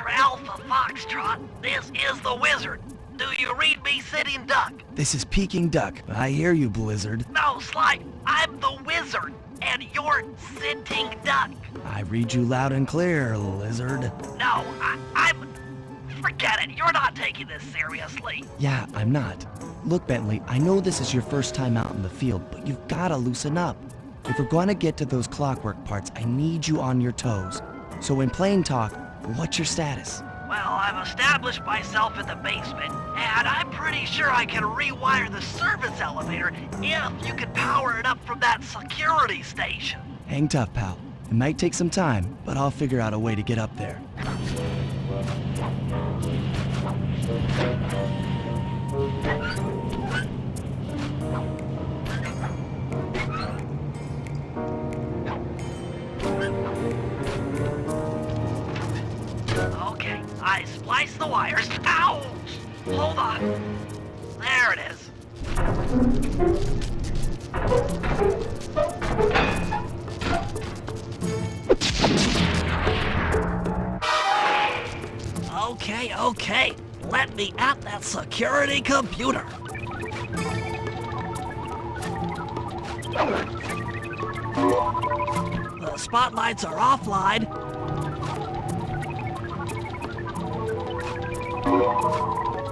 Victor Alpha Foxtrot, this is the Wizard. Do you read me, Sitting Duck? This is Peking Duck. I hear you, Blizzard. No, Sly, I'm the Wizard, and you're Sitting Duck. I read you loud and clear, Lizard. No, I'm... Forget it, you're not taking this seriously. Yeah, I'm not. Look, Bentley, I know this is your first time out in the field, but you've gotta loosen up. If we're gonna get to those clockwork parts, I need you on your toes. So in plain talk, what's your status? Well, I've established myself in the basement, and I'm pretty sure I can rewire the service elevator if you can power it up from that security station. Hang tough, pal. It might take some time, but I'll figure out a way to get up there. Okay, I spliced the wires. Ouch! Hold on. There it is. Okay. Let me at that security computer. The spotlights are offline.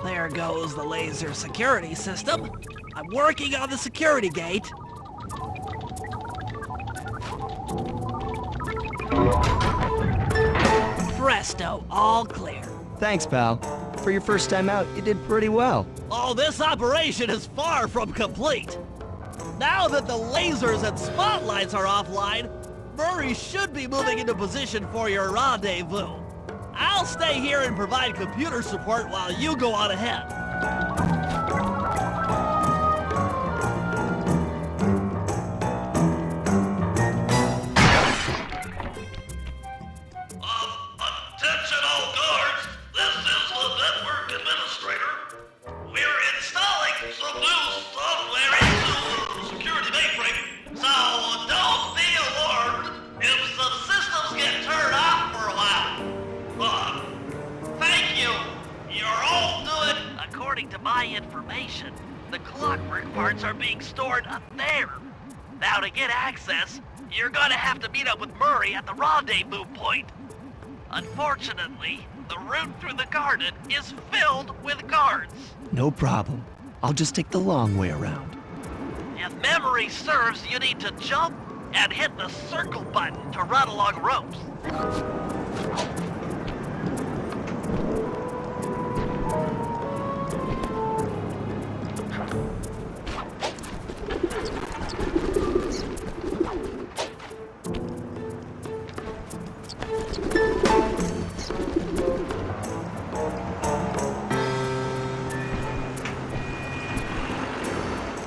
There goes the laser security system. I'm working on the security gate. Presto, all clear. Thanks, pal. For your first time out, you did pretty well. Oh, this operation is far from complete. Now that the lasers and spotlights are offline, Murray should be moving into position for your rendezvous. I'll stay here and provide computer support while you go on ahead. Attention all guards, this is the network administrator. We're installing some new software into the security mainframe, so don't be alarmed if some systems get turned off for a while. Thank you. You're all doing... According to my information, the clockwork parts are being stored up there. Now to get access, you're gonna have to meet up with Murray at the rendezvous point. Unfortunately, the route through the garden is filled with guards. No problem. I'll just take the long way around. If memory serves, you need to jump and hit the circle button to run along ropes.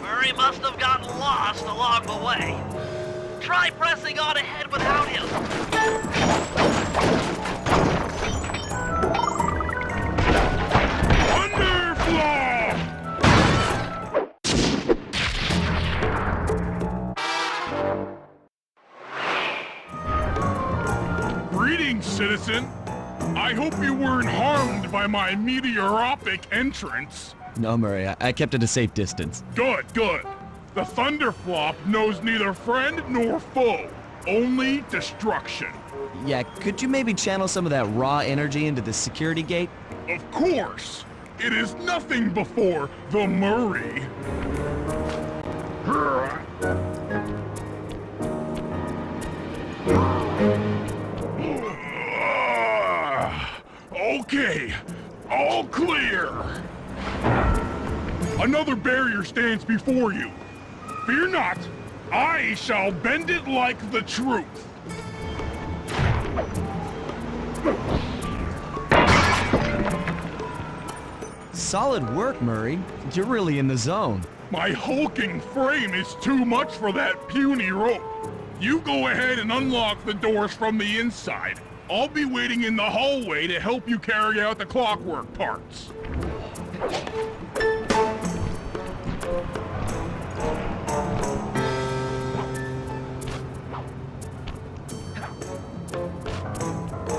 Murray must have gotten lost along the way. Try pressing on ahead without him. Greetings, citizen. I hope you weren't harmed by my meteoropic entrance. No, Murray, I kept at a safe distance. Good. The Thunderflop knows neither friend nor foe, only destruction. Yeah, could you maybe channel some of that raw energy into the security gate? Of course. It is nothing before the Murray. Okay, all clear. Another barrier stands before you. Fear not, I shall bend it like the truth. Solid work, Murray. You're really in the zone. My hulking frame is too much for that puny rope. You go ahead and unlock the doors from the inside. I'll be waiting in the hallway to help you carry out the clockwork parts.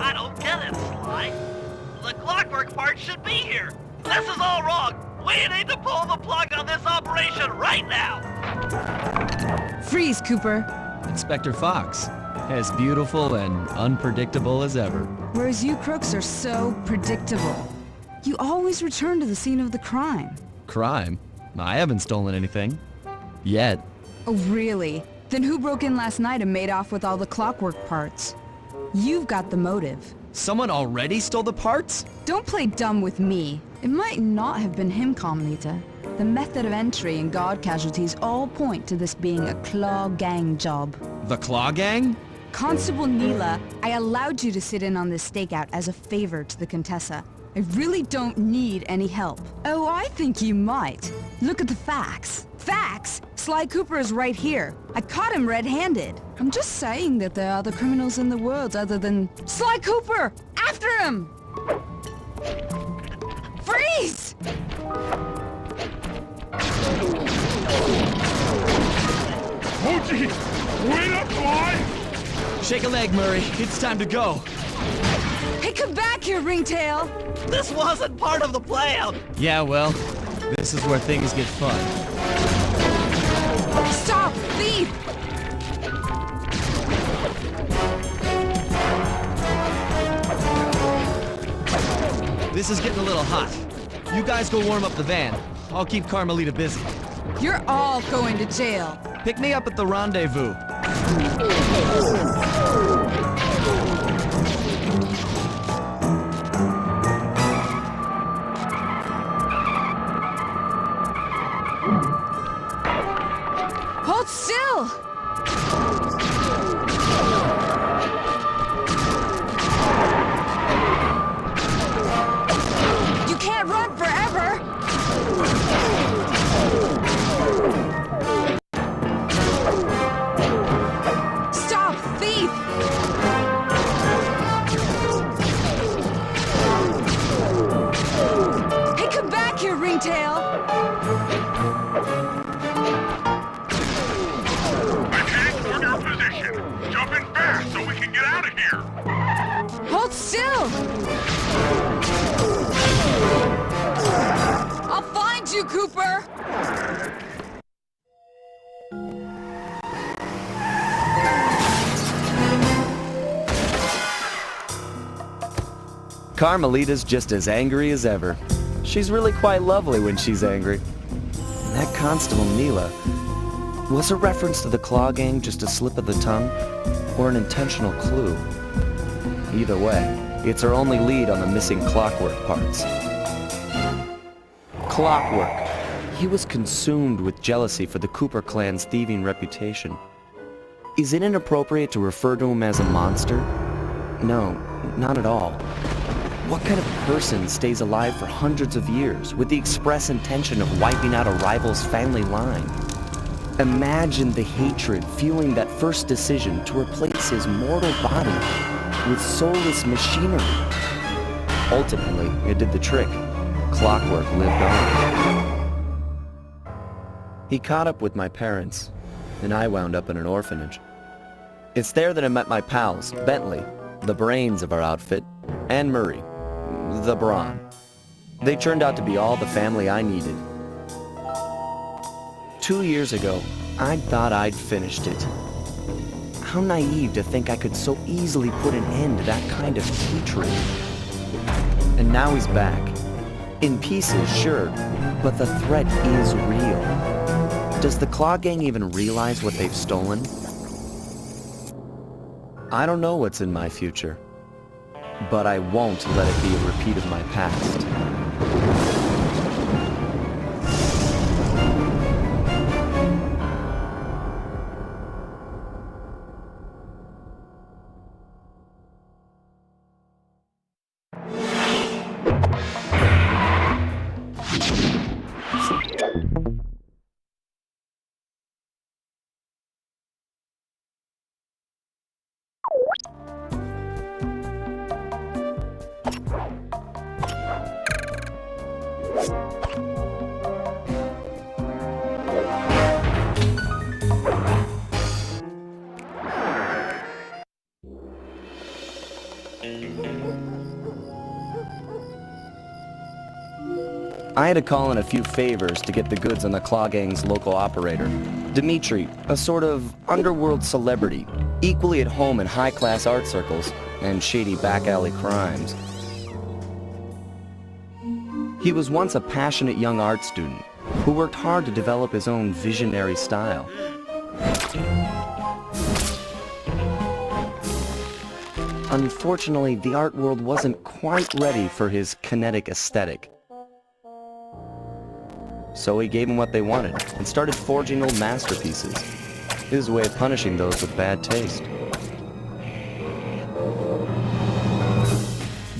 I don't get it, Sly. parts should be here. This is all wrong. We need to pull the plug on this operation right now. Freeze, Cooper. Inspector Fox, as beautiful and unpredictable as ever. Whereas you crooks are so predictable. You always return to the scene of the crime. Crime? I haven't stolen anything. Yet. Oh, really? Then who broke in last night and made off with all the clockwork parts? You've got the motive. Someone already stole the parts? Don't play dumb with me. It might not have been him, Carmelita. The method of entry and guard casualties all point to this being a Claw Gang job. The Claw Gang? Constable Neela, I allowed you to sit in on this stakeout as a favor to the Contessa. I really don't need any help. Oh, I think you might. Look at the facts. Facts? Sly Cooper is right here. I caught him red-handed. I'm just saying that there are other criminals in the world other than... Sly Cooper! After him! Freeze! Oh, gee! Wait up, Sly! Shake a leg, Murray. It's time to go. Hey, come back here, Ringtail! This wasn't part of the plan. Yeah, well, this is where things get fun. Stop! Thief! This is getting a little hot. You guys go warm up the van. I'll keep Carmelita busy. You're all going to jail. Pick me up at the rendezvous. Hold still! You can't run forever! Stop, thief! Hey, come back here, Ringtail! Mechanic, toward your position. Jump in fast so we can get out of here. Hold still! I'll find you, Cooper! Carmelita's just as angry as ever. She's really quite lovely when she's angry. And that Constable Neela, was a reference to the Claw Gang just a slip of the tongue, or an intentional clue? Either way, it's our only lead on the missing clockwork parts. Clockwork. He was consumed with jealousy for the Cooper clan's thieving reputation. Is it inappropriate to refer to him as a monster? No, not at all. What kind of person stays alive for hundreds of years with the express intention of wiping out a rival's family line? Imagine the hatred fueling that first decision to replace his mortal body with soulless machinery. Ultimately, it did the trick. Clockwork lived on. He caught up with my parents, and I wound up in an orphanage. It's there that I met my pals, Bentley, the brains of our outfit, and Murray, the brawn. They turned out to be all the family I needed. 2 years ago, I thought I'd finished it. How naive to think I could so easily put an end to that kind of hatred. And now he's back. In pieces, sure, but the threat is real. Does the Claw Gang even realize what they've stolen? I don't know what's in my future, but I won't let it be a repeat of my past. I had to call in a few favors to get the goods on the Claw Gang's local operator, Dimitri, a sort of underworld celebrity, equally at home in high-class art circles and shady back-alley crimes. He was once a passionate young art student who worked hard to develop his own visionary style. Unfortunately, the art world wasn't quite ready for his kinetic aesthetic. So he gave them what they wanted and started forging old masterpieces. His way of punishing those with bad taste.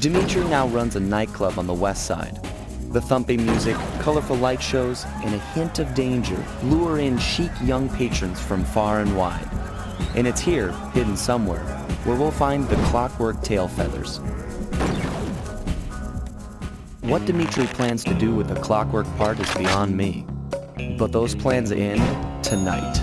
Dimitri now runs a nightclub on the west side. The thumping music, colorful light shows, and a hint of danger lure in chic young patrons from far and wide. And it's here, hidden somewhere, where we'll find the clockwork tail feathers. What Dimitri plans to do with the clockwork part is beyond me. But those plans end tonight.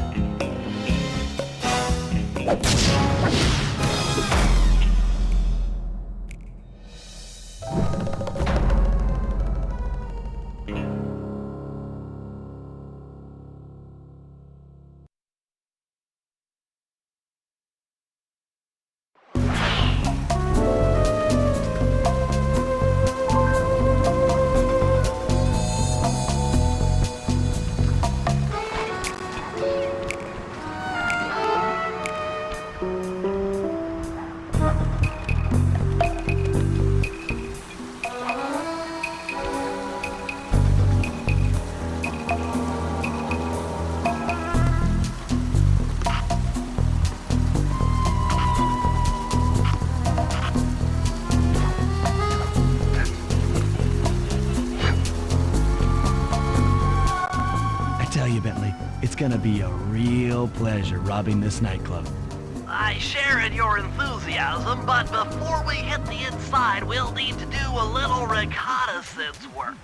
It's gonna be a real pleasure robbing this nightclub. I share in your enthusiasm, but before we hit the inside, we'll need to do a little reconnaissance work.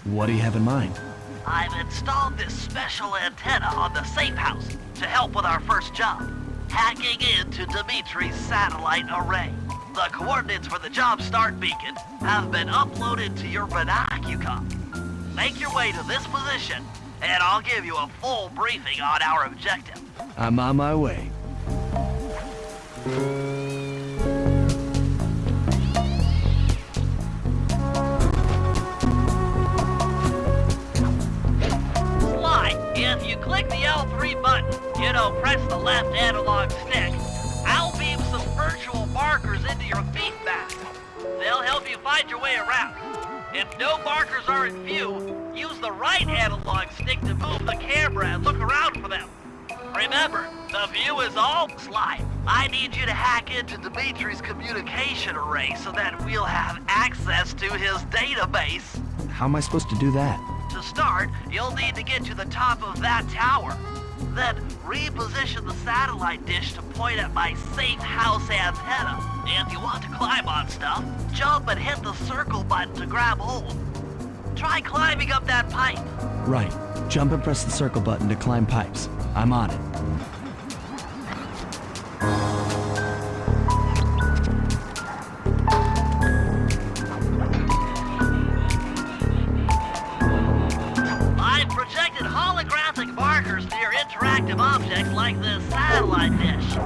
What do you have in mind? I've installed this special antenna on the safe house to help with our first job, hacking into Dimitri's satellite array. The coordinates for the job start beacon have been uploaded to your binocucom. Make your way to this position, and I'll give you a full briefing on our objective. I'm on my way. Sly, if you click the L3 button, press the left analog stick, I'll beam some virtual markers into your thief mask. They'll help you find your way around. If no markers are in view, use the right analog stick to move the camera and look around for them. Remember, the view is all. Sly, I need you to hack into Dimitri's communication array so that we'll have access to his database. How am I supposed to do that? To start, you'll need to get to the top of that tower. Then reposition the satellite dish to point at my safe house antenna. If you want to climb on stuff, jump and hit the circle button to grab hold. Try climbing up that pipe. Right. Jump and press the circle button to climb pipes. I'm on it. I've projected holographic markers near interactive objects like this satellite dish.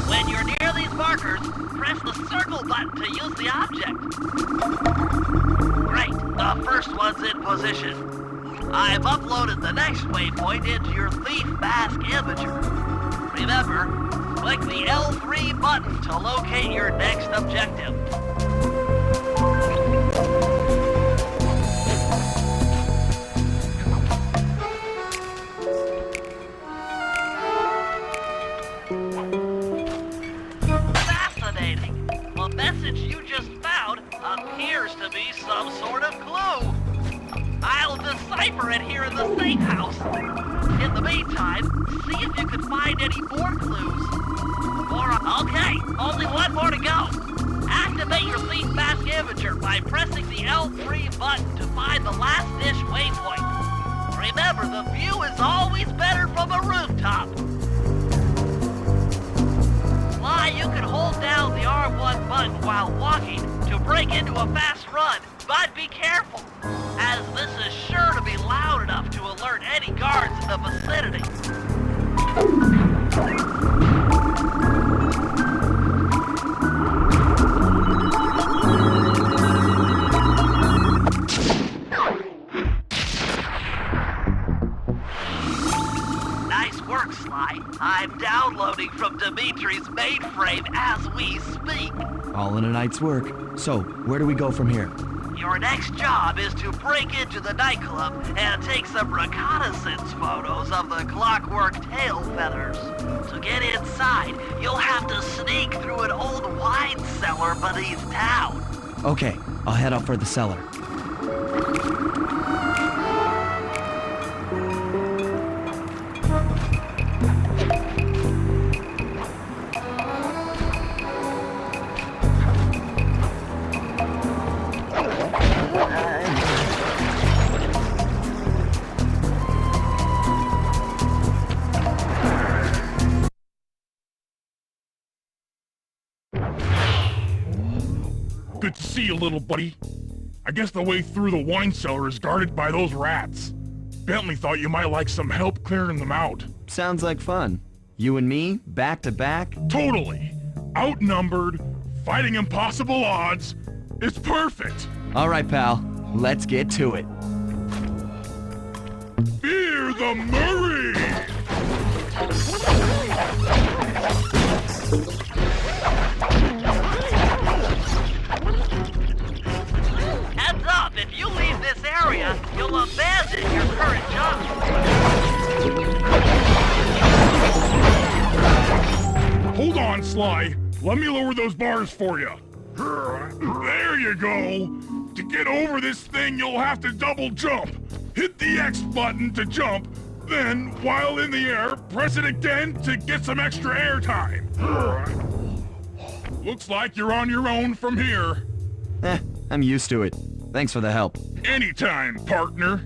When you're near these markers, press the circle button to use the object. Great, the first one's in position. I've uploaded the next waypoint into your thief mask imager. Remember, click the L3 button to locate your next objective. Fascinating. The message you just found appears to be some sort of clue. I'll decipher it here in the safe house. In the meantime, see if you can find any more clues. Okay, only one more to go. Activate your thief mask imager by pressing the L3 button to find the last dish waypoint. Remember, the view is always better from a rooftop. Sly, you can hold down the R1 button while walking to break into a fast run, but be careful. as this is sure to be loud enough to alert any guards in the vicinity. Nice work, Sly. I'm downloading from Dimitri's mainframe as we speak. All in a night's work. So, where do we go from here? Your next job is to break into the nightclub and take some reconnaissance photos of the clockwork tail feathers. To get inside, you'll have to sneak through an old wine cellar beneath town. Okay, I'll head out for the cellar. Good to see you, little buddy. I guess the way through the wine cellar is guarded by those rats. Bentley thought you might like some help clearing them out. Sounds like fun. You and me, back to back? Totally. Outnumbered, fighting impossible odds. It's perfect. All right, pal. Let's get to it. Fear the Murray! Heads up, if you leave this area, you'll abandon your current job. Hold on, Sly. Let me lower those bars for you. There you go. To get over this thing, you'll have to double jump. Hit the X button to jump, then, while in the air, press it again to get some extra air time. Looks like you're on your own from here. I'm used to it. Thanks for the help. Anytime, partner.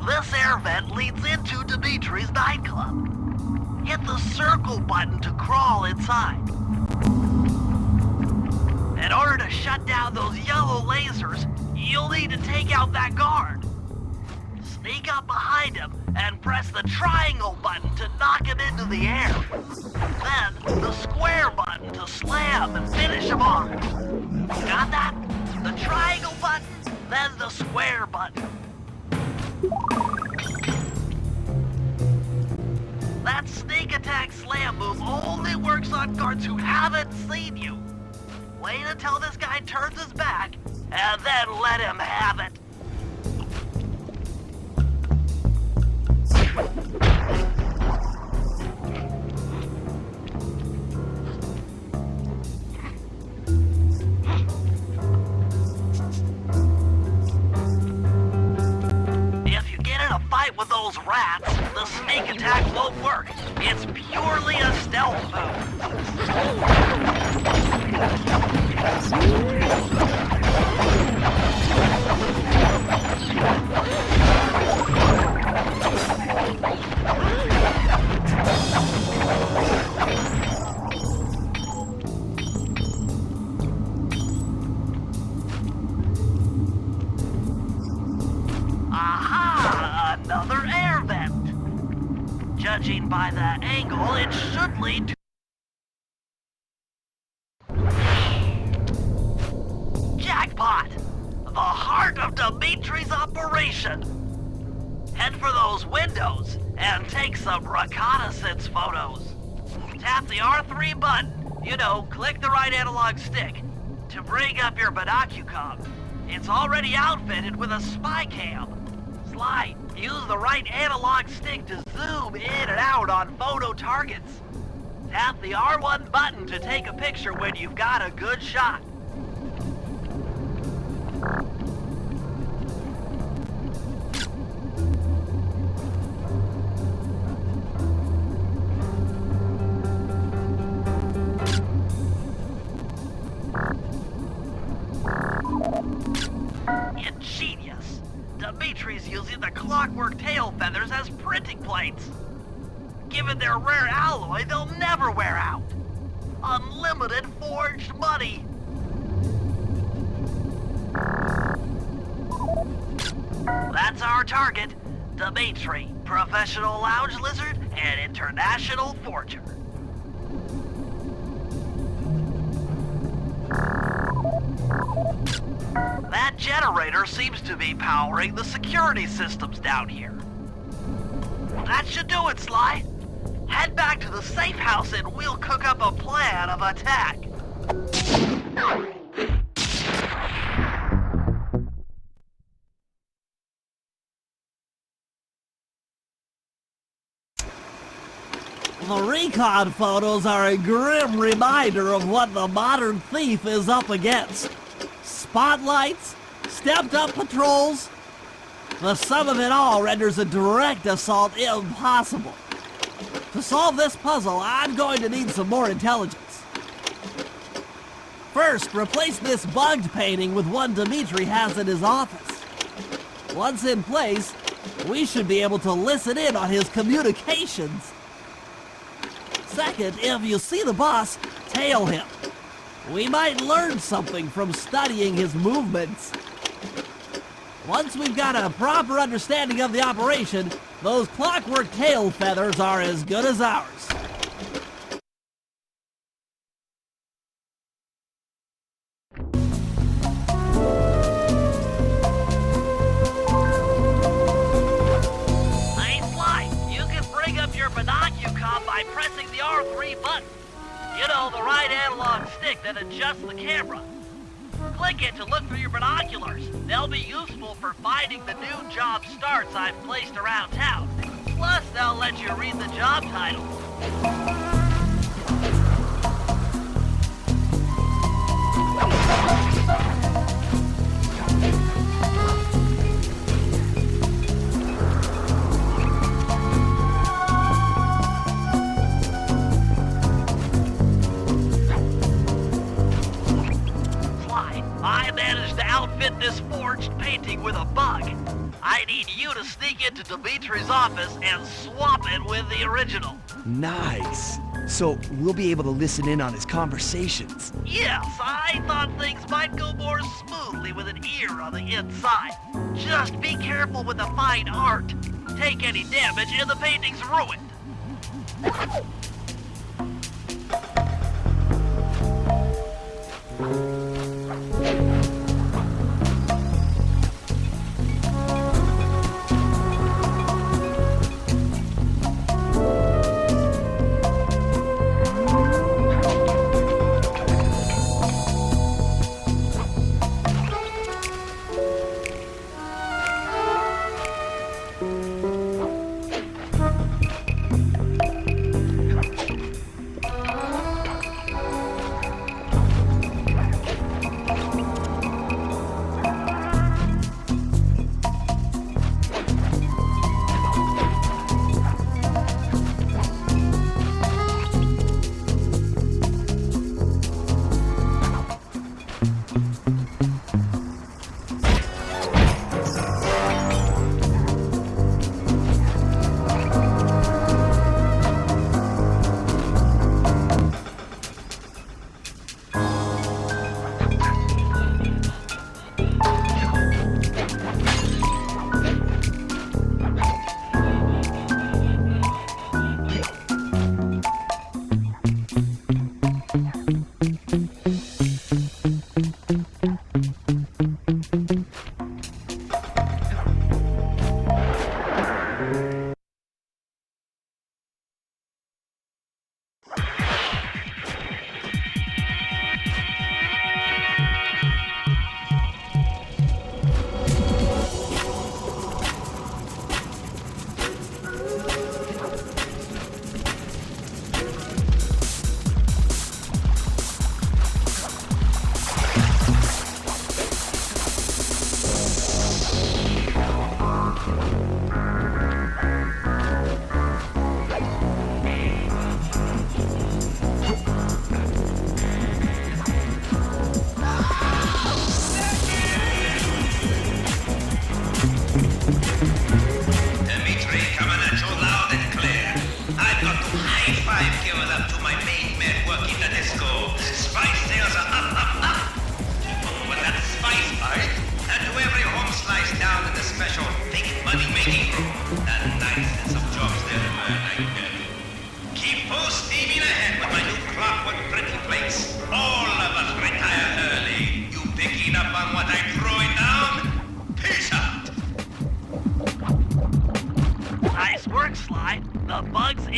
This air vent leads into Dimitri's nightclub. Hit the circle button to crawl inside. In order to shut down those yellow lasers, you'll need to take out that guard. Sneak up behind him and press the triangle button to knock him into the air. Then, the square button to slam and finish him off. Got that? The triangle button, then the square button. That sneak attack slam move only works on guards who haven't seen you. Wait until this guy turns his back, and then let him have it. If you get in a fight with those rats, the sneak attack won't work. It's purely a stealth Aha! Another air vent. Judging by the angle, it should lead to... Jackpot! The heart of Dimitri's operation! Head for those windows and take some reconnaissance photos. Tap the R3 button, click the right analog stick. To bring up your binocucom, it's already outfitted with a spy cam. Sly, use the right analog stick to zoom in and out on photo targets. Tap the R1 button to take a picture when you've got a good shot. Ingenious. Dimitri's using the clockwork tail feathers as printing plates. Given their rare alloy, they'll never wear out. Unlimited forged money. That's our target. Dimitri, professional lounge lizard and international forger. That generator seems to be powering the security systems down here. That should do it, Sly. Head back to the safe house and we'll cook up a plan of attack. The recon photos are a grim reminder of what the modern thief is up against. Spotlights, stepped-up patrols. The sum of it all renders a direct assault impossible. To solve this puzzle, I'm going to need some more intelligence. First, replace this bugged painting with one Dimitri has in his office. Once in place, we should be able to listen in on his communications. Second, if you see the boss, tail him. We might learn something from studying his movements. Once we've got a proper understanding of the operation, those clockwork tail feathers are as good as ours. Hey, Sly, you can bring up your binocucom by pressing the R3 button. You know, the right analog stick that adjusts the camera. Click it to look through your binoculars. They'll be useful for finding the new job starts I've placed around town. Plus, they'll let you read the job title. I managed to outfit this forged painting with a bug. I need you to sneak into Dimitri's office and swap it with the original. Nice. So we'll be able to listen in on his conversations. Yes, I thought things might go more smoothly with an ear on the inside. Just be careful with the fine art. Take any damage and the painting's ruined.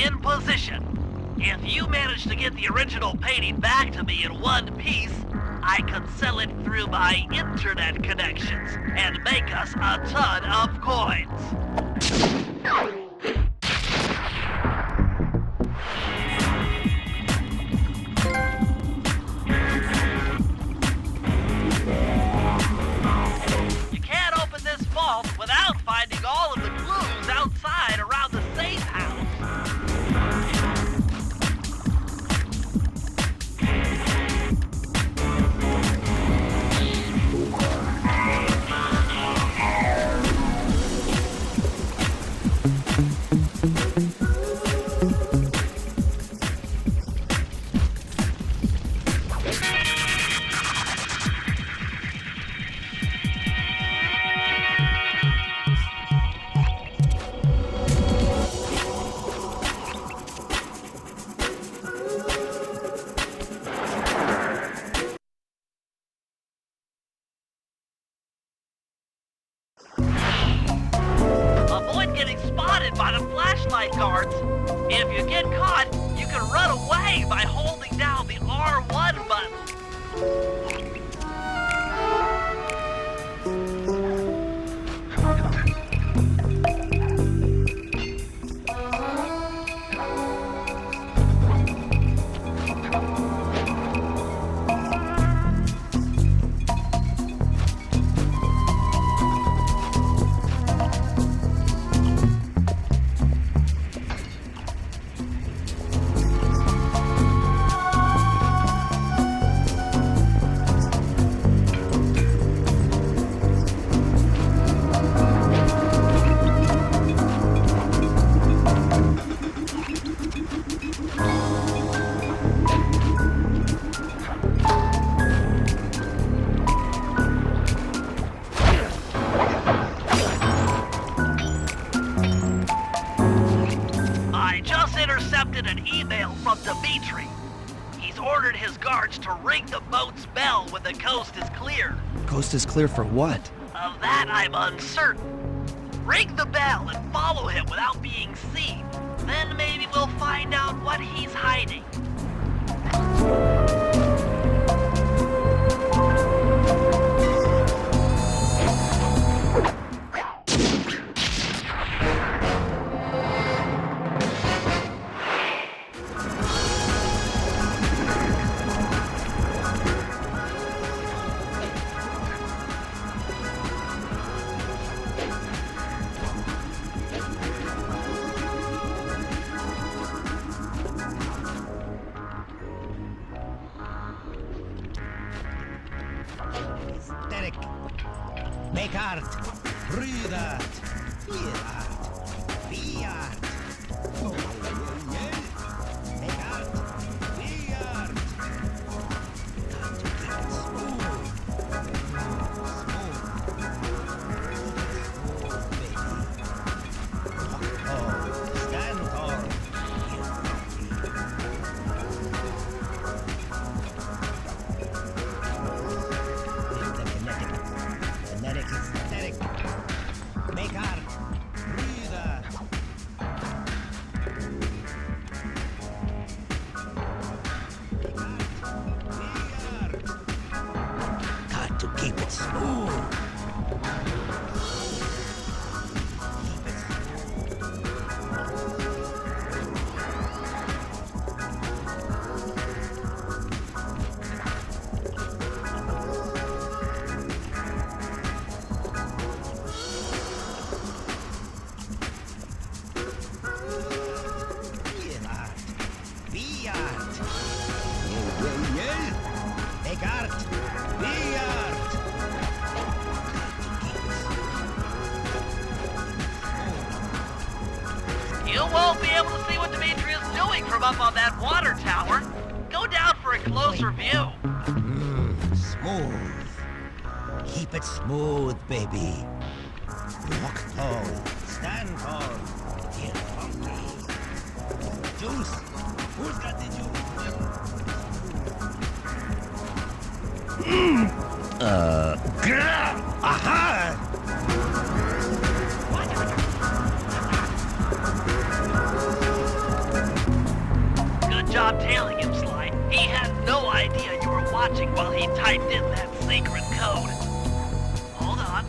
in position. If you manage to get the original painting back to me in one piece, I could sell it through my internet connections and make us a ton of coins. You can't open this vault without finding all of the clues outside around the safe house. Avoid getting spotted by the flashlight guards. If you get caught, you can run away by holding down the R1 button. I just intercepted an email from Dimitri. He's ordered his guards to ring the boat's bell when the coast is clear. Coast is clear for what? Of that, I'm uncertain. Ring the bell and follow him without being seen. Then maybe we'll find out what he's hiding. Aesthetic. Make art. Breathe art. Feel art. Be art. Make art. Be art. Got to keep it smooth. Smooth, baby. Walk tall. Stand tall. Kinetic, aesthetic. Make art. Breathe art. Got to keep it smooth. Keep it Feel art. Be art. Make art. Be art. You won't be able to see what Dimitri is doing from up on that water tower. Go down for a closer view. Smooth. Keep it smooth, baby. Walk tall. Stand tall. Get funky. Juice. Who's got the juice? Aha! watching while he typed in that secret code. Hold on.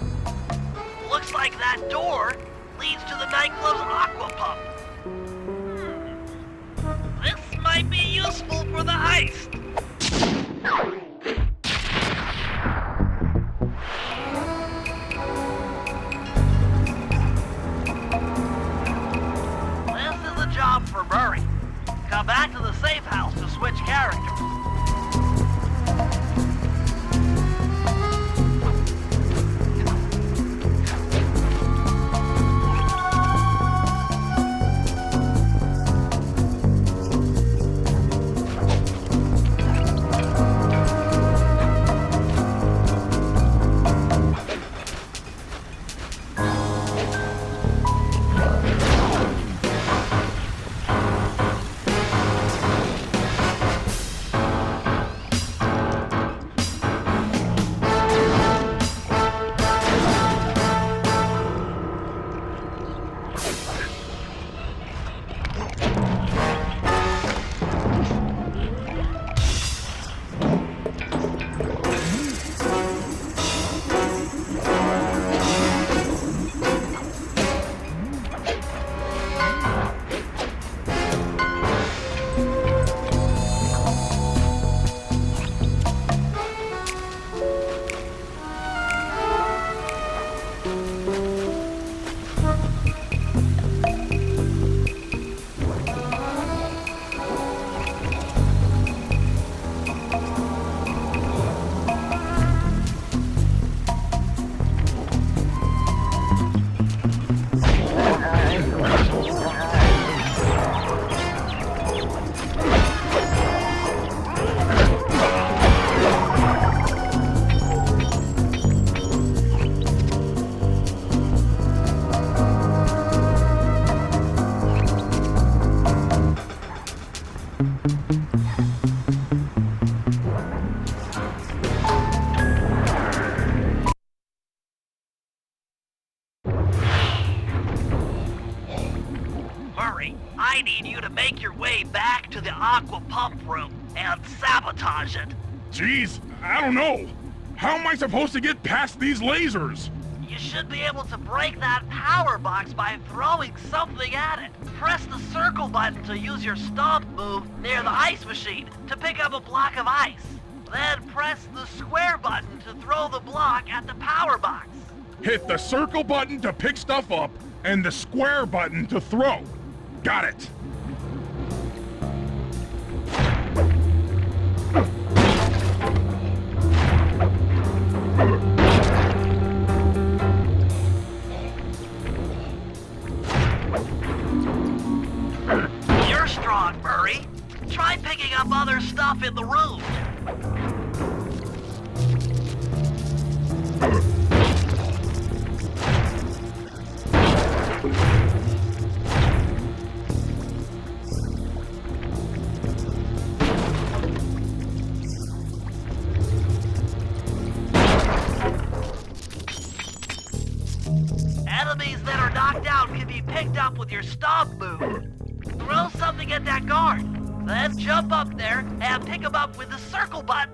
Looks like that door leads to the nightclub's aqua pump. This might be useful for the heist. This is a job for Murray. Come back to the safe house to switch characters. I need you to make your way back to the aqua pump room and sabotage it. Jeez, I don't know. How am I supposed to get past these lasers? You should be able to break that power box by throwing something at it. Press the circle button to use your stomp move near the ice machine to pick up a block of ice. Then press the square button to throw the block at the power box. Hit the circle button to pick stuff up and the square button to throw. Got it. You're strong, Murray. Try picking up other stuff in the room. Enemies that are knocked out can be picked up with your stomp move. Throw something at that guard, then jump up there and pick him up with the circle button.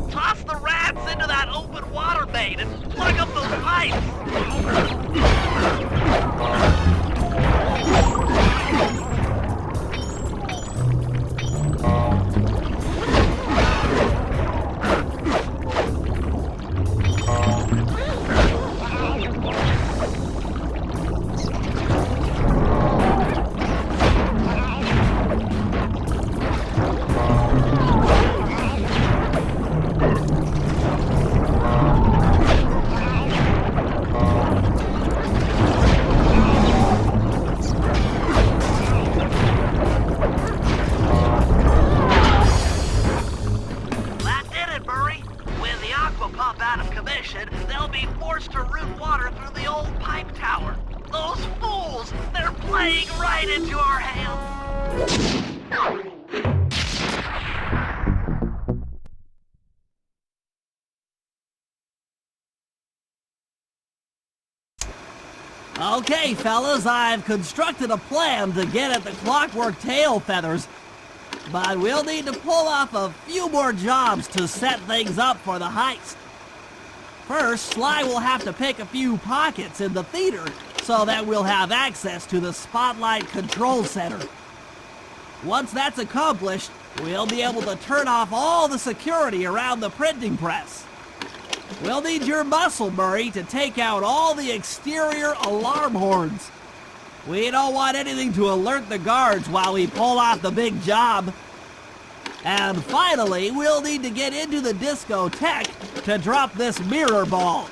Toss the rats into that open water main and plug up those pipes. Okay, fellas, I've constructed a plan to get at the clockwork tail feathers, but we'll need to pull off a few more jobs to set things up for the heist. First, Sly will have to pick a few pockets in the theater so that we'll have access to the Spotlight Control Center. Once that's accomplished, we'll be able to turn off all the security around the printing press. We'll need your muscle, Murray, to take out all the exterior alarm horns. We don't want anything to alert the guards while we pull off the big job. And finally, we'll need to get into the discotheque to drop this mirror ball.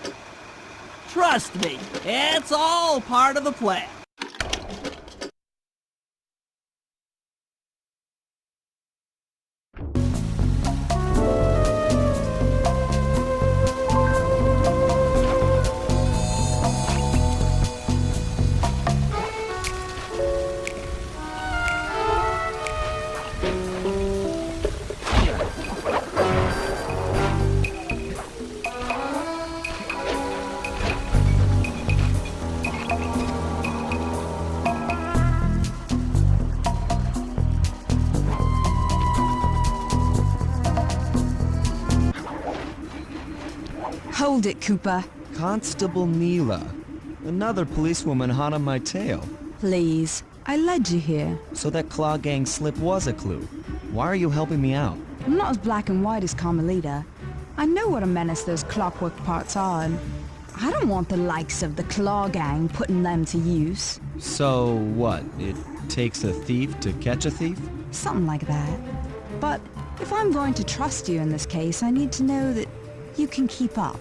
Trust me, it's all part of the plan. Hold it, Cooper. Constable Neela. Another policewoman hot on my tail. Please. I led you here. So that Claw Gang slip was a clue. Why are you helping me out? I'm not as black and white as Carmelita. I know what a menace those clockwork parts are, and I don't want the likes of the Claw Gang putting them to use. So what? It takes a thief to catch a thief? Something like that. But if I'm going to trust you in this case, I need to know that you can keep up.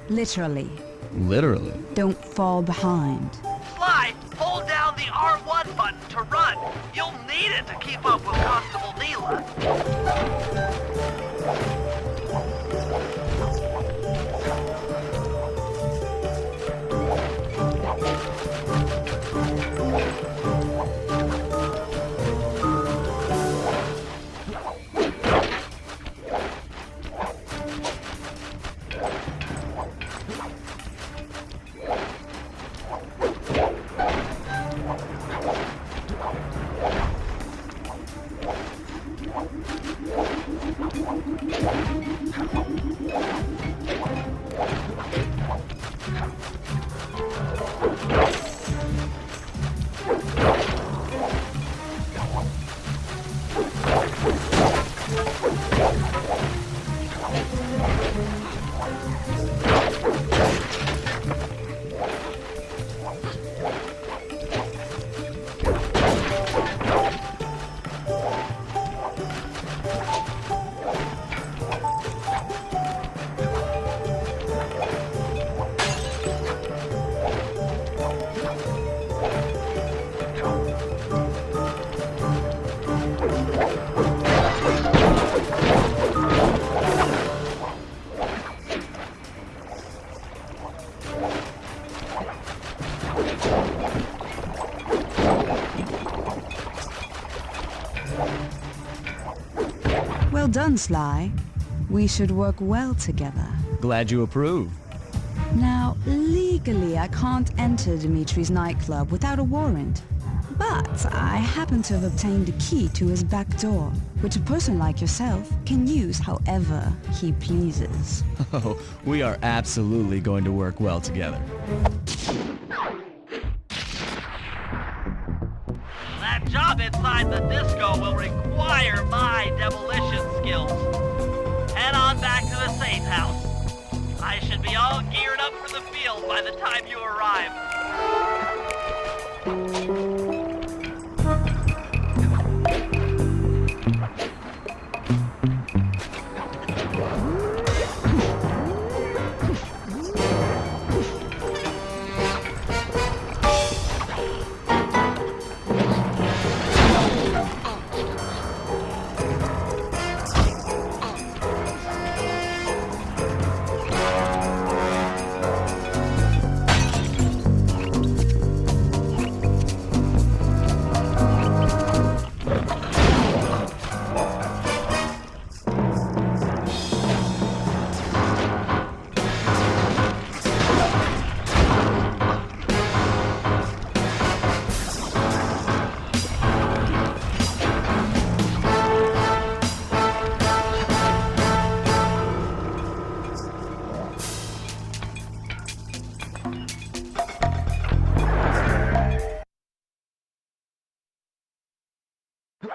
Literally. Literally? Don't fall behind. Sly, hold down the R1 button to run. You'll need it to keep up with Constable Neela. Well done, Sly. We should work well together. Glad you approve. Now, legally, I can't enter Dimitri's nightclub without a warrant. But I happen to have obtained a key to his back door, which a person like yourself can use however he pleases. Oh, we are absolutely going to work well together. That job inside the disco will require my demolition skills. Head on back to the safe house. I should be all geared up for the field by the time you arrive. Okay,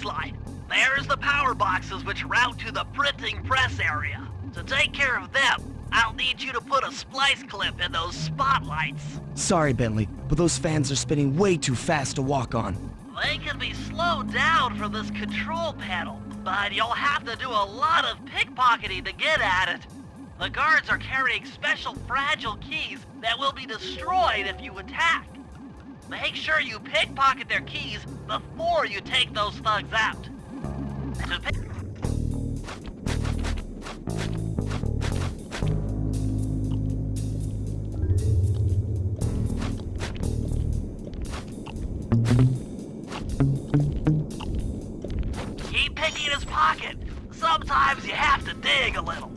Sly. There's the power boxes which route to the printing press area. To take care of them, I'll need you to put a splice clip in those spotlights. Sorry, Bentley, but those fans are spinning way too fast to walk on. They can be slowed down from this control panel, but you'll have to do a lot of pickpocketing to get at it. The guards are carrying special fragile keys that will be destroyed if you attack. Make sure you pickpocket their keys before you take those thugs out. To pick Keep picking his pocket. Sometimes you have to dig a little.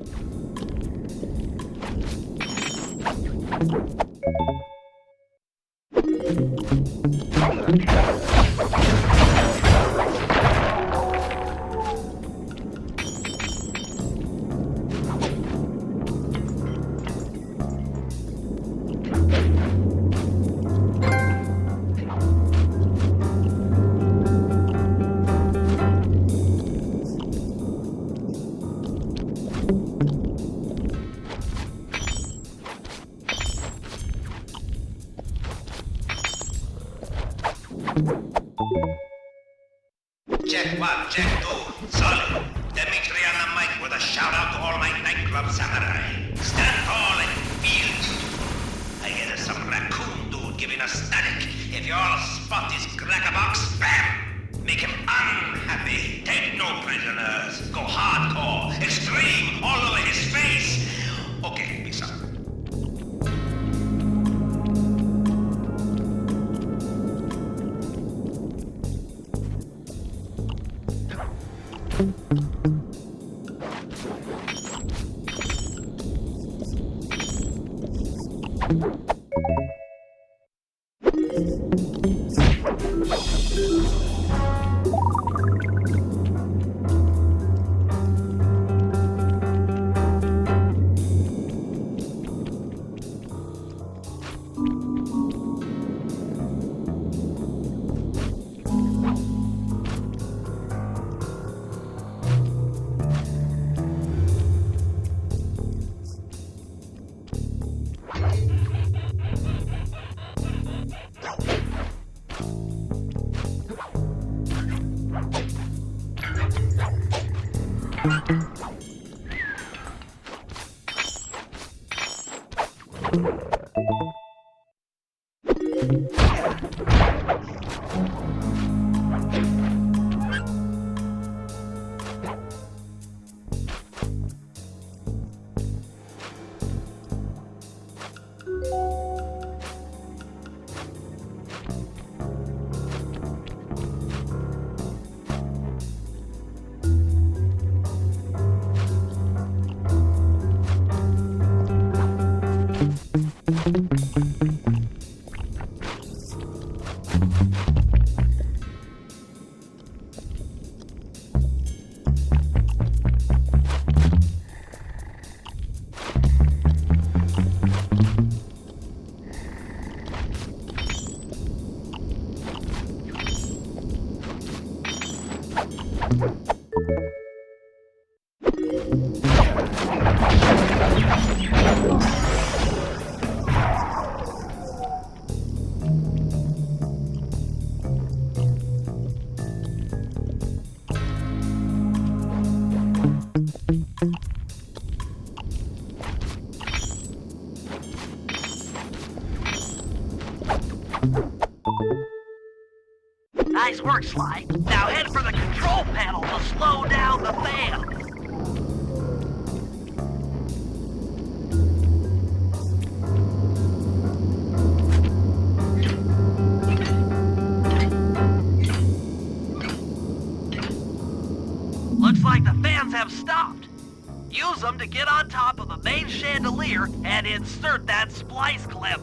Check 1, check 2. Solid. Dimitri on the mic with a shout out to all my nightclub samurai. Stand tall and feel beautiful. I hear some raccoon dude giving us static. If you all spot his crackerbox, bam! Make him unhappy. Take no prisoners. Go hardcore. Extreme all over his face. Okay, peace out. Nice work, Sly. Now head for the control panel to slow down the fan. Looks like the fans have stopped. Use them to get on top of the main chandelier and insert that splice clip.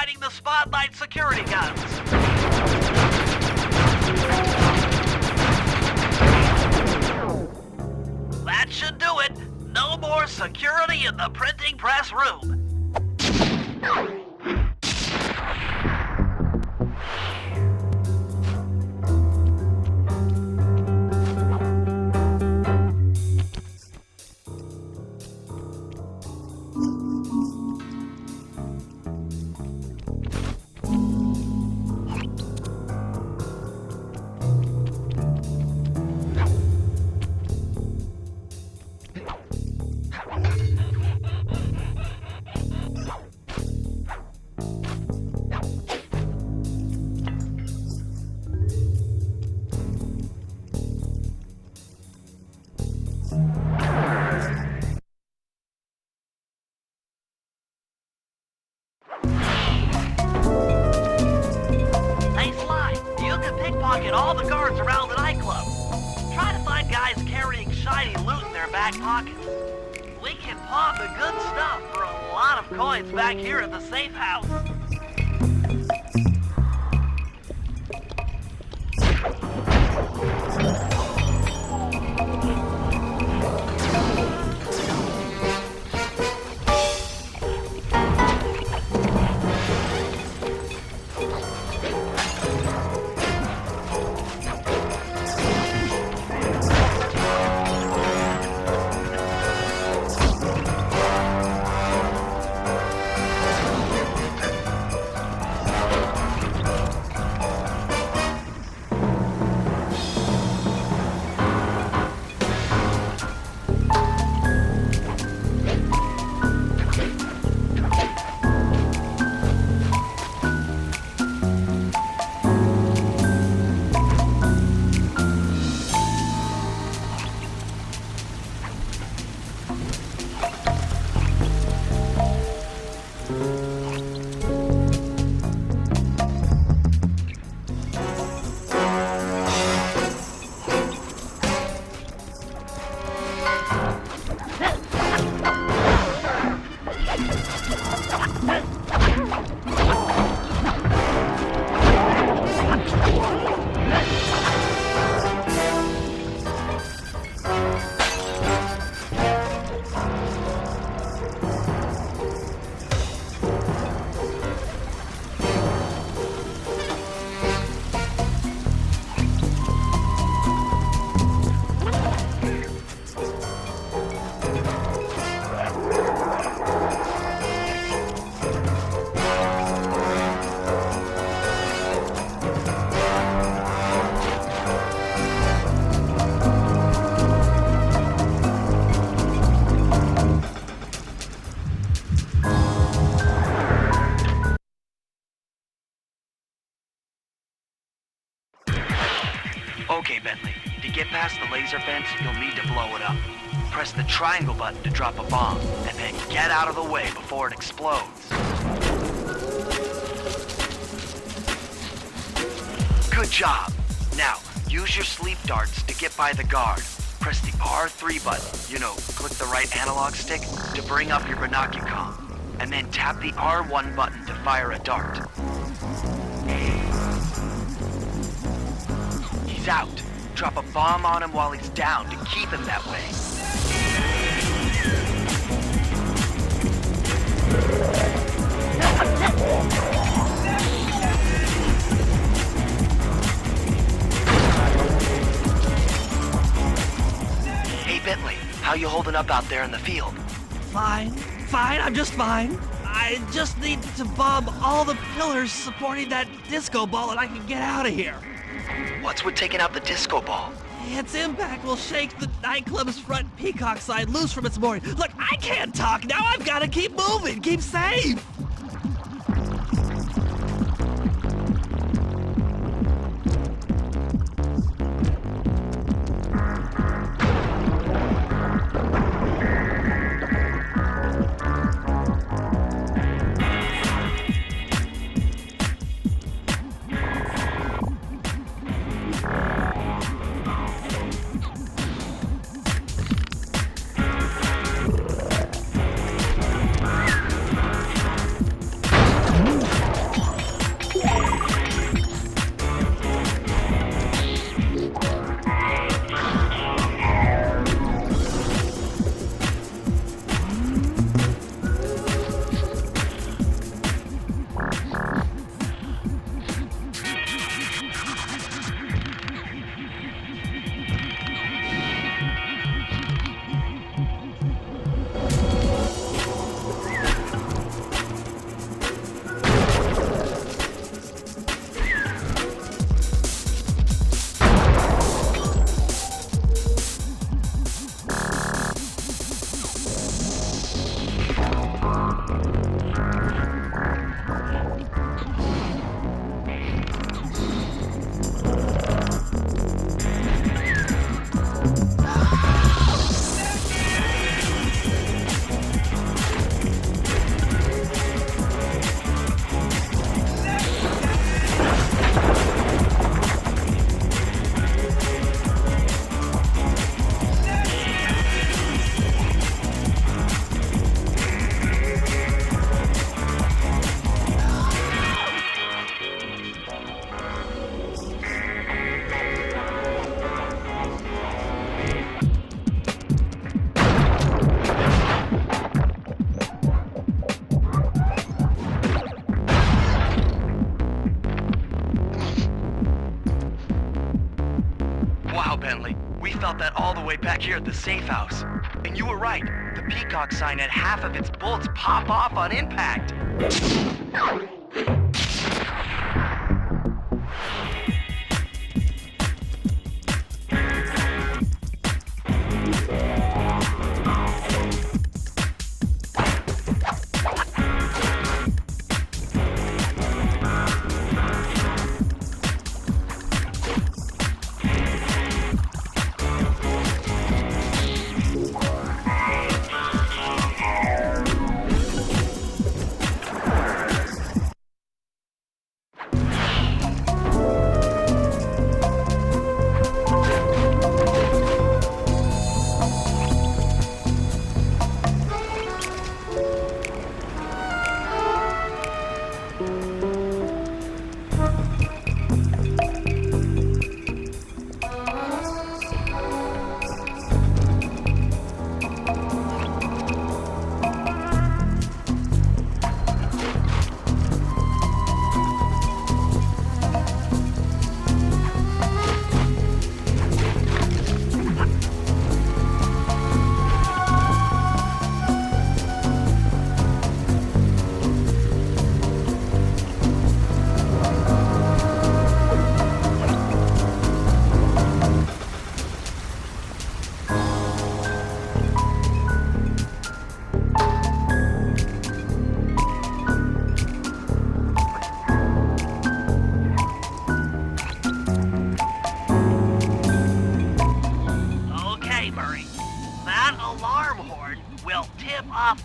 fighting the Spotlight security guns. That should do it. No more security in the printing press room. Hey Sly, you can pickpocket all the guards around the nightclub. Try to find guys carrying shiny loot in their back pockets. We can pawn the good stuff for a lot of coins back here at the safe house. Okay, Bentley. To get past the laser fence, you'll need to blow it up. Press the triangle button to drop a bomb, and then get out of the way before it explodes. Good job. Now, use your sleep darts to get by the guard. Press the R3 button, click the right analog stick to bring up your binocucom. And then tap the R1 button to fire a dart. He's out. Drop a bomb on him while he's down to keep him that way. Hey Bentley, how you holding up out there in the field? Fine, I'm just fine. I just need to bomb all the pillars supporting that disco ball and I can get out of here. What's with taking out the disco ball? Its impact will shake the nightclub's front peacock side loose from its mooring. Look, I can't talk now. I've got to keep moving, keep safe. Bentley. We felt that all the way back here at the safe house. And you were right. The Peacock sign had half of its bolts pop off on impact.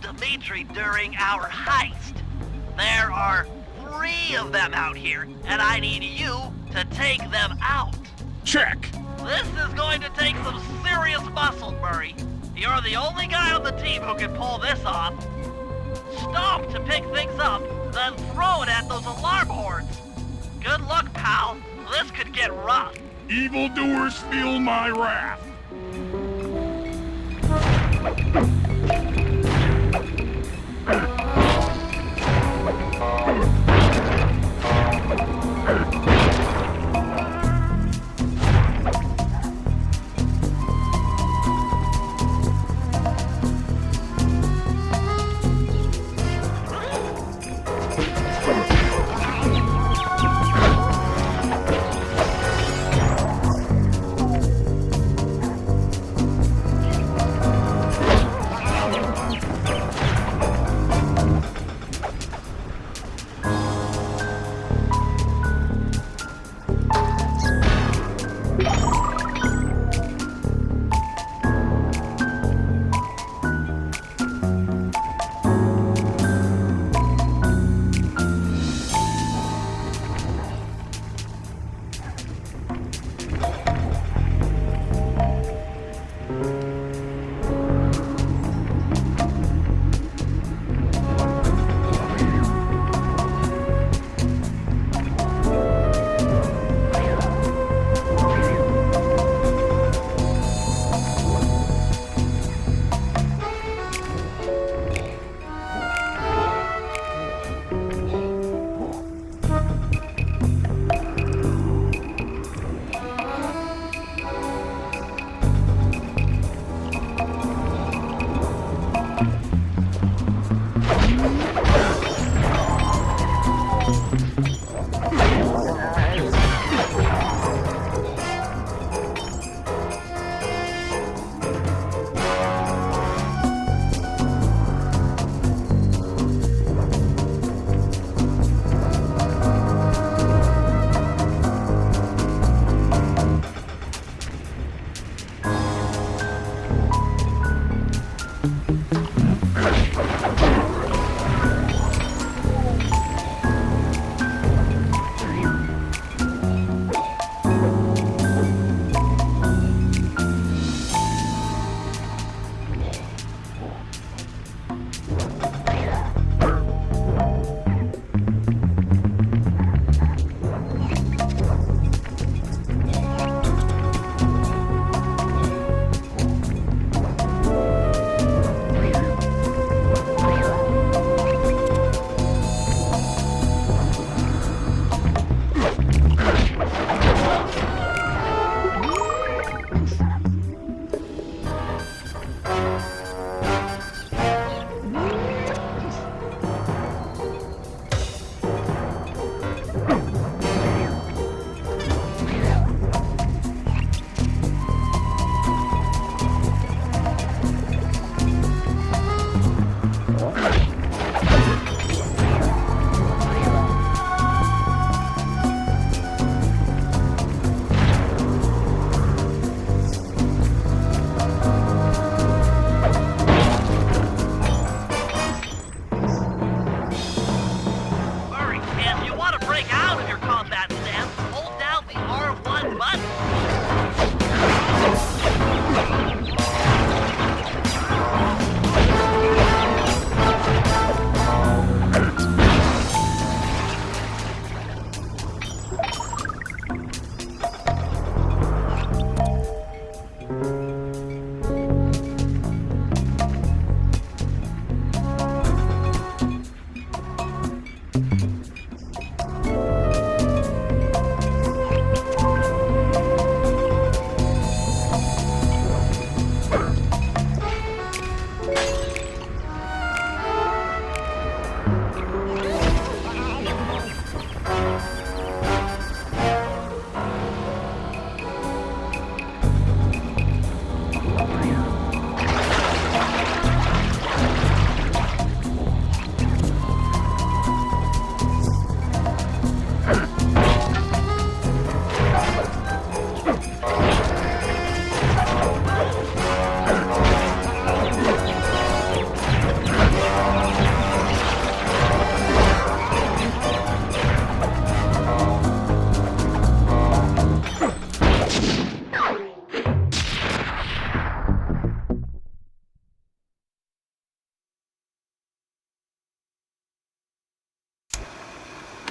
Dimitri during our heist. There are 3 of them out here, and I need you to take them out. Check. This is going to take some serious muscle, Murray. You're the only guy on the team who can pull this off. Stop to pick things up, then throw it at those alarm horns. Good luck, pal. This could get rough. Evildoers feel my wrath.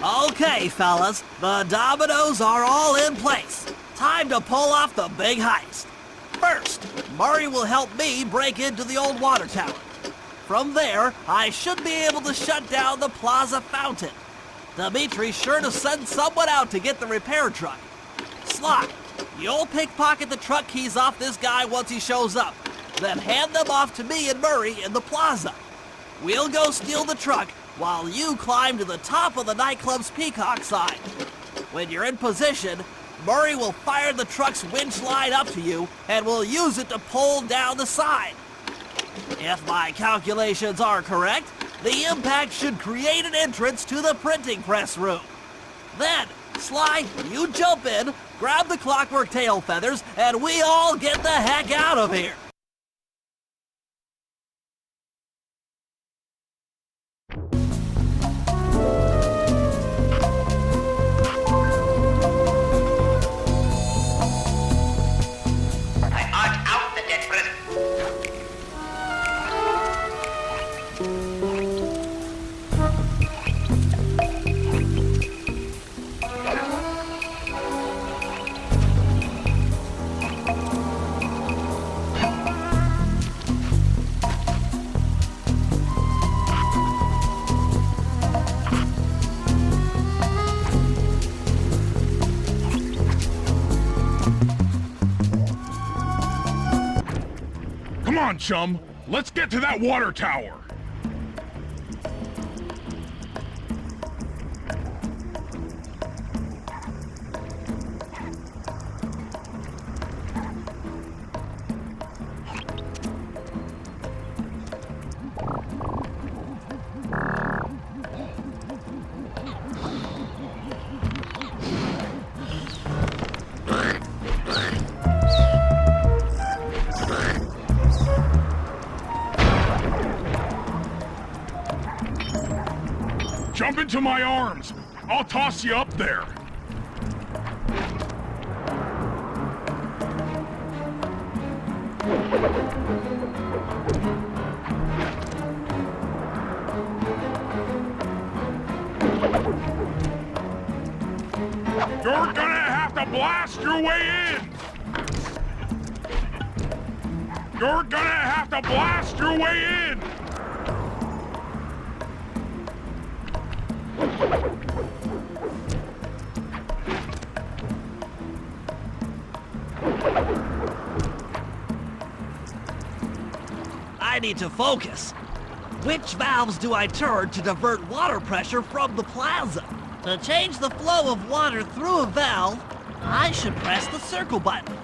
Okay, fellas, the dominoes are all in place. Time to pull off the big heist. First, Murray will help me break into the old water tower. From there, I should be able to shut down the plaza fountain. Dimitri's sure to send someone out to get the repair truck. Sly, you'll pickpocket the truck keys off this guy once he shows up, then hand them off to me and Murray in the plaza. We'll go steal the truck while you climb to the top of the nightclub's peacock sign. When you're in position, Murray will fire the truck's winch line up to you and will use it to pull down the sign. If my calculations are correct, the impact should create an entrance to the printing press room. Then, Sly, you jump in, grab the clockwork tail feathers, and we all get the heck out of here. Come on, chum. Let's get to that water tower. Jump into my arms. I'll toss you up there. You're gonna have to blast your way in. You're gonna have to blast your way in. I need to focus. Which valves do I turn to divert water pressure from the plaza? To change the flow of water through a valve, I should press the circle button.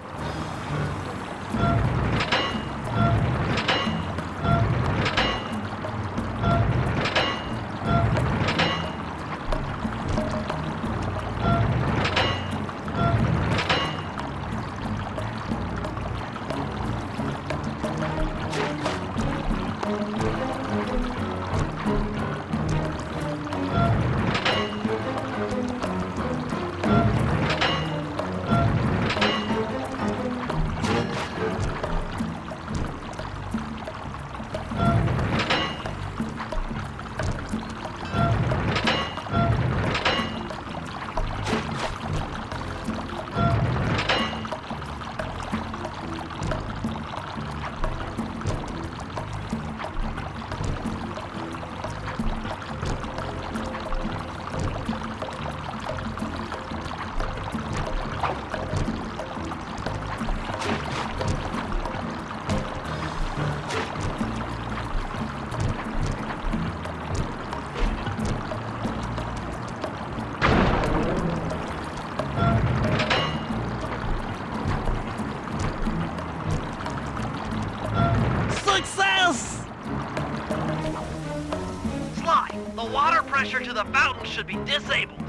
the fountain should be disabled.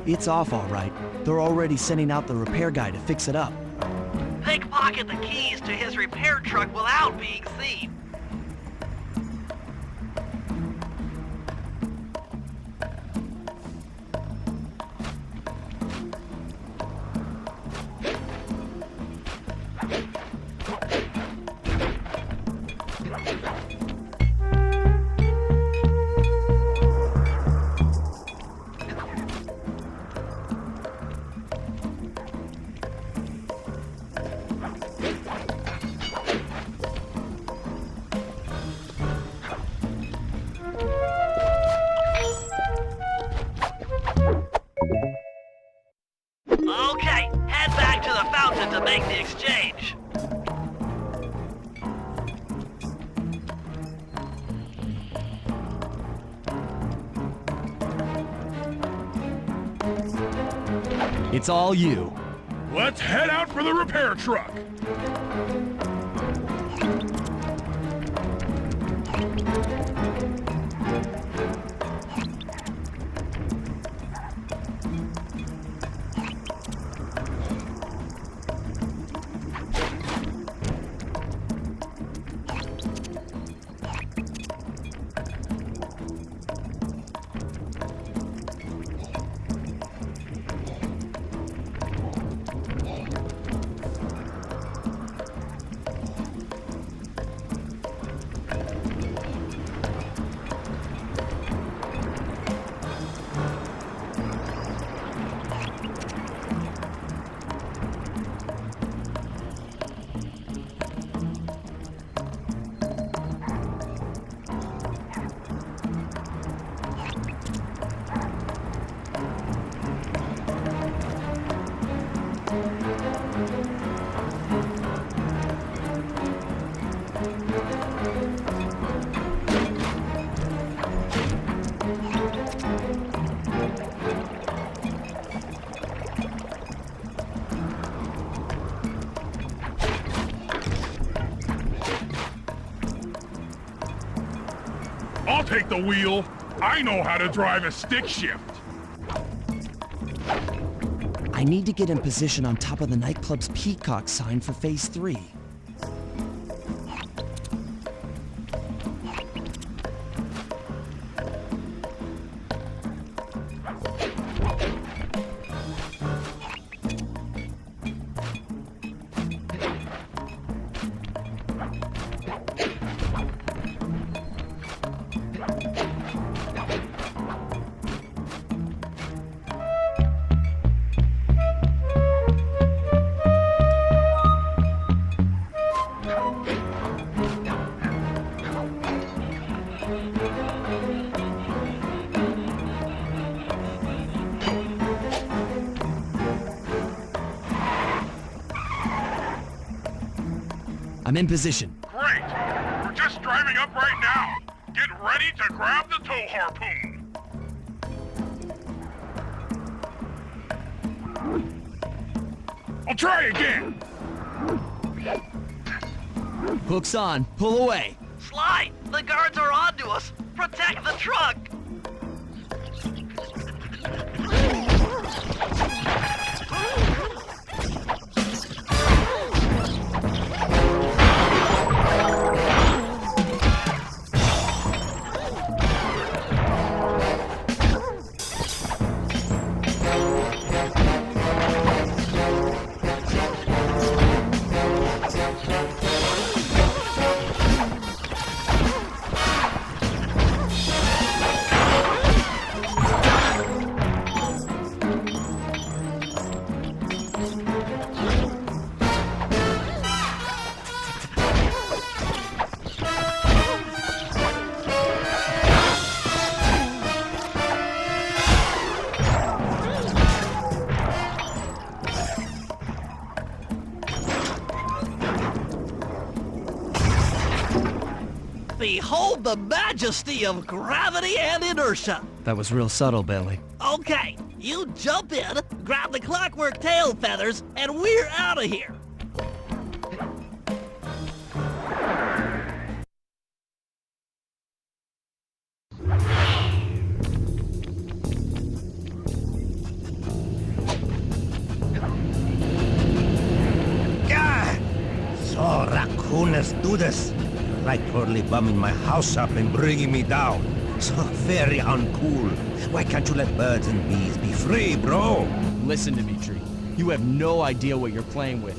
It's off all right. They're already sending out the repair guy to fix it up. Pickpocket the keys to his repair truck without being seen. Okay, head back to the fountain to make the exchange. It's all you. Let's head out for the repair truck. I'll take the wheel. I know how to drive a stick shift. I need to get in position on top of the nightclub's peacock sign for Phase 3. I'm in position. Great. We're just driving up right now. Get ready to grab the tow harpoon. I'll try again. Hook's on. Pull away. Sly, the guards are onto us. Protect the truck. Behold the majesty of gravity and inertia. That was real subtle, Bentley. Okay, you jump in, grab the clockwork tail feathers, and we're out of here. Raccoon, let's do this. You're like totally bumming my house up and bringing me down. So very uncool. Why can't you let birds and bees be free, bro? Listen, Dimitri. You have no idea what you're playing with.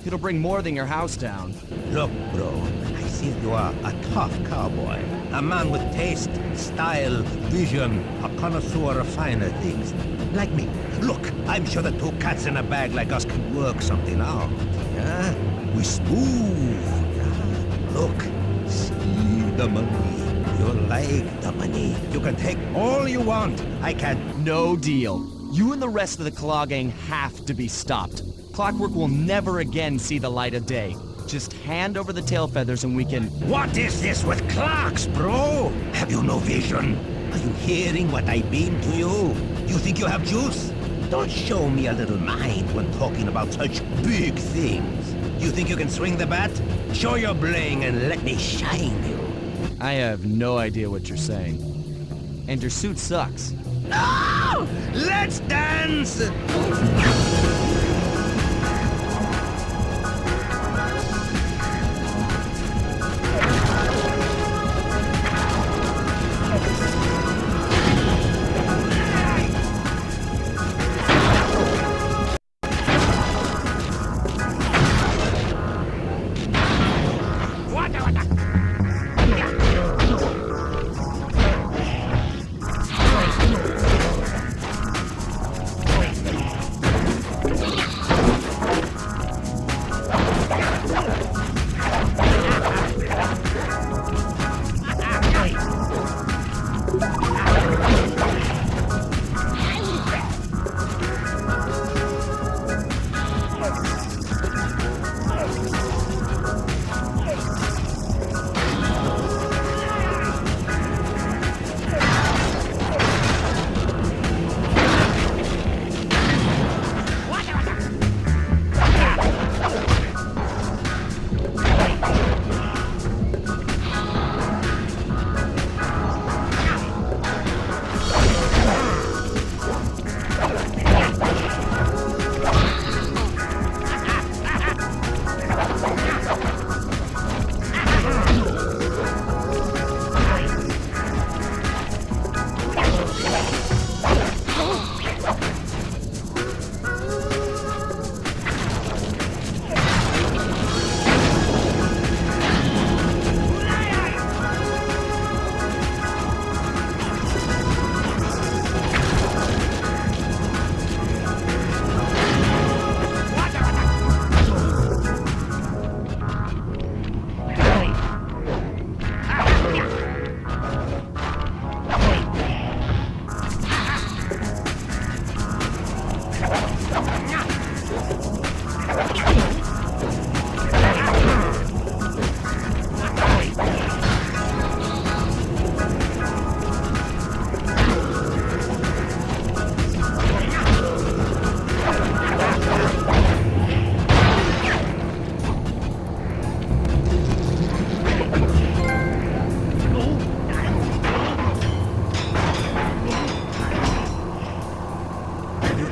It'll bring more than your house down. Look, bro, I see you are a tough cowboy. A man with taste, style, vision, a connoisseur of finer things. Like me. Look, I'm sure the two cats in a bag like us can work something out. Yeah? We smooth. Yeah? Look, see the money. You like the money. You can take all you want. I can't. No deal. You and the rest of the Claw Gang have to be stopped. Clockwork will never again see the light of day. Just hand over the tail feathers and we can... What is this with clocks, bro? Have you no vision? Are you hearing what I beam to you? You think you have juice? Don't show me a little mind when talking about such big things. You think you can swing the bat? Show your bling and let me shine you. I have no idea what you're saying. And your suit sucks. No! Let's dance!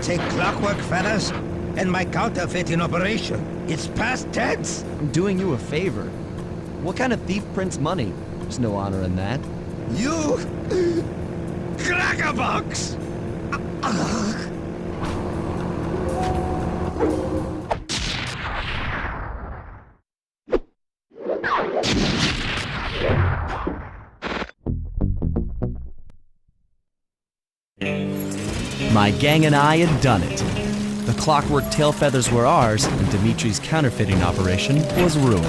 Take clockwork, fellas, and my counterfeit in operation. It's past tense. I'm doing you a favor. What kind of thief prints money? There's no honor in that. You... crackerbox! My gang and I had done it. The clockwork tail feathers were ours, and Dimitri's counterfeiting operation was ruined.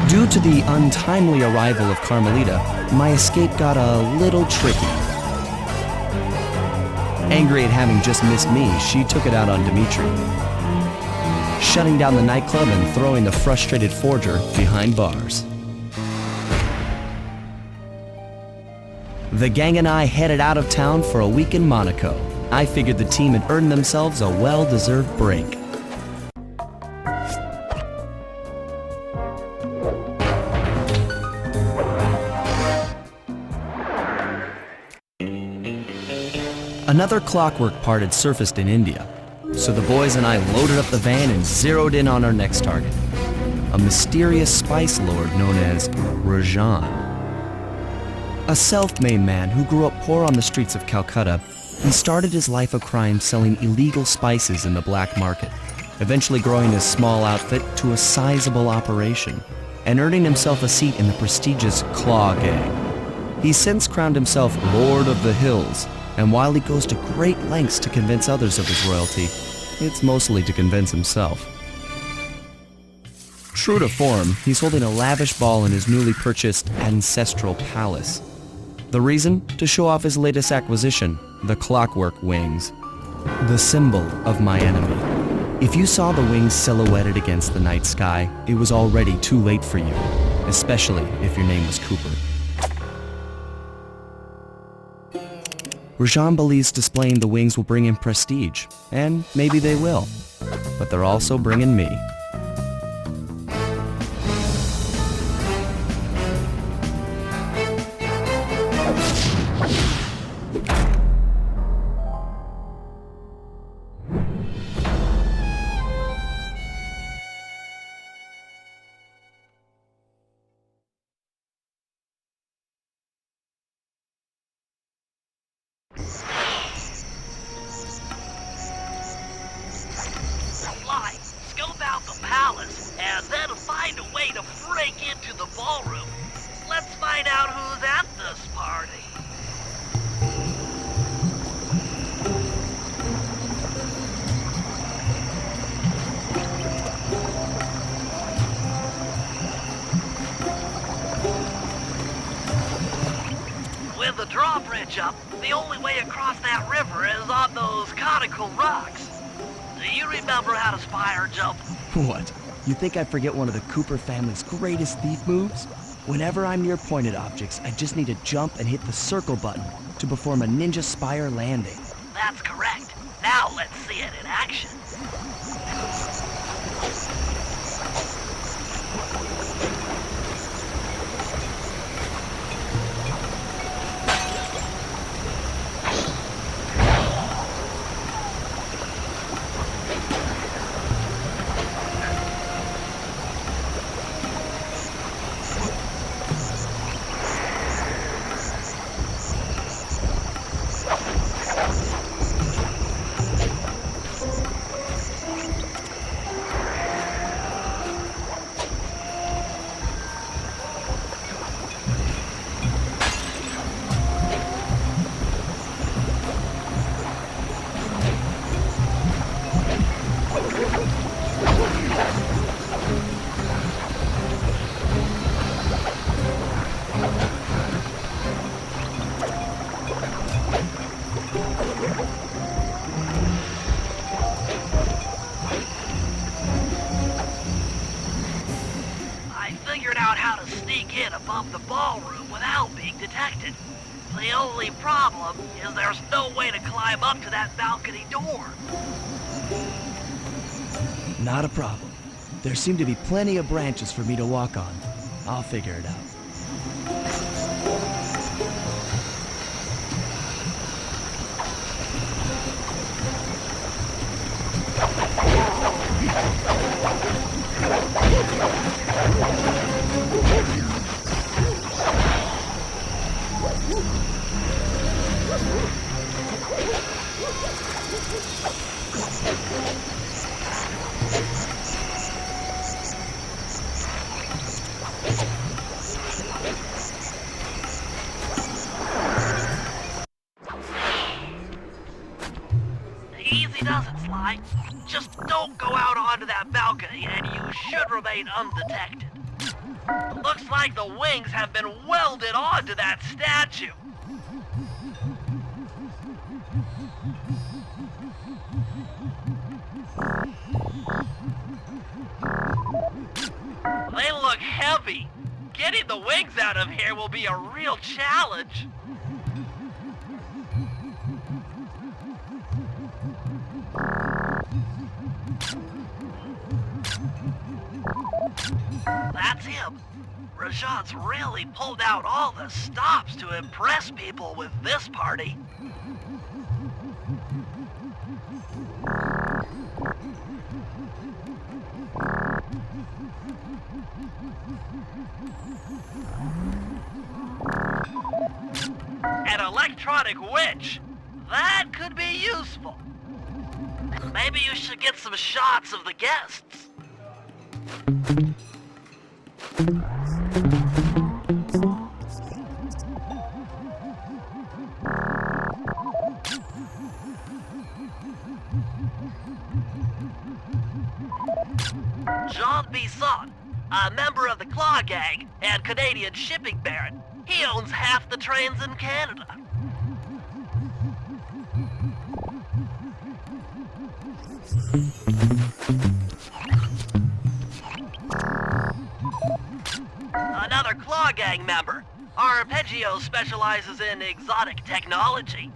Due to the untimely arrival of Carmelita, my escape got a little tricky. Angry at having just missed me, she took it out on Dimitri, shutting down the nightclub and throwing the frustrated forger behind bars. The gang and I headed out of town for a week in Monaco. I figured the team had earned themselves a well-deserved break. Another clockwork part had surfaced in India. So the boys and I loaded up the van and zeroed in on our next target. A mysterious spice lord known as Rajan. A self-made man who grew up poor on the streets of Calcutta, he started his life of crime selling illegal spices in the black market, eventually growing his small outfit to a sizable operation, and earning himself a seat in the prestigious Claw Gang. He's since crowned himself Lord of the Hills, and while he goes to great lengths to convince others of his royalty, it's mostly to convince himself. True to form, he's holding a lavish ball in his newly purchased ancestral palace. The reason? To show off his latest acquisition, the Clockwork Wings, the symbol of my enemy. If you saw the wings silhouetted against the night sky, it was already too late for you, especially if your name was Cooper. Rajan believes displaying the wings will bring him prestige, and maybe they will, but they're also bringing me. Sly, scope out the palace, and then find a way to break into the ballroom. Let's find out who's at this party. With the drawbridge up, the only way across that river is on those conical rocks. Do you remember how to spire jump? What? You think I forget one of the Cooper family's greatest thief moves? Whenever I'm near pointed objects, I just need to jump and hit the circle button to perform a ninja spire landing. That's correct. Now let's see it in action. Above the ballroom without being detected. The only problem is there's no way to climb up to that balcony door. Not a problem. There seem to be plenty of branches for me to walk on. I'll figure it out. Easy does it, Sly. Just don't go out onto that balcony and you should remain undetected. Looks like the wings have been welded onto that statue. They look heavy. Getting the wings out of here will be a real challenge. That's him. Rajat's really pulled out all the stops to impress people with this party. An electronic witch. That could be useful. Maybe you should get some shots of the guests. Jean Bisson, a member of the Claw Gang and Canadian shipping baron. He owns half the trains in Canada. Another Claw Gang member. Arpeggio specializes in exotic technology.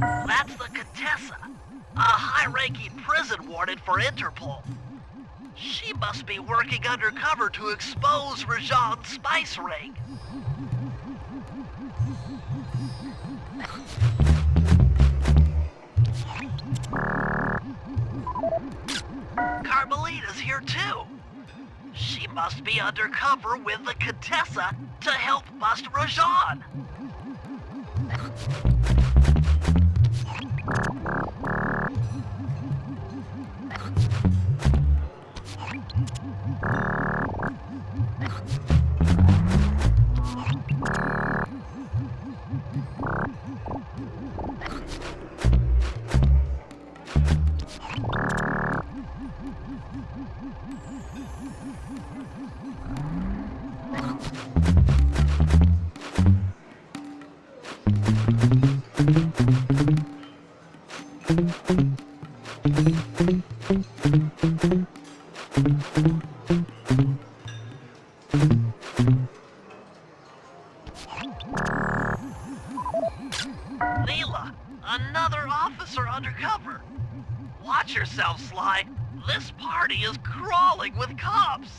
That's the Contessa, a high-ranking prison warden for Interpol. She must be working undercover to expose Rajan's spice ring. Carmelita's here too. She must be undercover with the Contessa to help bust Rajan. Leela, another officer undercover. Watch yourself, Sly. This party is crawling with cops.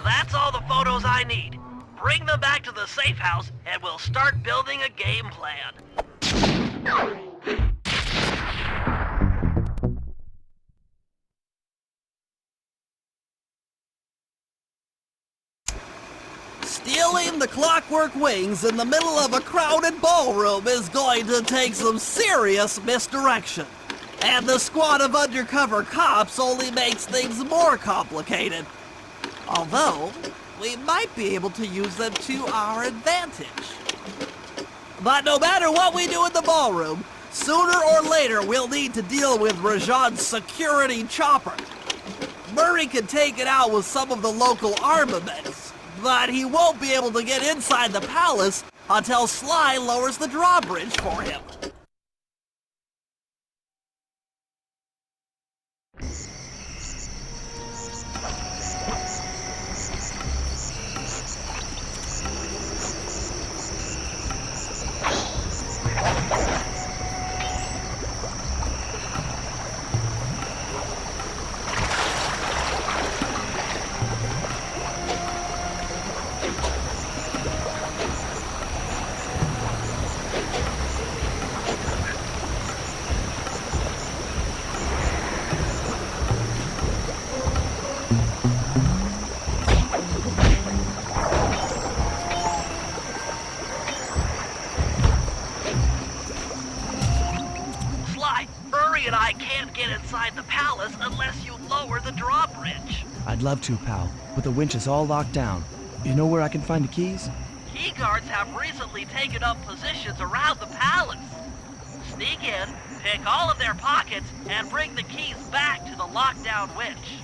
That's all the photos I need. Bring them back to the safe house and we'll start building a game plan. Stealing the clockwork wings in the middle of a crowded ballroom is going to take some serious misdirection. And the squad of undercover cops only makes things more complicated. Although, we might be able to use them to our advantage. But no matter what we do in the ballroom, sooner or later we'll need to deal with Rajan's security chopper. Murray can take it out with some of the local armaments, but he won't be able to get inside the palace until Sly lowers the drawbridge for him. inside the palace unless you lower the drawbridge. I'd love to, pal, but the winch is all locked down. You know where I can find the keys? Key guards have recently taken up positions around the palace. Sneak in, pick all of their pockets, and bring the keys back to the lockdown winch.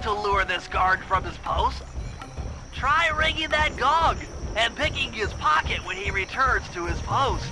To lure this guard from his post. Try ringing that gong and picking his pocket when he returns to his post.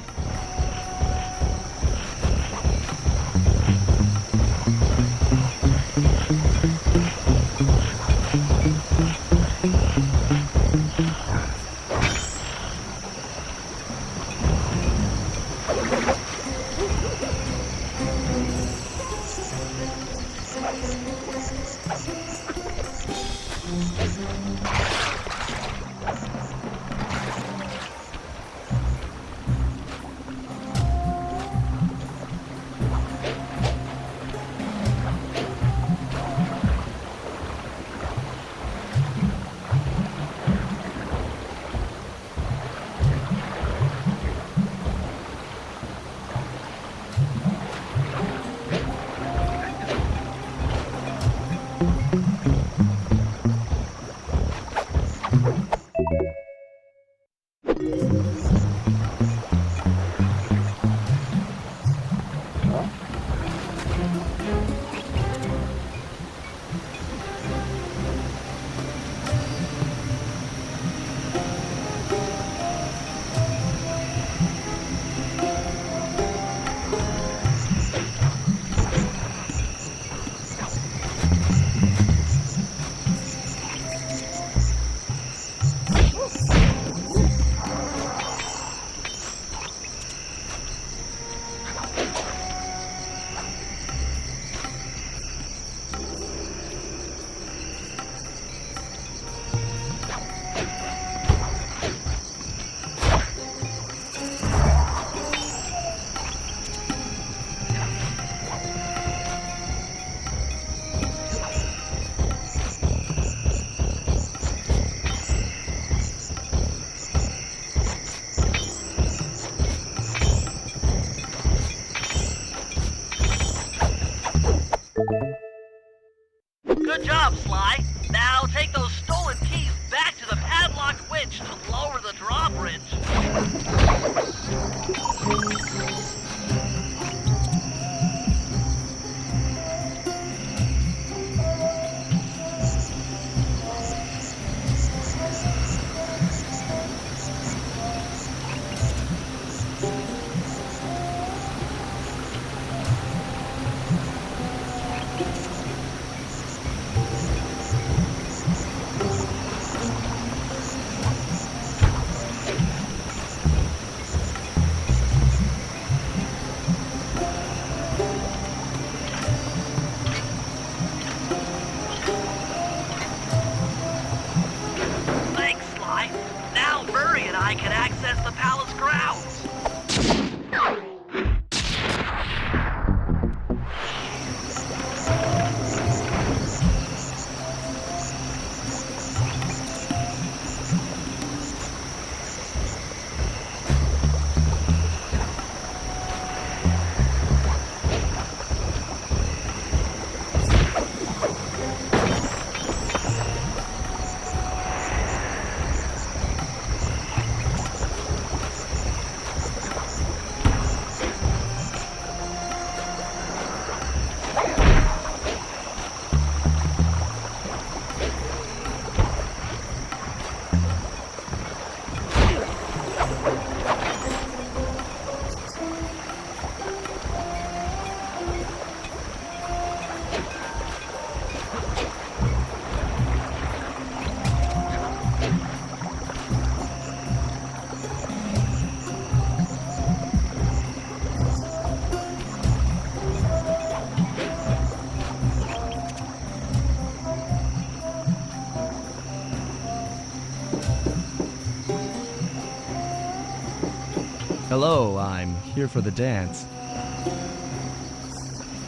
Hello, I'm here for the dance.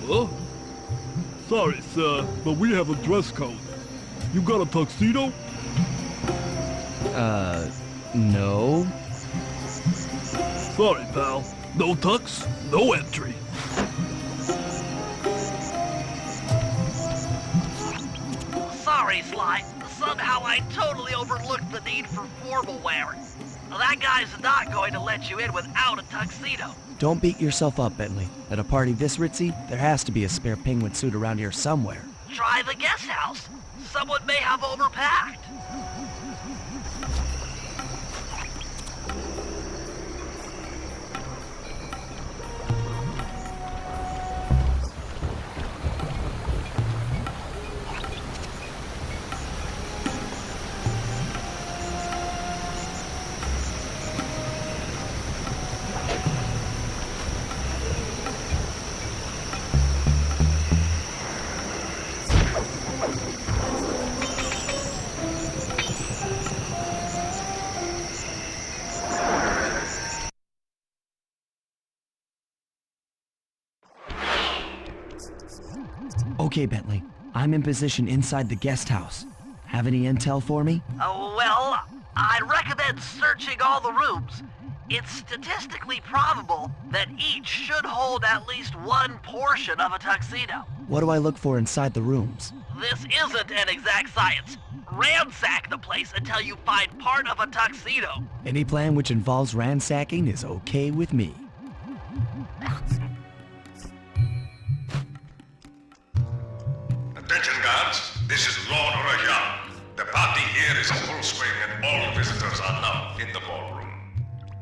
Huh? Sorry, sir, but we have a dress code. You got a tuxedo? No. Sorry, pal. No tux, no entry. Sorry, Sly. Somehow I totally overlooked the need for formal wear. That guy's not going to let you in without a tuxedo. Don't beat yourself up, Bentley. At a party this ritzy, there has to be a spare penguin suit around here somewhere. Try the guest house. Someone may have overpacked. Okay, Bentley. I'm in position inside the guest house. Have any intel for me? Well, I'd recommend searching all the rooms. It's statistically probable that each should hold at least one portion of a tuxedo. What do I look for inside the rooms? This isn't an exact science. Ransack the place until you find part of a tuxedo. Any plan which involves ransacking is okay with me. Attention, guards. This is Lord Rajan. The party here is in full swing and all visitors are now in the ballroom.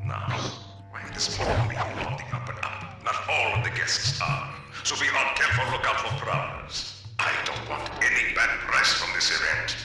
Now, why this morning on the up and up? Not all of the guests are. So be on careful lookout for prowlers. I don't want any bad press from this event.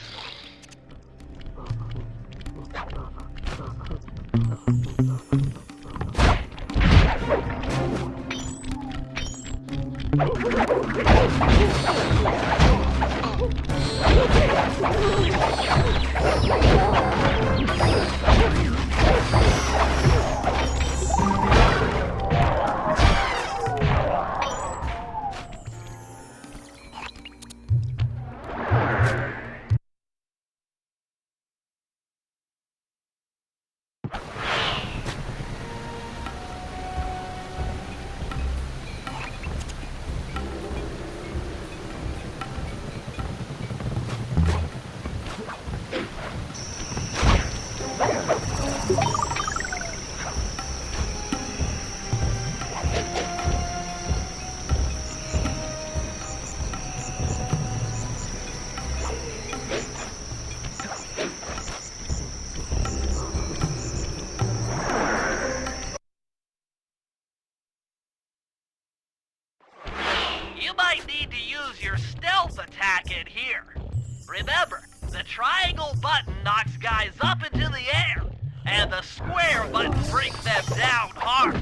You might need to use your stealth attack in here. Remember, the triangle button knocks guys up into the air, and the square button brings them down hard.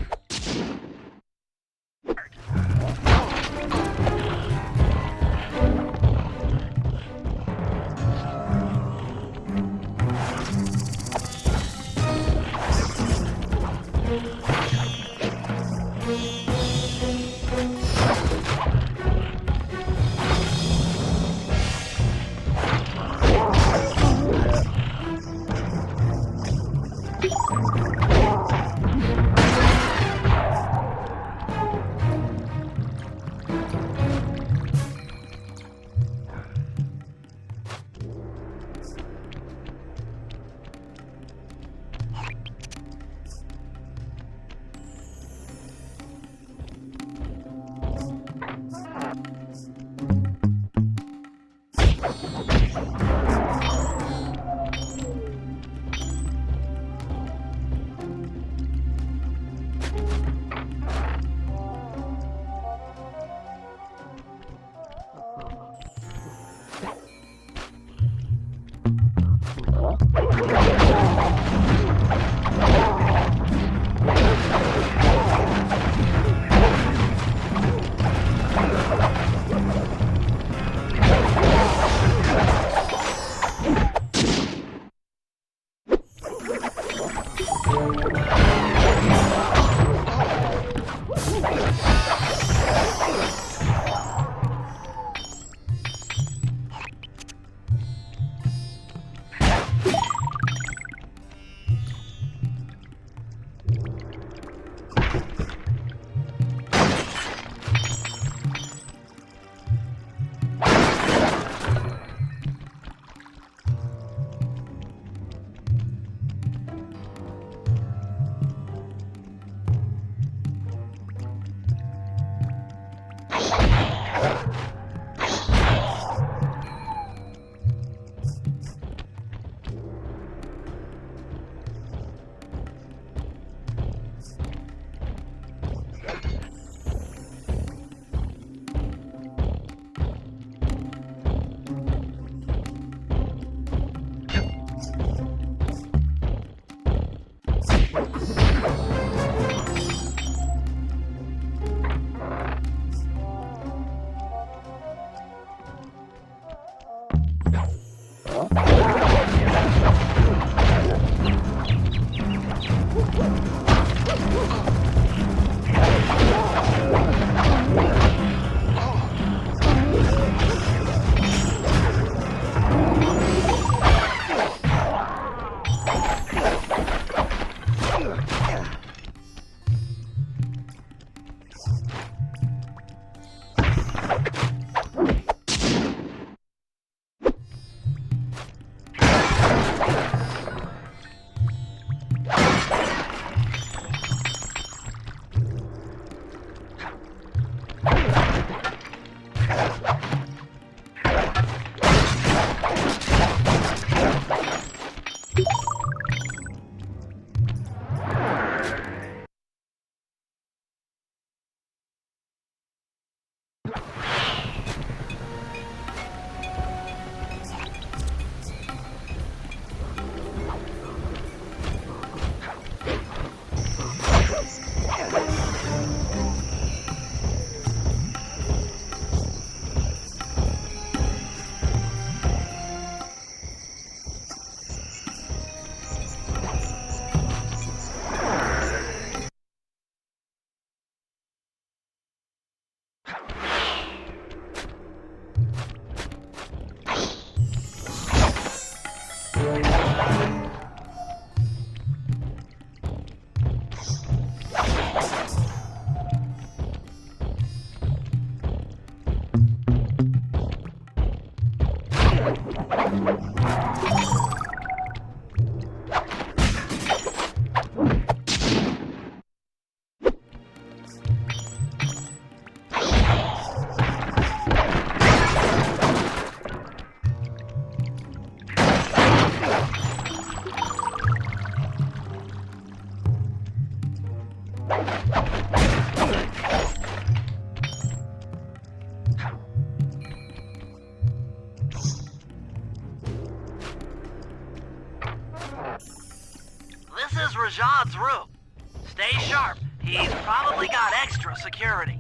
This is Rajad's room. Stay sharp. He's probably got extra security.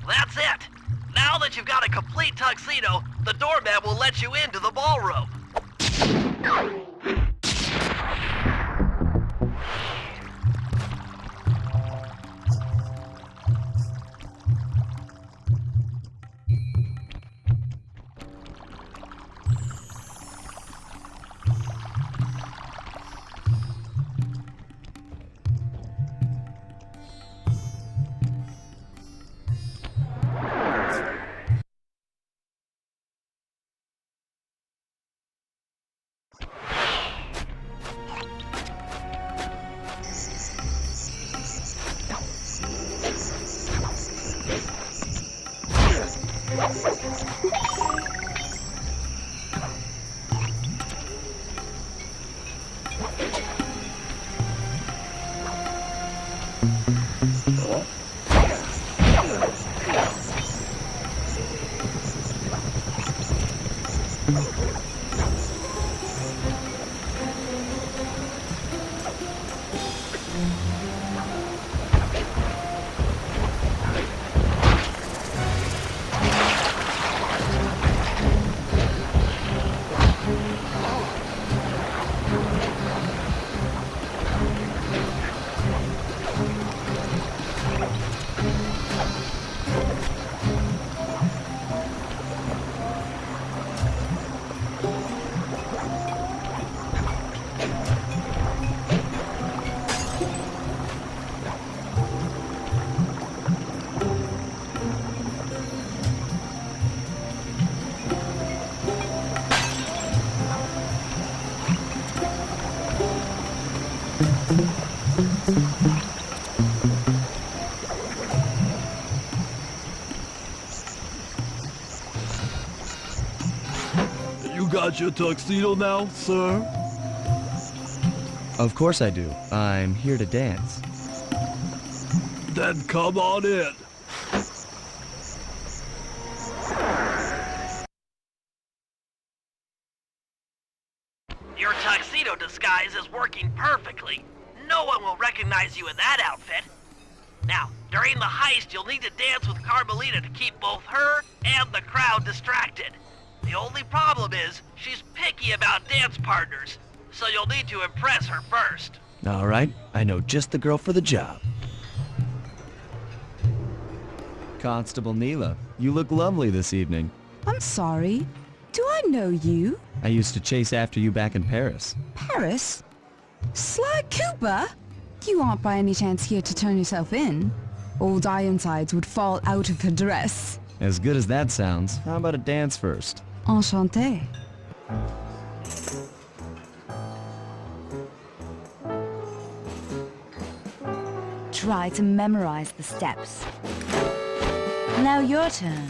That's it! Now that you've got a complete tuxedo, the doorman will let you into the ballroom. got your tuxedo now, sir? Of course I do. I'm here to dance. Then come on in. Your tuxedo disguise is working perfectly. No one will recognize you in that outfit. Now, during the heist, you'll need to dance with Carmelita to keep both her and the crowd distracted. The only problem is, she's picky about dance partners, so you'll need to impress her first. All right, I know just the girl for the job. Constable Neela, you look lovely this evening. I'm sorry. Do I know you? I used to chase after you back in Paris. Paris? Sly Cooper? You aren't by any chance here to turn yourself in? Old Ironsides would fall out of her dress. As good as that sounds, how about a dance first? Enchanté. Try to memorize the steps. Now your turn.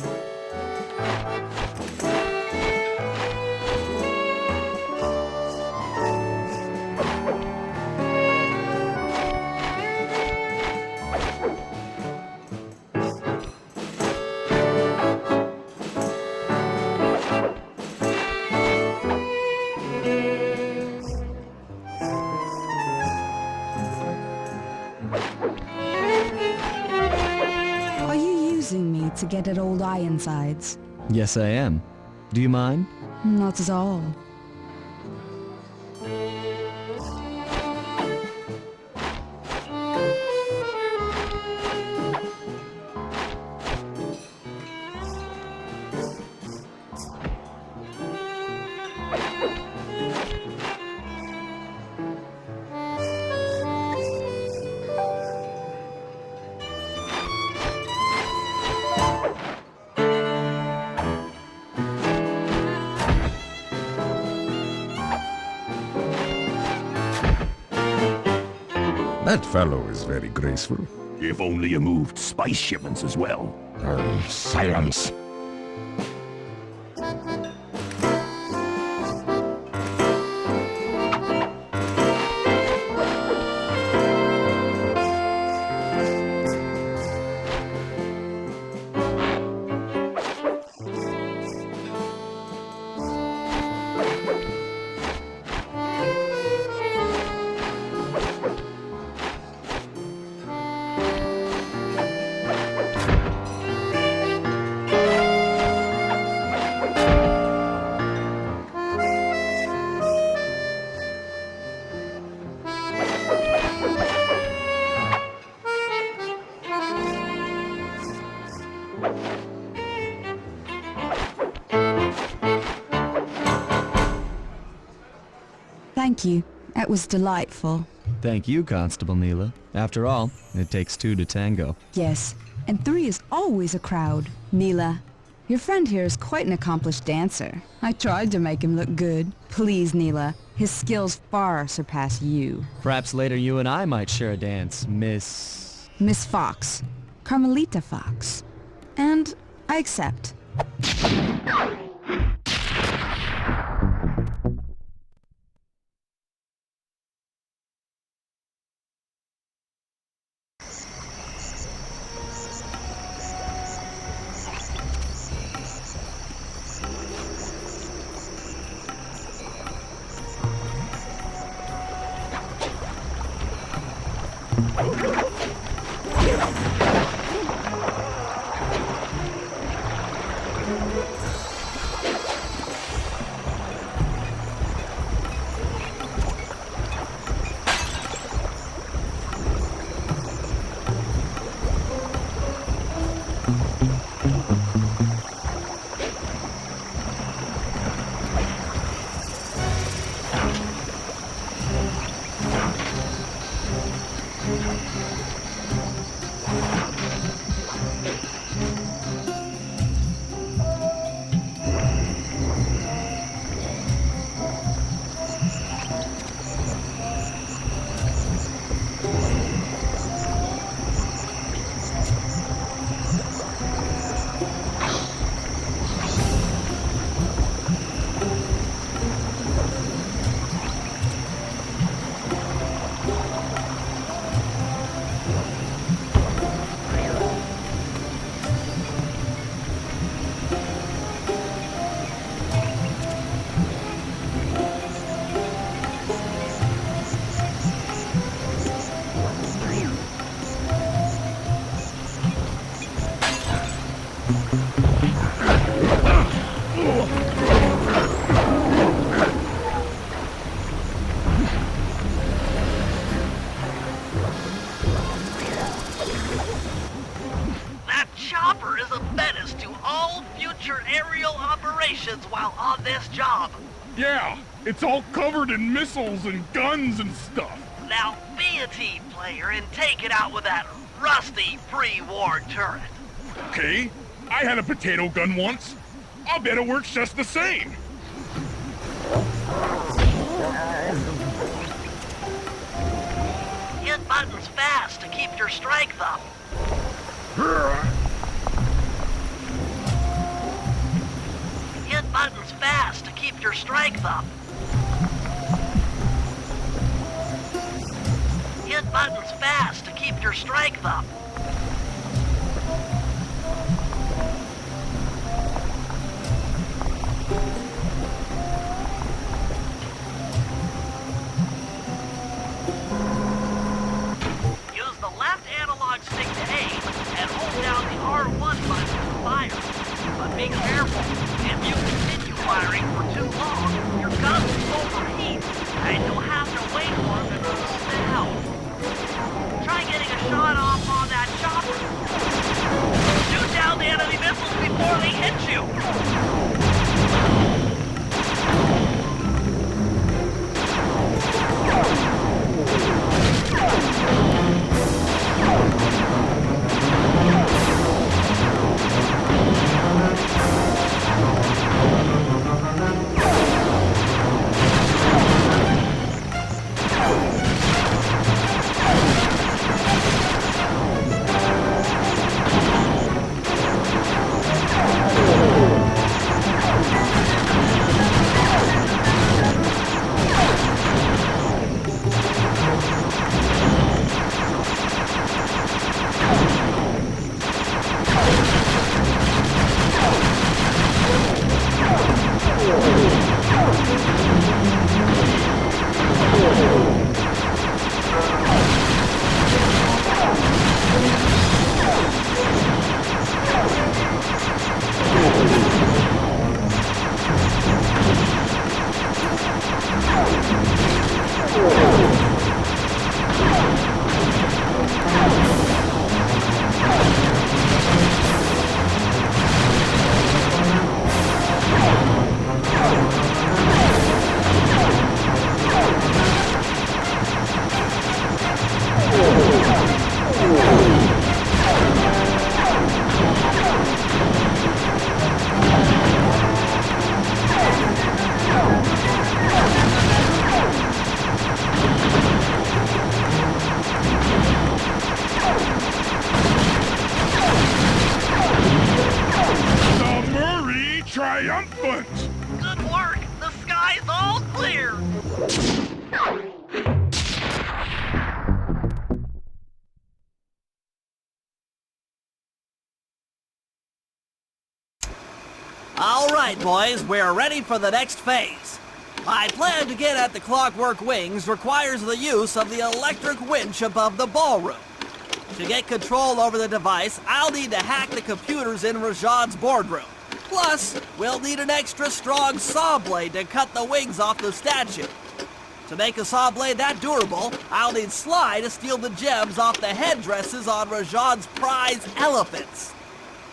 Are you using me to get at old Ironsides? Yes, I am. Do you mind? Not at all. That fellow is very graceful. If only you moved spice shipments as well. Silence. Thank you. That was delightful. Thank you, Constable Neela. After all, it takes two to tango. Yes, and three is always a crowd. Neela, your friend here is quite an accomplished dancer. I tried to make him look good. Please, Neela, his skills far surpass you. Perhaps later you and I might share a dance, Miss Fox. Carmelita Fox. And I accept. That chopper is a menace to all future aerial operations while on this job. Yeah, it's all covered in missiles and guns and stuff. Now be a team player and take it out with that rusty pre-war turret. Okay, I had a potato gun once. I'll bet it works just the same. Hit buttons fast to keep your strength up. Hit buttons fast to keep your strength up. Hit buttons fast to keep your strength up. Use the left analog stick to aim and hold down the R1 button to fire. But be careful. If you continue firing for too long, your gun will overheat and you'll have to wait for them to cool down. Try getting a shot off on that chopper. Shoot down the enemy missiles before they hit you. Triumphant! Good work! The sky's all clear! All right, boys, we're ready for the next phase. My plan to get at the clockwork wings requires the use of the electric winch above the ballroom. To get control over the device, I'll need to hack the computers in Rajad's boardroom. Plus, we'll need an extra strong saw blade to cut the wings off the statue. To make a saw blade that durable, I'll need Sly to steal the gems off the headdresses on Rajad's prize elephants.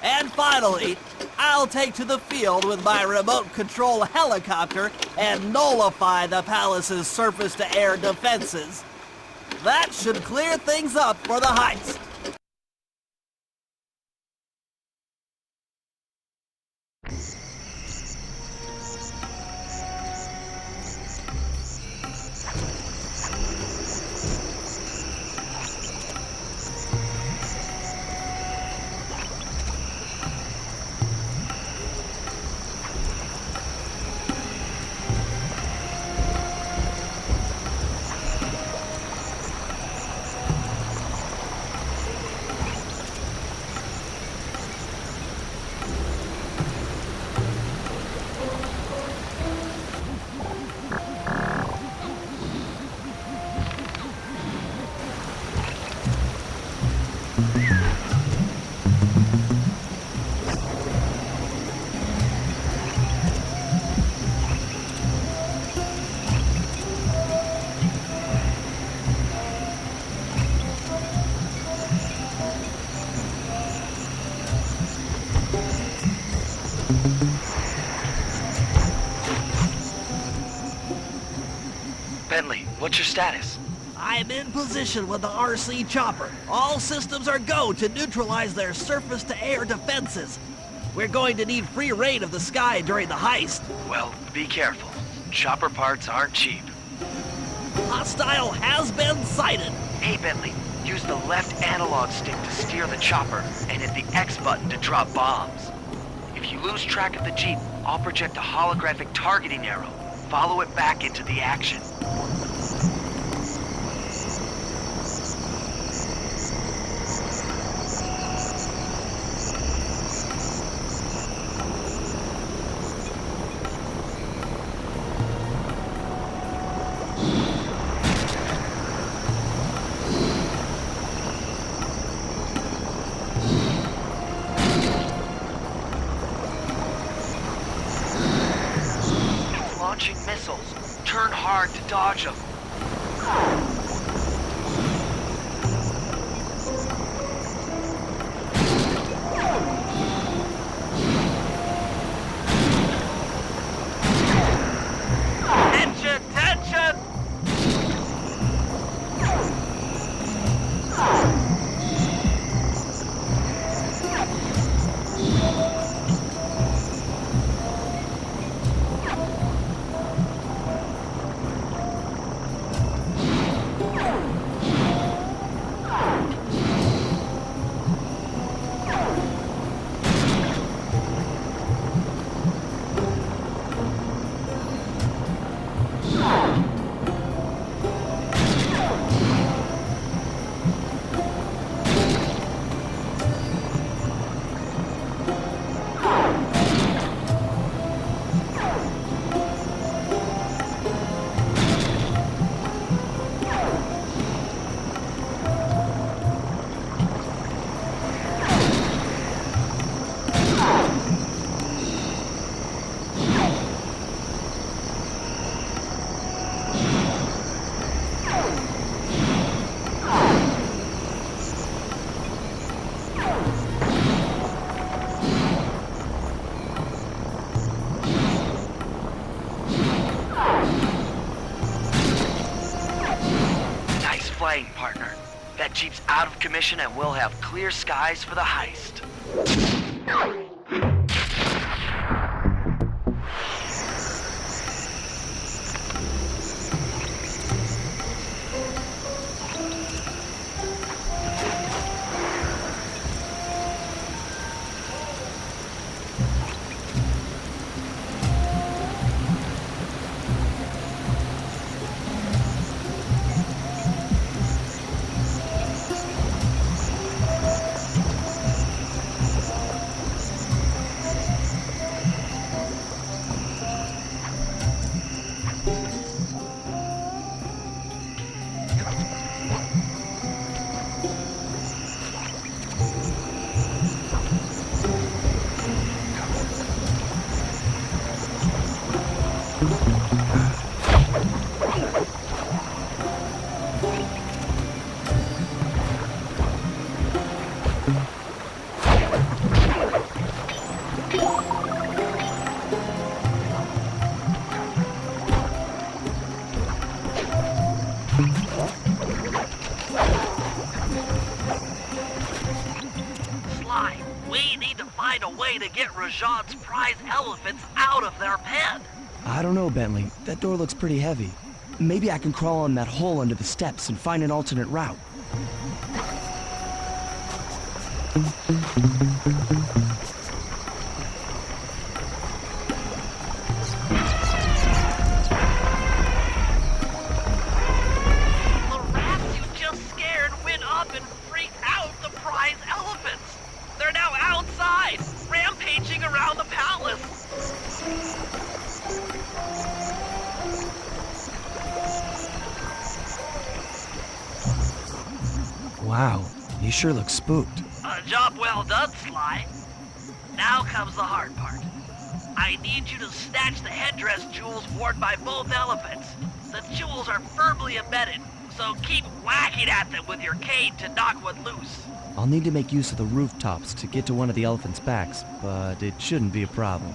And finally, I'll take to the field with my remote control helicopter and nullify the palace's surface-to-air defenses. That should clear things up for the heist. Bentley, what's your status? I'm in position with the RC chopper. All systems are go to neutralize their surface-to-air defenses. We're going to need free reign of the sky during the heist. Well, be careful. Chopper parts aren't cheap. Hostile has been sighted. Hey, Bentley, use the left analog stick to steer the chopper and hit the X button to drop bombs. If you lose track of the Jeep, I'll project a holographic targeting arrow. Follow it back into the action. Launching missiles. Turn hard to dodge them. Tension, tension! Flying, partner. That Jeep's out of commission and we'll have clear skies for the heist. Sly, we need to find a way to get Rajan's prize elephants out of their pen. I don't know, Bentley. That door looks pretty heavy. Maybe I can crawl in that hole under the steps and find an alternate route. The rats you just scared went up and freaked out the prize elephants. They're now outside, rampaging around the palace. Wow, he sure looks spooked. A job well done, Sly. Now comes the hard part. I need you to snatch the headdress jewels worn by both elephants. The jewels are firmly embedded, So keep whacking at them with your cane to knock one loose. I'll need to make use of the rooftops to get to one of the elephant's backs, but it shouldn't be a problem.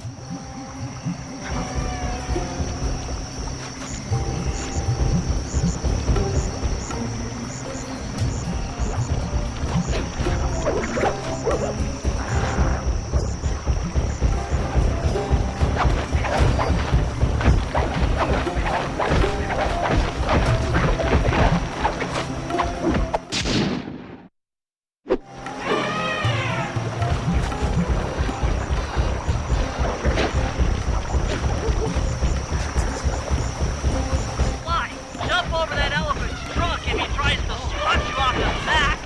Sly, jump over that elephant's trunk if he tries to swat you off his back.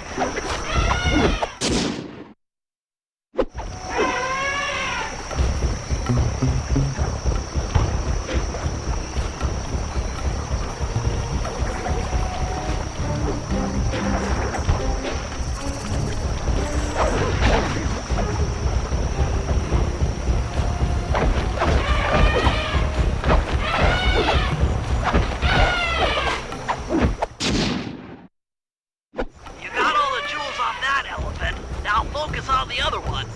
You got all the jewels on that elephant. Now focus on the other one.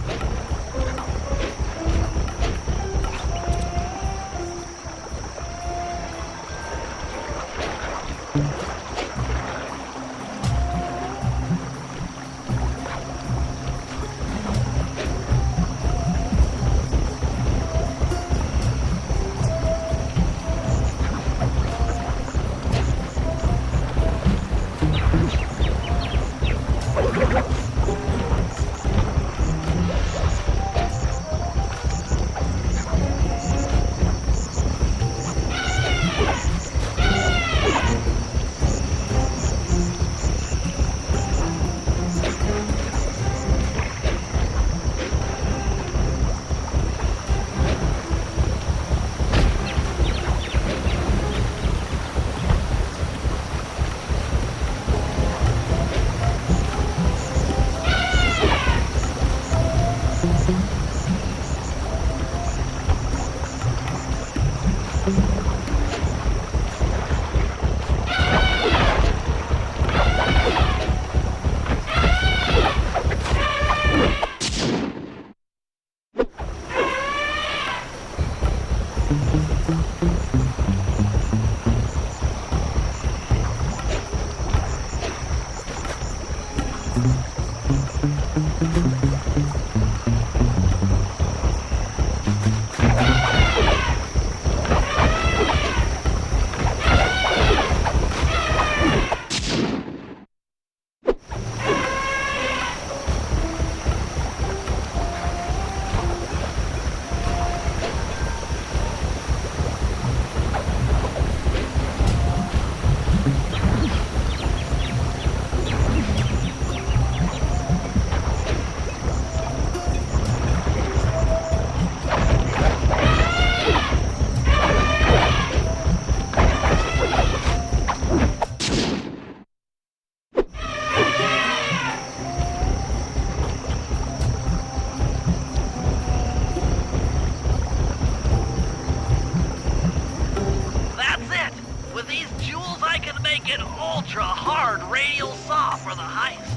ultra-hard radial saw for the heist.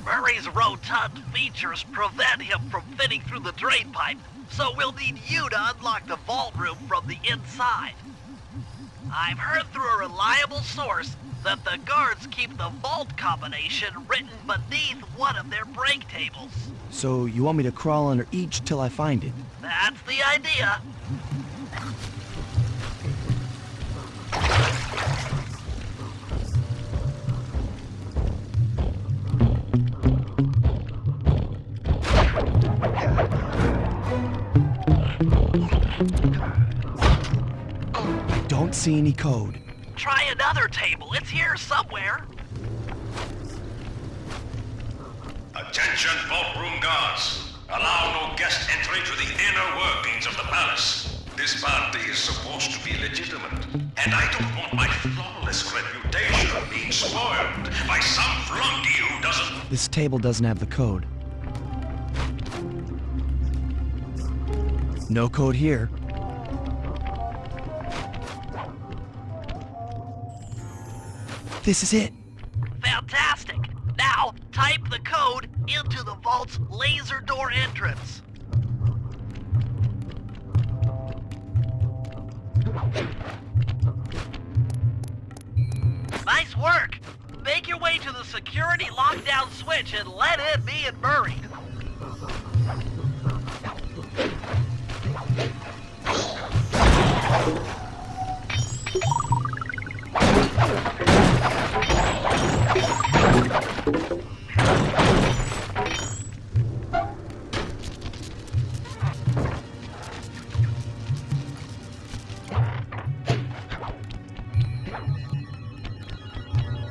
Murray's rotund features prevent him from fitting through the drain pipe, so we'll need you to unlock the vault room from the inside. I've heard through a reliable source that the guards keep the vault combination written beneath one of their break tables. So you want me to crawl under each till I find it? That's the idea. I don't see any code. Try another table. It's here somewhere. Attention, vault room guards. Allow no guest entry to the inner workings of the palace. This party is supposed to be legitimate, and I don't want my flawless reputation being spoiled by some flunky who doesn't... This table doesn't have the code. No code here. This is it. Fantastic. Now, type the code into the vault's laser door entrance. Nice work. Make your way to the security lockdown switch and let in me and Murray.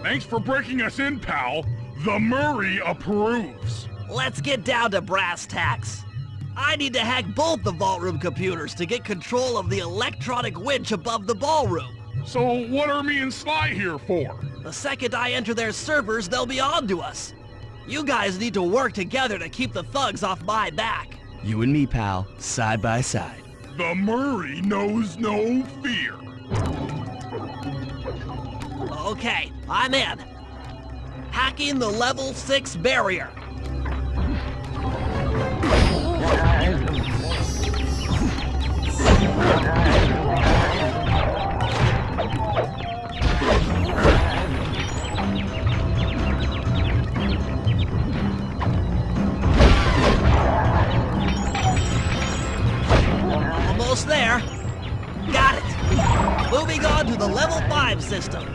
Thanks for breaking us in, pal. The Murray approves. Let's get down to brass tacks. I need to hack both the vault room computers to get control of the electronic winch above the ballroom. So what are me and Sly here for? The second I enter their servers, they'll be on to us. You guys need to work together to keep the thugs off my back. You and me, pal, side by side. The Murray knows no fear. Okay, I'm in. Hacking the level 6 barrier. Almost there. Got it. Moving on to the level 5 system.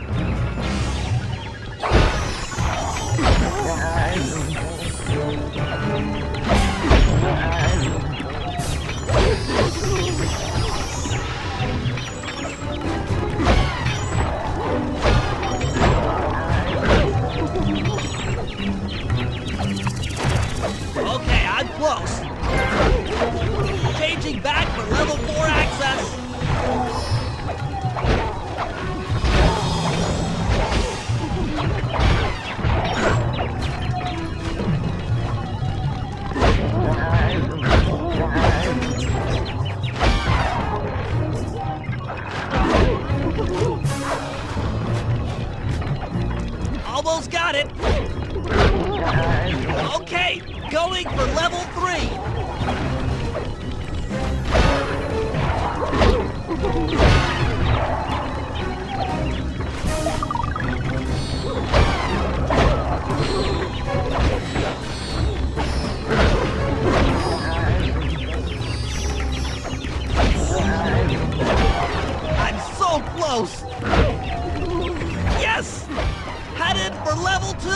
Okay, I'm close. Changing back for level 4 access. Almost got it. Okay, going for level 3. I'm so close. Yes! Headed for level 2!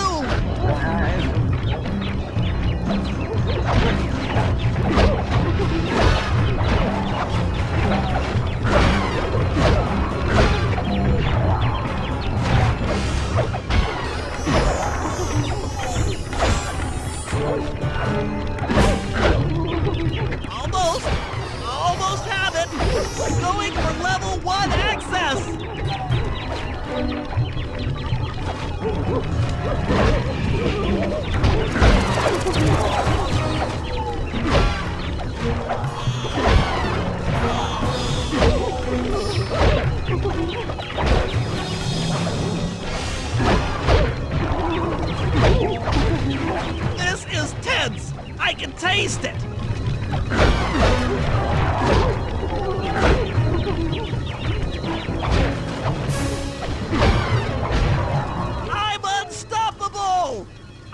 Almost have it! Going for level 1 access! This is tense! I can taste it!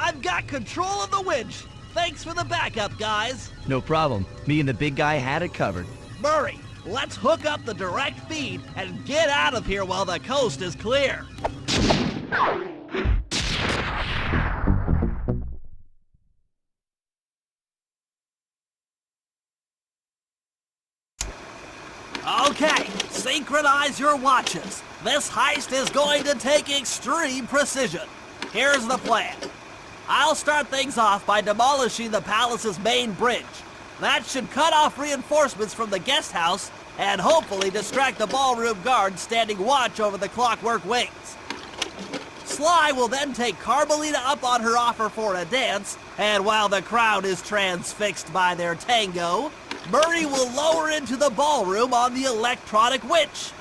I've got control of the winch. Thanks for the backup, guys. No problem. Me and the big guy had it covered. Murray, let's hook up the direct feed and get out of here while the coast is clear. Okay, synchronize your watches. This heist is going to take extreme precision. Here's the plan. I'll start things off by demolishing the palace's main bridge. That should cut off reinforcements from the guest house and hopefully distract the ballroom guards standing watch over the clockwork wings. Sly will then take Carmelita up on her offer for a dance, and while the crowd is transfixed by their tango, Murray will lower into the ballroom on the electronic winch.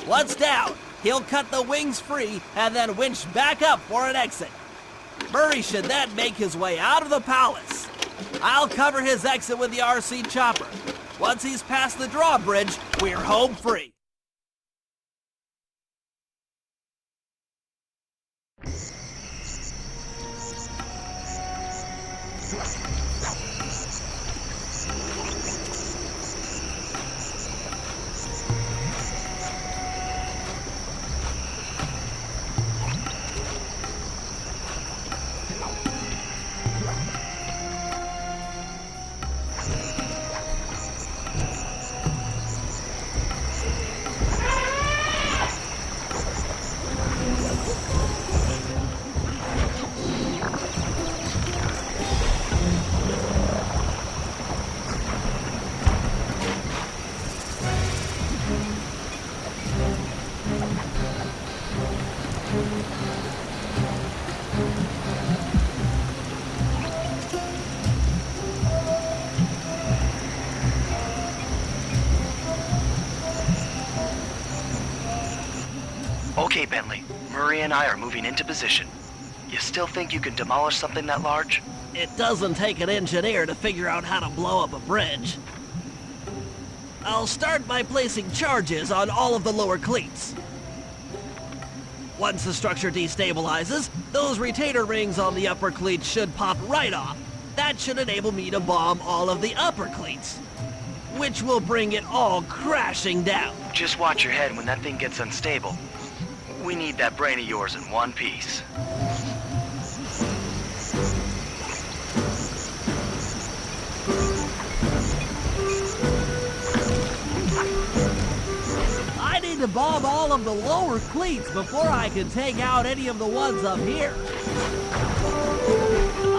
Once down, he'll cut the wings free and then winch back up for an exit. Murray should then make his way out of the palace. I'll cover his exit with the RC chopper. Once he's past the drawbridge, we're home free. Okay, Bentley. Murray and I are moving into position. You still think you can demolish something that large? It doesn't take an engineer to figure out how to blow up a bridge. I'll start by placing charges on all of the lower cleats. Once the structure destabilizes, those retainer rings on the upper cleats should pop right off. That should enable me to bomb all of the upper cleats, which will bring it all crashing down. Just watch your head when that thing gets unstable. We need that brain of yours in one piece. I need to bomb all of the lower cleats before I can take out any of the ones up here.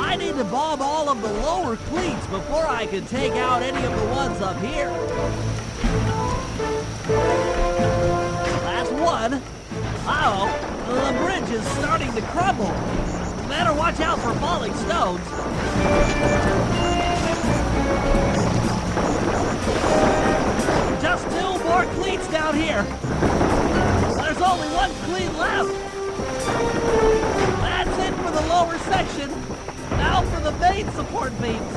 I need to bomb all of the lower cleats before I can take out any of the ones up here. Last one. Uh-oh, the bridge is starting to crumble. Better watch out for falling stones. Just 2 more cleats down here. There's only 1 cleat left. That's it for the lower section. Now for the main support beams.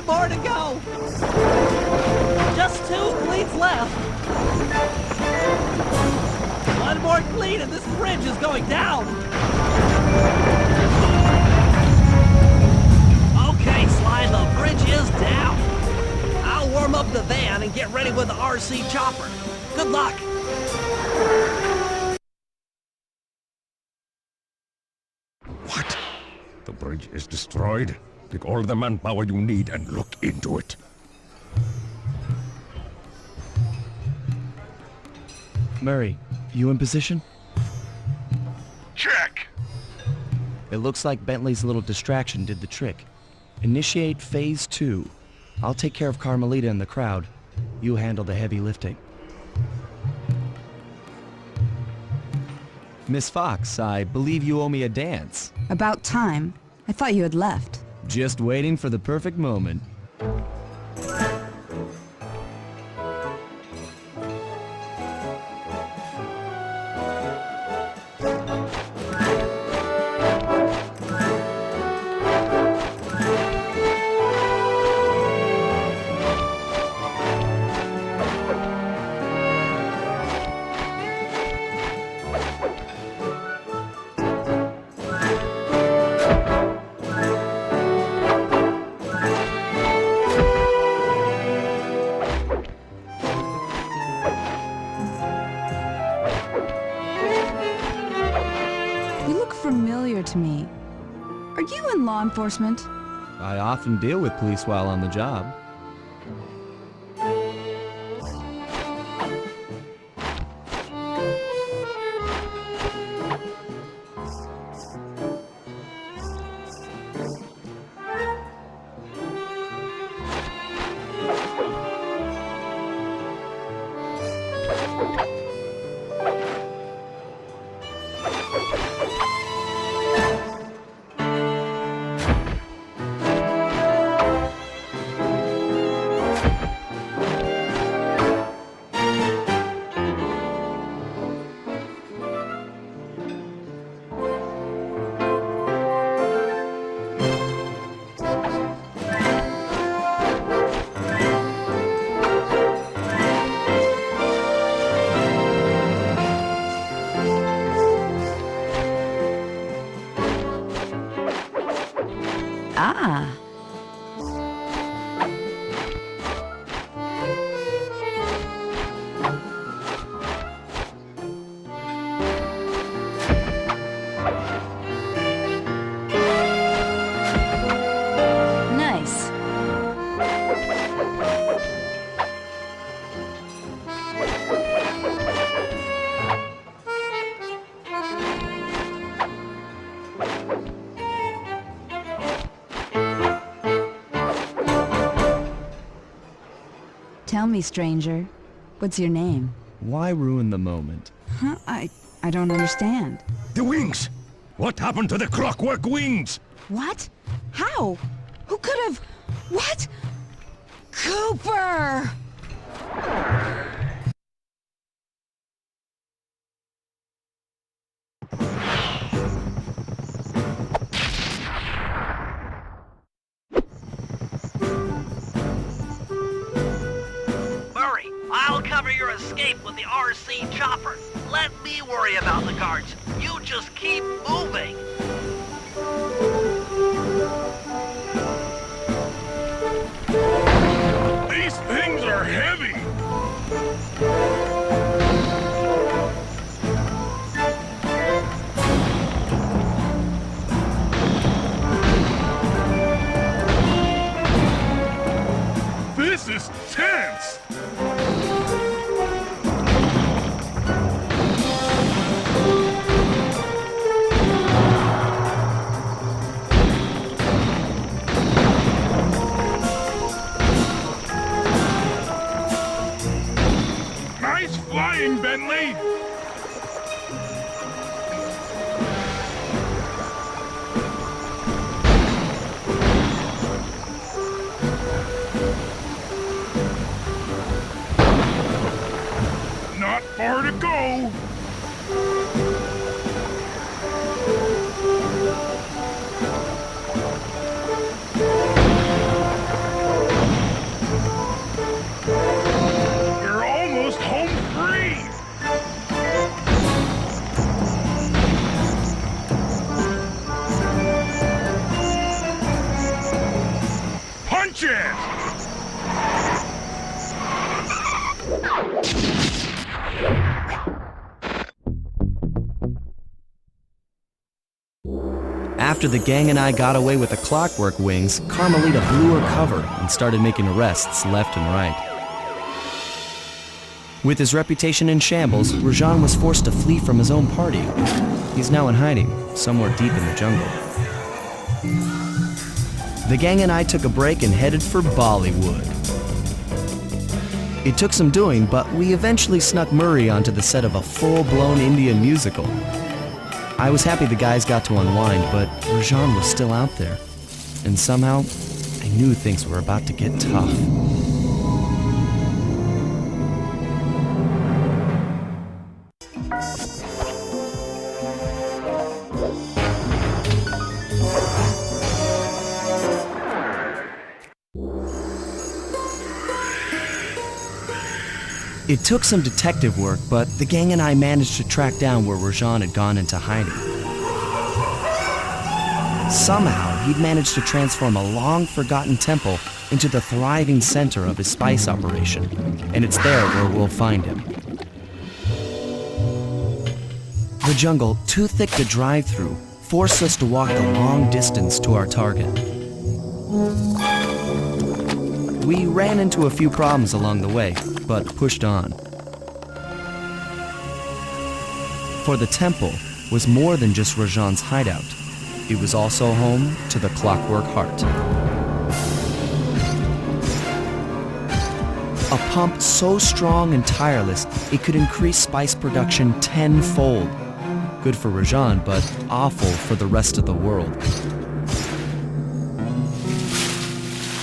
More to go. Just 2 cleats left. 1 more cleat and this bridge is going down. Okay, Sly, the bridge is down. I'll warm up the van and get ready with the RC chopper. Good luck. What? The bridge is destroyed? Take all the manpower you need and look into it. Murray, you in position? Check! It looks like Bentley's little distraction did the trick. Initiate phase 2. I'll take care of Carmelita and the crowd. You handle the heavy lifting. Miss Fox, I believe you owe me a dance. About time. I thought you had left. Just waiting for the perfect moment. Familiar to me. Are you in law enforcement? I often deal with police while on the job. Ah. Nice. Tell me, stranger, what's your name? Why ruin the moment? Huh? I don't understand. The wings! What happened to the clockwork wings? What? How? Who could have... What? Cooper! Murray, I'll cover your escape with the RC chopper. Let me worry about the guards. You just keep moving. These things are heavy! This is tense! Nice flying, Bentley! Not far to go! We're almost home free! Punch it! After the gang and I got away with the clockwork wings, Carmelita blew her cover and started making arrests left and right. With his reputation in shambles, Rajan was forced to flee from his own party. He's now in hiding, somewhere deep in the jungle. The gang and I took a break and headed for Bollywood. It took some doing, but we eventually snuck Murray onto the set of a full-blown Indian musical. I was happy the guys got to unwind, but Rajan was still out there. And somehow, I knew things were about to get tough. It took some detective work, but the gang and I managed to track down where Rajan had gone into hiding. Somehow, he'd managed to transform a long-forgotten temple into the thriving center of his spice operation, and it's there where we'll find him. The jungle, too thick to drive through, forced us to walk the long distance to our target. We ran into a few problems along the way, but pushed on. For the temple was more than just Rajan's hideout. It was also home to the Clockwork Heart. A pump so strong and tireless, it could increase spice production tenfold. Good for Rajan, but awful for the rest of the world.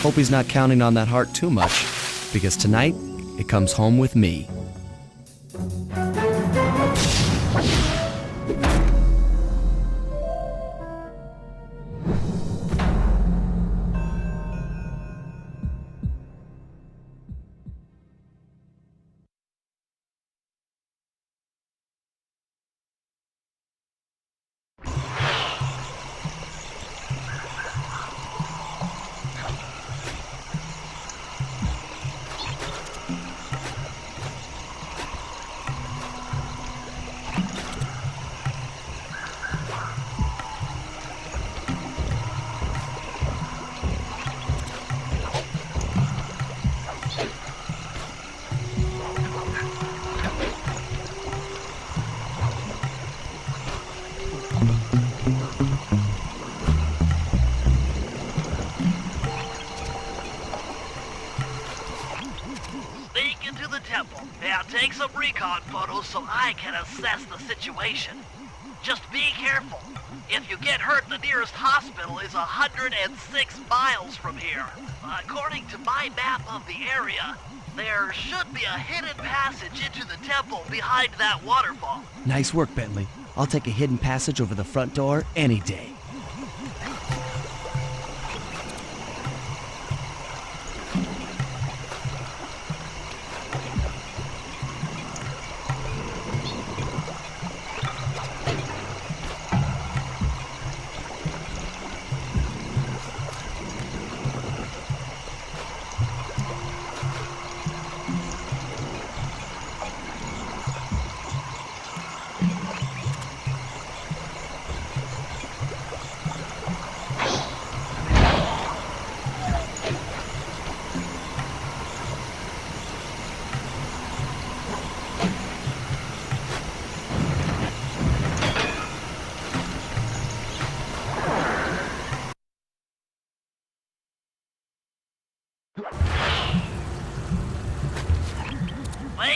Hope he's not counting on that heart too much, because tonight, it comes home with me. Take some recon photos so I can assess the situation. Just be careful. If you get hurt, the nearest hospital is 106 miles from here. According to my map of the area, there should be a hidden passage into the temple behind that waterfall. Nice work, Bentley. I'll take a hidden passage over the front door any day.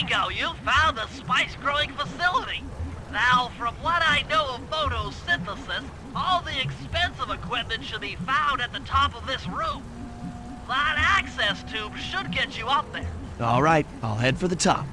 Bingo, you found the spice-growing facility. Now, from what I know of photosynthesis, all the expensive equipment should be found at the top of this room. That access tube should get you up there. All right, I'll head for the top.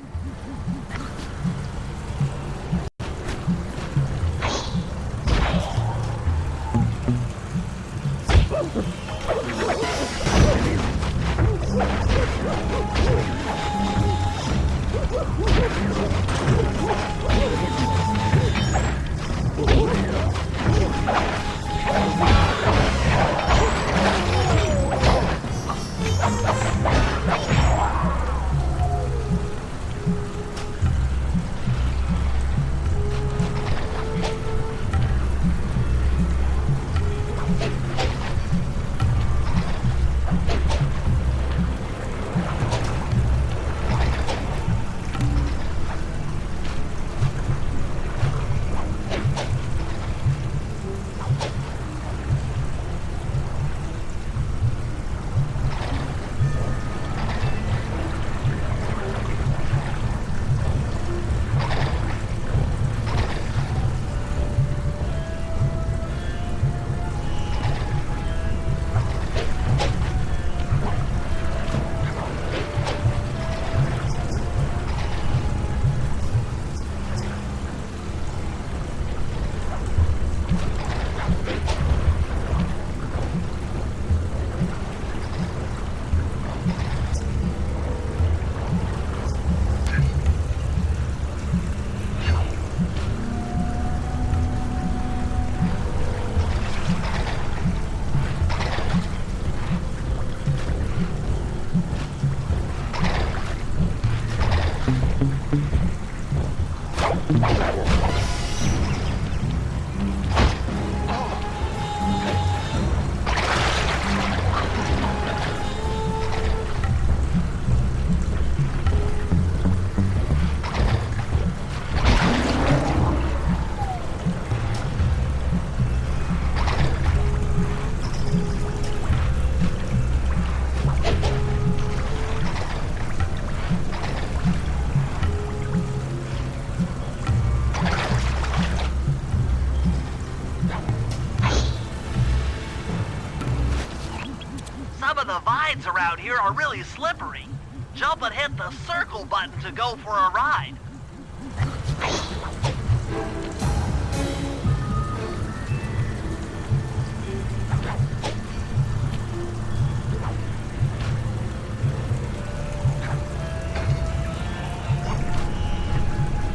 slides around here are really slippery. Jump and hit the circle button to go for a ride.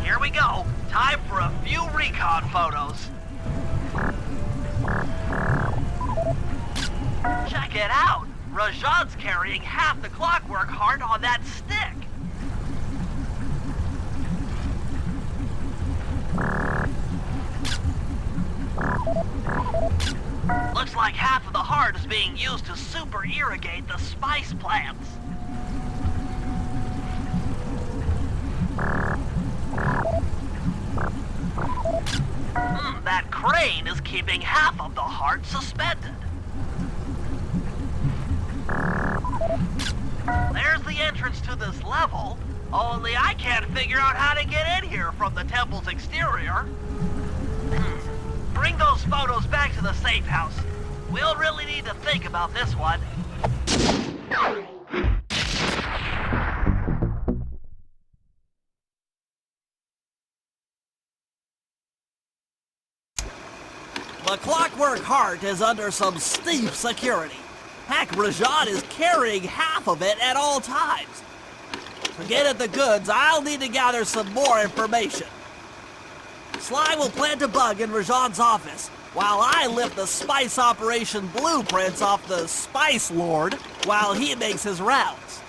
Here we go. Time for a few recon photos. Check it out! Rajan's carrying half the clockwork heart on that stick! Looks like half of the heart is being used to super irrigate the spice plants. That crane is keeping half of the heart suspended. There's the entrance to this level, only I can't figure out how to get in here from the temple's exterior. Bring those photos back to the safe house. We'll really need to think about this one. The clockwork heart is under some steep security. Heck, Rajan is carrying half of it at all times. To get at the goods, I'll need to gather some more information. Sly will plant a bug in Rajan's office, while I lift the spice operation blueprints off the Spice Lord while he makes his rounds.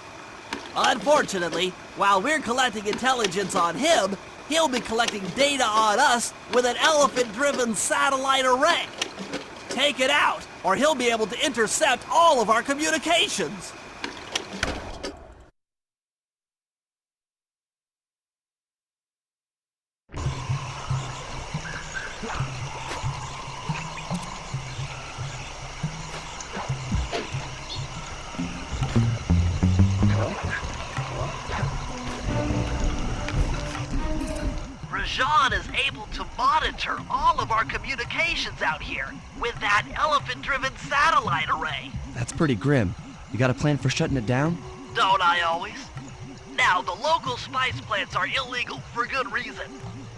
Unfortunately, while we're collecting intelligence on him, he'll be collecting data on us with an elephant-driven satellite array. Take it out, or he'll be able to intercept all of our communications. Rajan is able to monitor all of our communications out here with that elephant-driven satellite array. That's pretty grim. You got a plan for shutting it down? Don't I always? Now, the local spice plants are illegal for good reason.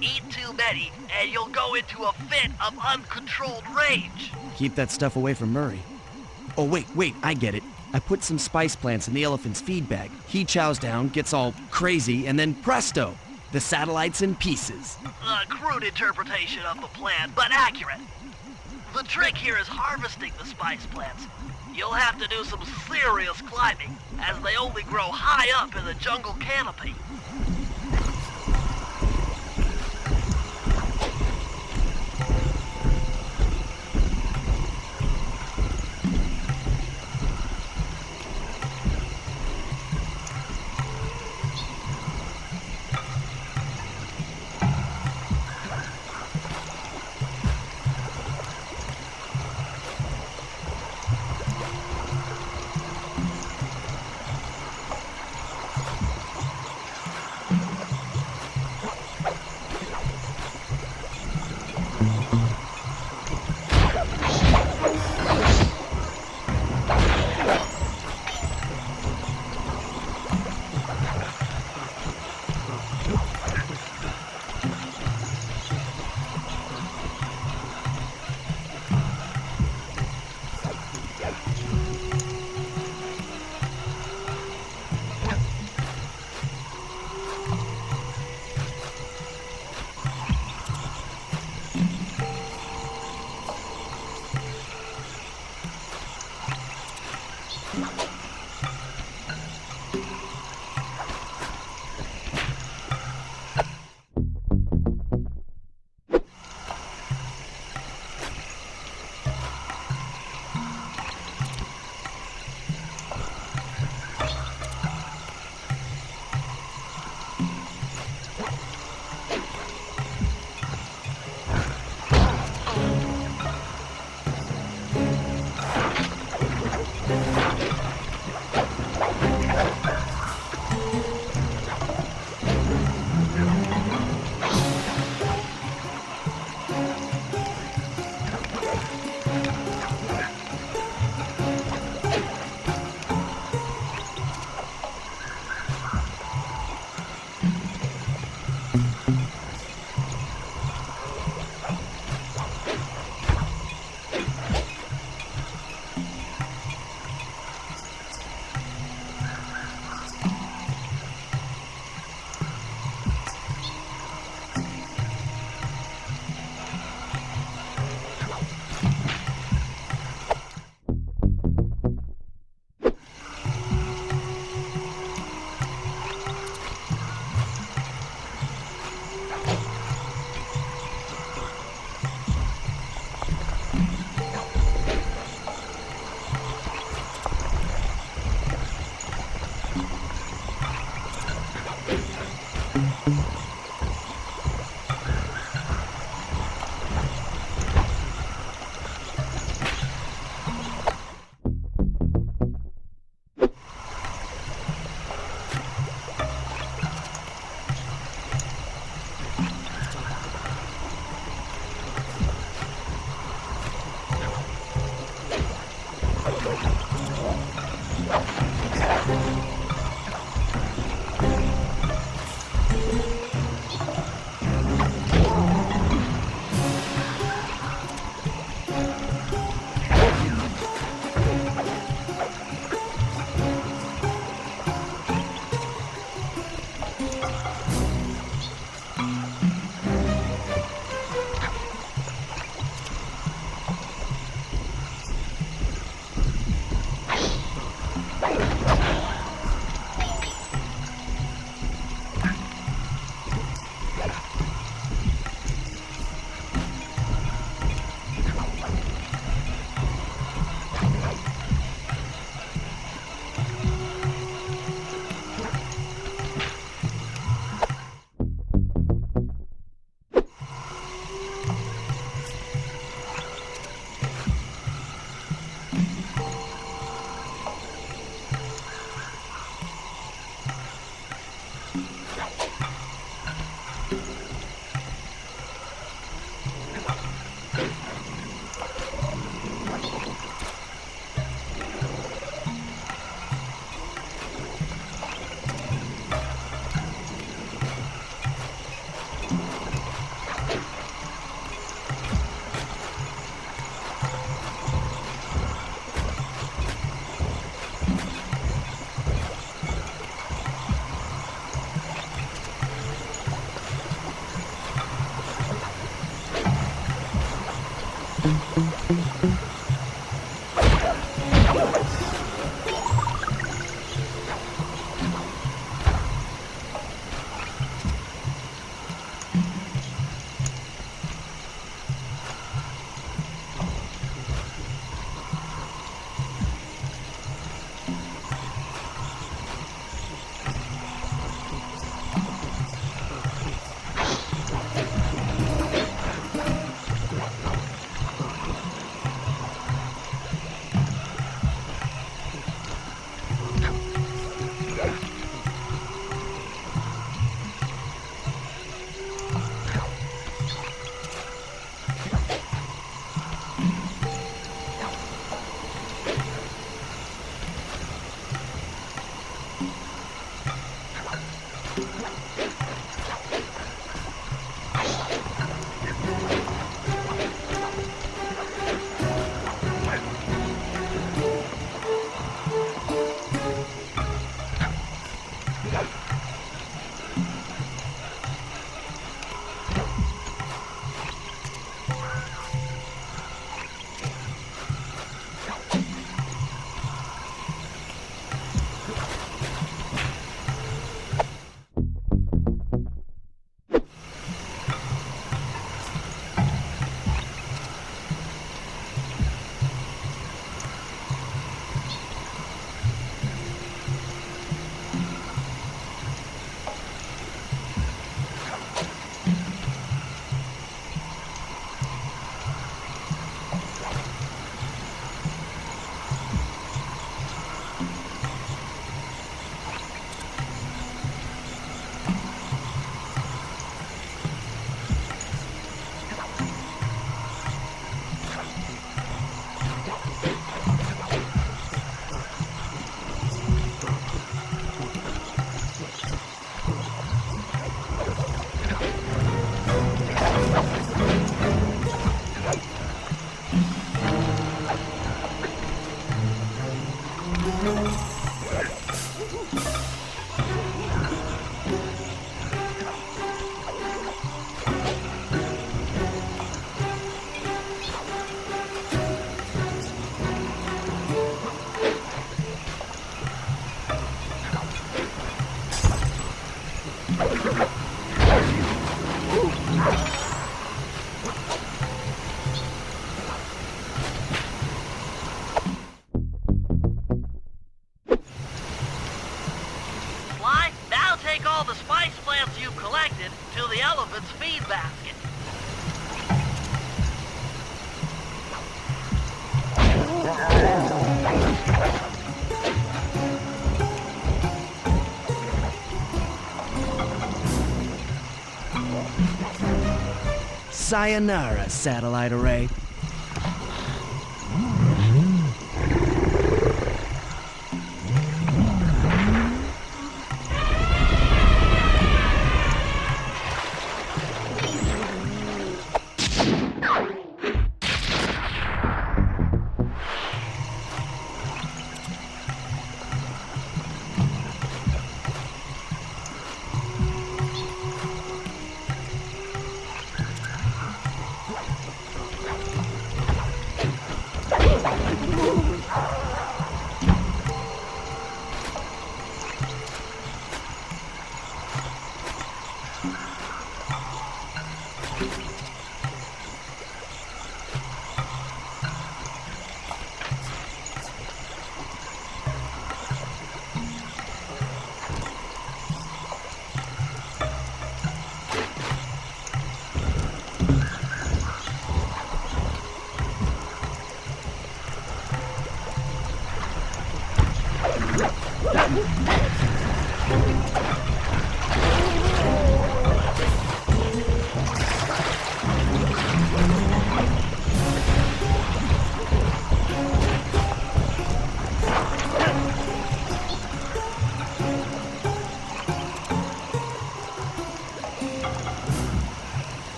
Eat too many, and you'll go into a fit of uncontrolled rage. Keep that stuff away from Murray. Oh, wait, I get it. I put some spice plants in the elephant's feed bag. He chows down, gets all crazy, and then presto! The satellite's in pieces. A crude interpretation of the plan, but accurate. The trick here is harvesting the spice plants. You'll have to do some serious climbing, as they only grow high up in the jungle canopy. Sly, now take all the spice plants you've collected to the elephant's feed basket. Sayonara, satellite array.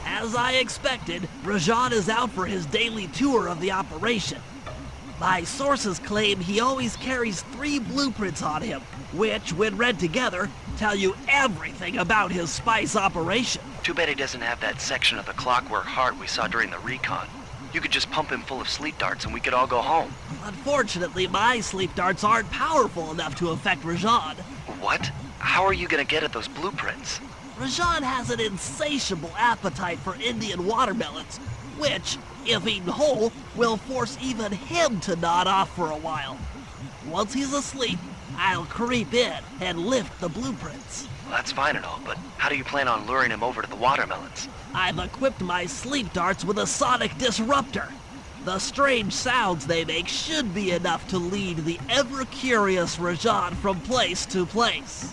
As I expected, Rajan is out for his daily tour of the operation. My sources claim he always carries 3 blueprints on him, which, when read together, tell you everything about his spice operation. Too bad he doesn't have that section of the clockwork heart we saw during the recon. You could just pump him full of sleep darts and we could all go home. Unfortunately, my sleep darts aren't powerful enough to affect Rajan. What? How are you gonna get at those blueprints? Rajan has an insatiable appetite for Indian watermelons, which, if eaten whole, will force even him to nod off for a while. Once he's asleep, I'll creep in and lift the blueprints. Well, that's fine and all, but how do you plan on luring him over to the watermelons? I've equipped my sleep darts with a sonic disruptor. The strange sounds they make should be enough to lead the ever-curious Rajan from place to place.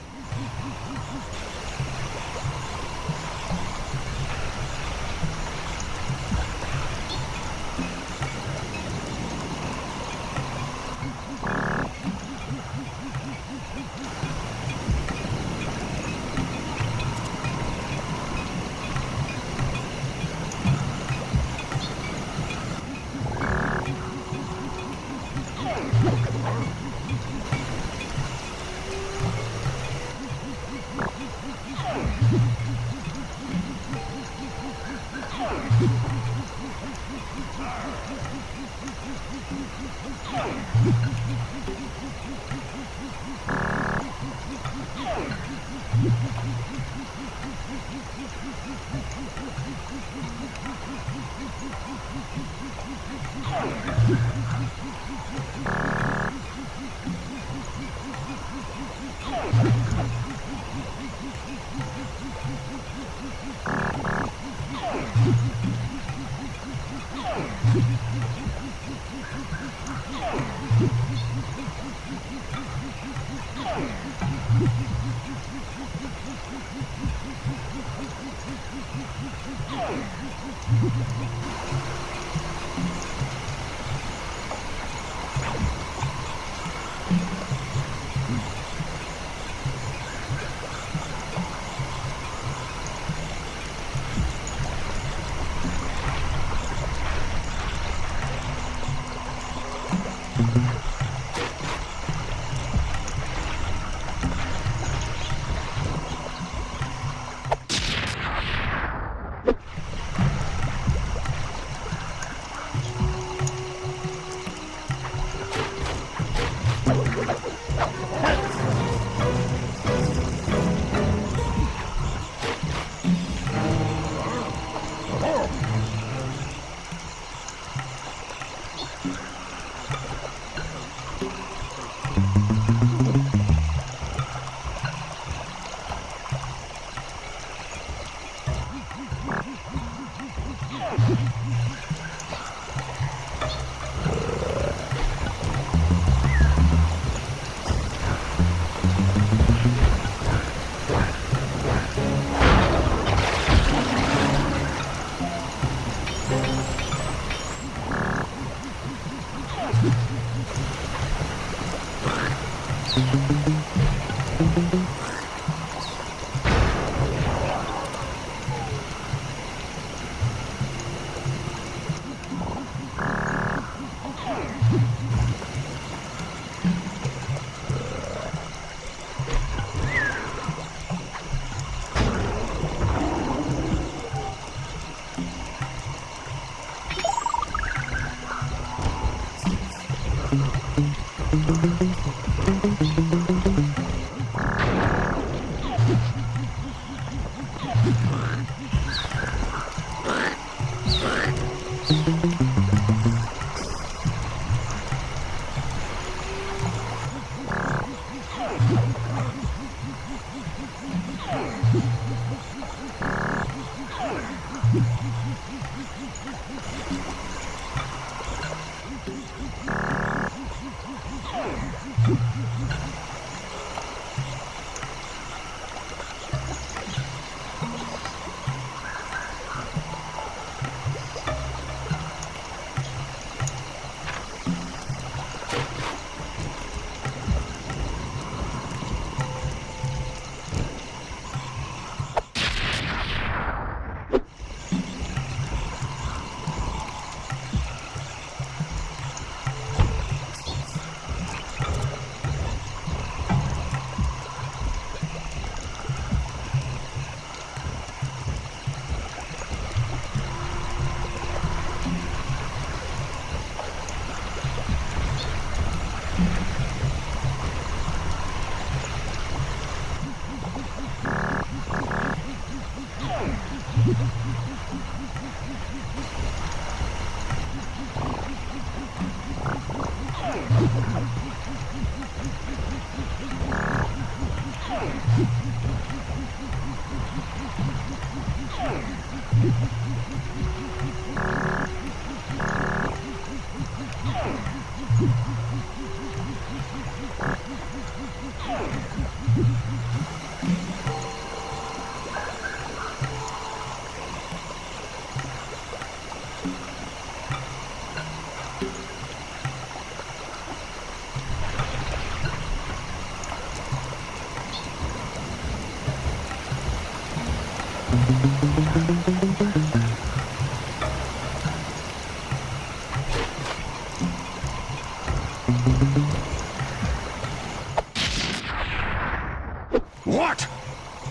What?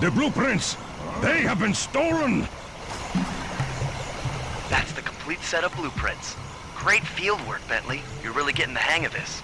The blueprints! They have been stolen! That's the complete set of blueprints. Great field work, Bentley. You're really getting the hang of this.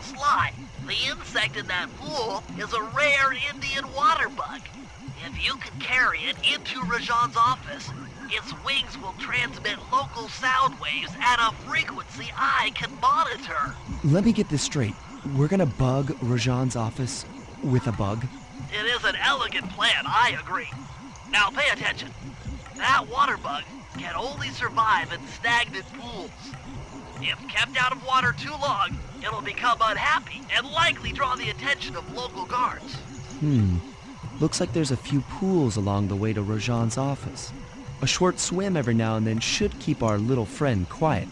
Sly, the insect in that pool is a rare Indian water bug. If you can carry it into Rajan's office, its wings will transmit local sound waves at a frequency I can monitor. Let me get this straight. We're gonna bug Rajan's office with a bug? It is an elegant plan, I agree. Now pay attention. That water bug can only survive in stagnant pools. If kept out of water too long, it'll become unhappy and likely draw the attention of local guards. Looks like there's a few pools along the way to Rajan's office. A short swim every now and then should keep our little friend quiet.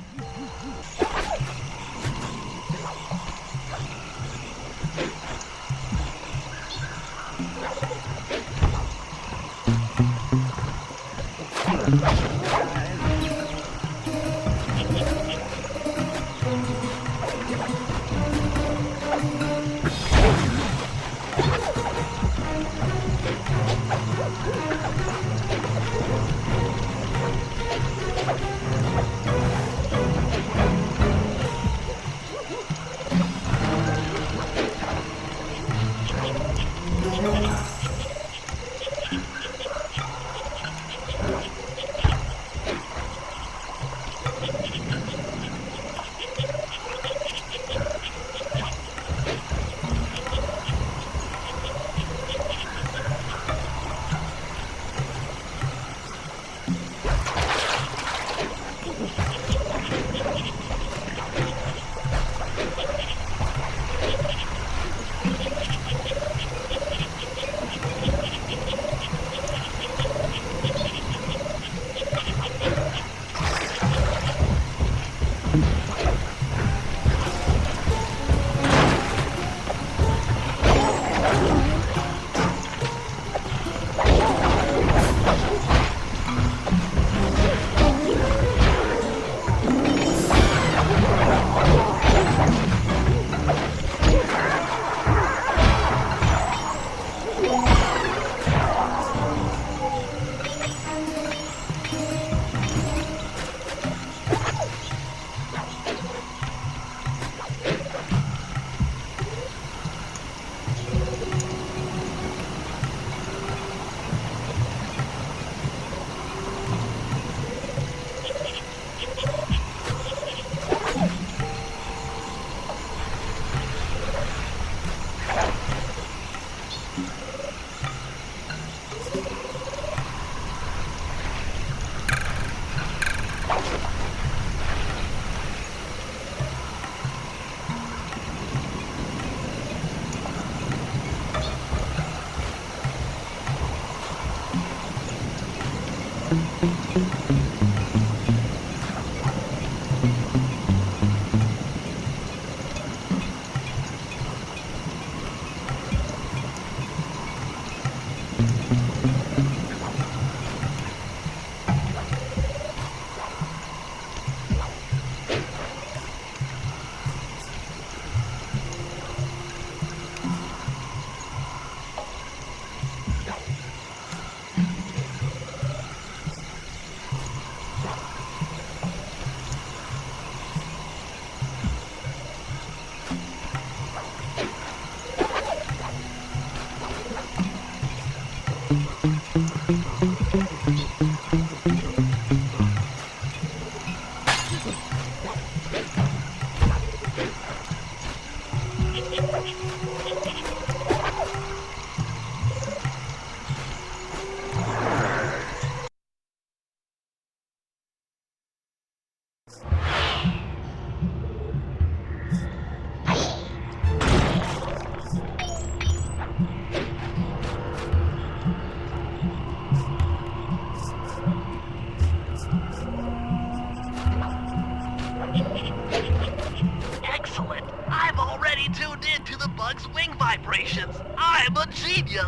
Excellent! I've already tuned in to the bug's wing vibrations. I'm a genius!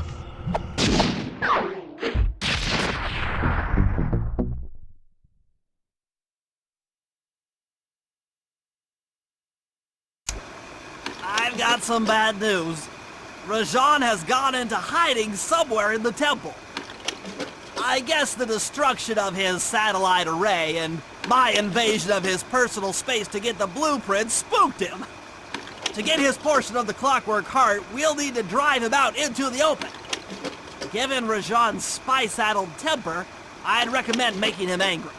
I've got some bad news. Rajan has gone into hiding somewhere in the temple. I guess the destruction of his satellite array and my invasion of his personal space to get the blueprints spooked him. To get his portion of the Clockwork Heart, we'll need to drive him out into the open. Given Rajan's spice-addled temper, I'd recommend making him angry.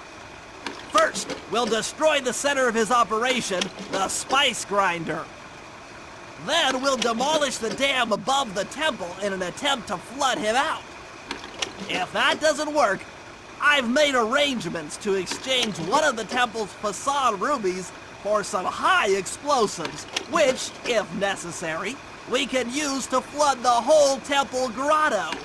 First, we'll destroy the center of his operation, the Spice Grinder. Then we'll demolish the dam above the temple in an attempt to flood him out. If that doesn't work, I've made arrangements to exchange one of the temple's facade rubies for some high explosives, which, if necessary, we can use to flood the whole temple grotto.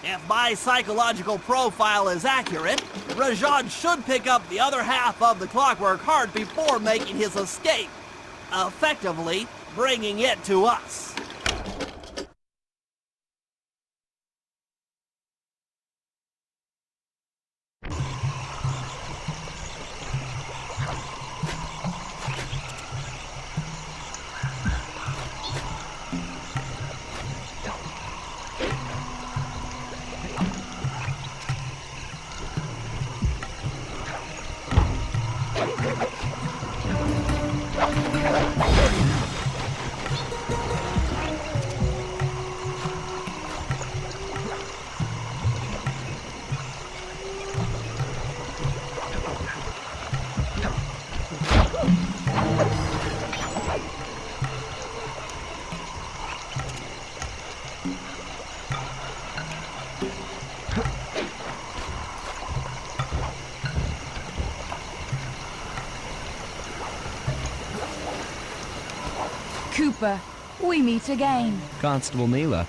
If my psychological profile is accurate, Rajan should pick up the other half of the Clockwork Heart before making his escape, effectively bringing it to us. Cooper, we meet again. Constable Mila,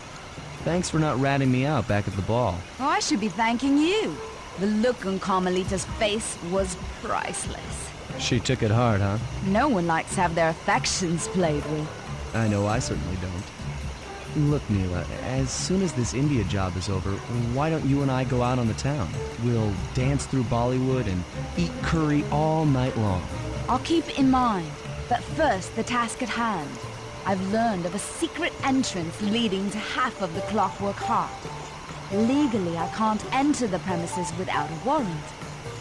thanks for not ratting me out back at the ball. Oh, I should be thanking you. The look on Carmelita's face was priceless. She took it hard, huh? No one likes to have their affections played with. I know I certainly don't. Look, Mila, as soon as this India job is over, why don't you and I go out on the town? We'll dance through Bollywood and eat curry all night long. I'll keep it in mind. But first, the task at hand. I've learned of a secret entrance leading to half of the Clockwork Heart. Legally, I can't enter the premises without a warrant.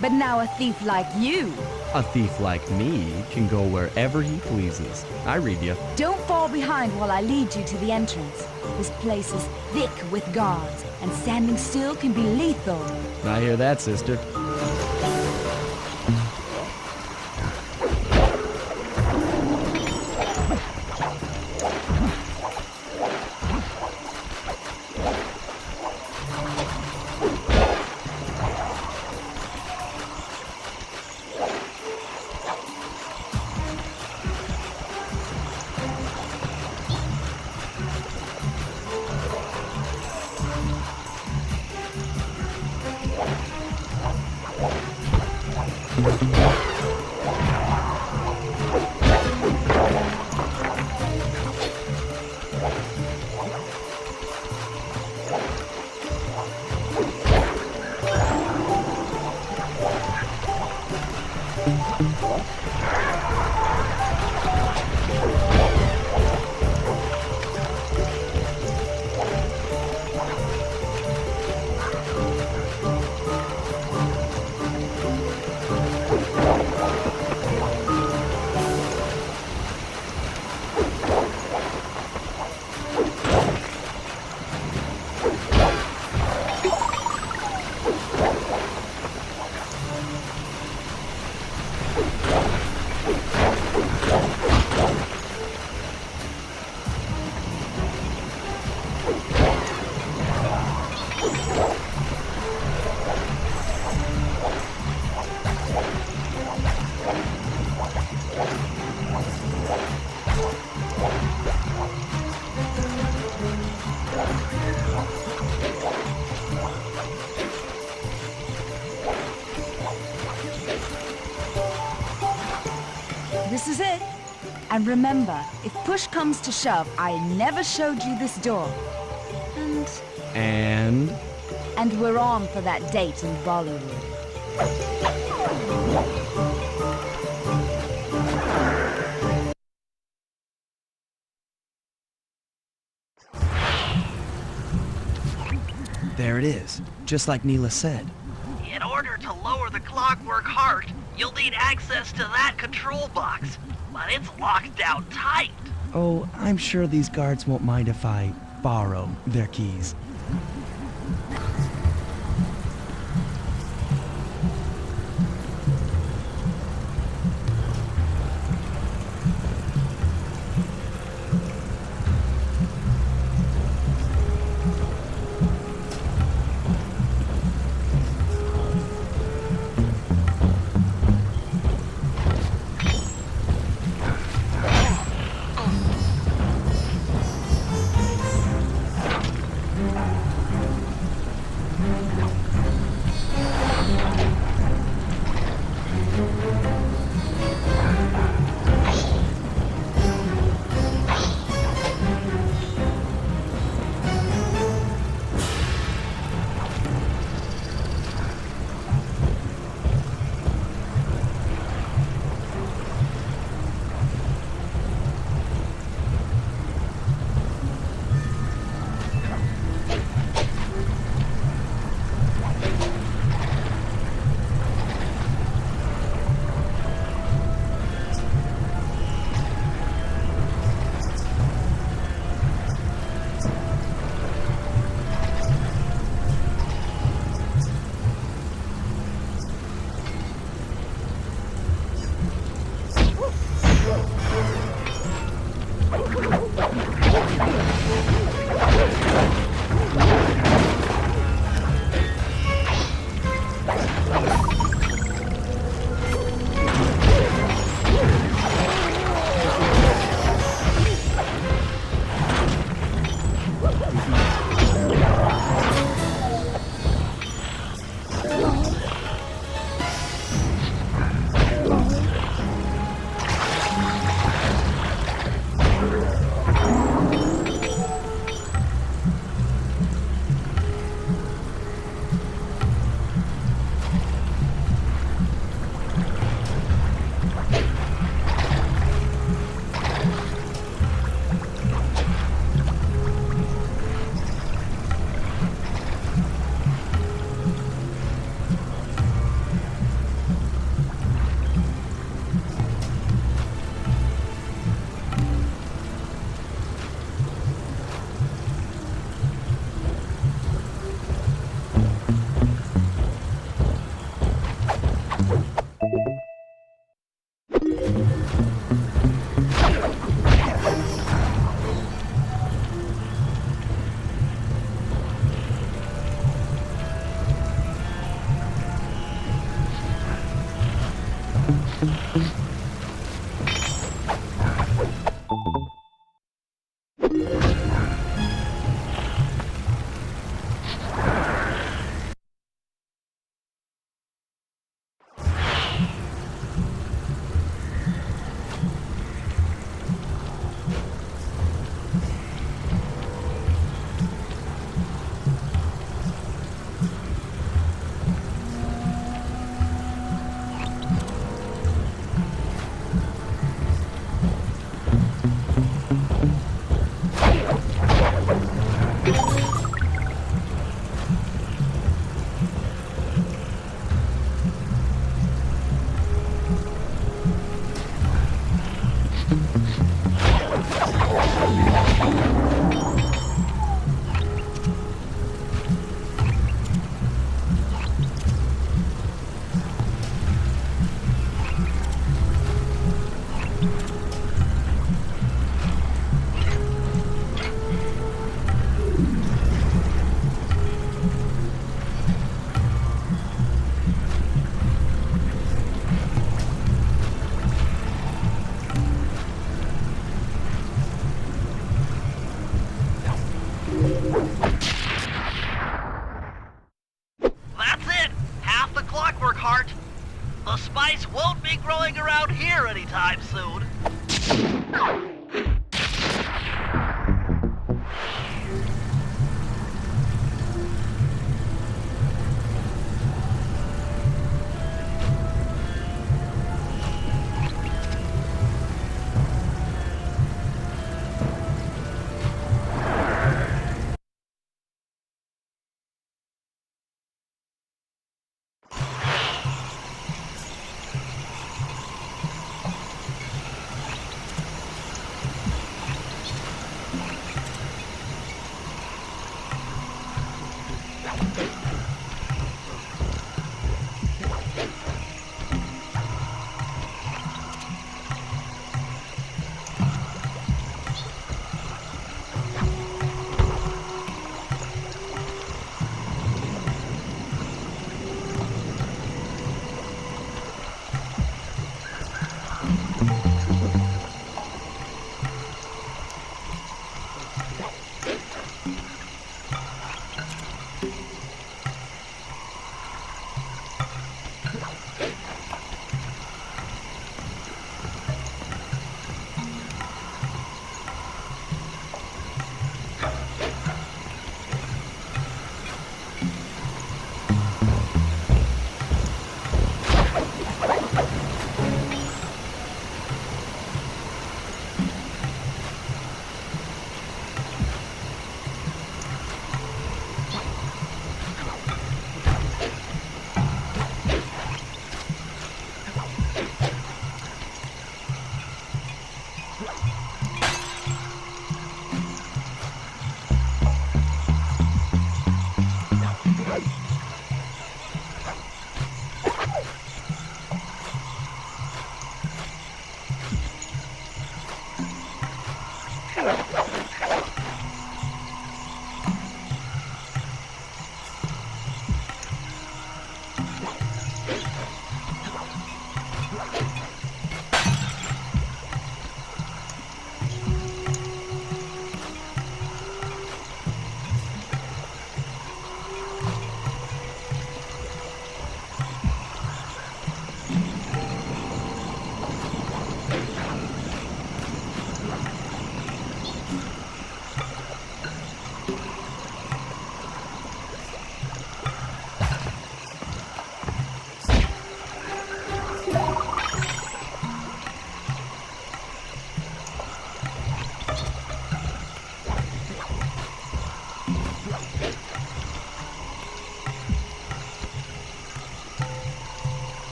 But now a thief like you... A thief like me can go wherever he pleases. I read you. Don't fall behind while I lead you to the entrance. This place is thick with guards, and standing still can be lethal. I hear that, sister. And remember, if push comes to shove, I never showed you this door. And we're on for that date in Bollywood. There it is, just like Neela said. In order to lower the clockwork heart, you'll need access to that control box. But it's locked down tight. Oh, I'm sure these guards won't mind if I borrow their keys.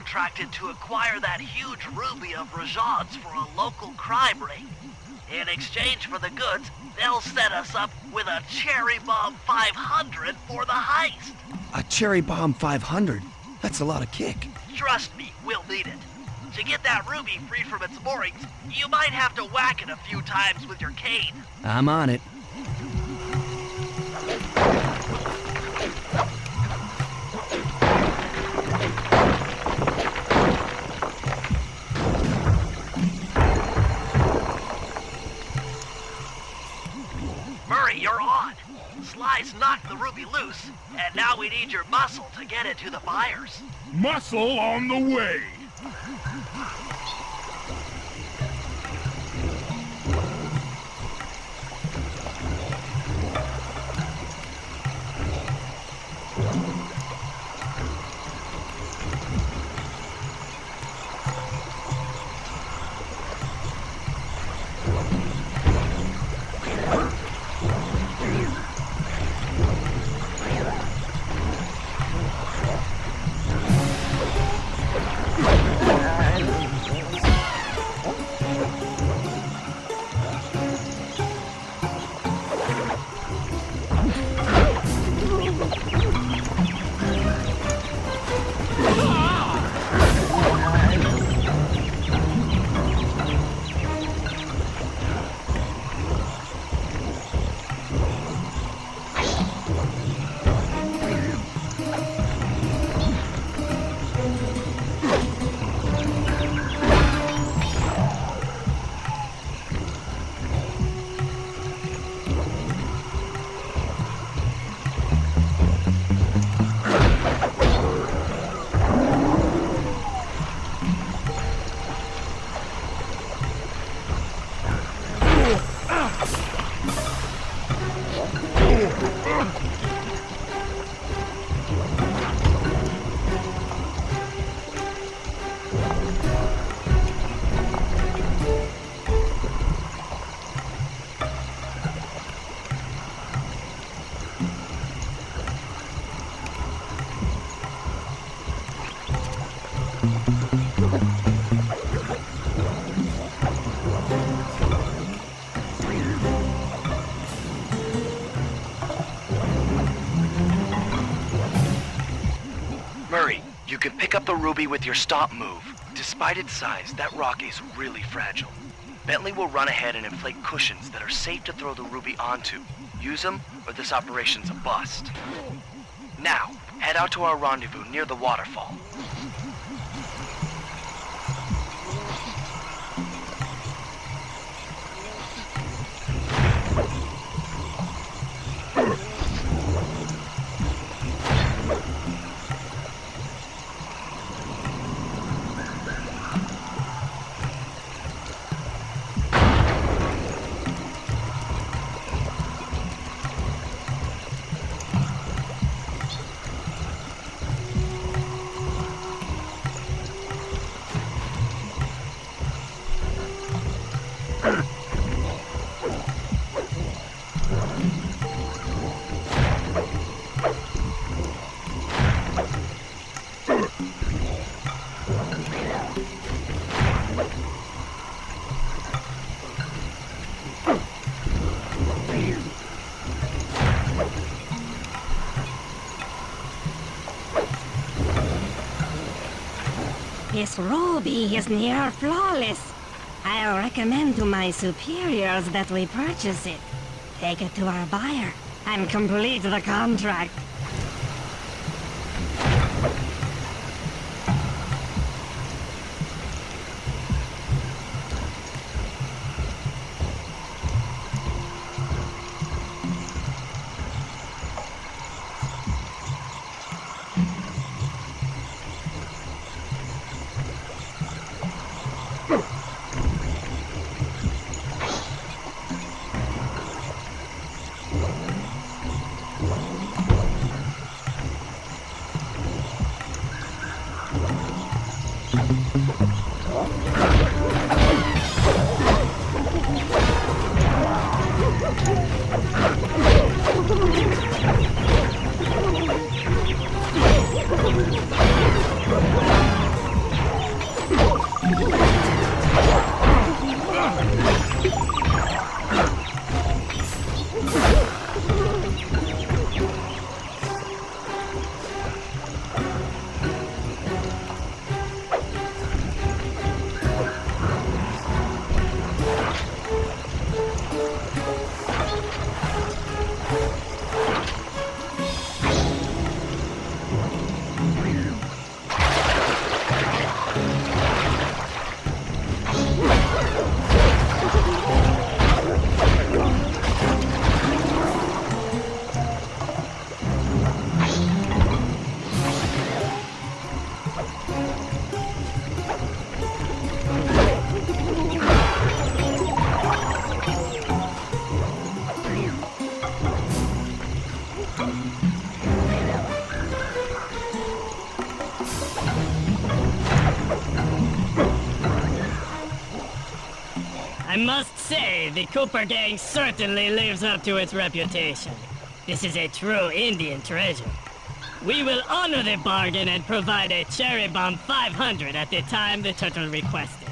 Contracted to acquire that huge ruby of Rajad's for a local crime ring. In exchange for the goods, they'll set us up with a Cherry Bomb 500 for the heist. A Cherry Bomb 500? That's a lot of kick. Trust me, we'll need it. To get that ruby free from its moorings, you might have to whack it a few times with your cane. I'm on it. Murray, you're on. Sly's knocked the ruby loose, and now we need your muscle to get it to the buyers. Muscle on the way! Murray, you can pick up the ruby with your stop move. Despite its size, that rock is really fragile. Bentley will run ahead and inflate cushions that are safe to throw the ruby onto. Use them, or this operation's a bust. Now, head out to our rendezvous near the waterfall. This ruby is near flawless. I'll recommend to my superiors that we purchase it. Take it to our buyer and complete the contract. must say, the Cooper gang certainly lives up to its reputation. This is a true Indian treasure. We will honor the bargain and provide a Cherry Bomb 500 at the time the turtle requested.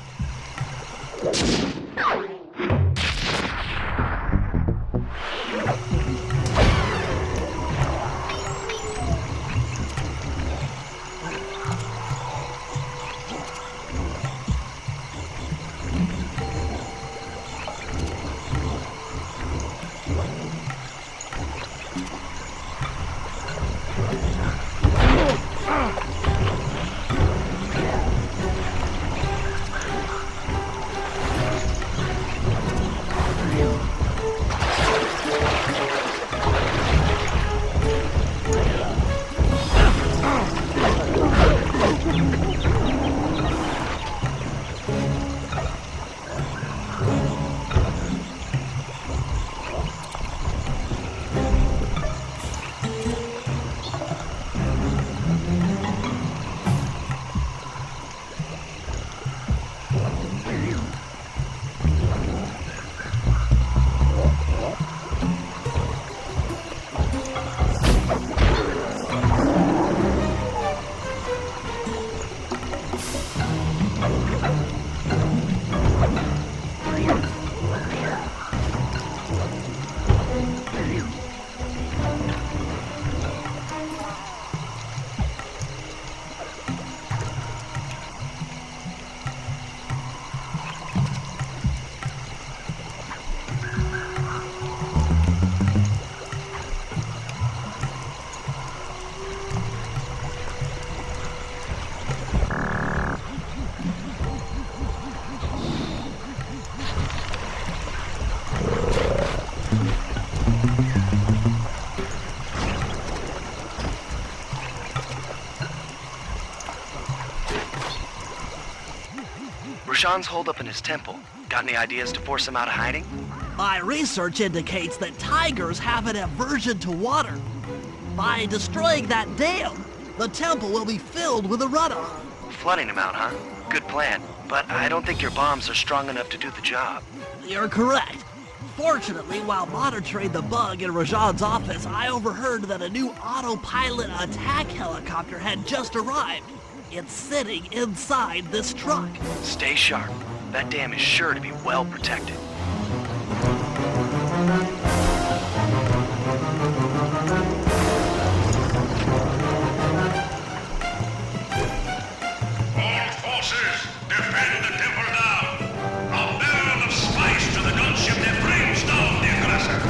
Rashawn's holed up in his temple. Got any ideas to force him out of hiding? My research indicates that tigers have an aversion to water. By destroying that dam, the temple will be filled with a runoff. Flooding him out, huh? Good plan. But I don't think your bombs are strong enough to do the job. You're correct. Fortunately, while monitoring the bug in Rajan's office, I overheard that a new autopilot attack helicopter had just arrived. It's sitting inside this truck. Stay sharp. That dam is sure to be well protected. All forces, defend the temple now. A barrel of spice to the gunship that brings down the aggressor.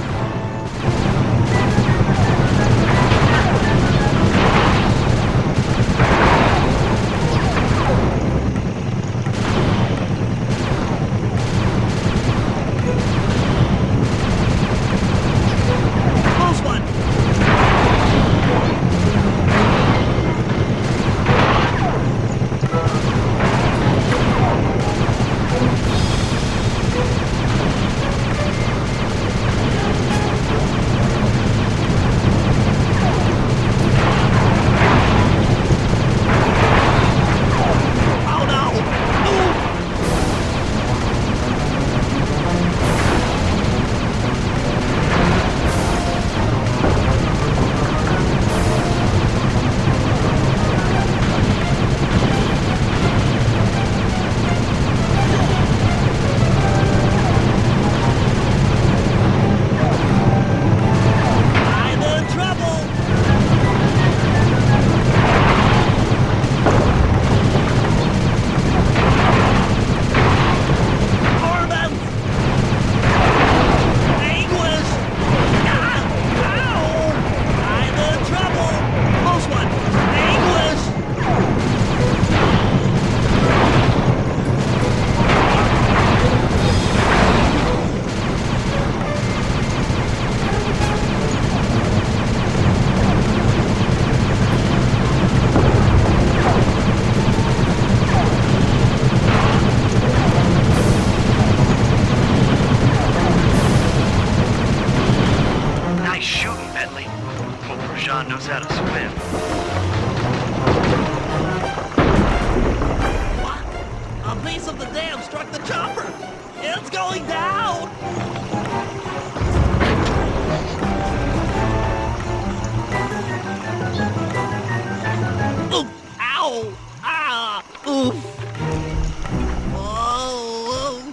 John knows how to swim. What? A piece of the dam struck the chopper! It's going down! Oof! Ow! Ah! Oof! Whoa!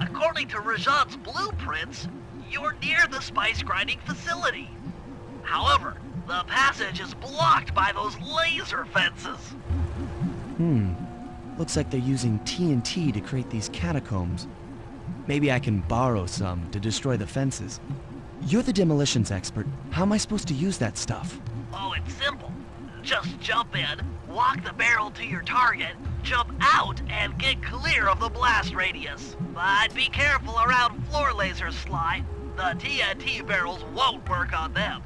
According to Rajan's blueprints, you're near the spice grinding facility. However, the passage is blocked by those laser fences. Looks like they're using TNT to create these catacombs. Maybe I can borrow some to destroy the fences. You're the demolitions expert. How am I supposed to use that stuff? Oh, it's simple. Just jump in, walk the barrel to your target, jump out, and get clear of the blast radius. But be careful around floor lasers, Sly. The TNT barrels won't work on them.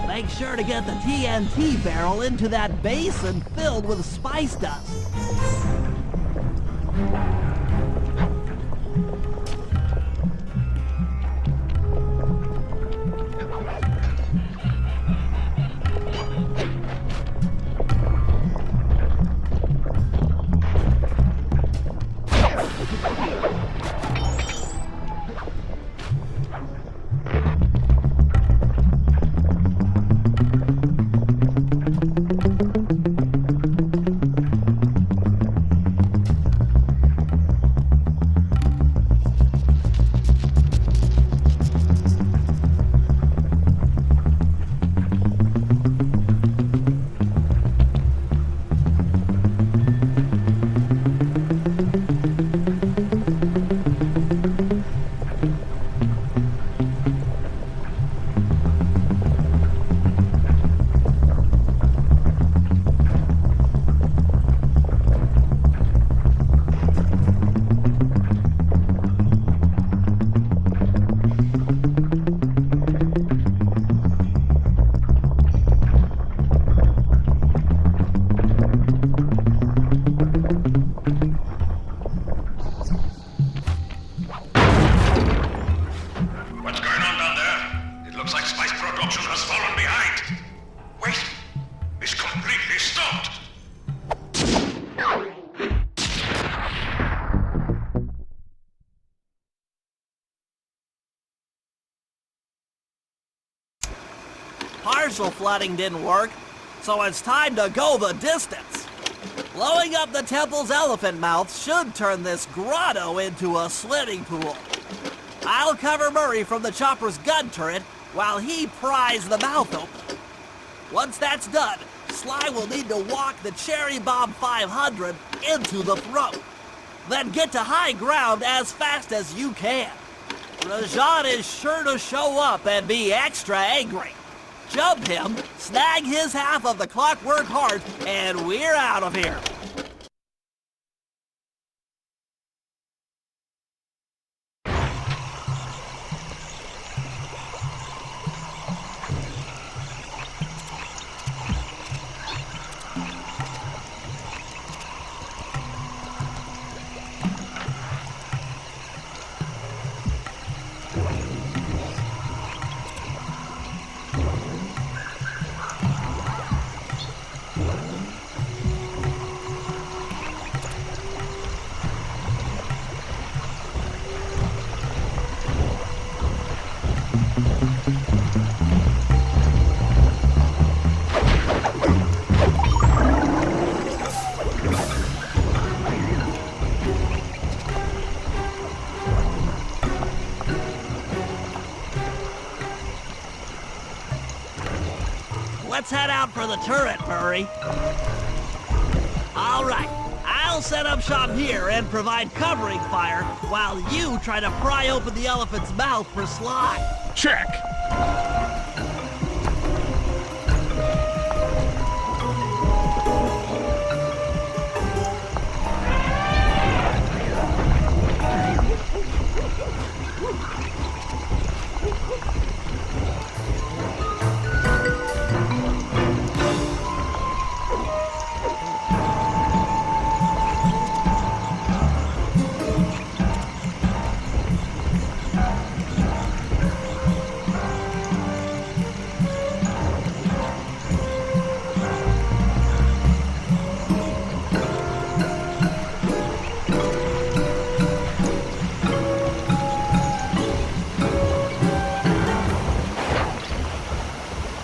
Make sure to get the TNT barrel into that basin filled with spice dust. What's going on down there? It looks like spice production has fallen behind. Wait, it's completely stopped. Partial flooding didn't work, so it's time to go the distance. Blowing up the temple's elephant mouth should turn this grotto into a swimming pool. I'll cover Murray from the chopper's gun turret while he pries the mouth open. Once that's done, Sly will need to walk the Cherry Bomb 500 into the throat. Then get to high ground as fast as you can. Rajan is sure to show up and be extra angry. Jump him, snag his half of the clockwork heart, and we're out of here. Let's head out for the turret, Murray. All right, I'll set up shop here and provide covering fire while you try to pry open the elephant's mouth for Sly. Check!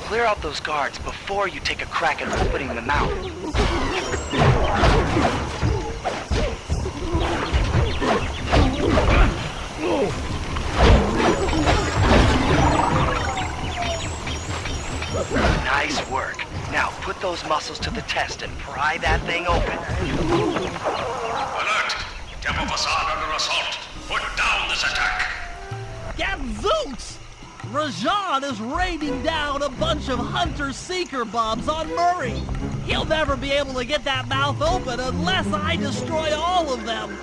Clear out those guards before you take a crack at opening the mouth. Nice work. Now put those muscles to the test and pry that thing open. Alert! Temple facade under assault. Put down this attack. Gadzooks! Rajan is raining down a bunch of Hunter-Seeker bombs on Murray. He'll never be able to get that mouth open unless I destroy all of them.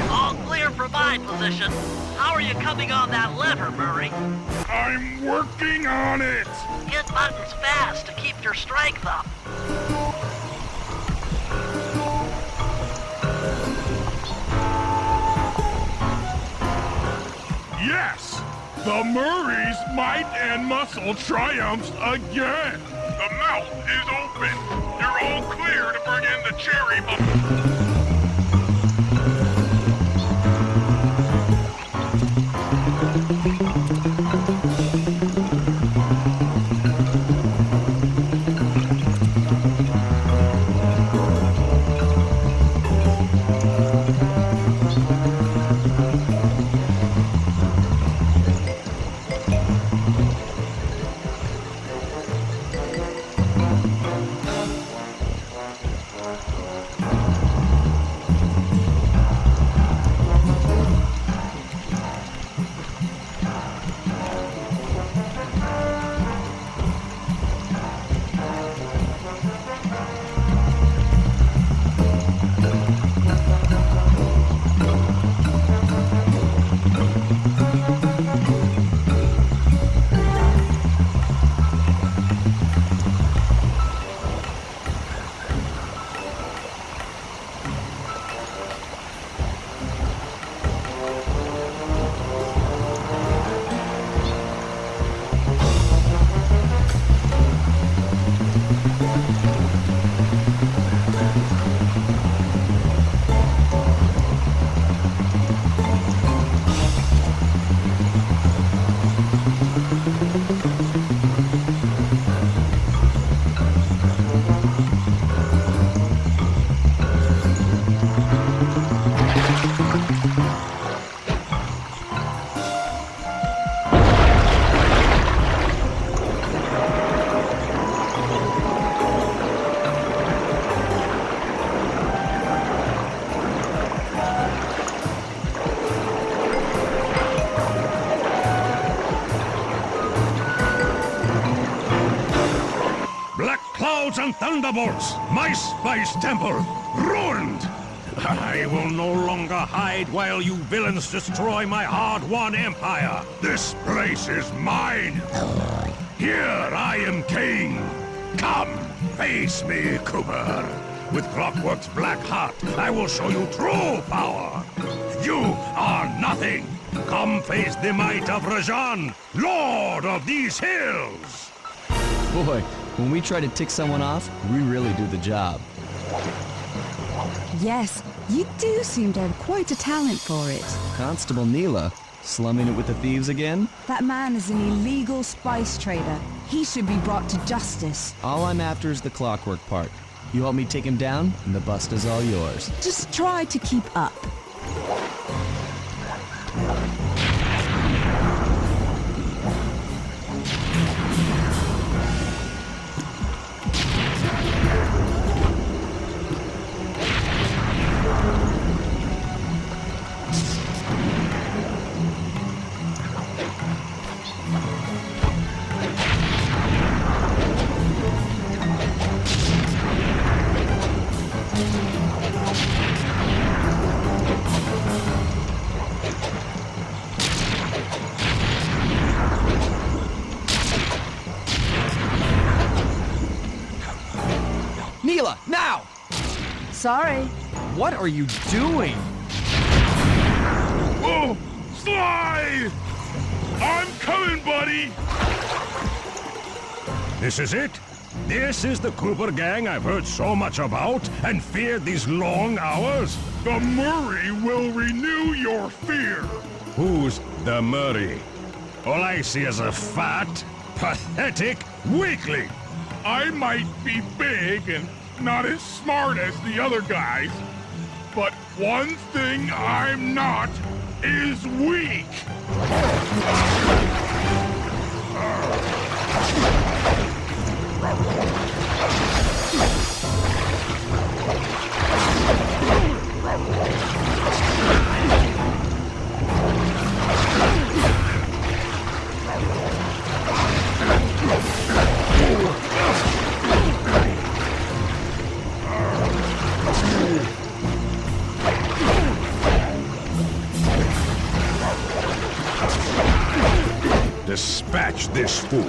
All clear for my position. How are you coming on that lever, Murray? I'm working on it! Hit buttons fast to keep your strength up. The Murray's might and muscle triumphs again. The mouth is open. You're all clear to bring in the cherry bomb. And thunderbolts! My spice temple ruined! I will no longer hide while you villains destroy my hard-won empire! This place is mine! Here I am king! Come, face me, Cooper! With Clockwork's black heart, I will show you true power! You are nothing! Come face the might of Rajan, Lord of these hills! Boy, when we try to tick someone off, we really do the job. Yes, you do seem to have quite a talent for it. Constable Neela, slumming it with the thieves again? That man is an illegal spice trader. He should be brought to justice. All I'm after is the clockwork part. You help me take him down, and the bust is all yours. Just try to keep up. Neela, now! Sorry. What are you doing? Oh, Sly! I'm coming, buddy! This is it? This is the Cooper gang I've heard so much about and feared these long hours? The Murray will renew your fear! Who's the Murray? All I see is a fat, pathetic weakling! I might be big and not as smart as the other guys, but one thing I'm not is weak! Dispatch this fool.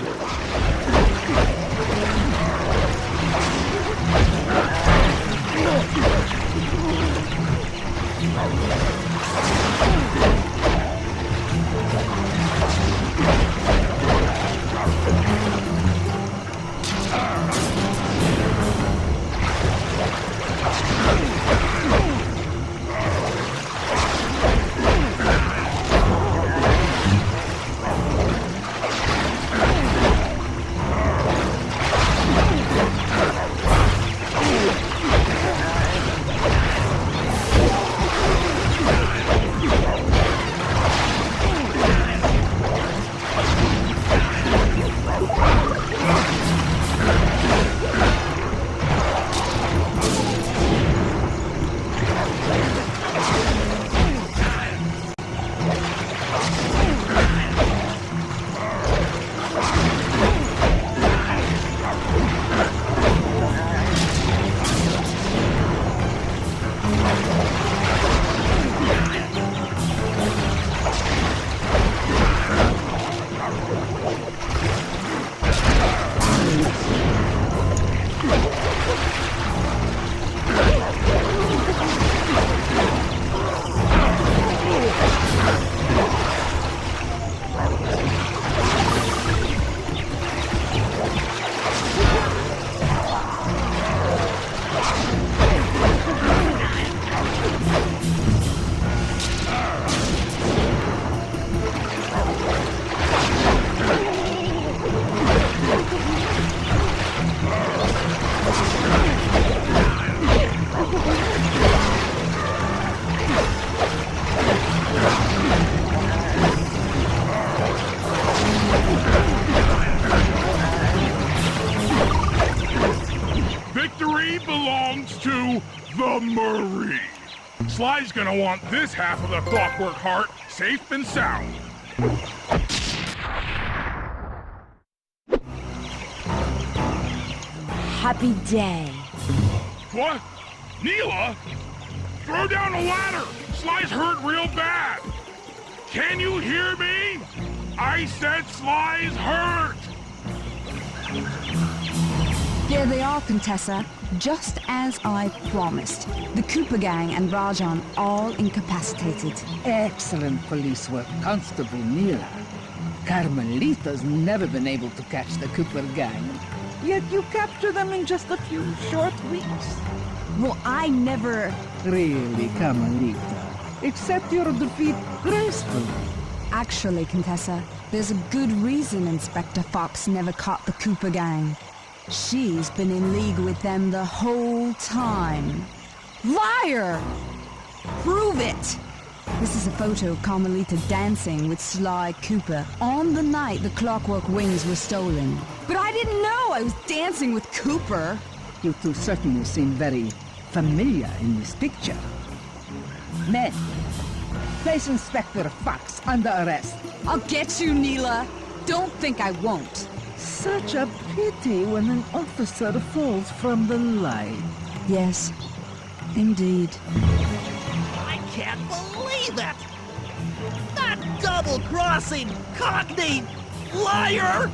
The Murray. Sly's gonna want this half of the Clockwork Heart safe and sound. Happy day. What? Neela? Throw down a ladder! Sly's hurt real bad! Can you hear me? I said Sly's hurt! Here they are, Contessa. Just as I promised. The Cooper gang and Rajan all incapacitated. Excellent police work, Constable Neela. Carmelita's never been able to catch the Cooper gang. Yet you captured them in just a few short weeks. Well, I never... Really, Carmelita? Accept your defeat gracefully. Actually, Contessa, there's a good reason Inspector Fox never caught the Cooper gang. She's been in league with them the whole time. Liar! Prove it! This is a photo of Carmelita dancing with Sly Cooper on the night the Clockwork Wings were stolen. But I didn't know I was dancing with Cooper. You two certainly seem very familiar in this picture. Men, place Inspector Fox under arrest. I'll get you, Neela. Don't think I won't. Such a pity when an officer falls from the light. Yes, indeed. I can't believe it! That double-crossing, cockney liar!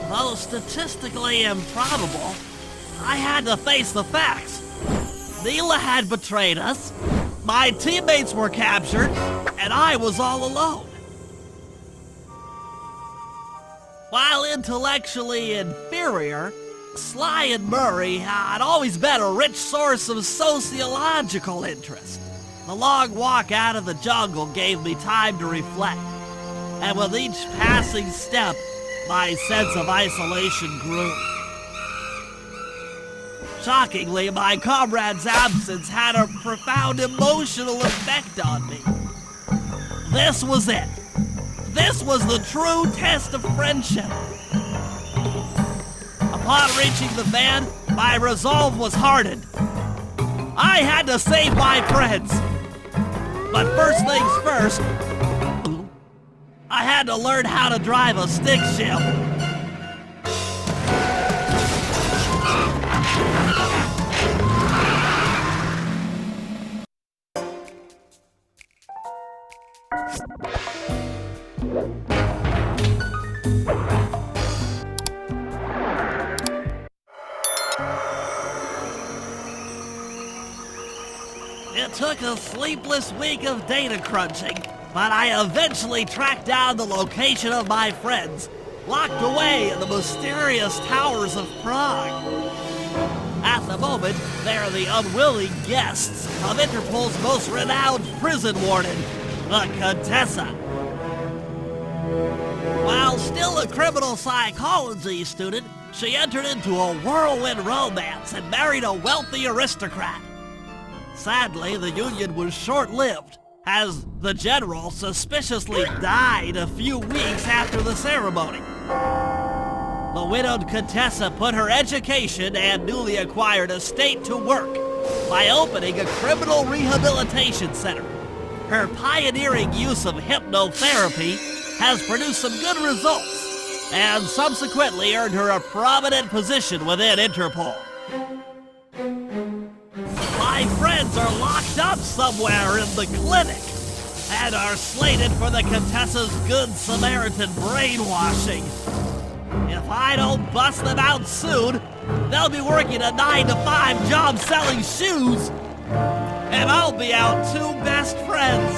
Though statistically improbable, I had to face the facts. Neela had betrayed us, my teammates were captured, and I was all alone. While intellectually inferior, Sly and Murray had always been a rich source of sociological interest. The long walk out of the jungle gave me time to reflect, and with each passing step, my sense of isolation grew. Shockingly, my comrade's absence had a profound emotional effect on me. This was it. This was the true test of friendship. Upon reaching the van, my resolve was hardened. I had to save my friends. But first things first, I had to learn how to drive a stick shift. It took a sleepless week of data crunching, but I eventually tracked down the location of my friends, locked away in the mysterious towers of Prague. At the moment, they're the unwilling guests of Interpol's most renowned prison warden, the Contessa. While still a criminal psychology student, she entered into a whirlwind romance and married a wealthy aristocrat. Sadly, the union was short-lived, as the general suspiciously died a few weeks after the ceremony. The widowed Contessa put her education and newly acquired estate to work by opening a criminal rehabilitation center. Her pioneering use of hypnotherapy has produced some good results, and subsequently earned her a prominent position within Interpol. My friends are locked up somewhere in the clinic and are slated for the Contessa's Good Samaritan brainwashing. If I don't bust them out soon, they'll be working a 9-to-5 job selling shoes, and I'll be out two best friends.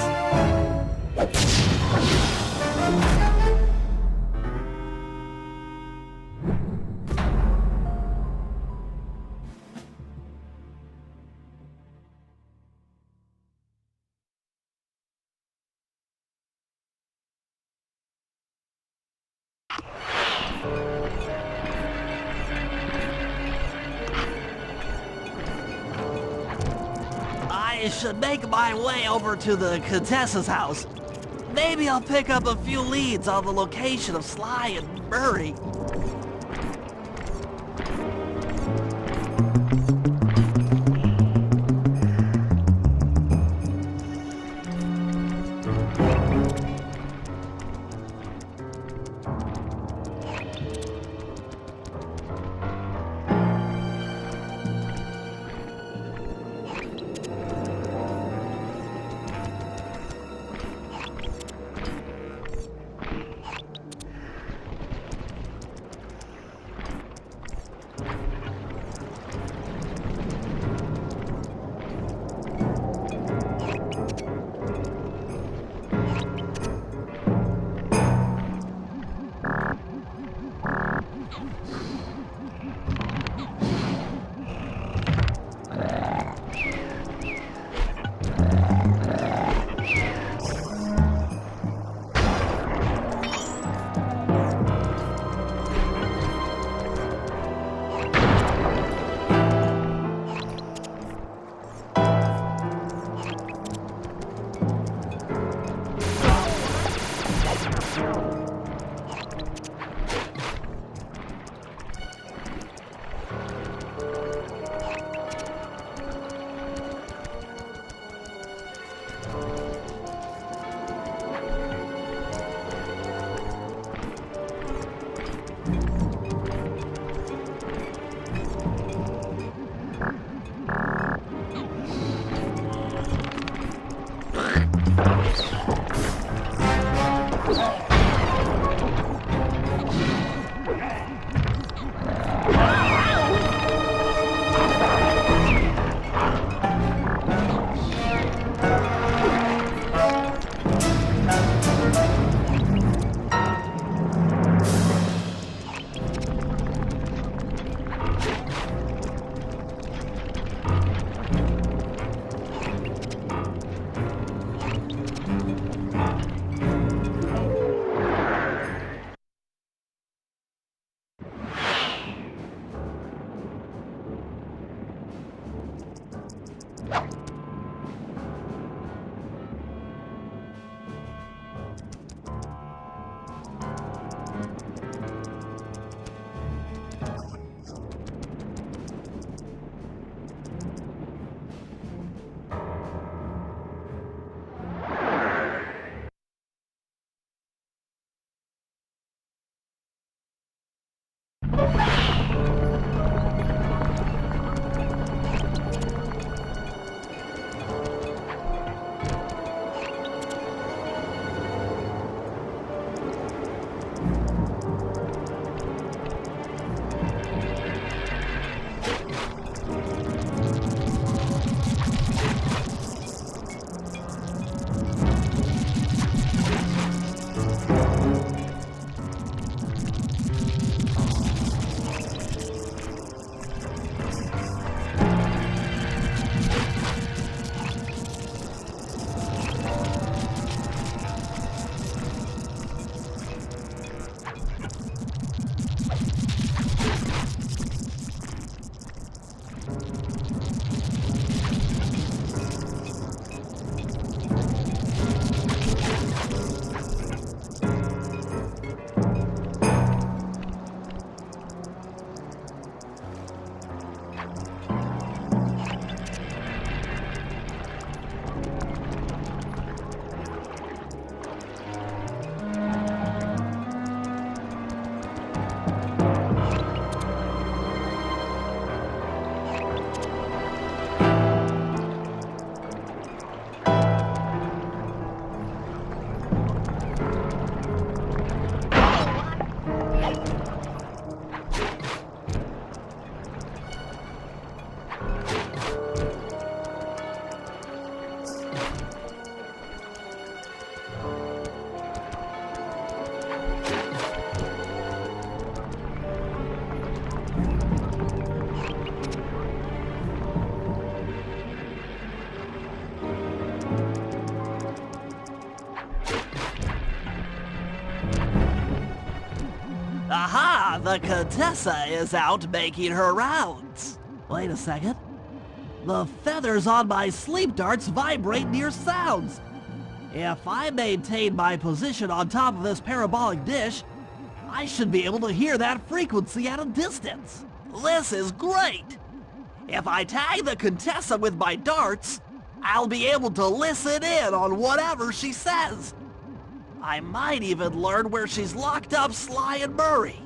I should make my way over to the Contessa's house. Maybe I'll pick up a few leads on the location of Sly and Murray. Aha! The Contessa is out making her rounds. Wait a second. The feathers on my sleep darts vibrate near sounds. If I maintain my position on top of this parabolic dish, I should be able to hear that frequency at a distance. This is great! If I tag the Contessa with my darts, I'll be able to listen in on whatever she says. I might even learn where she's locked up Sly and Murray.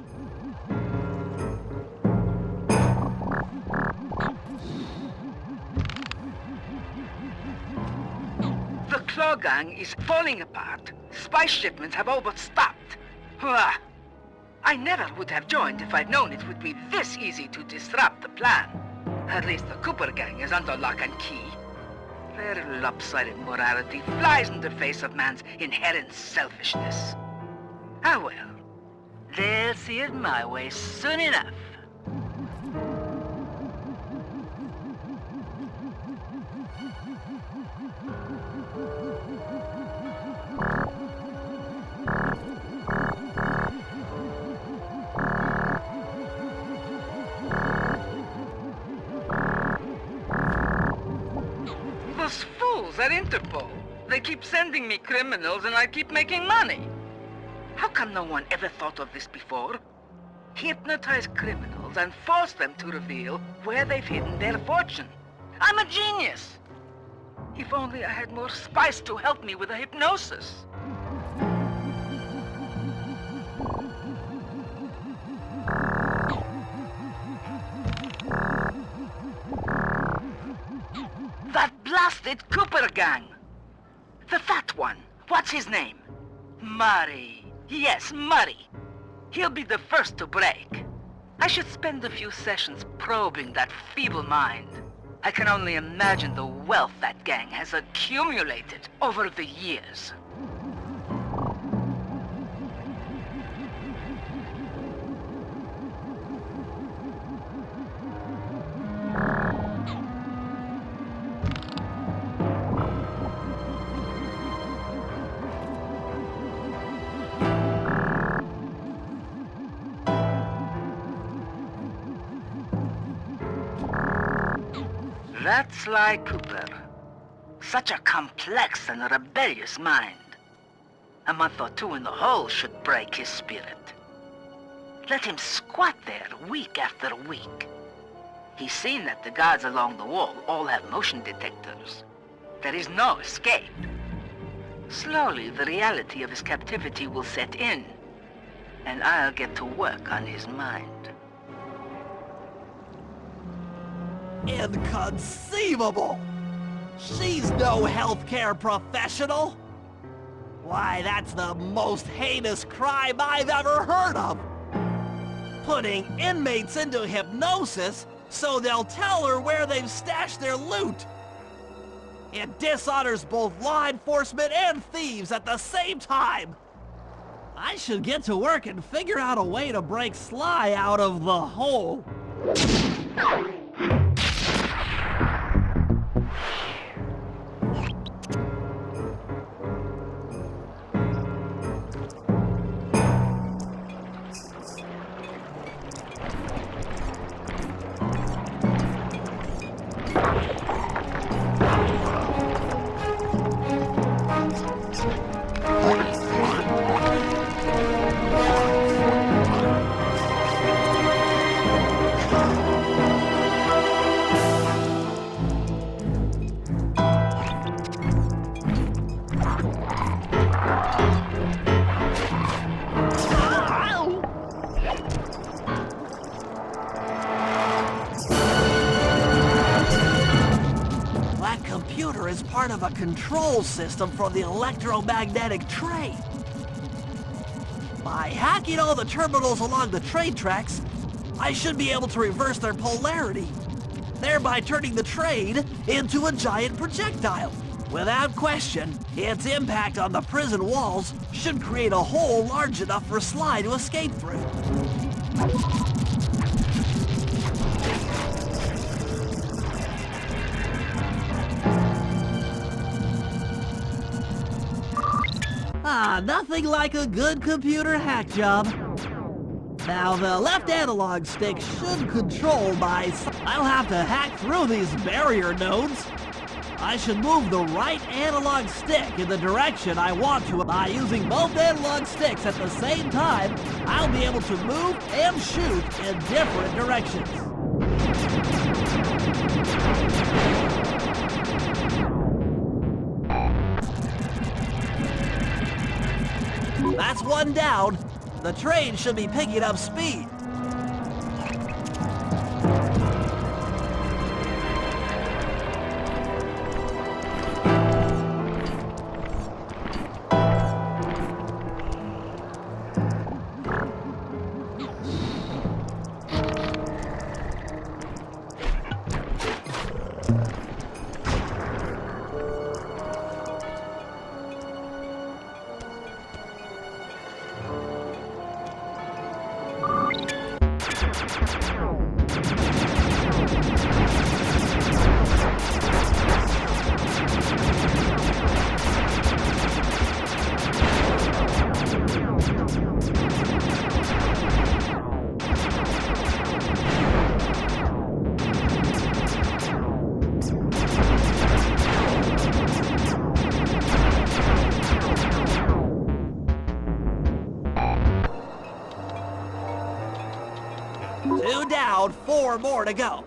The Claw Gang is falling apart. Spice shipments have all but stopped. I never would have joined if I'd known it would be this easy to disrupt the plan. At least the Cooper Gang is under lock and key. Their lopsided morality flies in the face of man's inherent selfishness. Ah well, they'll see it my way soon enough. Those fools at Interpol. They keep sending me criminals and I keep making money. How come no one ever thought of this before? Hypnotize criminals and force them to reveal where they've hidden their fortune. I'm a genius! If only I had more spice to help me with the hypnosis. That blasted Cooper Gang! The fat one. What's his name? Murray. Yes, Murray. He'll be the first to break. I should spend a few sessions probing that feeble mind. I can only imagine the wealth that gang has accumulated over the years. That's Sly Cooper. Such a complex and rebellious mind. A month or two in the hole should break his spirit. Let him squat there week after week. He's seen that the guards along the wall all have motion detectors. There is no escape. Slowly, the reality of his captivity will set in, and I'll get to work on his mind. Inconceivable! She's no healthcare professional! Why, that's the most heinous crime I've ever heard of! Putting inmates into hypnosis so they'll tell her where they've stashed their loot! It dishonors both law enforcement and thieves at the same time! I should get to work and figure out a way to break Sly out of the hole. Is part of a control system for the electromagnetic train. By hacking all the terminals along the train tracks, I should be able to reverse their polarity, thereby turning the train into a giant projectile. Without question, its impact on the prison walls should create a hole large enough for Sly to escape through. Nothing like a good computer hack job. Now, the left analog stick should control my... I'll have to hack through these barrier nodes. I should move the right analog stick in the direction I want to. By using both analog sticks at the same time, I'll be able to move and shoot in different directions. That's one down. The train should be picking up speed. Two down, 4 more to go.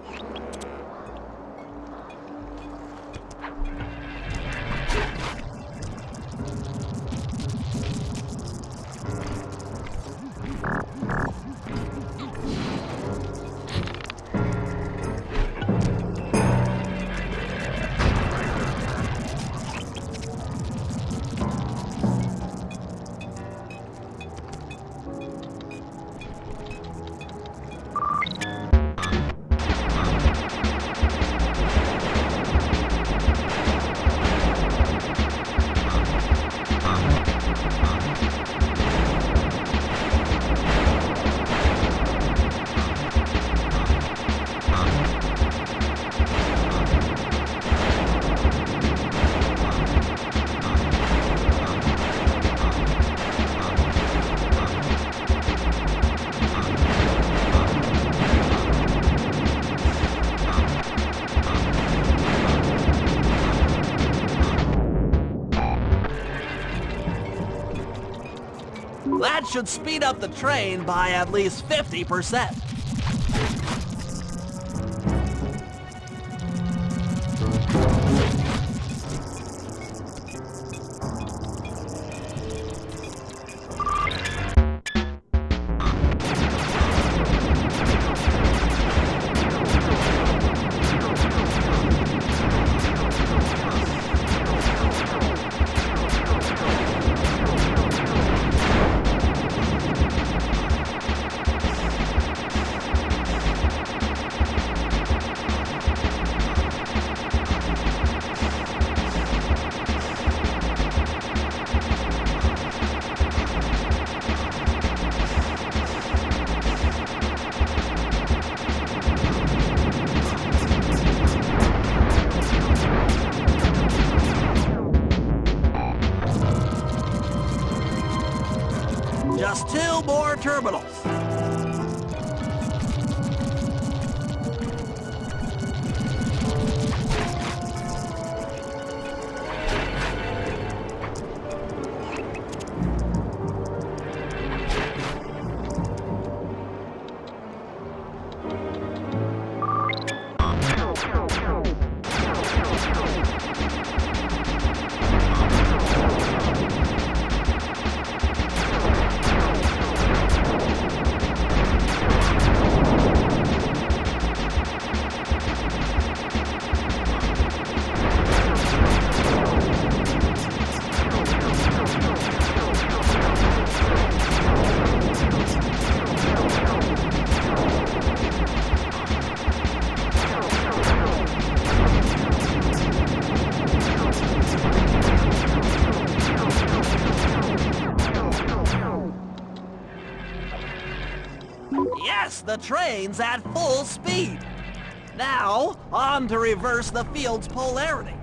That should speed up the train by at least 50%. Just 2 more terminals. Yes, the train's at full speed. Now, on to reverse the field's polarity.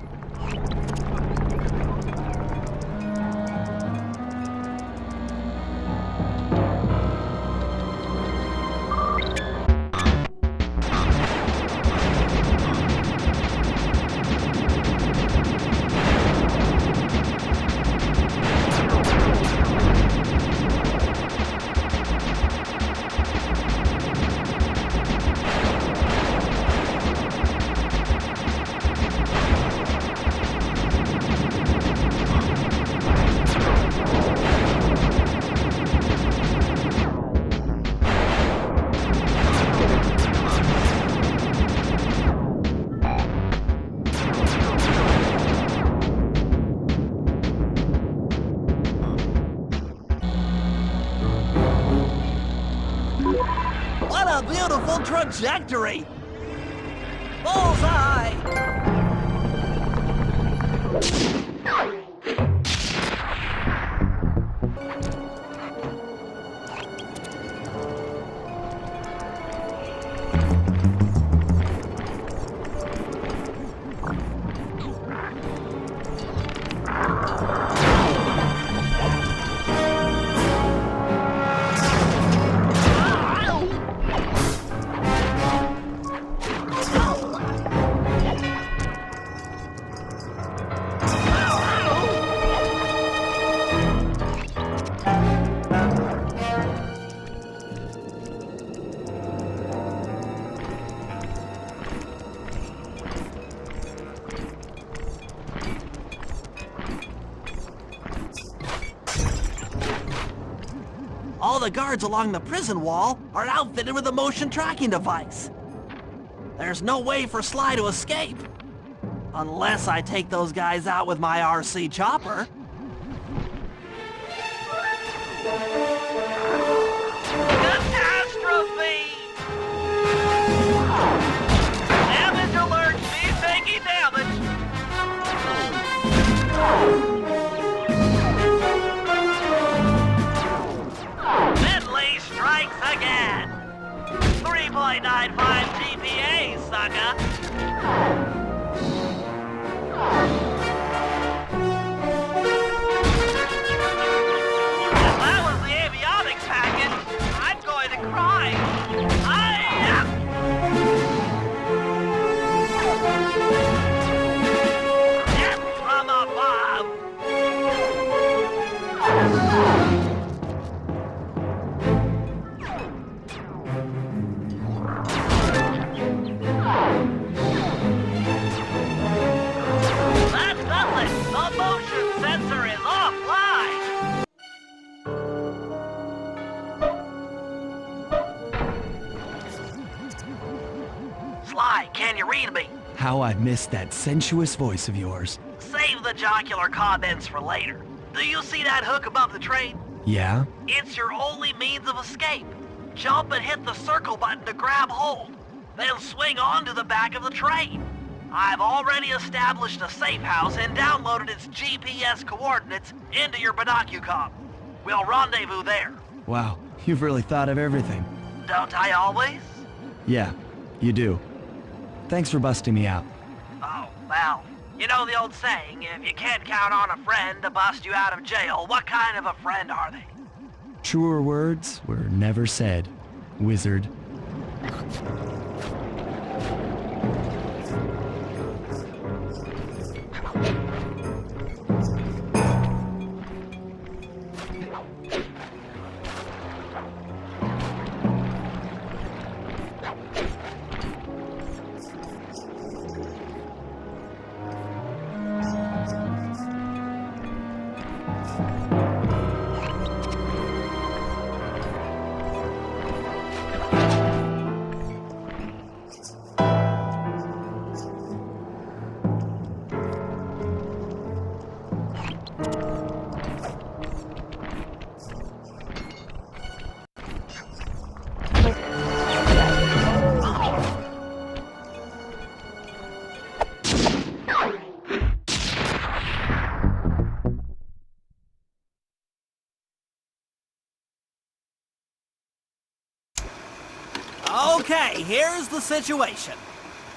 a beautiful trajectory! Bullseye! All the guards along the prison wall are outfitted with a motion tracking device. There's no way for Sly to escape. Unless I take those guys out with my RC chopper. Catastrophe! Damage alert! She's taking damage! Bentley strikes again! 3.95 GPA, sucker! If that was the avionics package, I'm going to cry! Death from above! That does it! The motion sensor is offline! Sly, can you read me? How I've missed that sensuous voice of yours. Save the jocular comments for later. Do you see that hook above the train? Yeah? It's your only means of escape. Jump and hit the circle button to grab hold. Then swing onto the back of the train. I've already established a safe house and downloaded its GPS coordinates into your binocucom. We'll rendezvous there. Wow, you've really thought of everything. Don't I always? Yeah, you do. Thanks for busting me out. Oh, well, you know the old saying, if you can't count on a friend to bust you out of jail, what kind of a friend are they? Truer words were never said, wizard. Okay, here's the situation.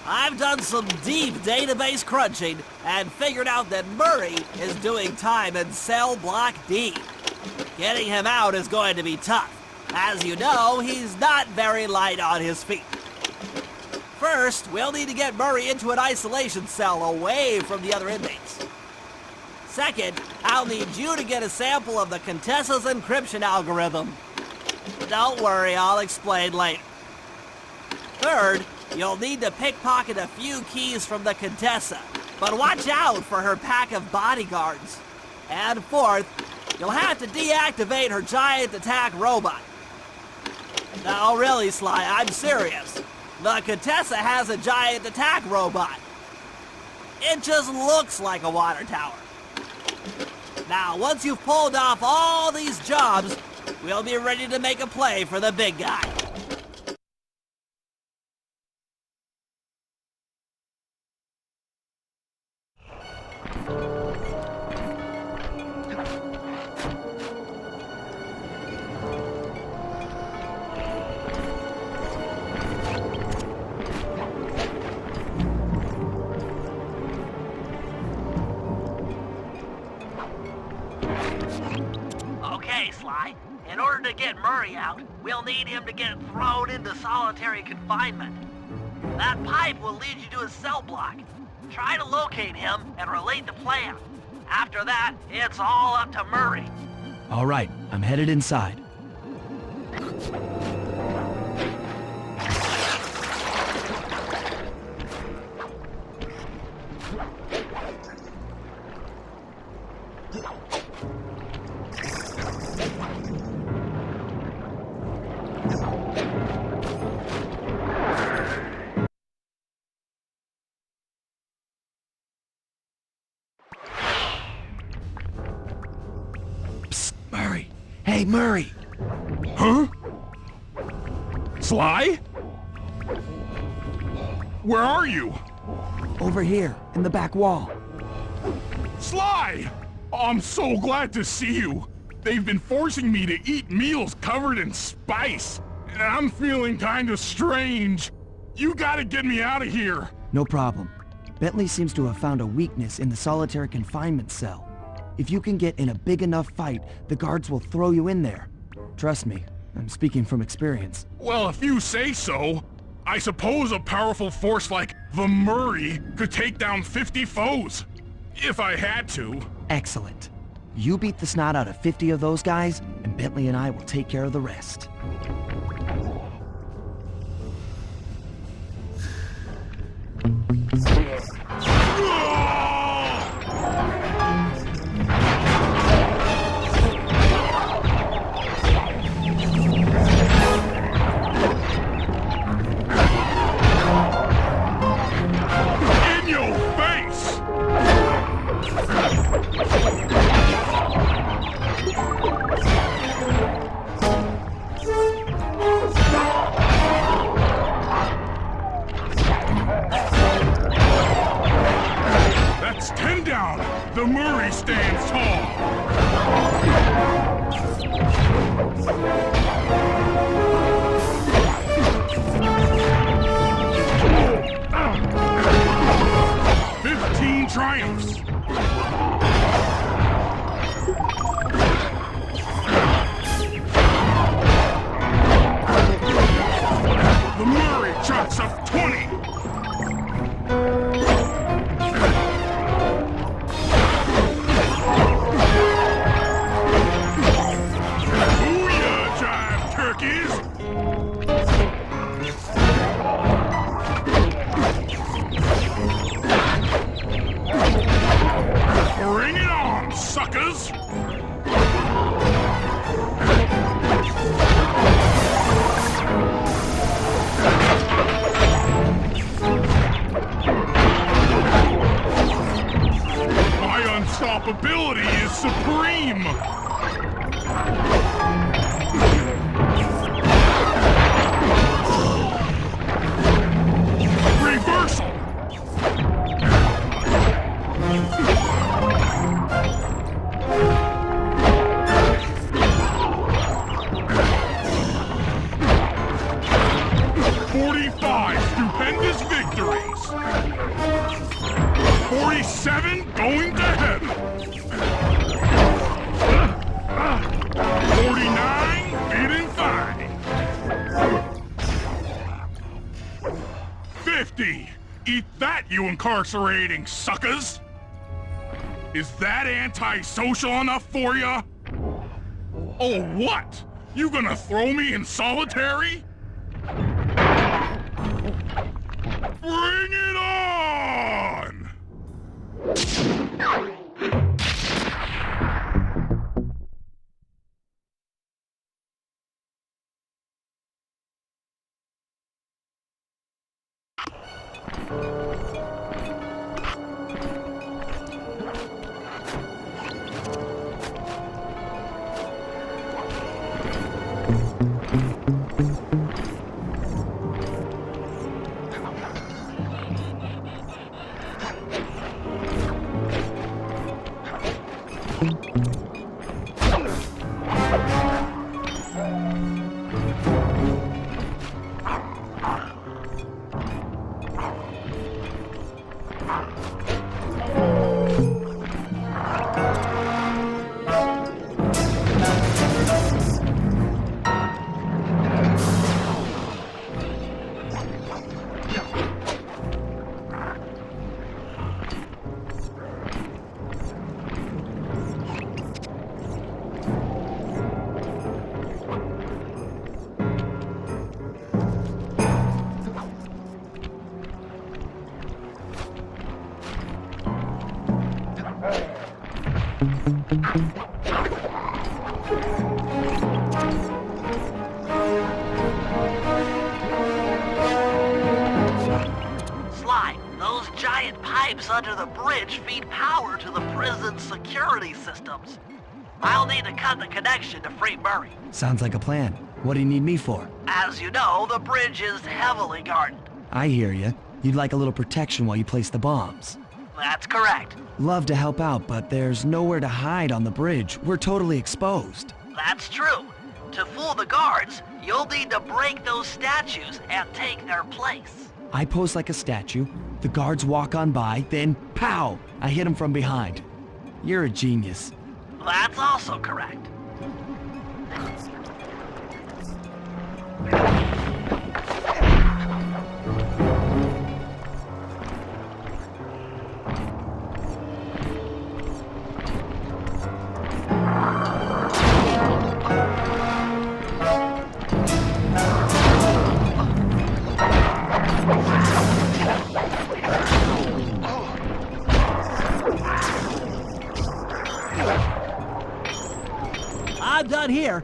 I've done some deep database crunching and figured out that Murray is doing time in cell block D. Getting him out is going to be tough. As you know, he's not very light on his feet. First, we'll need to get Murray into an isolation cell away from the other inmates. Second, I'll need you to get a sample of the Contessa's encryption algorithm. Don't worry, I'll explain later. Third, you'll need to pickpocket a few keys from the Contessa, but watch out for her pack of bodyguards. And fourth, you'll have to deactivate her giant attack robot. No, really, Sly, I'm serious. The Contessa has a giant attack robot. It just looks like a water tower. Now, once you've pulled off all these jobs, we'll be ready to make a play for the big guy. In order to get Murray out, we'll need him to get thrown into solitary confinement. That pipe will lead you to his cell block. Try to locate him and relate the plan. After that, it's all up to Murray. All right, I'm headed inside. Psst, Murray. Hey, Murray. Huh? Sly? Where are you? Over here, in the back wall. Sly! I'm so glad to see you. They've been forcing me to eat meals covered in spice, and I'm feeling kind of strange. You gotta get me out of here. No problem. Bentley seems to have found a weakness in the solitary confinement cell. If you can get in a big enough fight, the guards will throw you in there. Trust me, I'm speaking from experience. Well, if you say so, I suppose a powerful force like the Murray could take down 50 foes. If I had to. Excellent. You beat the snot out of 50 of those guys, and Bentley and I will take care of the rest. In your face! That's 10 down. The Murray stands tall. 15 triumphs. The Murray chucks up 20. Booyah, jive turkeys! Bring it on, suckers! My unstoppability is supreme! Reversal! Stupendous victories! 47 going to heaven! 49 feeling fine! 50! Eat that, you incarcerating suckers! Is that antisocial enough for ya? Oh, what? You gonna throw me in solitary? Bring it on! pipes under the bridge feed power to the prison's security systems. I'll need to cut the connection to free Murray. Sounds like a plan. What do you need me for? As you know, the bridge is heavily guarded. I hear you. You'd like a little protection while you place the bombs. That's correct. Love to help out, but there's nowhere to hide on the bridge. We're totally exposed. That's true. To fool the guards, you'll need to break those statues and take their place. I pose like a statue, the guards walk on by, then pow! I hit them from behind. You're a genius. That's also correct. I'm done here.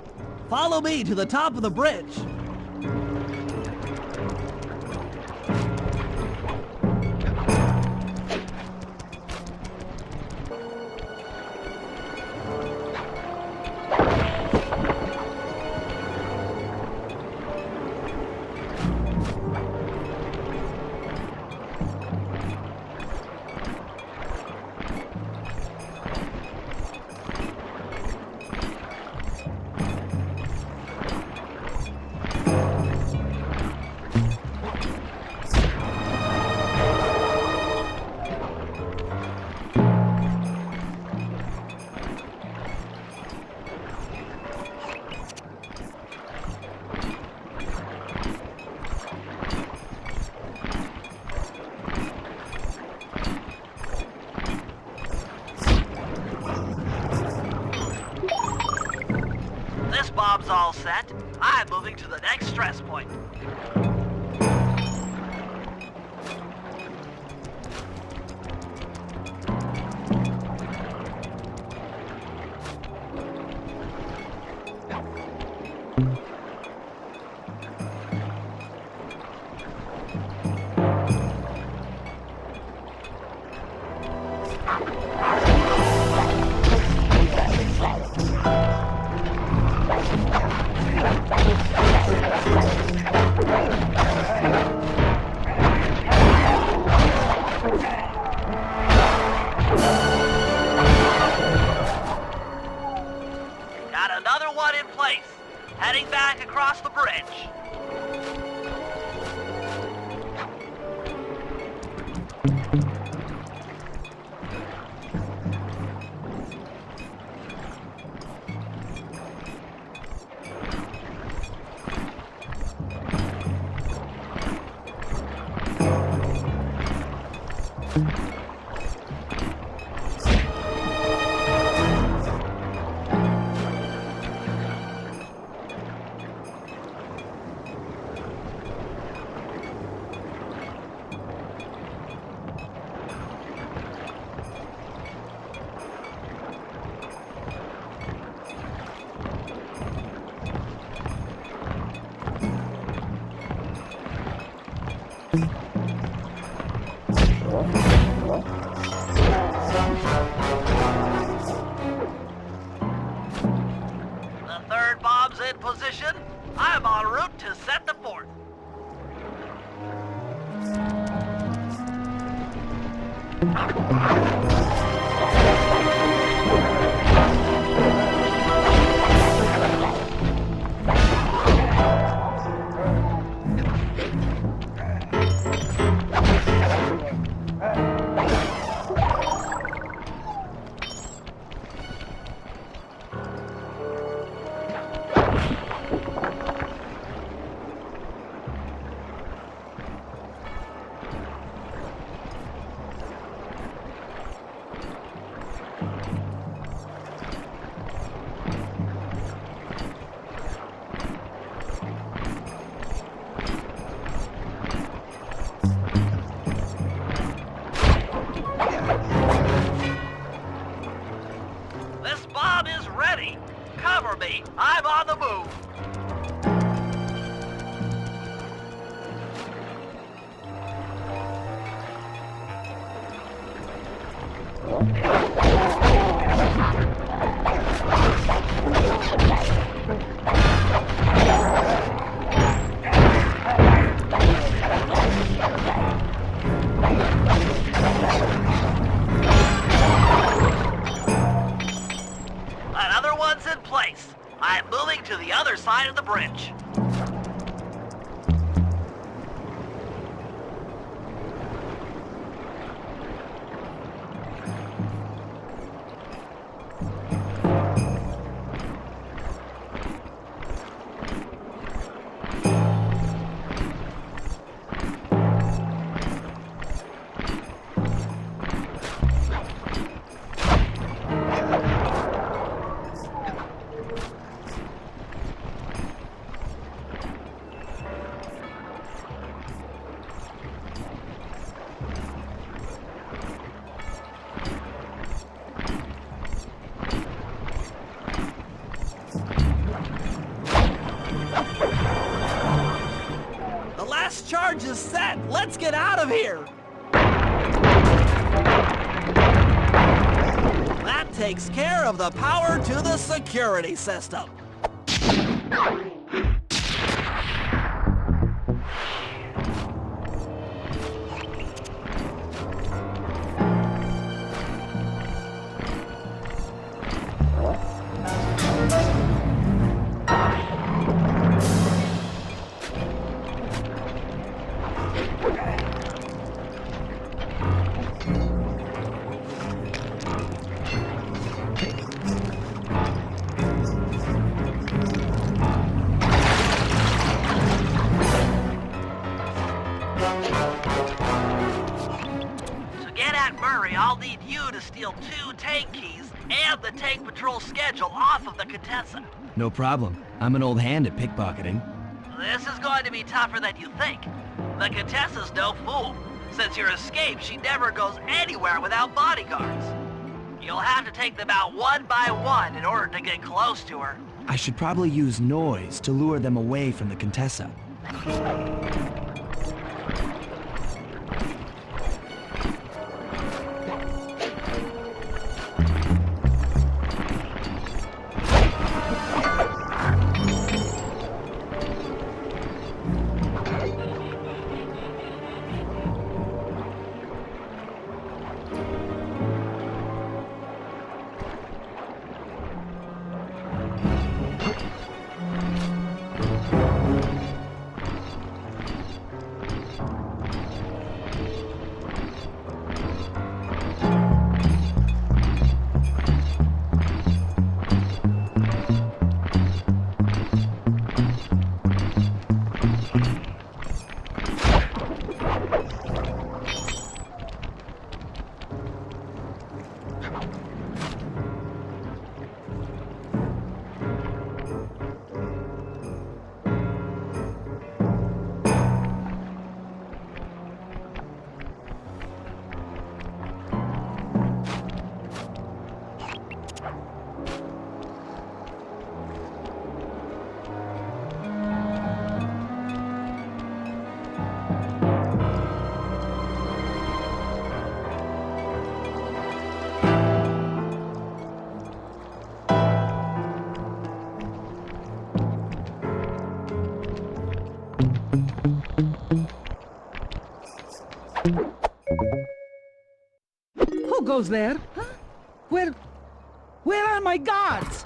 Follow me to the top of the bridge. This bomb's all set. I'm moving to the next stress point. Got another one in place. Heading back across the bridge. The third bomb's in position. I'm en route to set the fourth. This bomb is ready. Cover me. I'm on the move. Another one's in place. I'm moving to the other side of the bridge. Charge is set! Let's get out of here! That takes care of the power to the security system. I'll need you to steal 2 tank keys and the tank patrol schedule off of the Contessa. No problem. I'm an old hand at pickpocketing. This is going to be tougher than you think. The Contessa's no fool. Since your escape, she never goes anywhere without bodyguards. You'll have to take them out one by one in order to get close to her. I should probably use noise to lure them away from the Contessa. Who goes there? Huh? Where are my guards?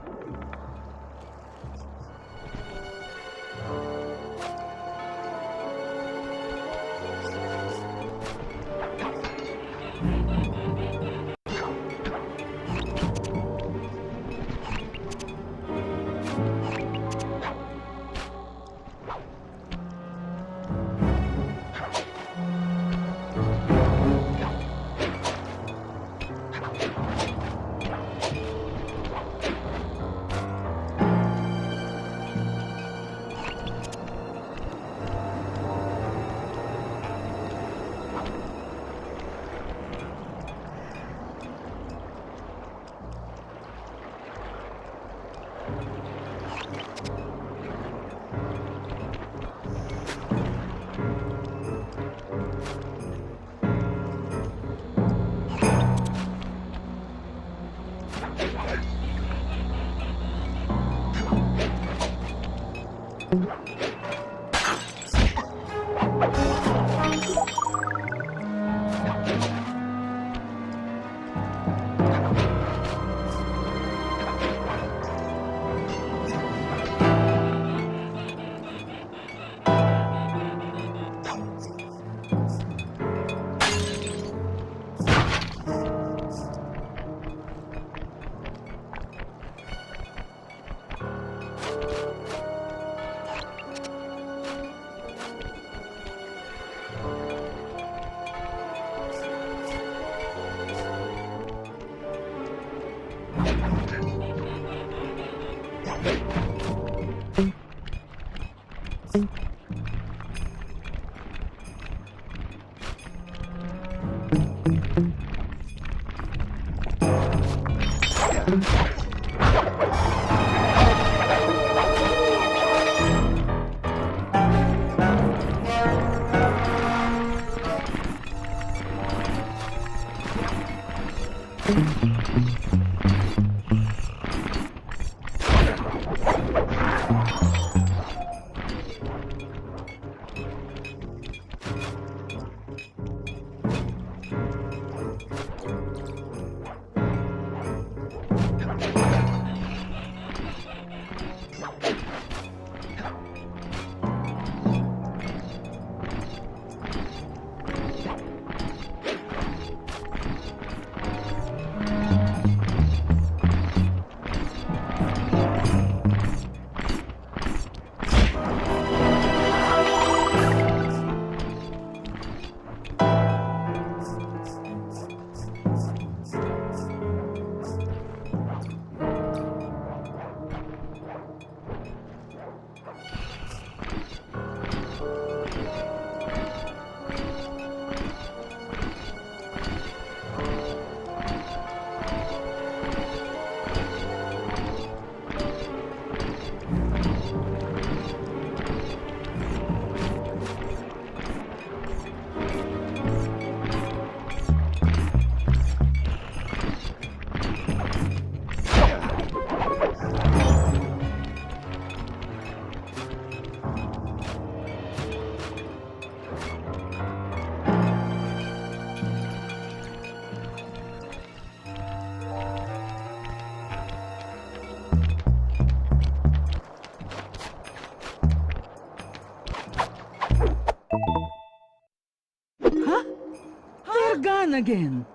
Gone again.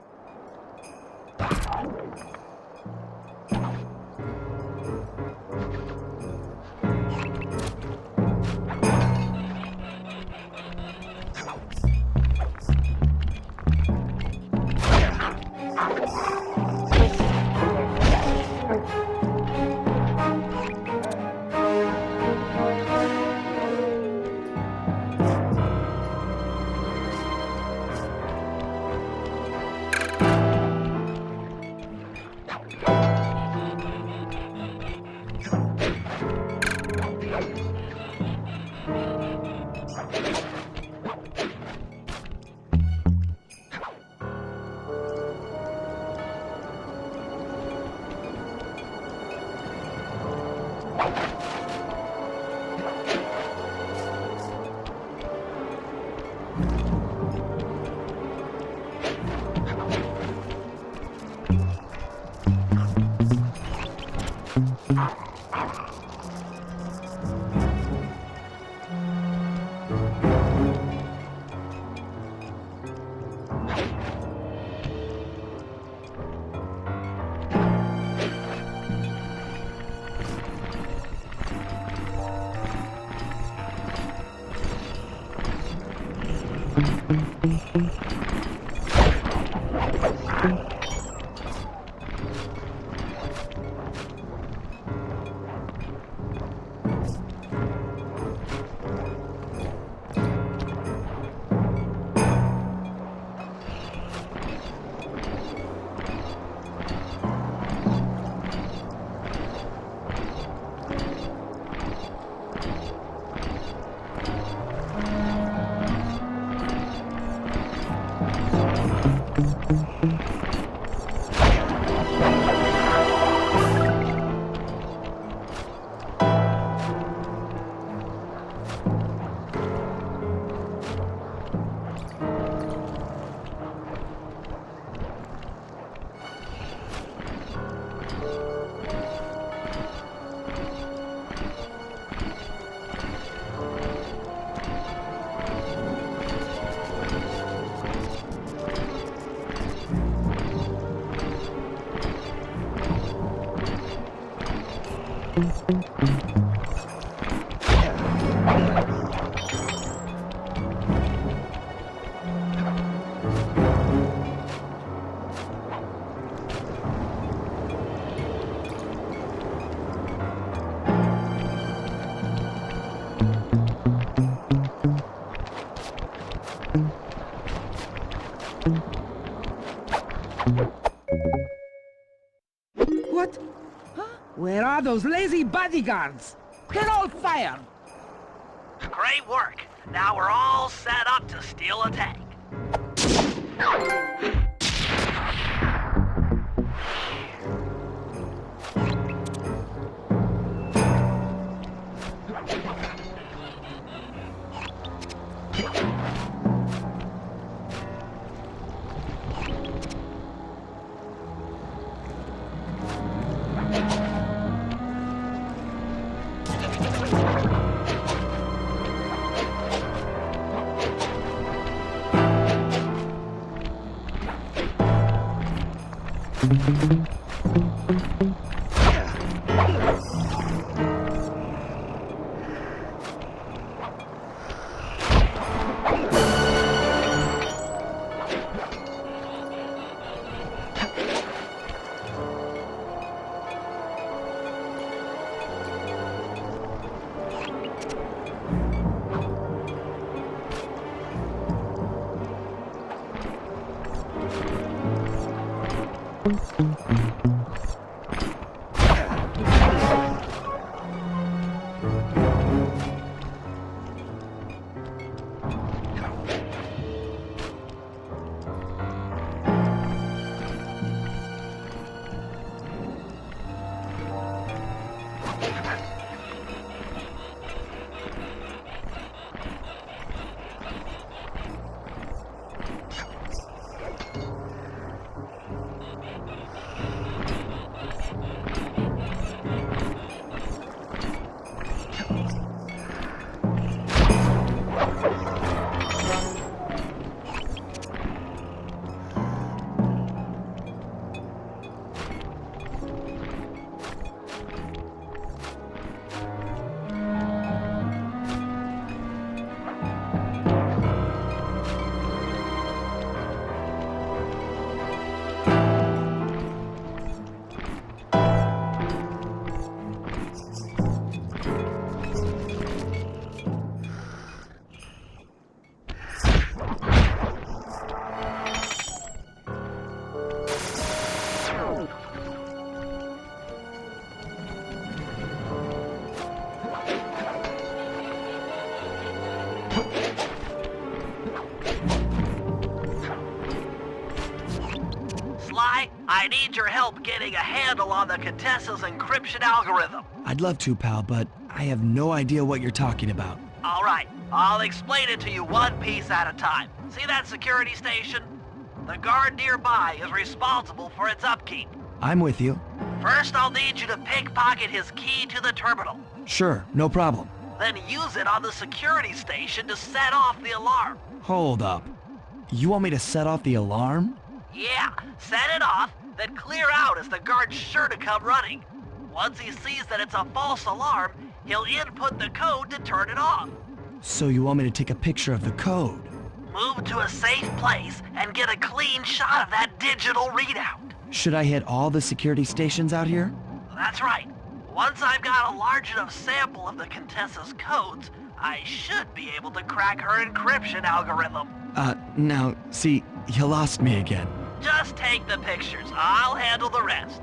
What? Huh? Where are those lazy bodyguards? They're all fired. Great work. Now we're all set up to steal a tank. Sly, I need your help getting a handle on the Contessa's encryption algorithm. I'd love to, pal, but I have no idea what you're talking about. All right, I'll explain it to you one piece at a time. See that security station? The guard nearby is responsible for its upkeep. I'm with you. First, I'll need you to pickpocket his key to the terminal. Sure, no problem. Then use it on the security station to set off the alarm. Hold up. You want me to set off the alarm? Yeah, set it off, then clear out as the guard's sure to come running. Once he sees that it's a false alarm, he'll input the code to turn it off. So you want me to take a picture of the code? Move to a safe place and get a clean shot of that digital readout. Should I hit all the security stations out here? That's right. Once I've got a large enough sample of the Contessa's codes, I should be able to crack her encryption algorithm. Now, see, you lost me again. Just take the pictures. I'll handle the rest.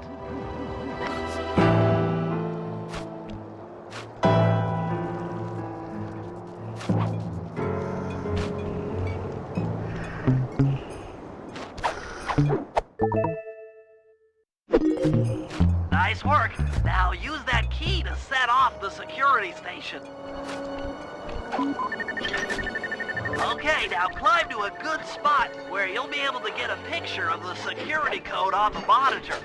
Nice work. Now use that key to set off the security station. Okay, now climb to a good spot where you'll be able to get a picture of the security code on the monitor.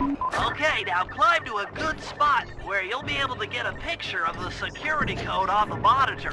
Okay, now climb to a good spot where you'll be able to get a picture of the security code on the monitor.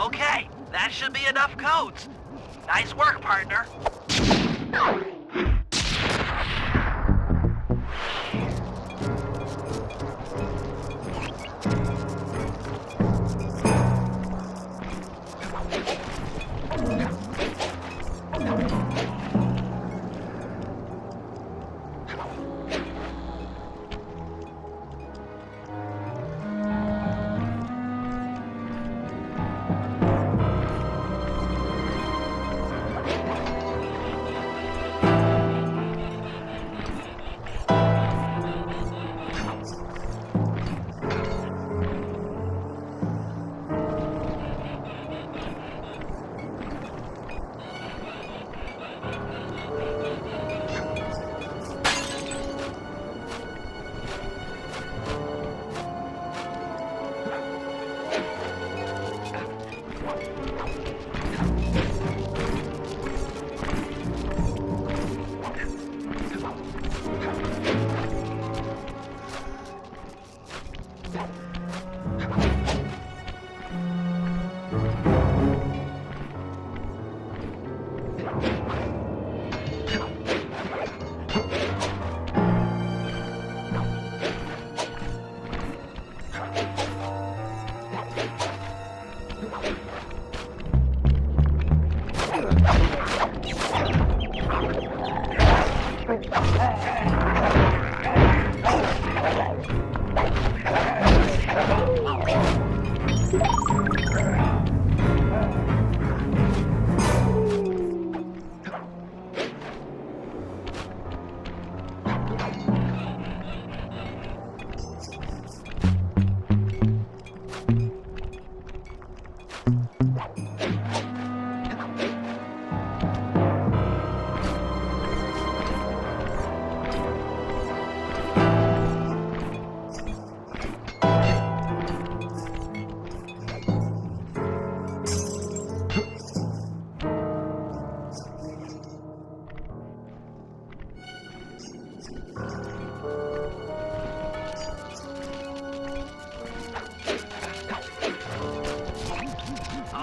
Okay, that should be enough codes. Nice work, partner.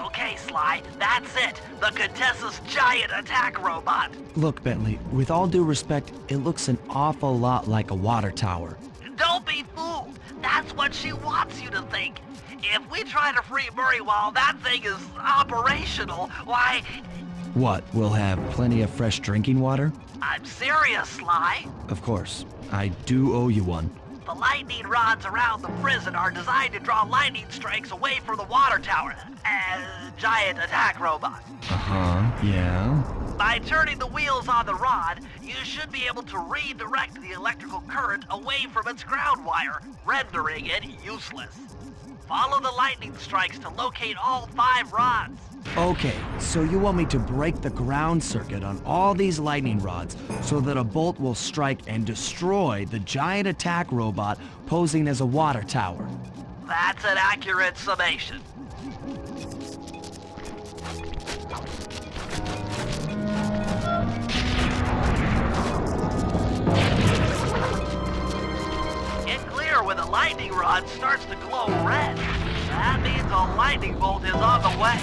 Okay, Sly, that's it. The Contessa's giant attack robot. Look, Bentley, with all due respect, it looks an awful lot like a water tower. Don't be fooled. That's That's what she wants you to think. If we try to free Murray while that thing is operational, why... What, we'll have plenty of fresh drinking water? I'm serious, Sly. Of course. I do owe you one. The lightning rods around the prison are designed to draw lightning strikes away from the water tower. Giant attack robot. Uh-huh, yeah. By turning the wheels on the rod, you should be able to redirect the electrical current away from its ground wire, rendering it useless. Follow the lightning strikes to locate all 5 rods. Okay, so you want me to break the ground circuit on all these lightning rods so that a bolt will strike and destroy the giant attack robot posing as a water tower. That's an accurate summation. Get clear when the lightning rod starts to glow red. That means a lightning bolt is on the way.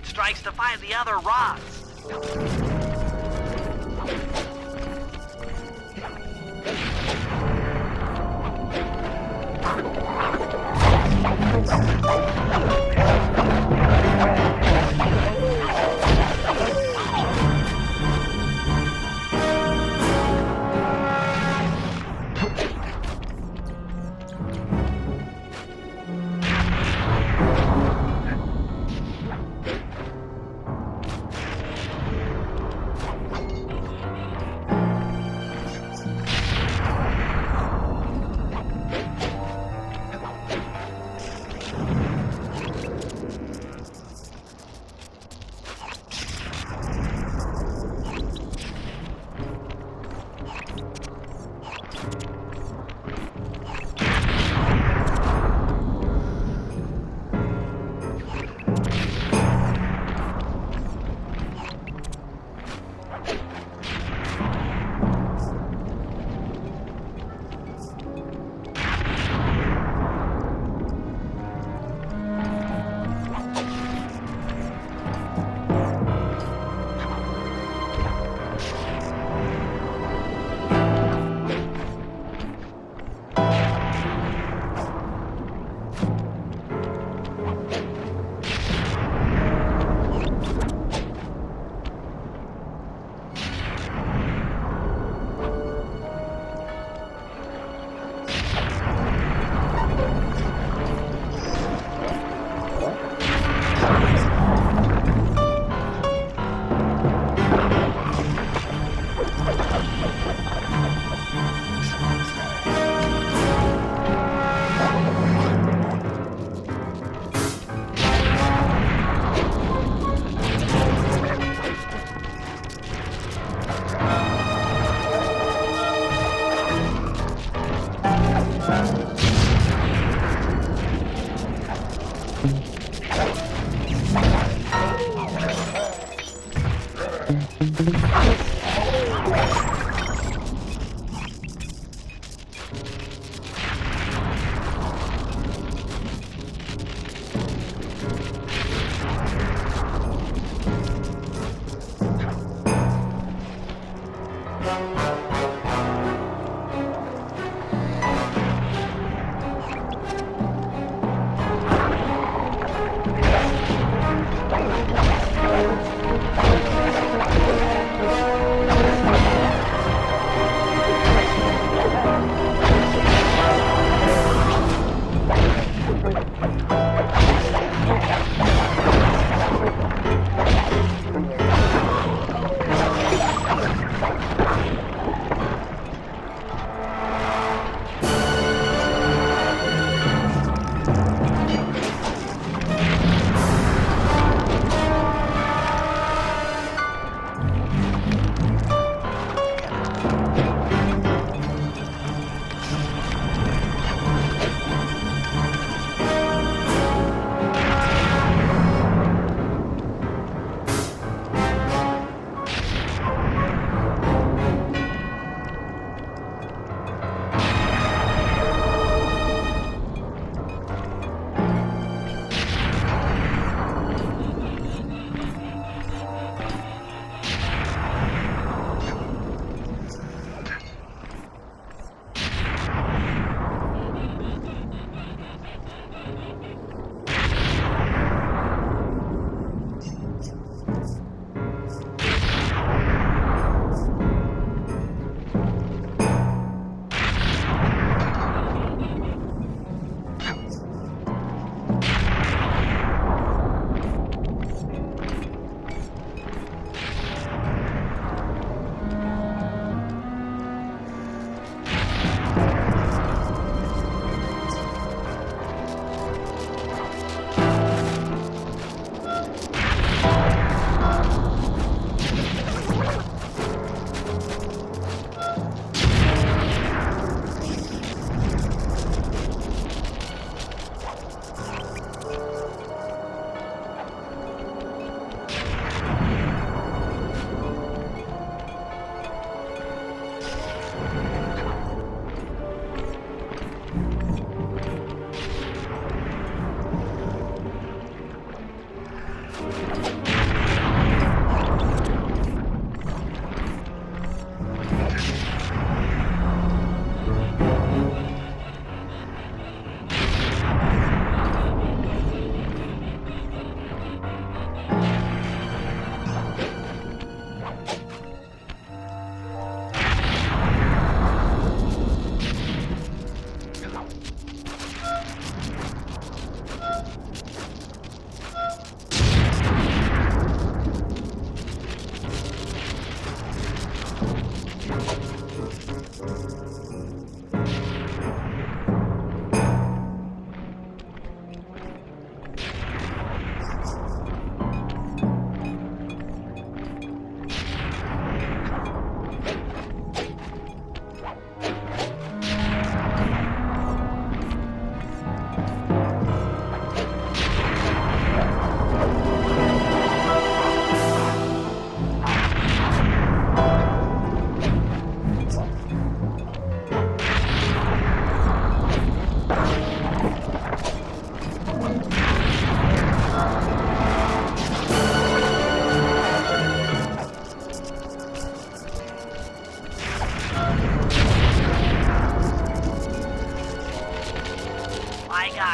Strikes to find the other rods.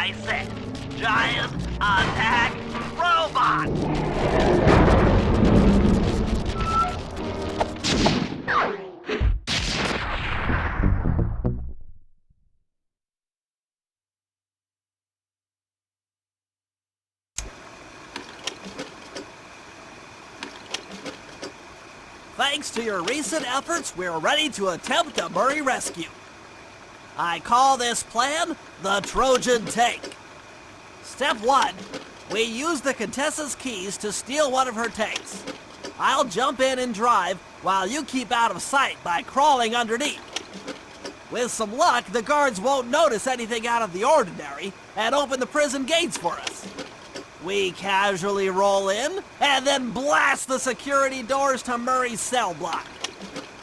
I said, giant attack robot! Thanks to your recent efforts, we're ready to attempt a Murray rescue. I call this plan the Trojan Tank. Step 1. We use the Contessa's keys to steal one of her tanks. I'll jump in and drive while you keep out of sight by crawling underneath. With some luck, the guards won't notice anything out of the ordinary and open the prison gates for us. We casually roll in, and then blast the security doors to Murray's cell block.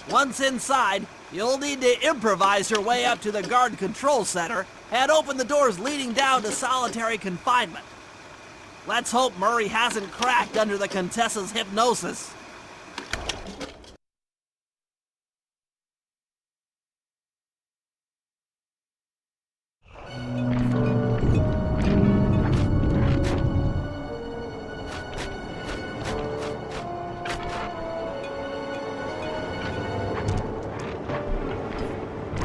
Once inside, you'll need to improvise your way up to the guard control center and open the doors leading down to solitary confinement. Let's hope Murray hasn't cracked under the Contessa's hypnosis.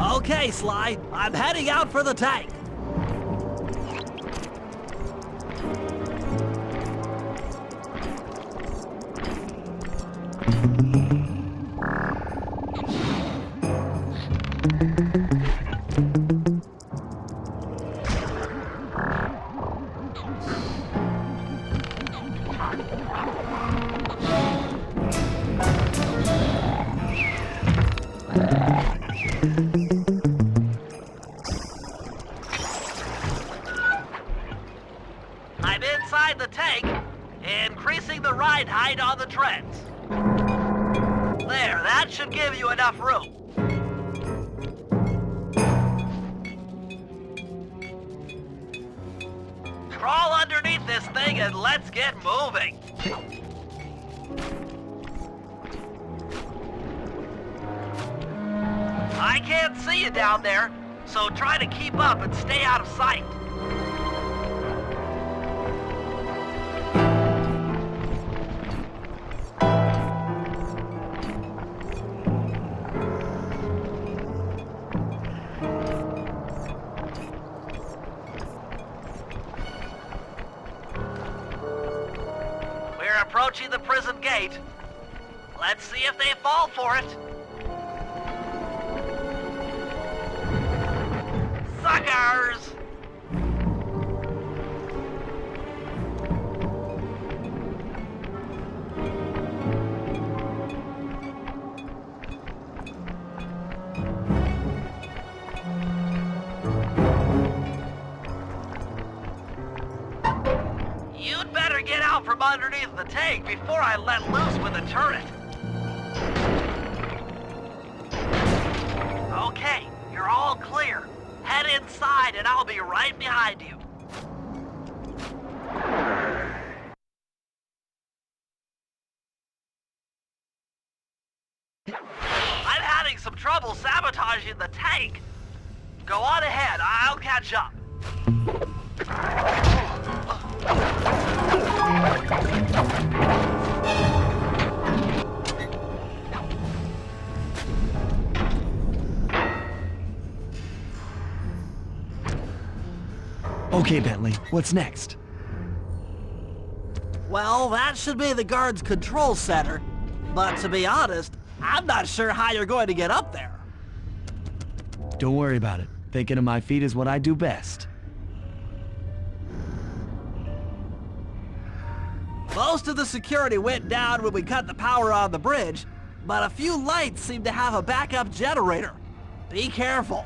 Okay, Sly, I'm heading out for the tank. I'm inside the tank, increasing the ride height on the treads. There, that should give you enough room. Crawl underneath this thing and let's get moving. I can't see you down there, so try to keep up and stay out of sight. We're approaching the prison gate. Let's see if they fall for it. Suckers! You'd better get out from underneath the tank before I let loose with the turret. Okay, you're all clear. Head inside and I'll be right behind you. I'm having some trouble sabotaging the tank. Go on ahead, I'll catch up. Okay, Bentley, what's next? Well, that should be the guard's control center. But to be honest, I'm not sure how you're going to get up there. Don't worry about it. Thinking of my feet is what I do best. Most of the security went down when we cut the power on the bridge, but a few lights seem to have a backup generator. Be careful.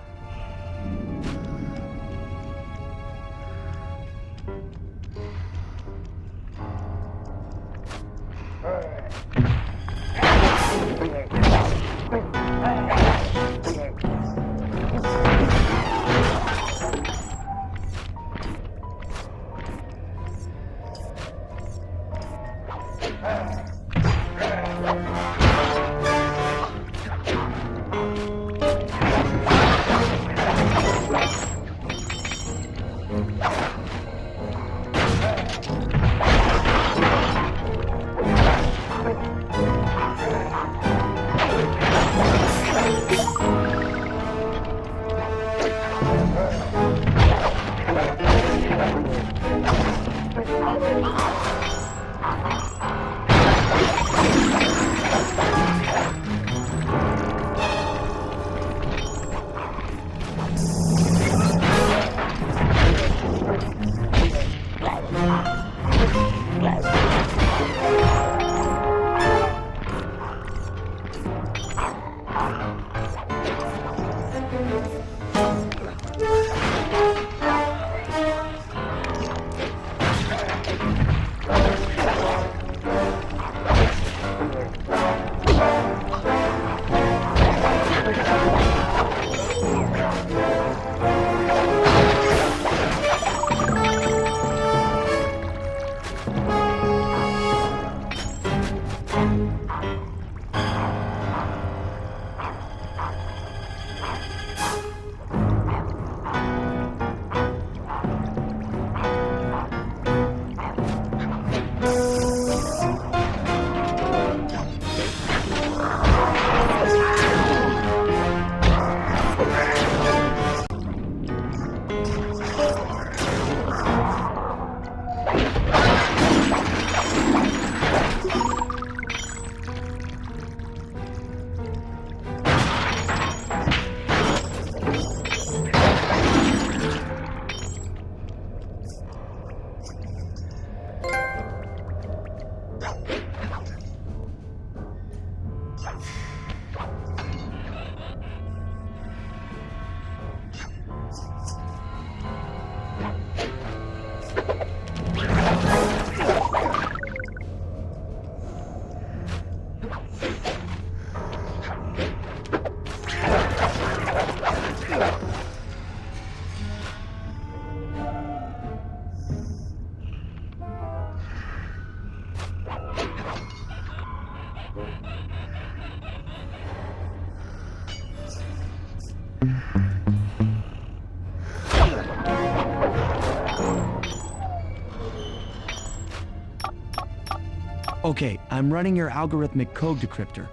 Okay, I'm running your algorithmic code decryptor.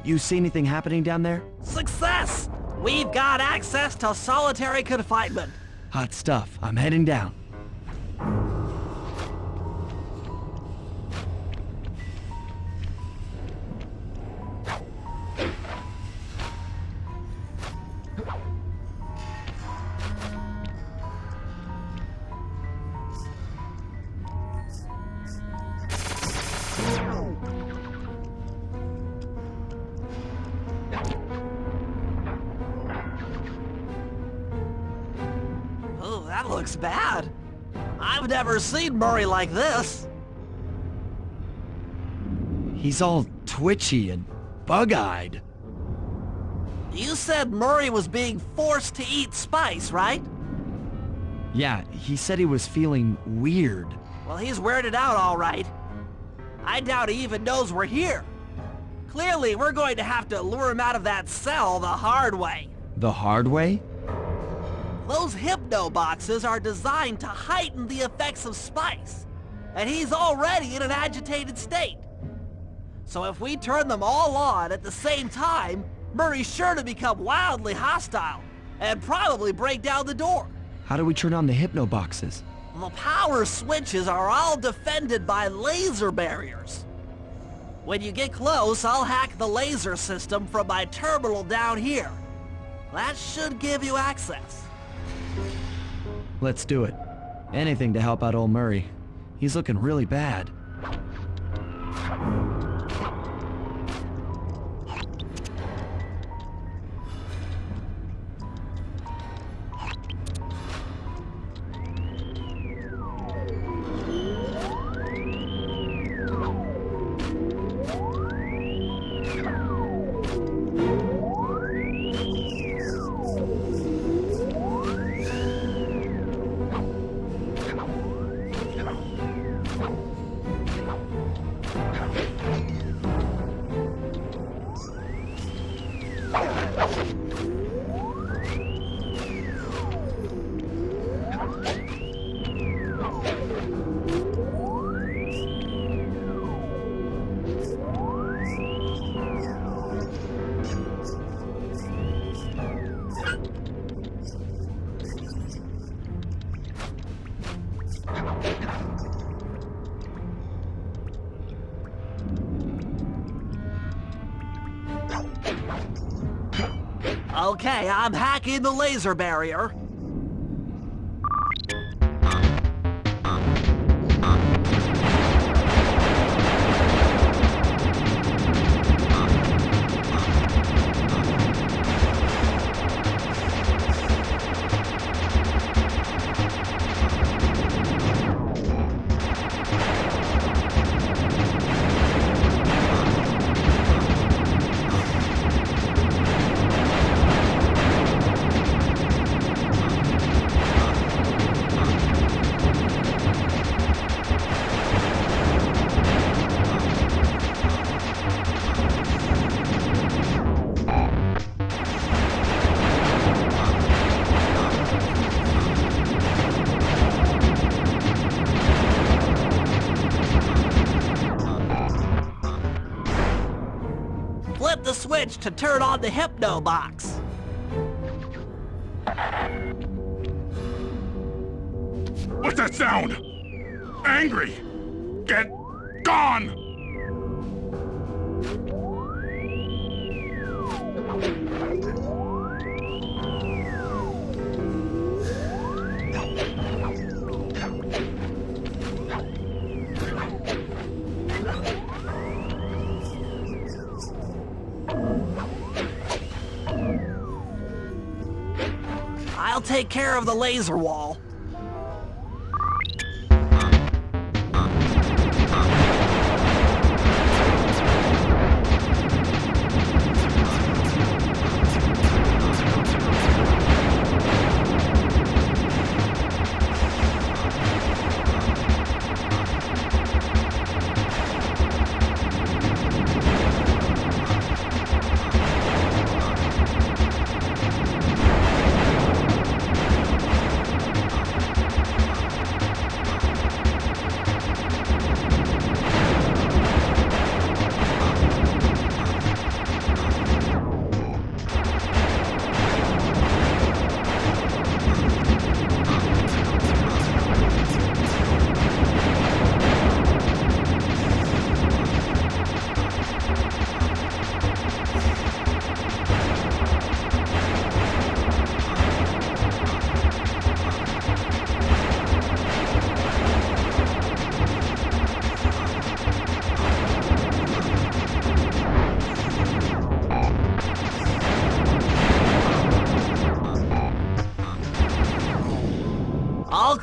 You see anything happening down there? Success! We've got access to solitary confinement. Hot stuff. I'm heading down. Oh, that looks bad. I've never seen Murray like this. He's all twitchy and bug-eyed. You said Murray was being forced to eat spice, right? Yeah, he said he was feeling weird. Well, he's weirded out all right. I doubt he even knows we're here. Clearly, we're going to have to lure him out of that cell the hard way. The hard way? Those hypno boxes are designed to heighten the effects of spice, and he's already in an agitated state. So if we turn them all on at the same time, Murray's sure to become wildly hostile and probably break down the door. How do we turn on the hypno boxes? The power switches are all defended by laser barriers. When you get close, I'll hack the laser system from my terminal down here. That should give you access. Let's do it. Anything to help out old Murray. He's looking really bad. Okay, I'm hacking the laser barrier. Flip the switch to turn on the hypno box. What's that sound? Angry! Get gone! I'll take care of the laser wall.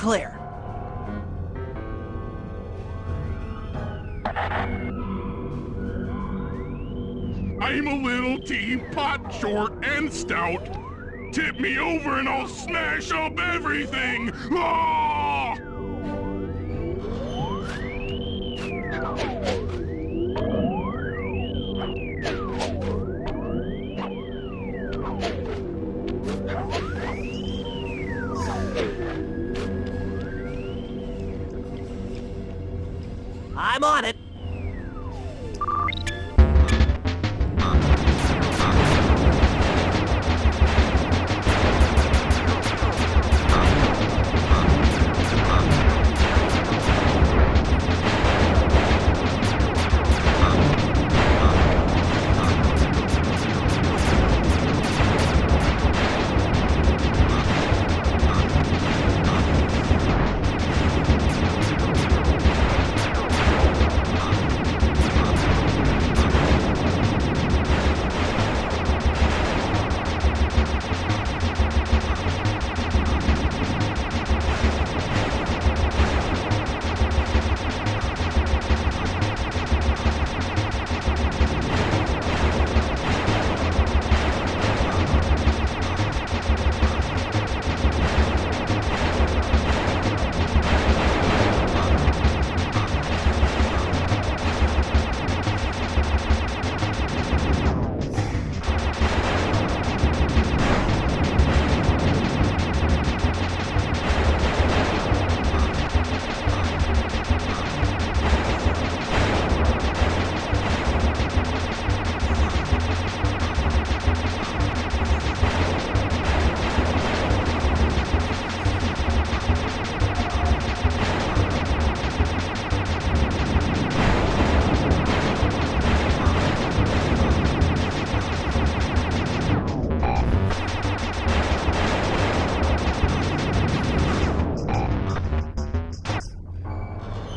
clear. I'm a little teapot, short and stout. Tip me over and I'll smash up everything! Ah! I'm on it.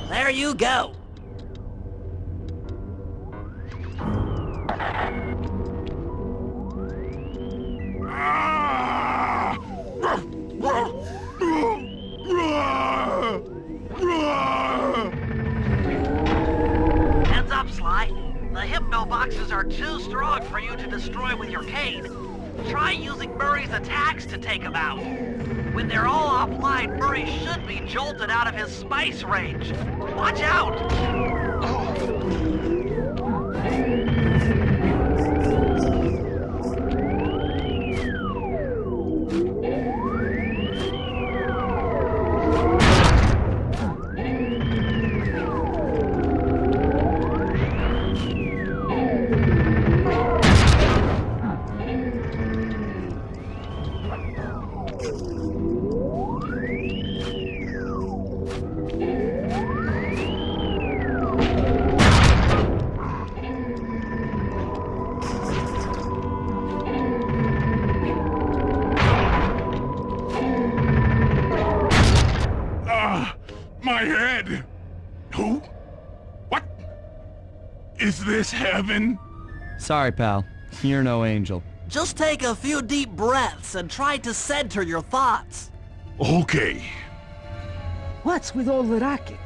There you go. Heads up, Sly. The hypno boxes are too strong for you to destroy with your cane. Try using Murray's attacks to take them out. When they're all offline, Murray should be jolted out of his spice range. Watch out! My head! Who? What? Is this heaven? Sorry, pal. You're no angel. Just take a few deep breaths and try to center your thoughts. Okay. What's with all the racket?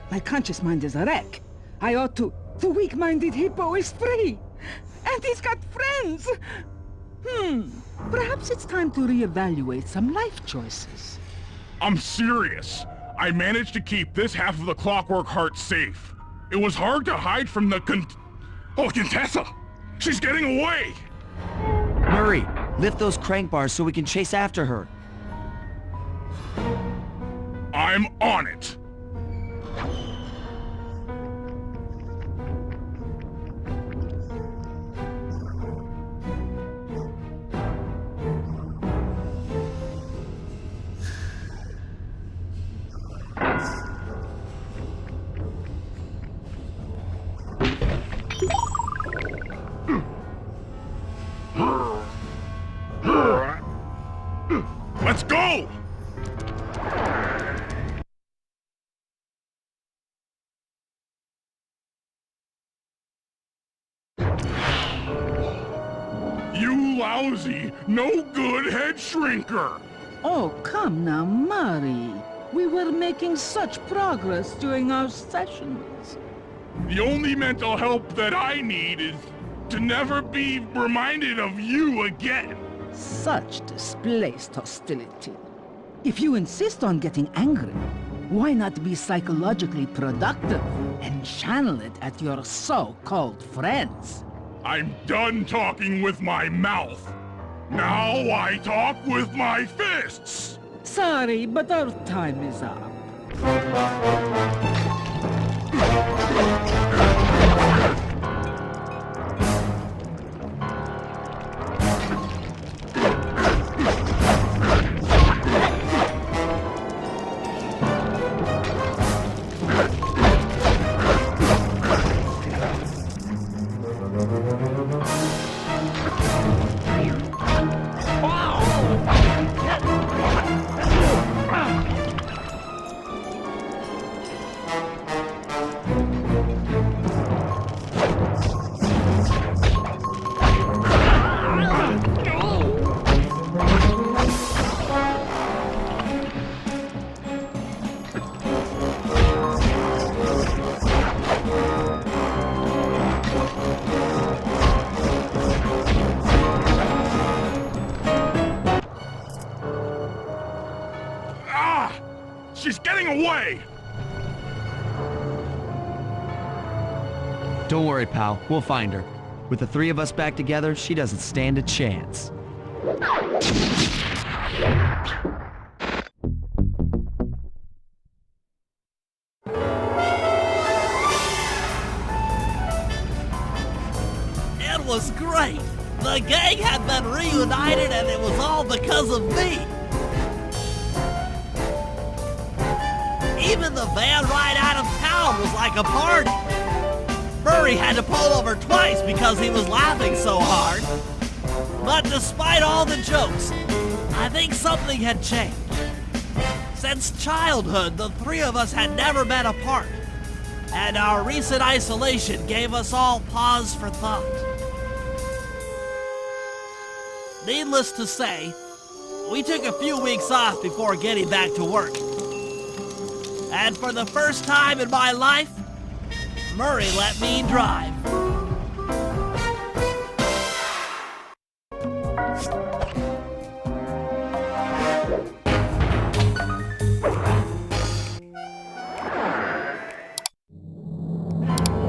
My conscious mind is a wreck. I ought to... The weak-minded hippo is free! And he's got friends! Perhaps it's time to reevaluate some life choices. I'm serious. I managed to keep this half of the Clockwork Heart safe. It was hard to hide from the Contessa! She's getting away! Murray, lift those crank bars so we can chase after her. I'm on it! Let's go! You lousy, no good head shrinker! Oh, come now, Murray. We were making such progress during our sessions. The only mental help that I need is to never be reminded of you again. Such displaced hostility. If you insist on getting angry, why not be psychologically productive and channel it at your so-called friends? I'm done talking with my mouth. Now I talk with my fists. Sorry, but our time is up. She's getting away! Don't worry, pal. We'll find her. With the three of us back together, she doesn't stand a chance. It was great! The gang had been reunited and it was all because of me! Even the van ride out of town was like a party! Murray had to pull over twice because he was laughing so hard. But despite all the jokes, I think something had changed. Since childhood, the three of us had never been apart, and our recent isolation gave us all pause for thought. Needless to say, we took a few weeks off before getting back to work. And for the first time in my life, Murray let me drive.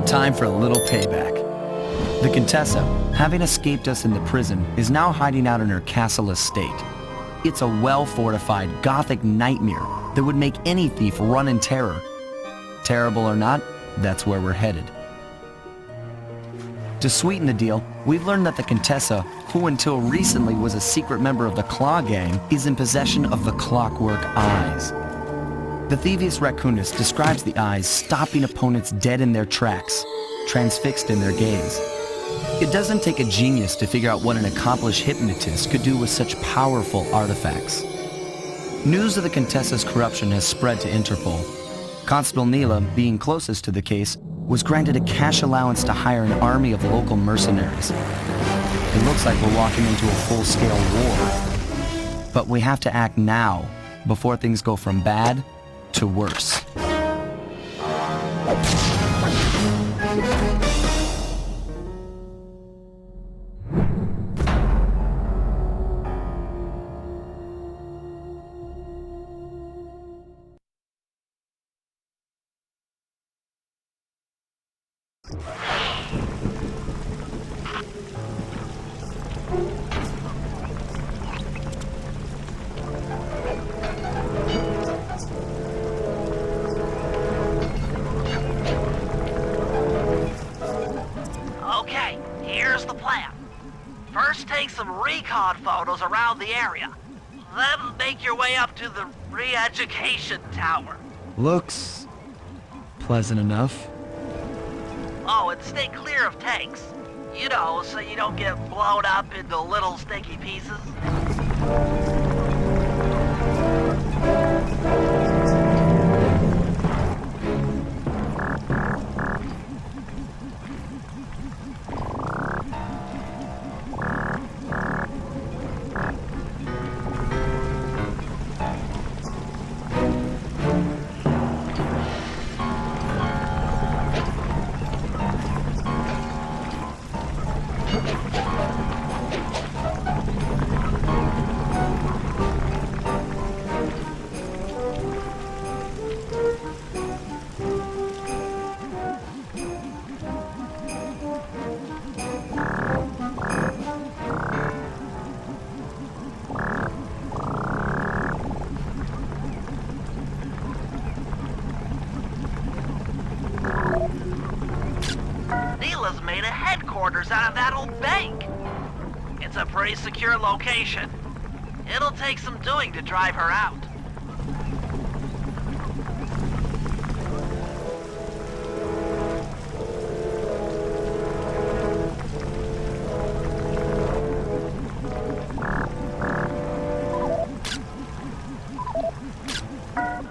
Time for a little payback. The Contessa, having escaped us in the prison, is now hiding out in her castle estate. It's a well-fortified Gothic nightmare that would make any thief run in terror. Terrible or not, that's where we're headed. To sweeten the deal, we've learned that the Contessa, who until recently was a secret member of the Claw Gang, is in possession of the Clockwork Eyes. The Thievius Raccoonus describes the eyes stopping opponents dead in their tracks, transfixed in their gaze. It doesn't take a genius to figure out what an accomplished hypnotist could do with such powerful artifacts. News of the Contessa's corruption has spread to Interpol. Constable Neela, being closest to the case, was granted a cash allowance to hire an army of local mercenaries. It looks like we're walking into a full-scale war. But we have to act now, before things go from bad to worse. Okay, here's the plan. First take some recon photos around the area. Then make your way up to the re-education tower. Looks pleasant enough. Oh, and stay clear of tanks. You know, so you don't get blown up into little sticky pieces. Neela's made a headquarters out of that old bank. It's a pretty secure location. It'll take some doing to drive her out.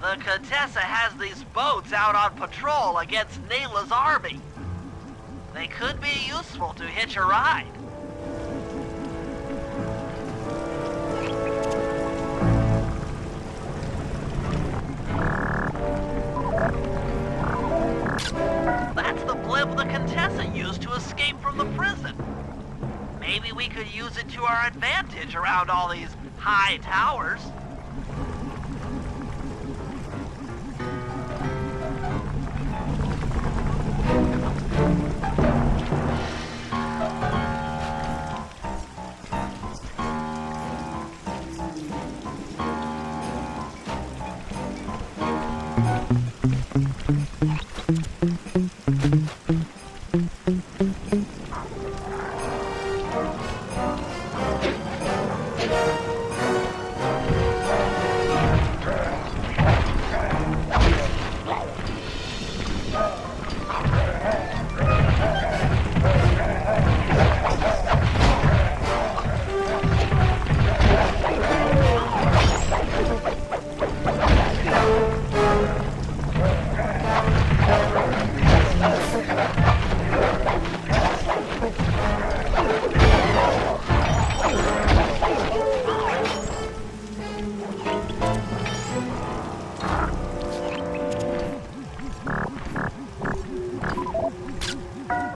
The Contessa has these boats out on patrol against Neela's army. They could be useful to hitch a ride. That's the blimp the Contessa used to escape from the prison. Maybe we could use it to our advantage around all these high towers.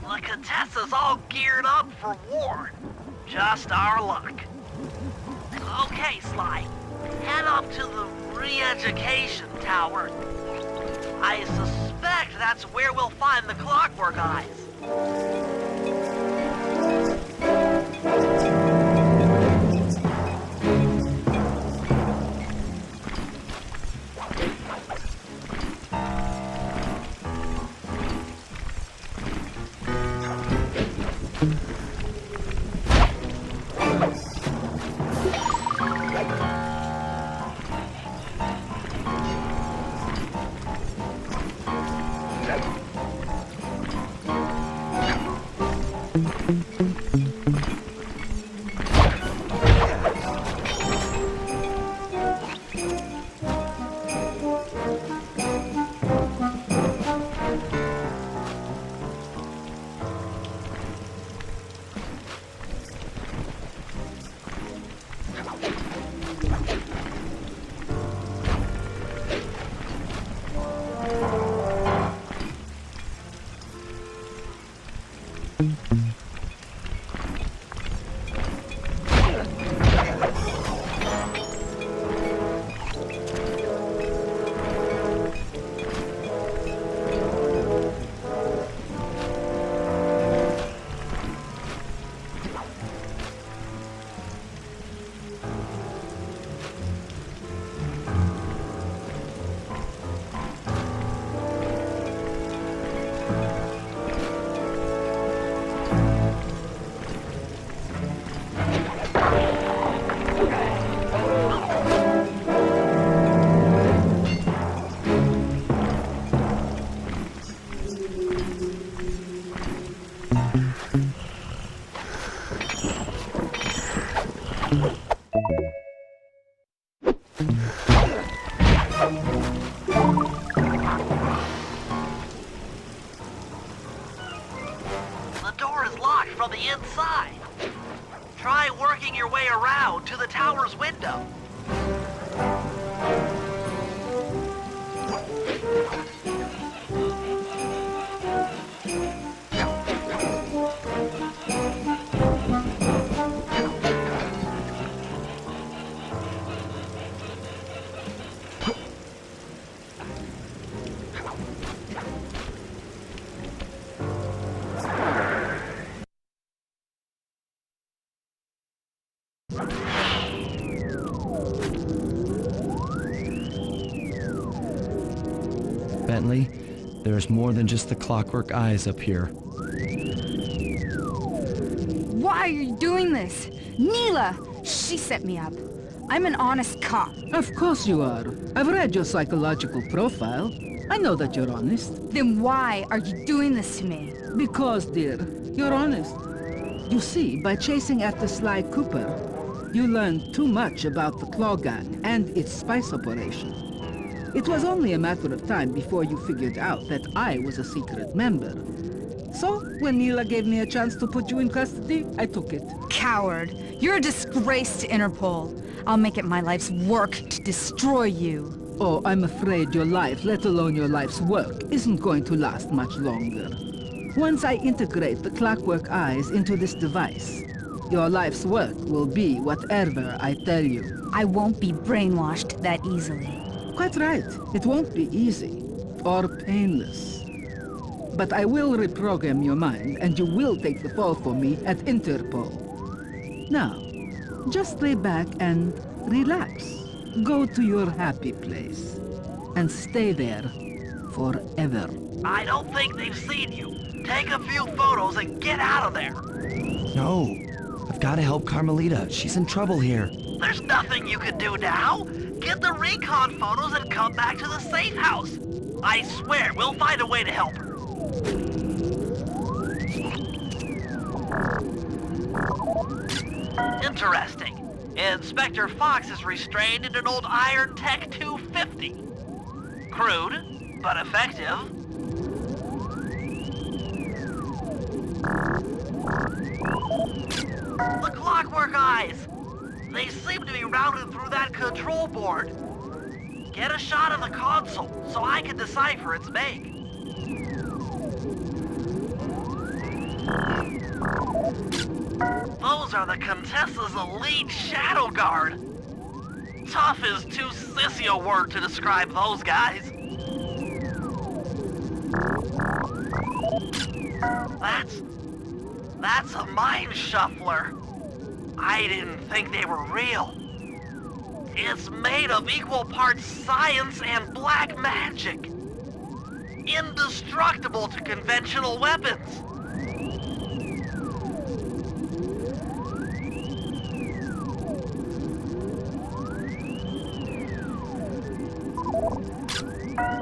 The Contessa's all geared up for war. Just our luck. Okay, Sly. Head up to the re-education tower. I suspect that's where we'll find the Clockwork Eyes. The door is locked from the inside. Try working your way around to the tower's window. Bentley, there's more than just the Clockwork Eyes up here. Why are you doing this? Neela! She set me up. I'm an honest cop. Of course you are. I've read your psychological profile. I know that you're honest. Then why are you doing this to me? Because, dear, you're honest. You see, by chasing after Sly Cooper, you learned too much about the Claw Gang and its spice operation. It was only a matter of time before you figured out that I was a secret member. So, when Neela gave me a chance to put you in custody, I took it. Coward. You're a disgrace to Interpol. I'll make it my life's work to destroy you. Oh, I'm afraid your life, let alone your life's work, isn't going to last much longer. Once I integrate the clockwork eyes into this device, your life's work will be whatever I tell you. I won't be brainwashed that easily. Quite right. It won't be easy or painless. But I will reprogram your mind, and you will take the fall for me at Interpol. Now, just lay back and relax. Go to your happy place, and stay there forever. I don't think they've seen you. Take a few photos and get out of there. No. I've got to help Carmelita. She's in trouble here. There's nothing you can do now. Get the recon photos and come back to the safe house. I swear, we'll find a way to help her. Interesting. Inspector Fox is restrained in an old Iron Tech 250. Crude, but effective. The clockwork eyes! They seem to be routed through that control board. Get a shot of the console so I can decipher its make. Those are the Contessa's elite Shadow Guard. Tough is too sissy a word to describe those guys. That's a mind shuffler. I didn't think they were real. It's made of equal parts science and black magic. Indestructible to conventional weapons.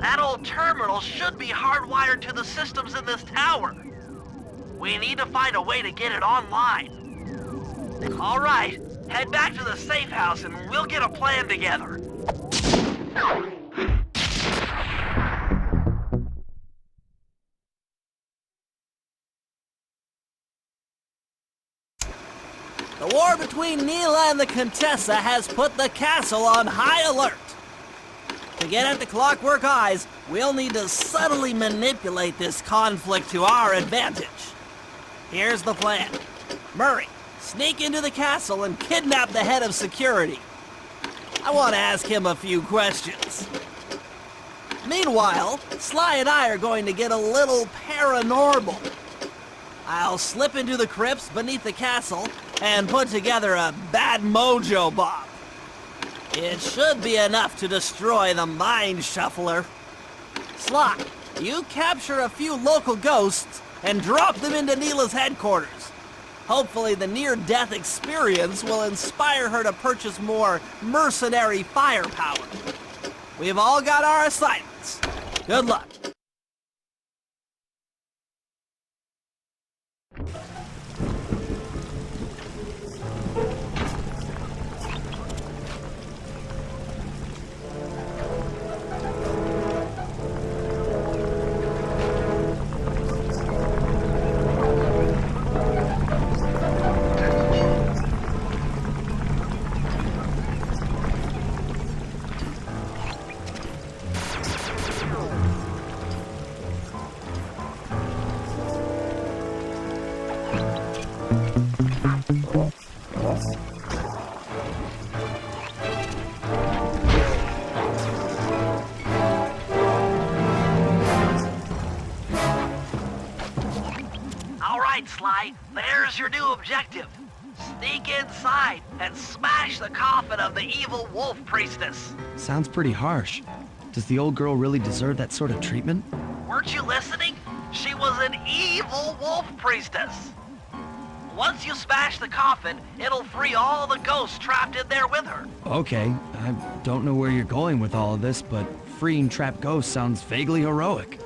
That old terminal should be hardwired to the systems in this tower. We need to find a way to get it online. All right, head back to the safe house and we'll get a plan together. The war between Neela and the Contessa has put the castle on high alert. To get at the clockwork eyes, we'll need to subtly manipulate this conflict to our advantage. Here's the plan. Murray, sneak into the castle and kidnap the head of security. I want to ask him a few questions. Meanwhile, Sly and I are going to get a little paranormal. I'll slip into the crypts beneath the castle and put together a bad mojo bomb. It should be enough to destroy the mind shuffler. Sly, you capture a few local ghosts and drop them into Neela's headquarters. Hopefully the near-death experience will inspire her to purchase more mercenary firepower. We've all got our assignments. Good luck. Sly, there's your new objective. Sneak inside and smash the coffin of the evil wolf priestess. Sounds pretty harsh. Does the old girl really deserve that sort of treatment? Weren't you listening? She was an evil wolf priestess. Once you smash the coffin, it'll free all the ghosts trapped in there with her. Okay, I don't know where you're going with all of this, but freeing trapped ghosts sounds vaguely heroic.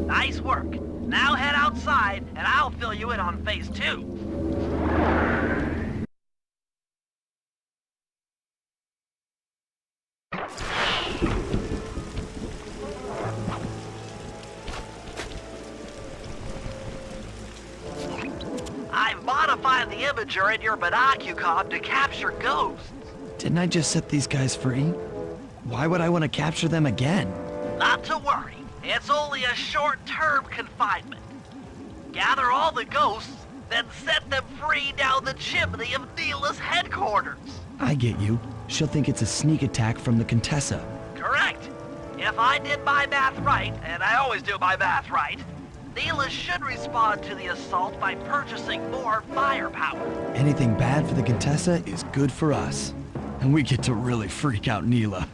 Nice work. Now head outside, and I'll fill you in on phase 2. I've modified the imager in your binocucom to capture ghosts. Didn't I just set these guys free? Why would I want to capture them again? Not to worry. It's only a short-term confinement. Gather all the ghosts, then set them free down the chimney of Neela's headquarters. I get you. She'll think it's a sneak attack from the Contessa. Correct. If I did my math right, and I always do my math right, Neela should respond to the assault by purchasing more firepower. Anything bad for the Contessa is good for us. And we get to really freak out Neela.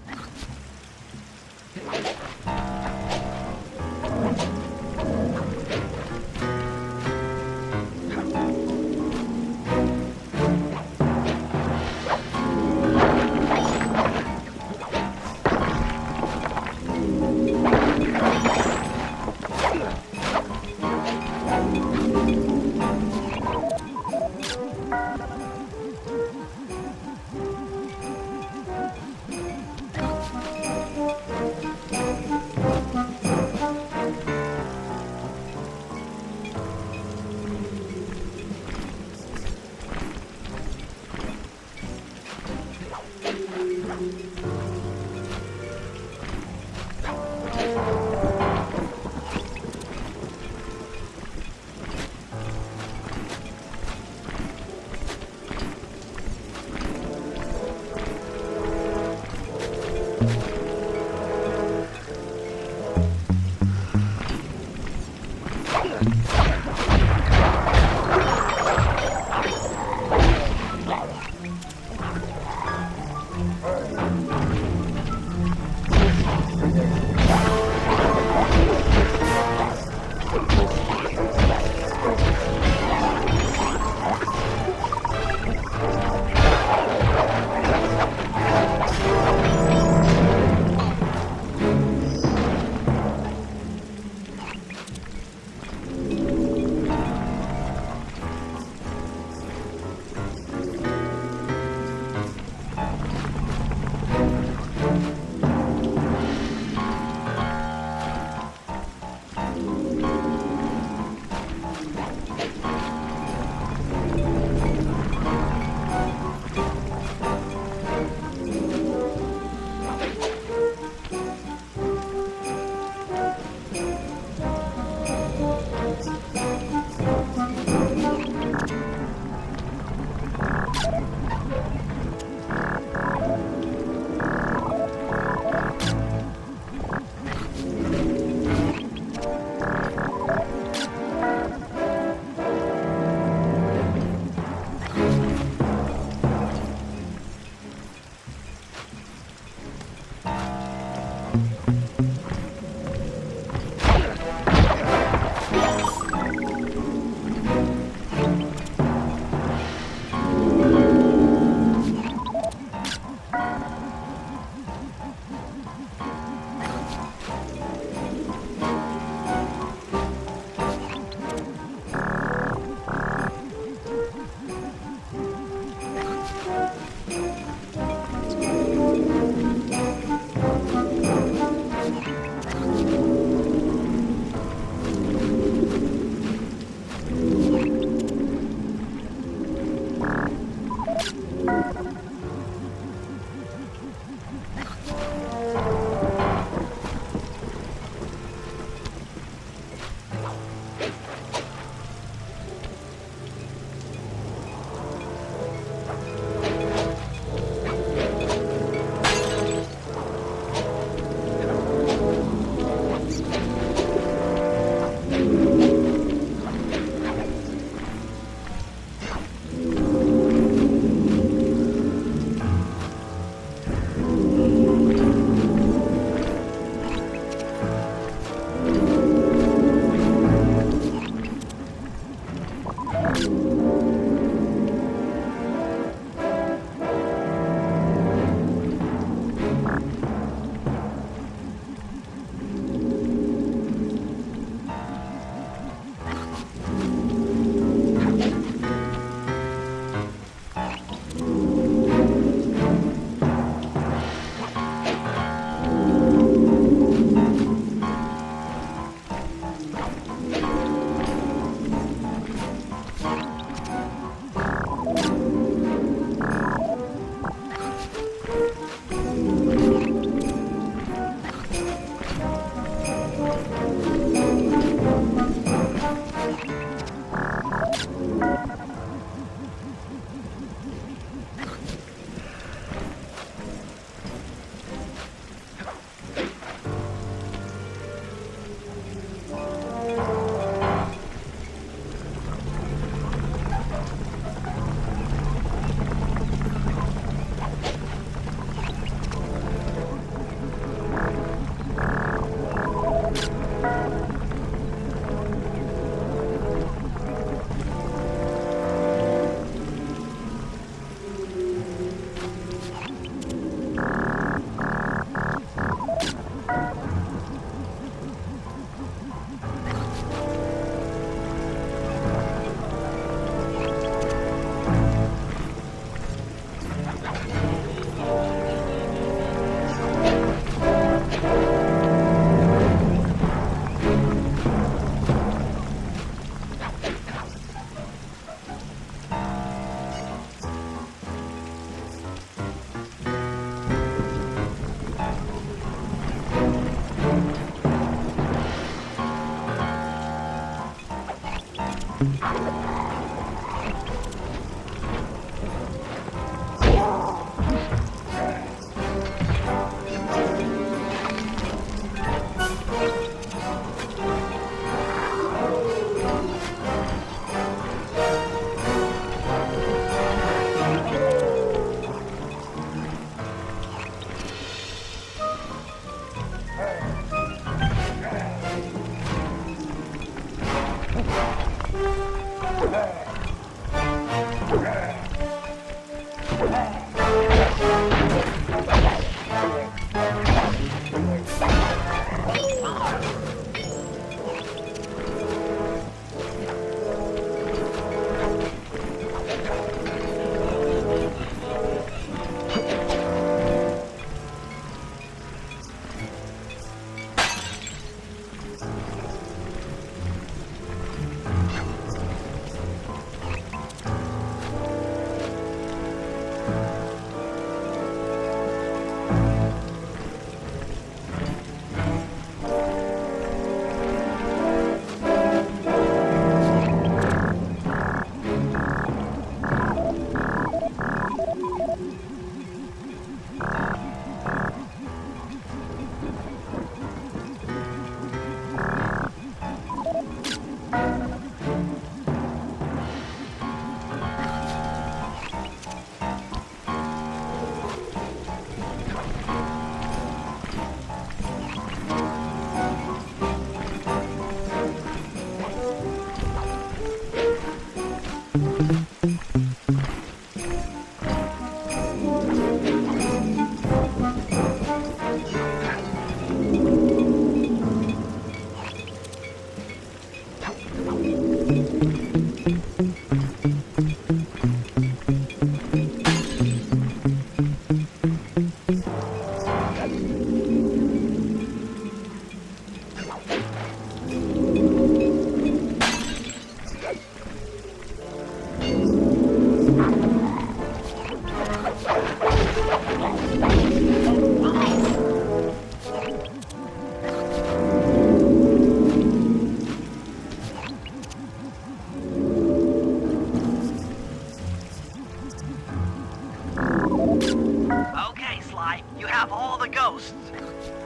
Okay, Sly, you have all the ghosts.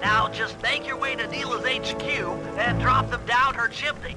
Now just make your way to Neela's HQ and drop them down her chimney.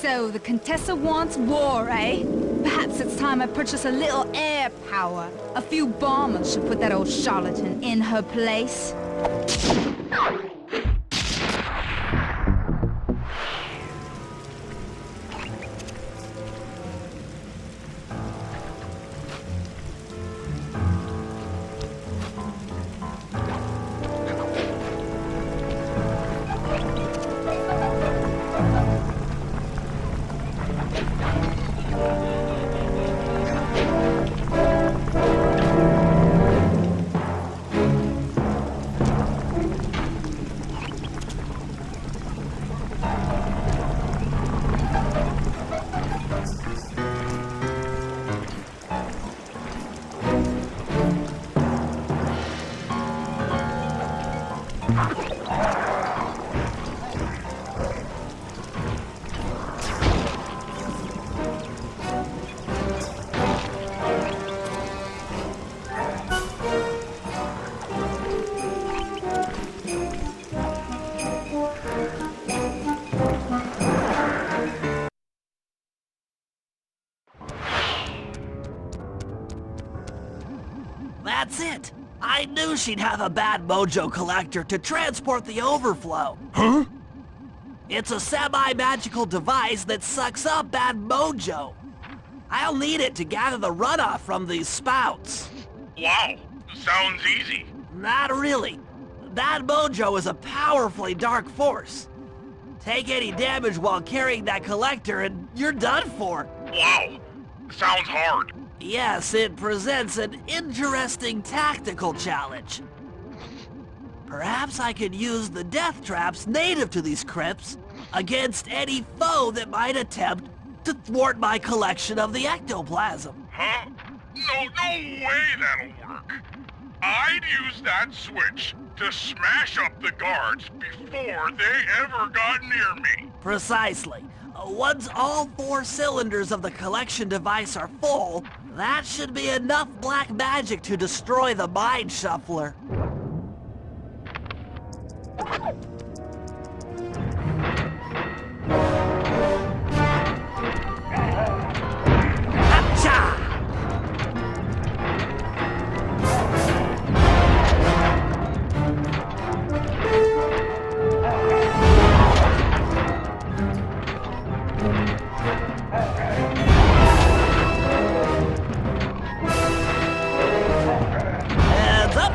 So, the Contessa wants war, eh? Perhaps it's time I purchase a little air power. A few bombers should put that old charlatan in her place. That's it! I knew she'd have a bad mojo collector to transport the overflow. Huh? It's a semi-magical device that sucks up bad mojo. I'll need it to gather the runoff from these spouts. Wow, sounds easy. Not really. That mojo is a powerfully dark force. Take any damage while carrying that collector and you're done for. Wow, sounds hard. Yes, it presents an interesting tactical challenge. Perhaps I could use the death traps native to these crypts against any foe that might attempt to thwart my collection of the ectoplasm. Huh? No way that'll work. I'd use that switch to smash up the guards before they ever got near me. Precisely. Once all 4 cylinders of the collection device are full, that should be enough black magic to destroy the Mind Shuffler. Heads up!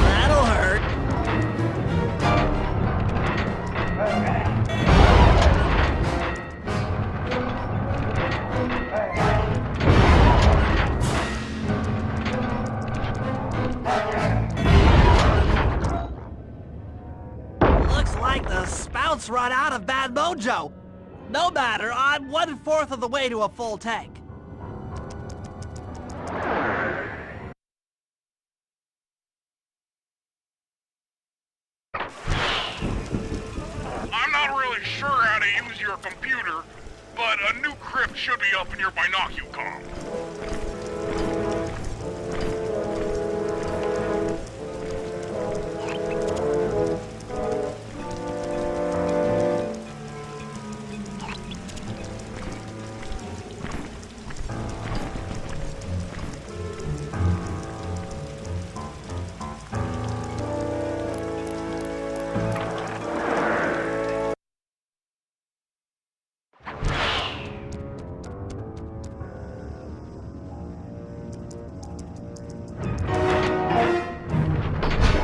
That'll hurt. Looks like the spouts run out of bad mojo. No matter, I'm 1/4 of the way to a full tank. I'm not really sure how to use your computer, but a new crypt should be up in your binocucom.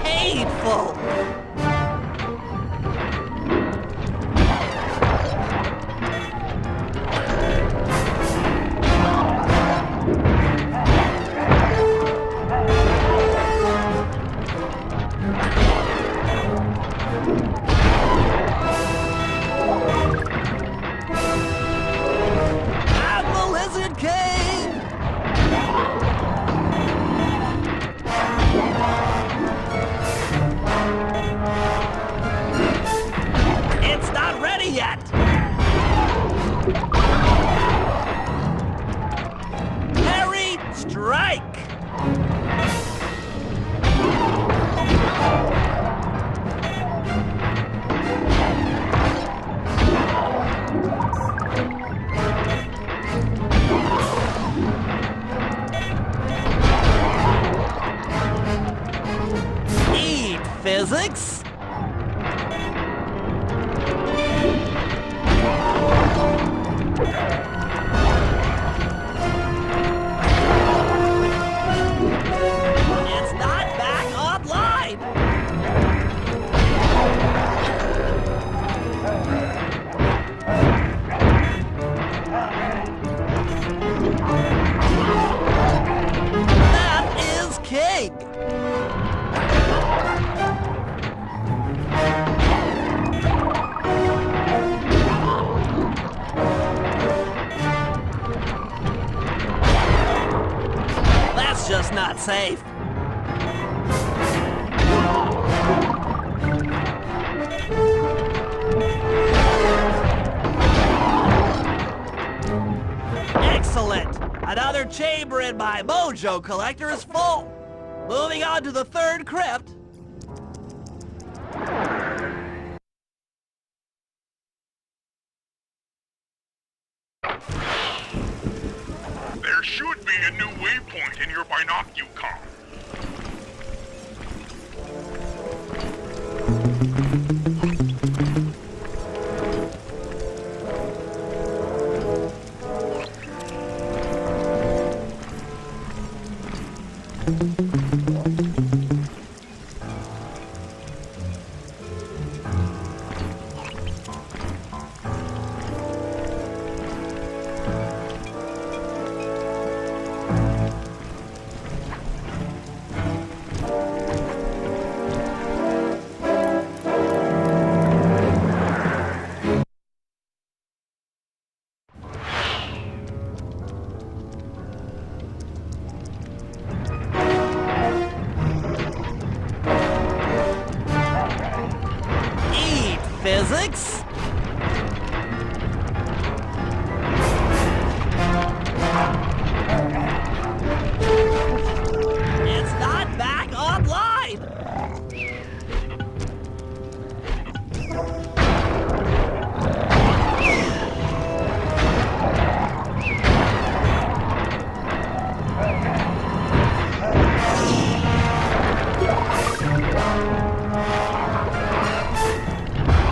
Hateful! I'm the Lizard King! It's not ready yet! Parry, strike! Eat physics! It's not back online! That is king! That's just not safe. Excellent! Another Another chamber in my mojo collector is full. Moving on to the third crypt. There should be a new waypoint in your binocular. Physics? It's not back online!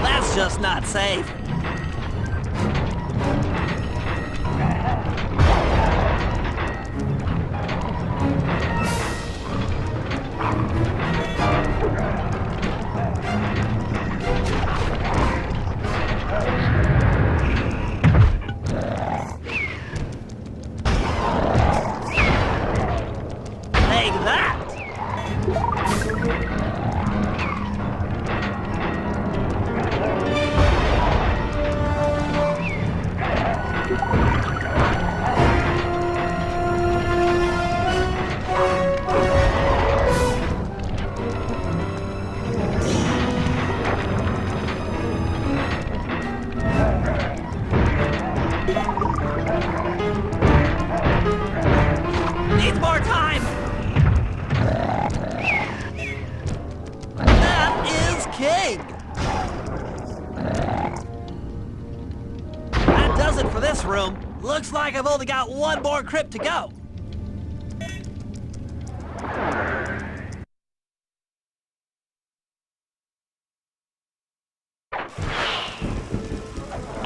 That's just not safe. Take that! Needs more time! That is king! That does it for this room. Looks like I've only got one more crypt to go.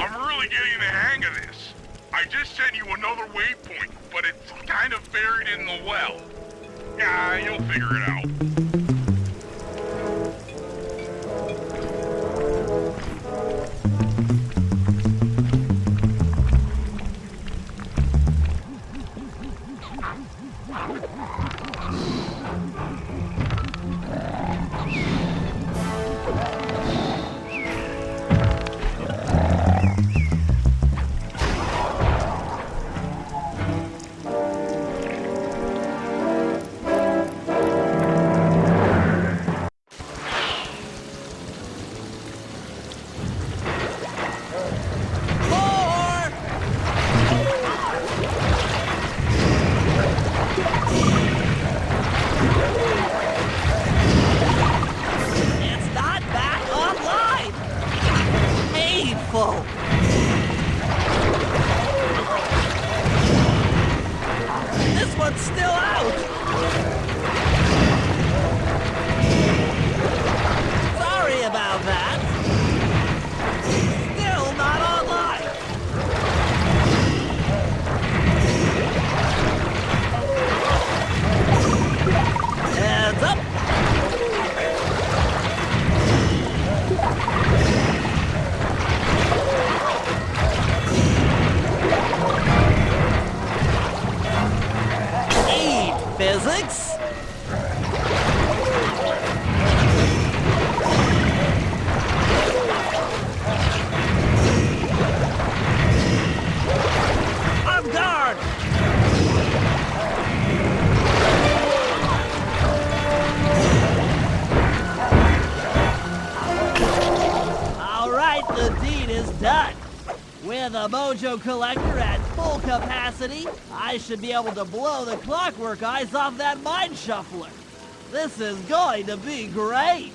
I'm really getting the hang of this. I just sent you another waypoint, but it's kind of buried in the well. Yeah, you'll figure it out. It's not back online! Painful! This one's still out! Sorry about that! Still not online! Heads up! Physics? On guard! All right, the deed is done. With a mojo collector at full capacity, I should be able to blow the clockwork eyes off that mine shuffler. This is going to be great!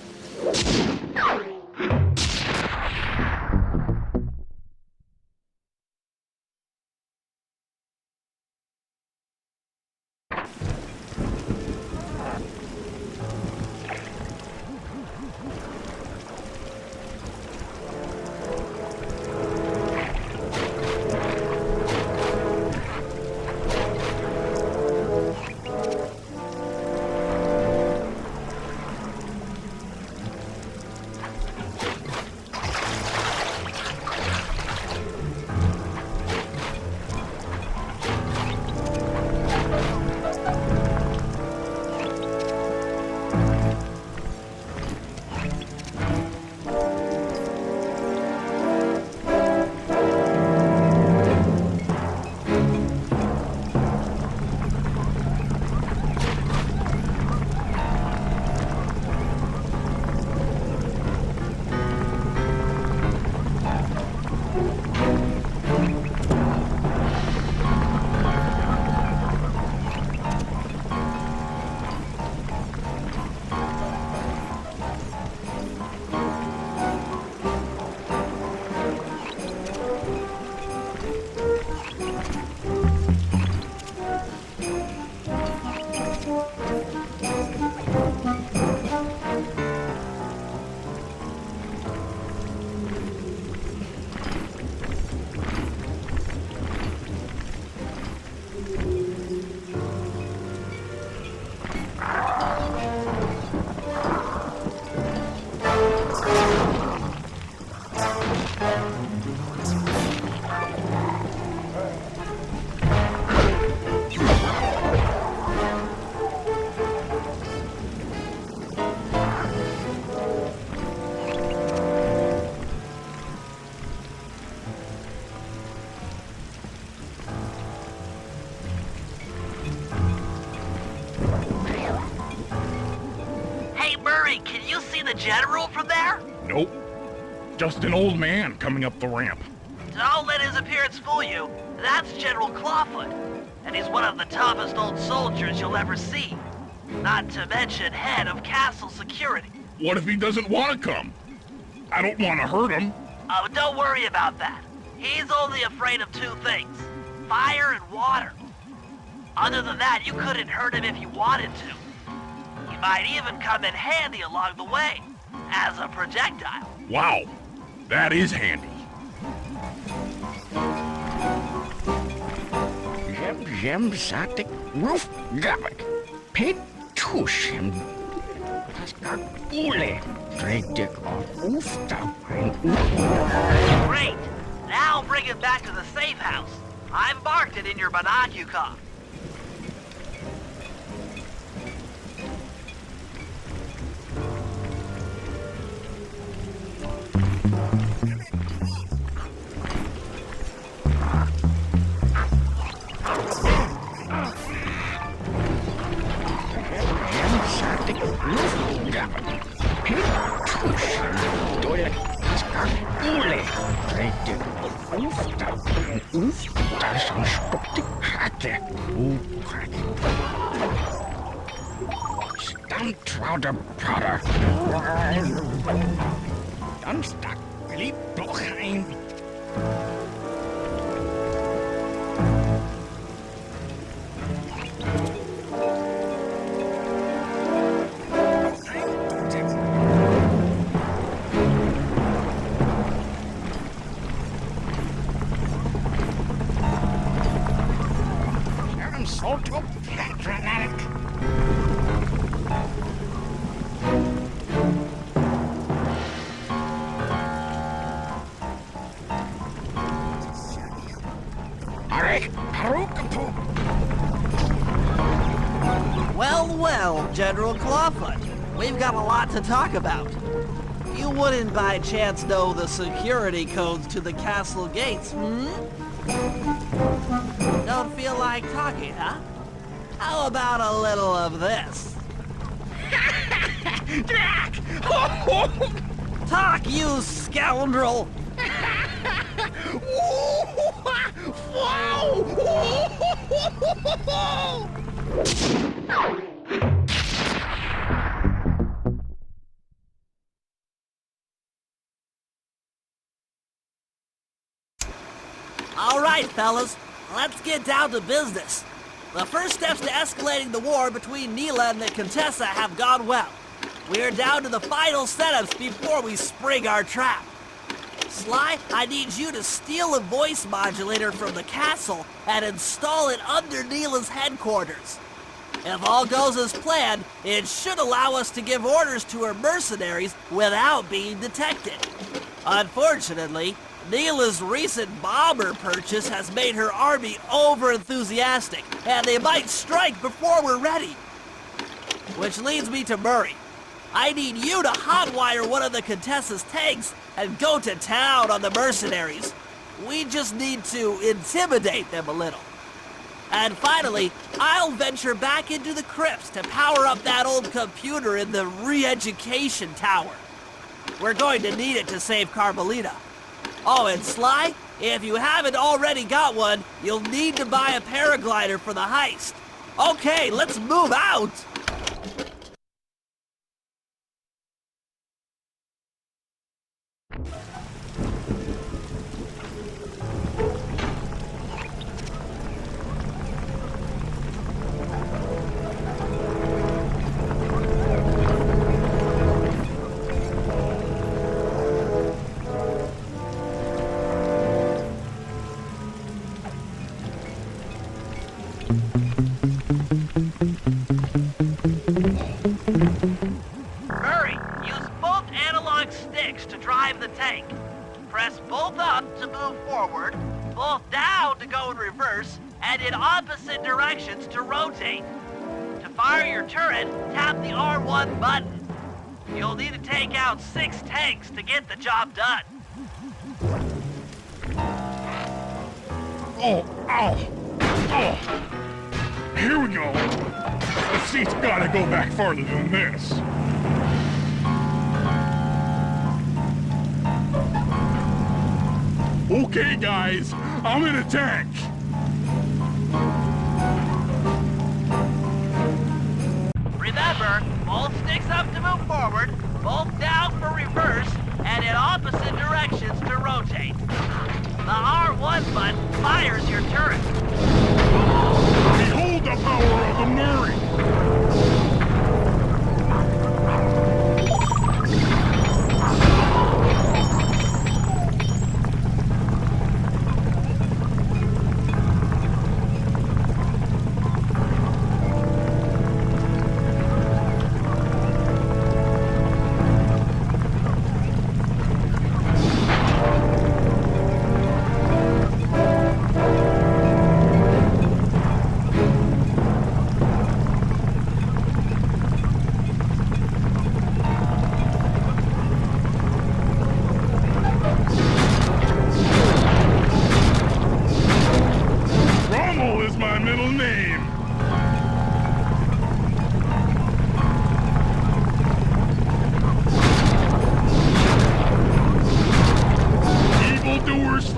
Can you see the General from there? Nope. Just an old man coming up the ramp. Don't let his appearance fool you. That's General Clawfoot. And he's one of the toughest old soldiers you'll ever see. Not to mention head of castle security. What if he doesn't want to come? I don't want to hurt him. Oh, don't worry about that. He's only afraid of two things. Fire and water. Other than that, you couldn't hurt him if you wanted to. He might even come in handy along the way, as a projectile. Wow, that is handy. Zem zatig roof gabik. Petushim. Paskakule. Drejdik of ooftawain. Great. Now bring it back to the safe house. I've marked it in your binocular. Trouder Prada. Dan stak Willy Blochheim. I'm so patriotic. Well, General Clawfoot, we've got a lot to talk about. You wouldn't by chance know the security codes to the castle gates, hmm? Don't feel like talking, huh? How about a little of this? Talk, you scoundrel! All right, fellas, let's get down to business. The first steps to escalating the war between Neela and the Contessa have gone well. We are down to the final setups before we spring our trap. Sly, I need you to steal a voice modulator from the castle and install it under Neela's headquarters. If all goes as planned, it should allow us to give orders to her mercenaries without being detected. Unfortunately, Neela's recent bomber purchase has made her army over-enthusiastic, and they might strike before we're ready. Which leads me to Murray. I need you to hotwire one of the Contessa's tanks and go to town on the mercenaries. We just need to intimidate them a little. And finally, I'll venture back into the crypts to power up that old computer in the re-education tower. We're going to need it to save Carmelita. Oh, and Sly, if you haven't already got one, you'll need to buy a paraglider for the heist. Okay, let's move out! Murray, use both analog sticks to drive the tank. Press both up to move forward, both down to go in reverse, and in opposite directions to rotate. To fire your turret, tap the R1 button. You'll need to take out 6 tanks to get the job done. Oh, ow! Oh! Here we go! The seat's gotta go back farther than this. Okay, guys, I'm in a tank. Remember, both sticks up to move forward, both down for reverse, and in opposite directions to rotate. The R1 button fires your turret. Behold the power of the Murray!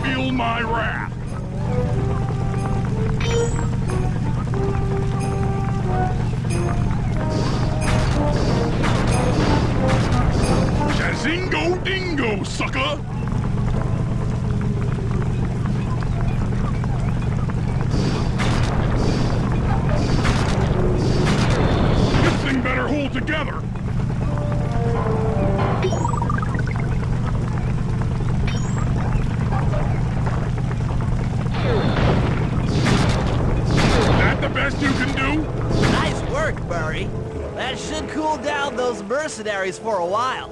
Feel my wrath. Shazingo dingo, sucker! This thing better hold together. Best you can do? Nice work, Murray. That should cool down those mercenaries for a while.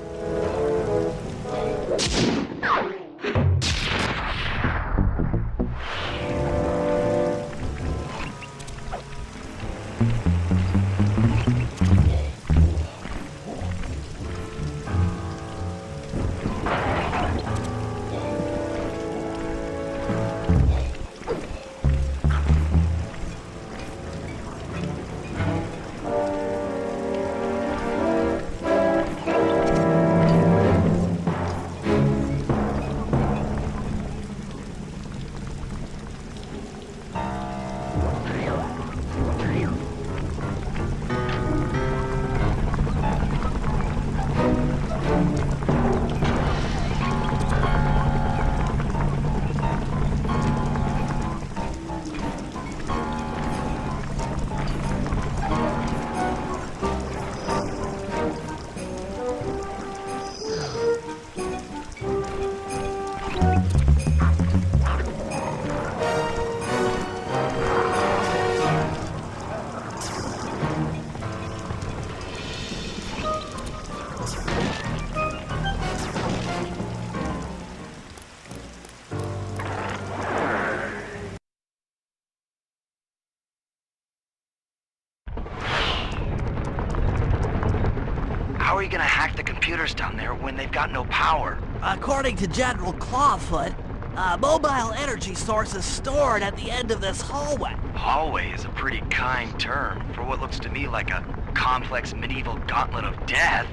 How are you gonna hack the computers down there when they've got no power? According to General Clawfoot, a mobile energy source is stored at the end of this hallway. Hallway is a pretty kind term for what looks to me like a complex medieval gauntlet of death.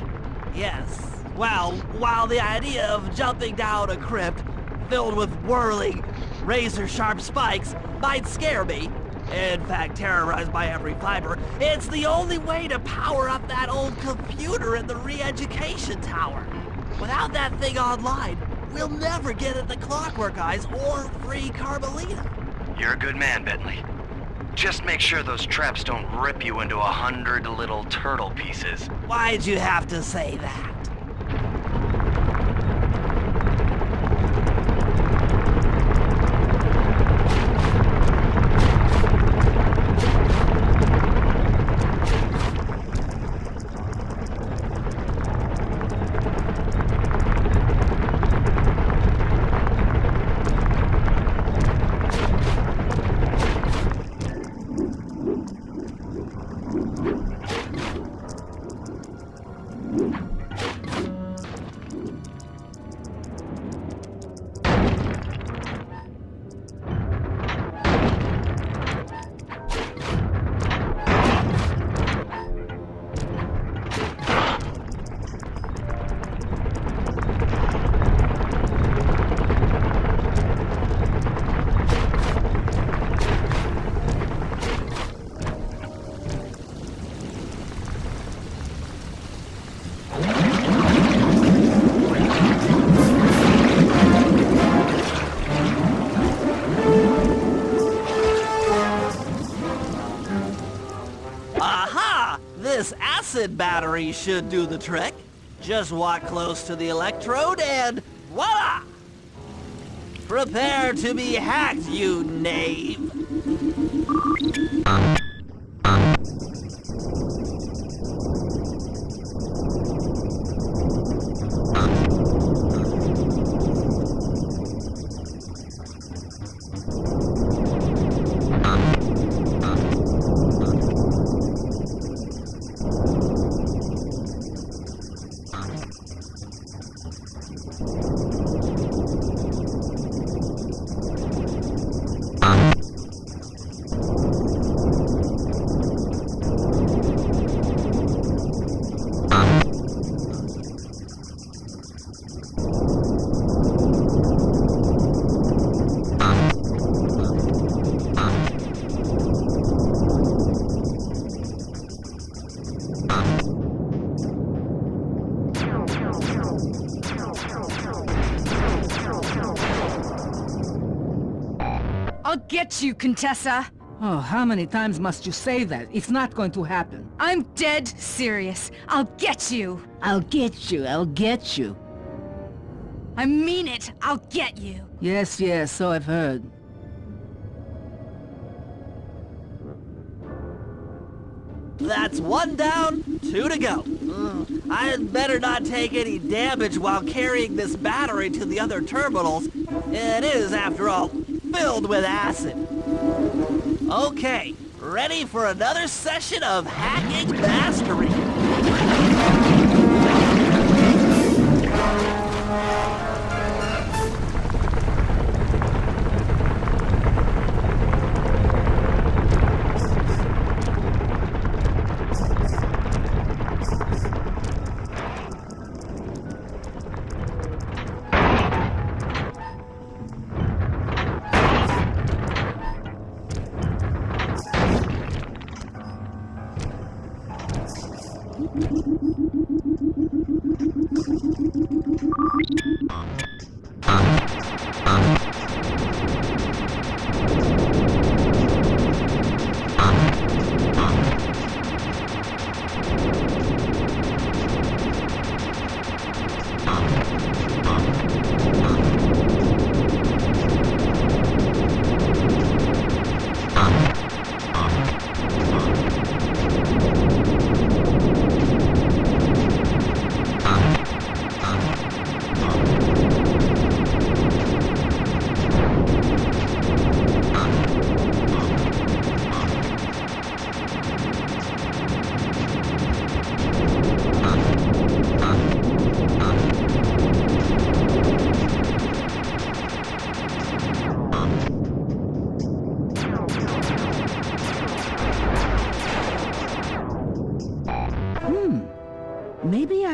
Yes. Well, while the idea of jumping down a crypt filled with whirling, razor-sharp spikes might scare me, in fact terrorized by every fiber, it's the only way to power up that old computer in the re-education tower. Without that thing online, we'll never get at the Clockwork Eyes or free Carmelita. You're a good man, Bentley. Just make sure those traps don't rip you into 100 little turtle pieces. Why'd you have to say that? This acid battery should do the trick. Just walk close to the electrode and voila! Prepare to be hacked, you knave! I'll get you, Contessa! Oh, how many times must you say that? It's not going to happen. I'm dead serious. I'll get you! I'll get you, I'll get you. I mean it! I'll get you! Yes, yes, so I've heard. That's one down, 2 to go. I'd better not take any damage while carrying this battery to the other terminals. It is, after all, filled with acid. Okay, ready for another session of hacking mastery.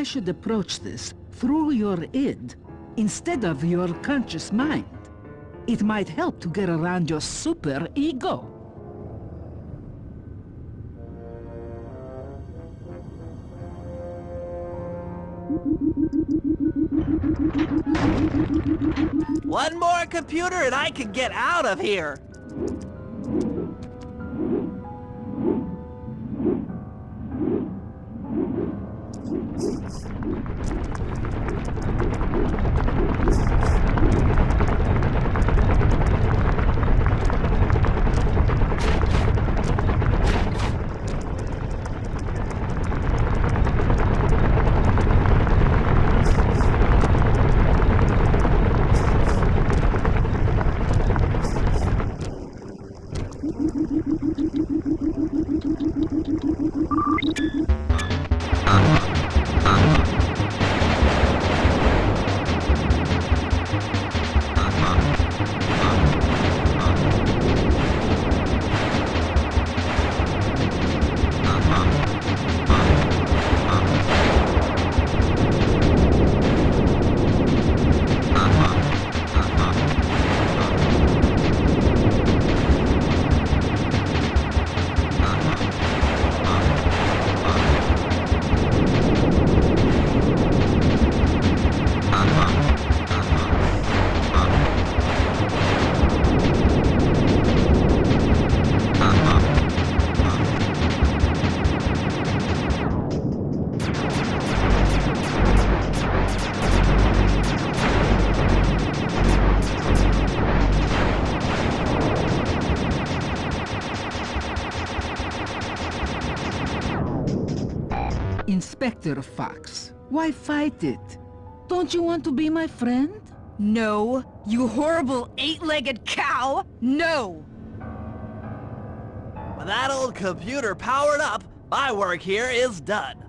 should approach this through your id instead of your conscious mind. It might help to get around your super ego. One more computer and I can get out of here! Inspector Fox, why fight it? Don't you want to be my friend? No, you horrible eight-legged cow! No! With that old computer powered up, my work here is done.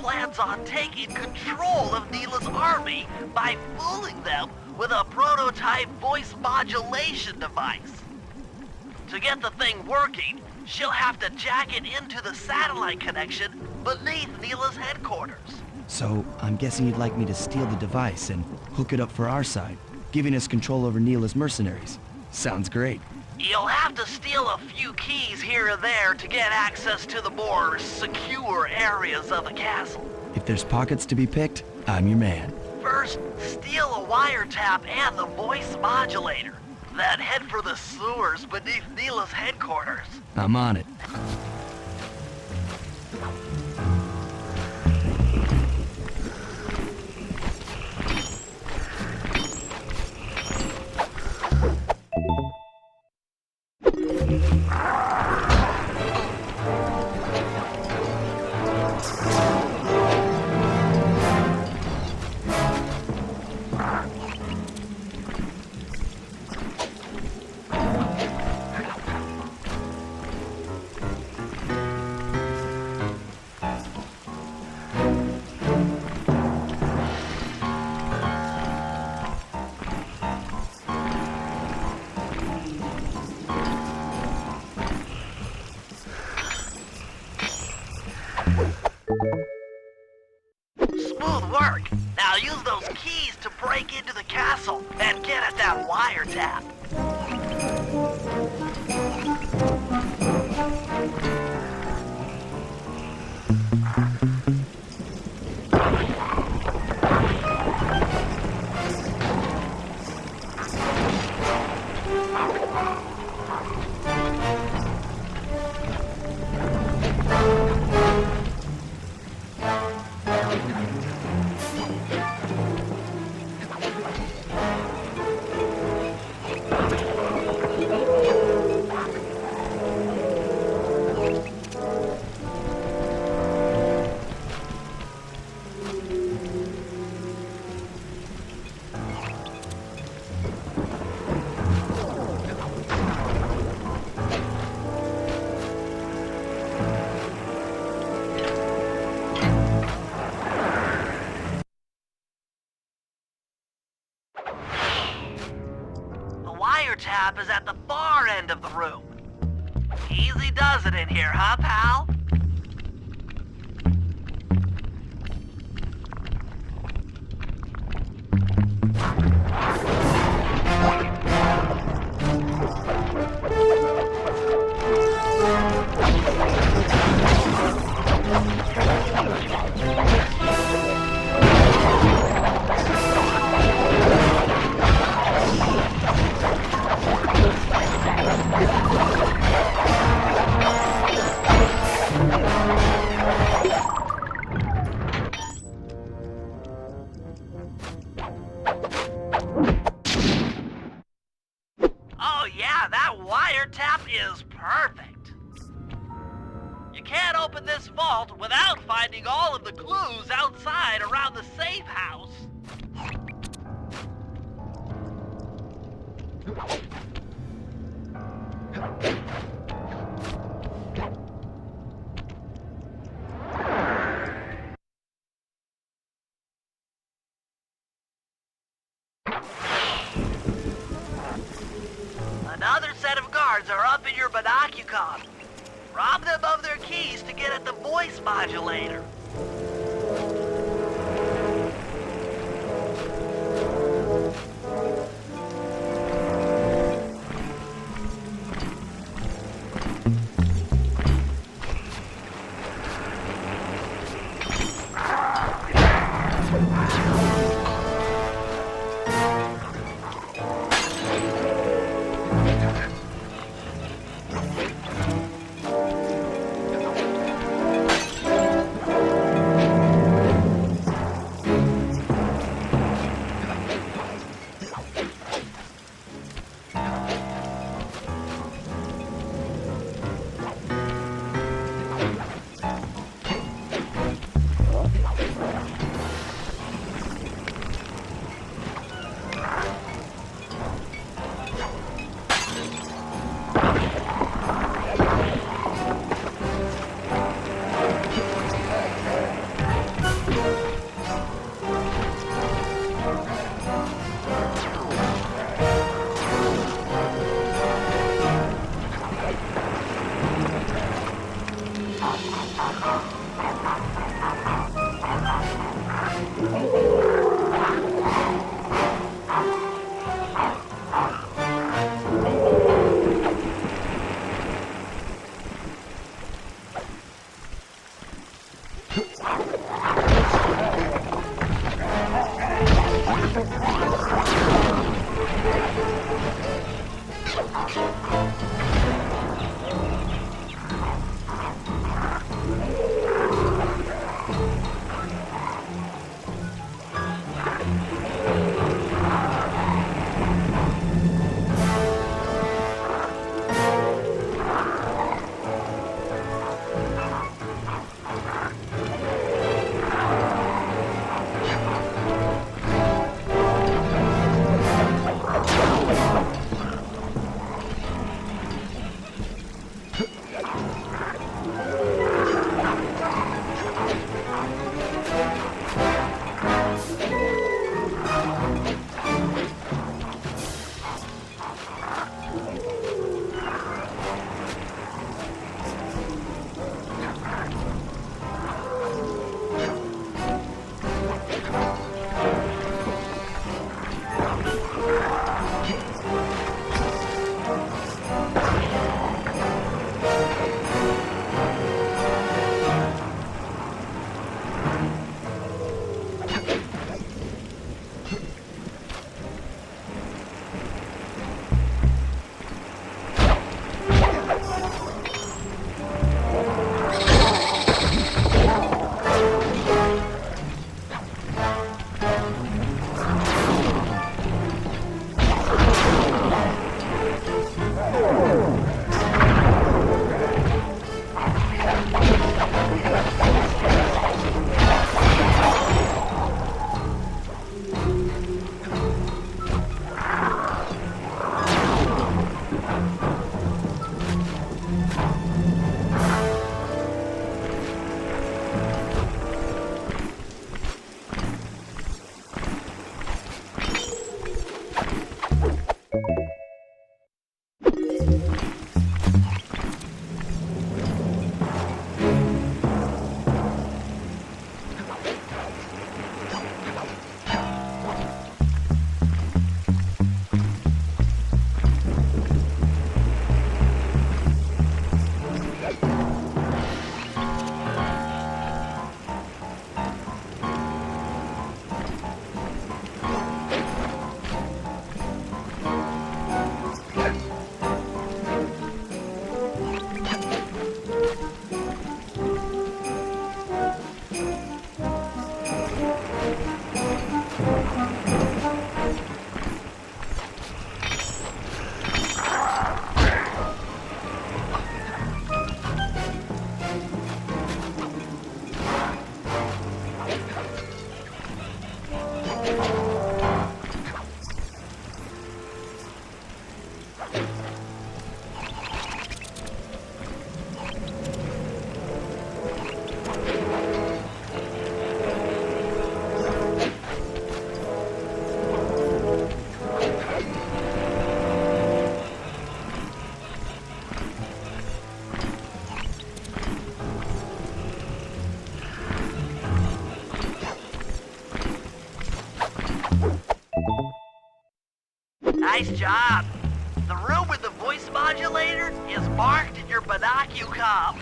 Plans on taking control of Neela's army by fooling them with a prototype voice modulation device. To get the thing working, she'll have to jack it into the satellite connection beneath Neela's headquarters. So, I'm guessing you'd like me to steal the device and hook it up for our side, giving us control over Neela's mercenaries. Sounds great. You'll have to steal a few keys here and there to get access to the more secure areas of the castle. If there's pockets to be picked, I'm your man. First, steal a wiretap and the voice modulator. Then head for the sewers beneath Neela's headquarters. I'm on it. Smooth work. Now use those keys to break into the castle and get at that wiretap. Wiretap is at the far end of the room. Easy does it in here, huh, pal? Oh yeah, that wiretap is perfect. You can't open this vault without finding all of the clues outside around the safe house. Another set of guards are up in your binocucom. Rob them of their keys to get at the voice modulator. Nice job. The room with the voice modulator is marked in your binocucom.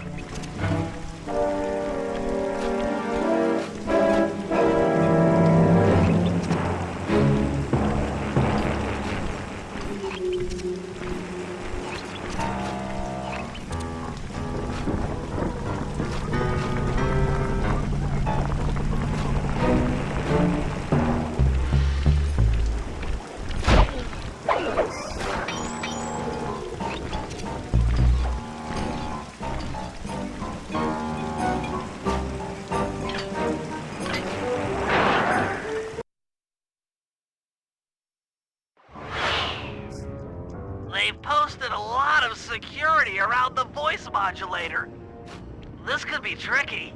They've posted a lot of security around the voice modulator. This could be tricky.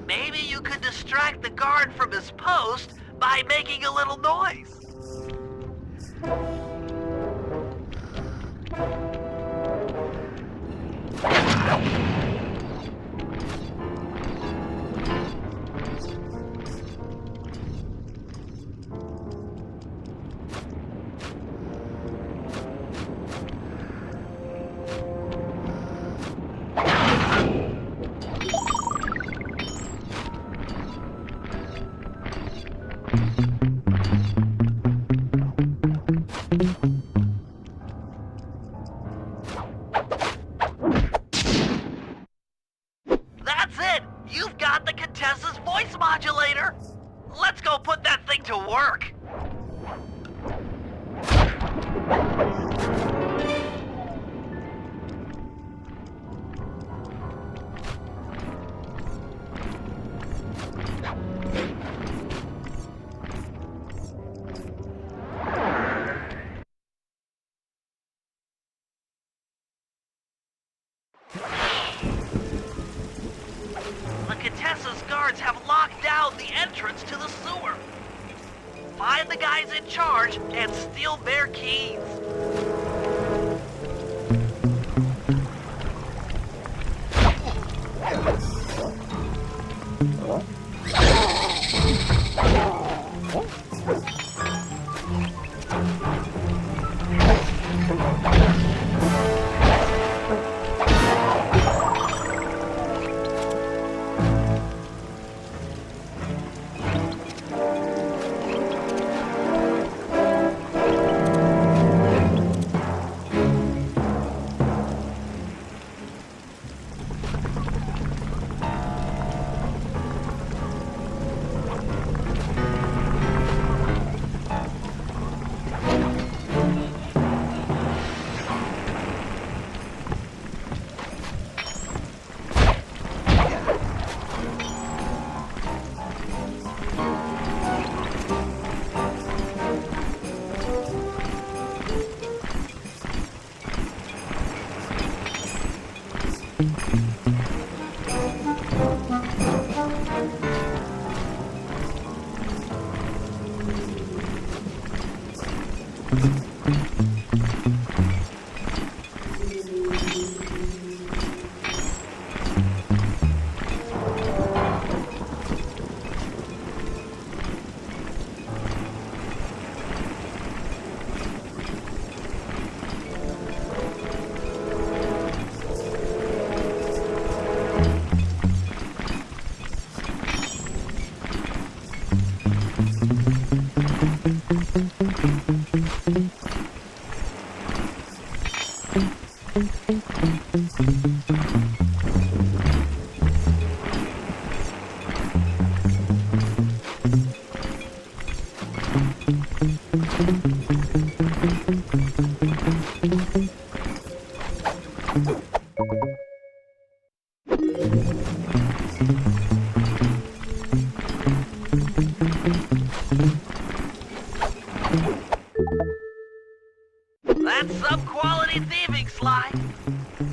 Maybe you could distract the guard from his post by making a little noise. That's it! You've got the Contessa's voice modulator! Let's go put that thing to work! The Contessa's guards have locked down the entrance to the sewer. Find the guys in charge and steal their keys. That's some quality thieving, Sly.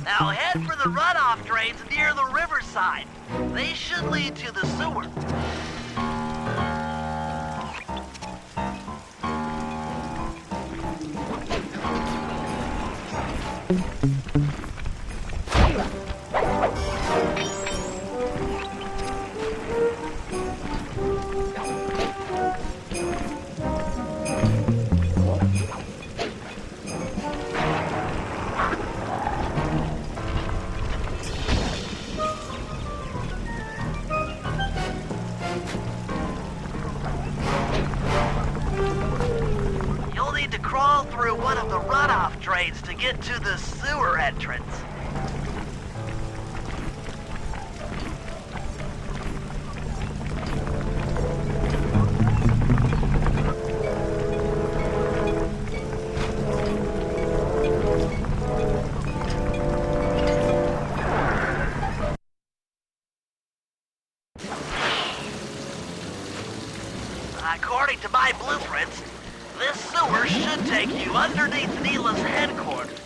Now head for the runoff drains near the riverside. They should lead to the sewer. Crawl through one of the runoff drains to get to the sewer entrance. According to my blueprints, this sewer should take you underneath Neela's headquarters.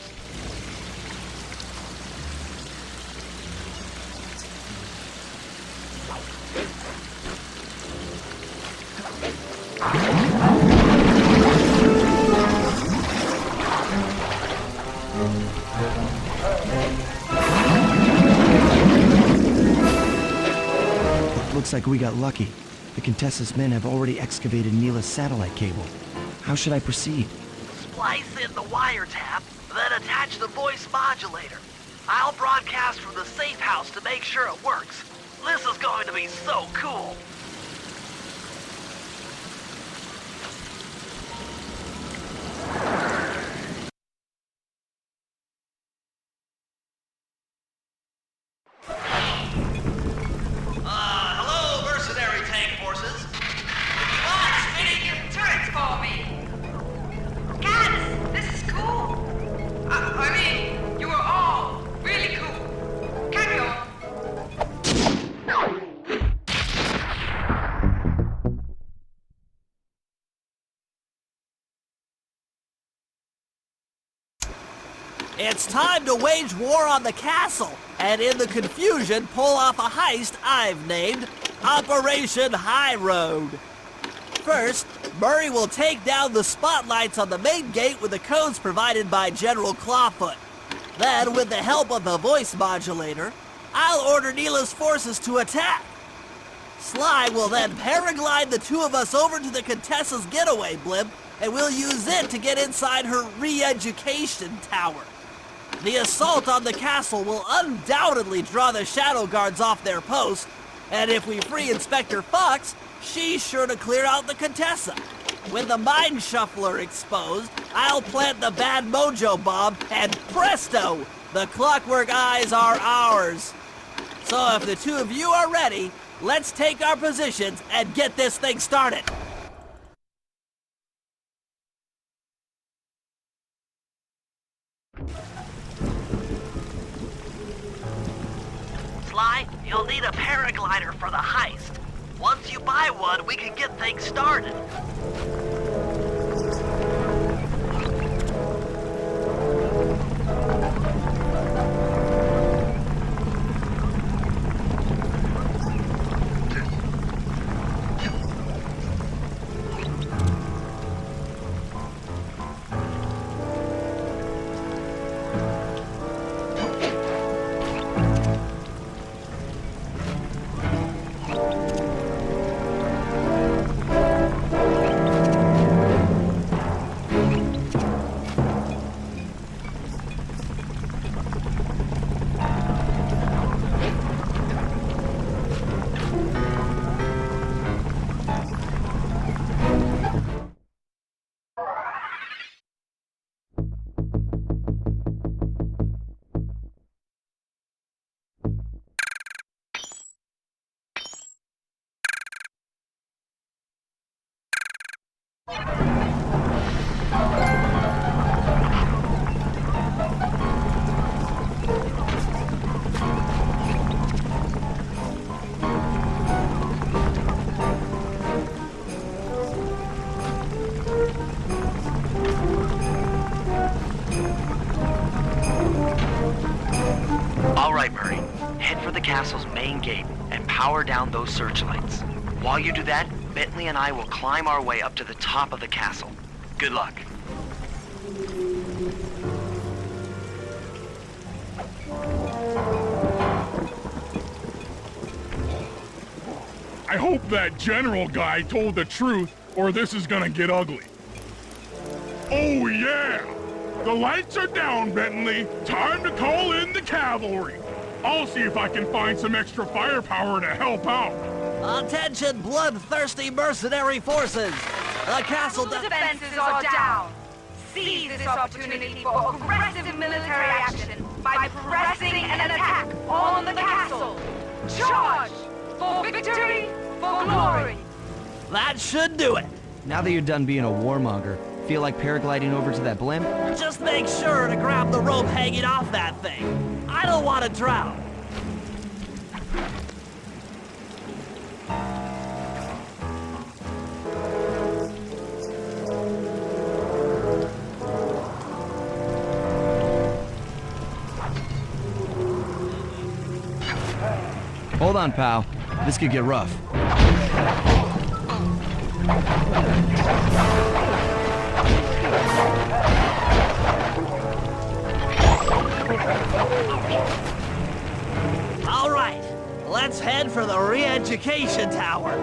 Looks like we got lucky. The Contessa's men have already excavated Neela's satellite cable. How should I proceed? Splice in the wiretap, then attach the voice modulator. I'll broadcast from the safe house to make sure it works. This is going to be so cool. Hello, mercenary tank forces. What's fitting your turrets for me? Guys, this is cool. I mean, you are all really cool. Carry on. It's time to wage war on the castle, and in the confusion, pull off a heist I've named Operation High Road. First, Murray will take down the spotlights on the main gate with the codes provided by General Clawfoot. Then, with the help of the voice modulator, I'll order Neela's forces to attack. Sly will then paraglide the two of us over to the Contessa's getaway blimp, and we'll use it to get inside her re-education tower. The assault on the castle will undoubtedly draw the Shadow Guards off their post, and if we free Inspector Fox, she's sure to clear out the Contessa. With the Mind Shuffler exposed, I'll plant the Bad Mojo bomb, and presto! The Clockwork Eyes are ours. So if the two of you are ready, let's take our positions and get this thing started. Sly, you'll need a paraglider for the heist. Once you buy one, we can get things started. right, Murray. Head for the castle's main gate and power down those searchlights. While you do that, Bentley and I will climb our way up to the top of the castle. Good luck. I hope that general guy told the truth, or this is gonna get ugly. Oh yeah! The lights are down, Bentley. Time to call in the cavalry. I'll see if I can find some extra firepower to help out. Attention, bloodthirsty mercenary forces! The castle defenses are down. Seize this opportunity for aggressive military action by pressing an attack on the castle. Charge! For victory, for glory! That should do it! Now that you're done being a warmonger, feel like paragliding over to that blimp? Just make sure to grab the rope hanging off that thing. I don't want to drown. Hold on, pal. This could get rough. All right, let's head for the re-education tower.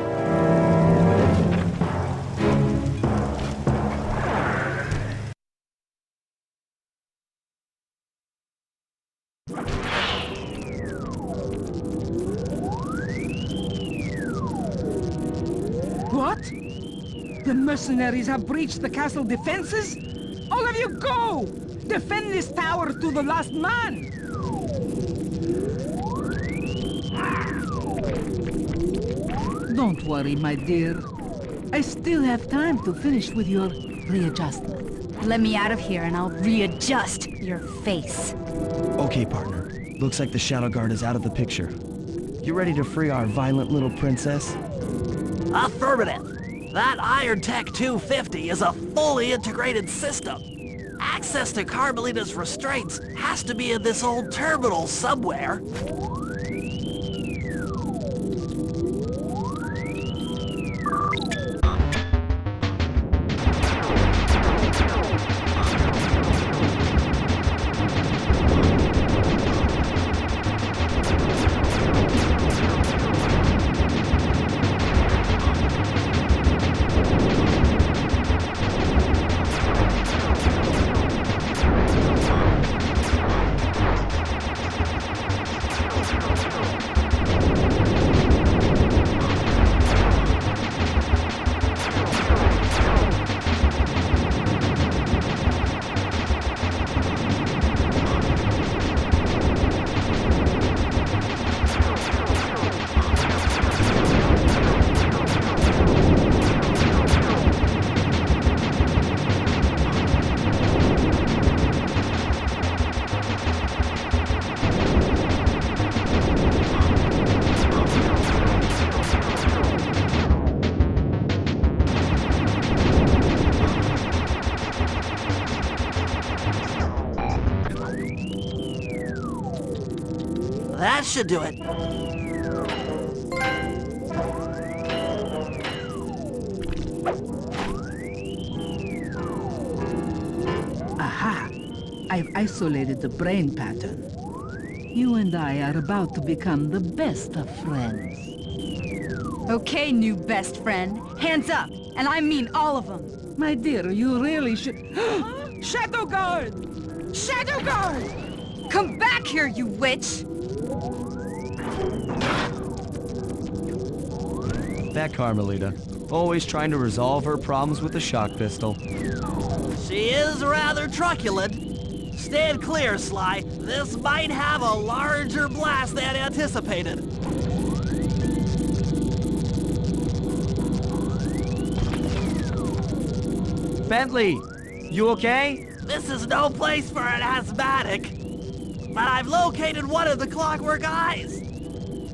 What? The mercenaries have breached the castle defenses? All of you go! Defend this tower to the last man! Don't worry, my dear. I still have time to finish with your readjustment. Let me out of here and I'll readjust your face. Okay, partner. Looks like the Shadow Guard is out of the picture. You ready to free our violent little princess? Affirmative. That Iron Tech 250 is a fully integrated system. Access to Carmelita's restraints has to be in this old terminal somewhere. That should do it. Aha! I've isolated the brain pattern. You and I are about to become the best of friends. Okay, new best friend. Hands up, and I mean all of them. My dear, you really should... Shadow Guard! Shadow Guard! Come back here, you witch! That Carmelita. Always trying to resolve her problems with a shock pistol. She is rather truculent. Stand clear, Sly. This might have a larger blast than anticipated. Bentley, you okay? This is no place for an asthmatic. But I've located one of the clockwork eyes.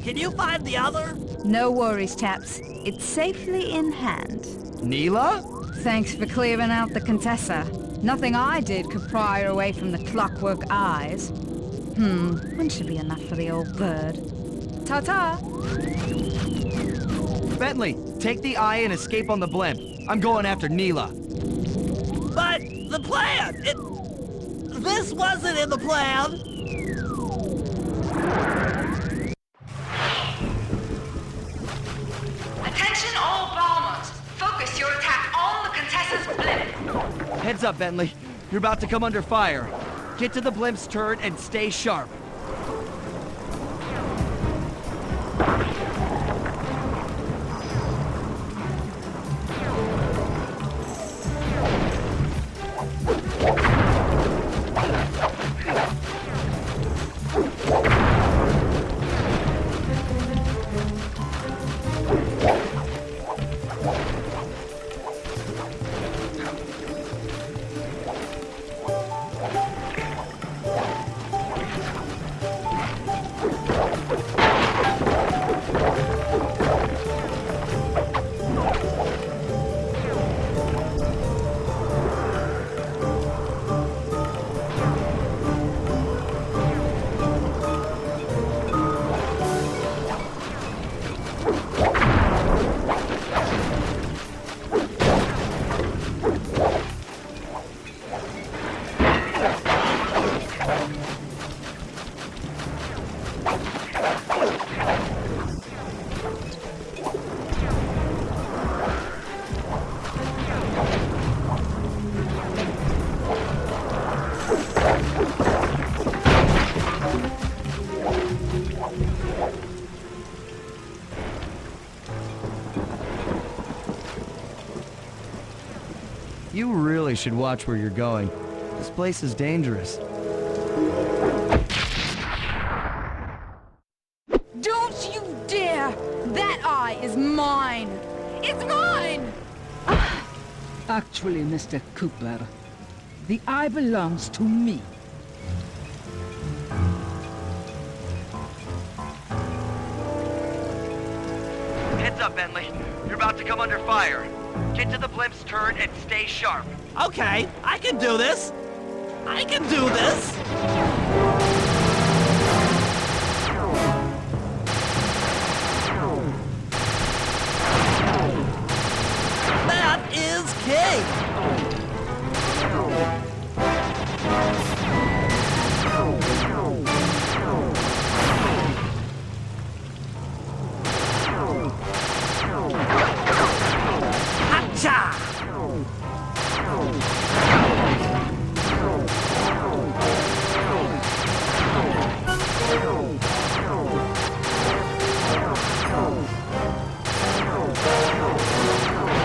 Can you find the other? No worries, chaps. It's safely in hand. Neela? Thanks for clearing out the Contessa. Nothing I did could pry her away from the clockwork eyes. One should be enough for the old bird. Ta-ta! Bentley, take the eye and escape on the blimp. I'm going after Neela. But the plan! This wasn't in the plan! Attention all bombers! Focus your attack on the Contessa's blimp. Heads up, Bentley. You're about to come under fire. Get to the blimp's turret and stay sharp. You really should watch where you're going. This place is dangerous. Don't you dare! That eye is mine! It's mine! Actually, Mr. Cooper, the eye belongs to me. Heads up, Bentley. You're about to come under fire. Get to the blimp's turret and stay sharp. Okay, I can do this! I can do this! That is king! Hacha!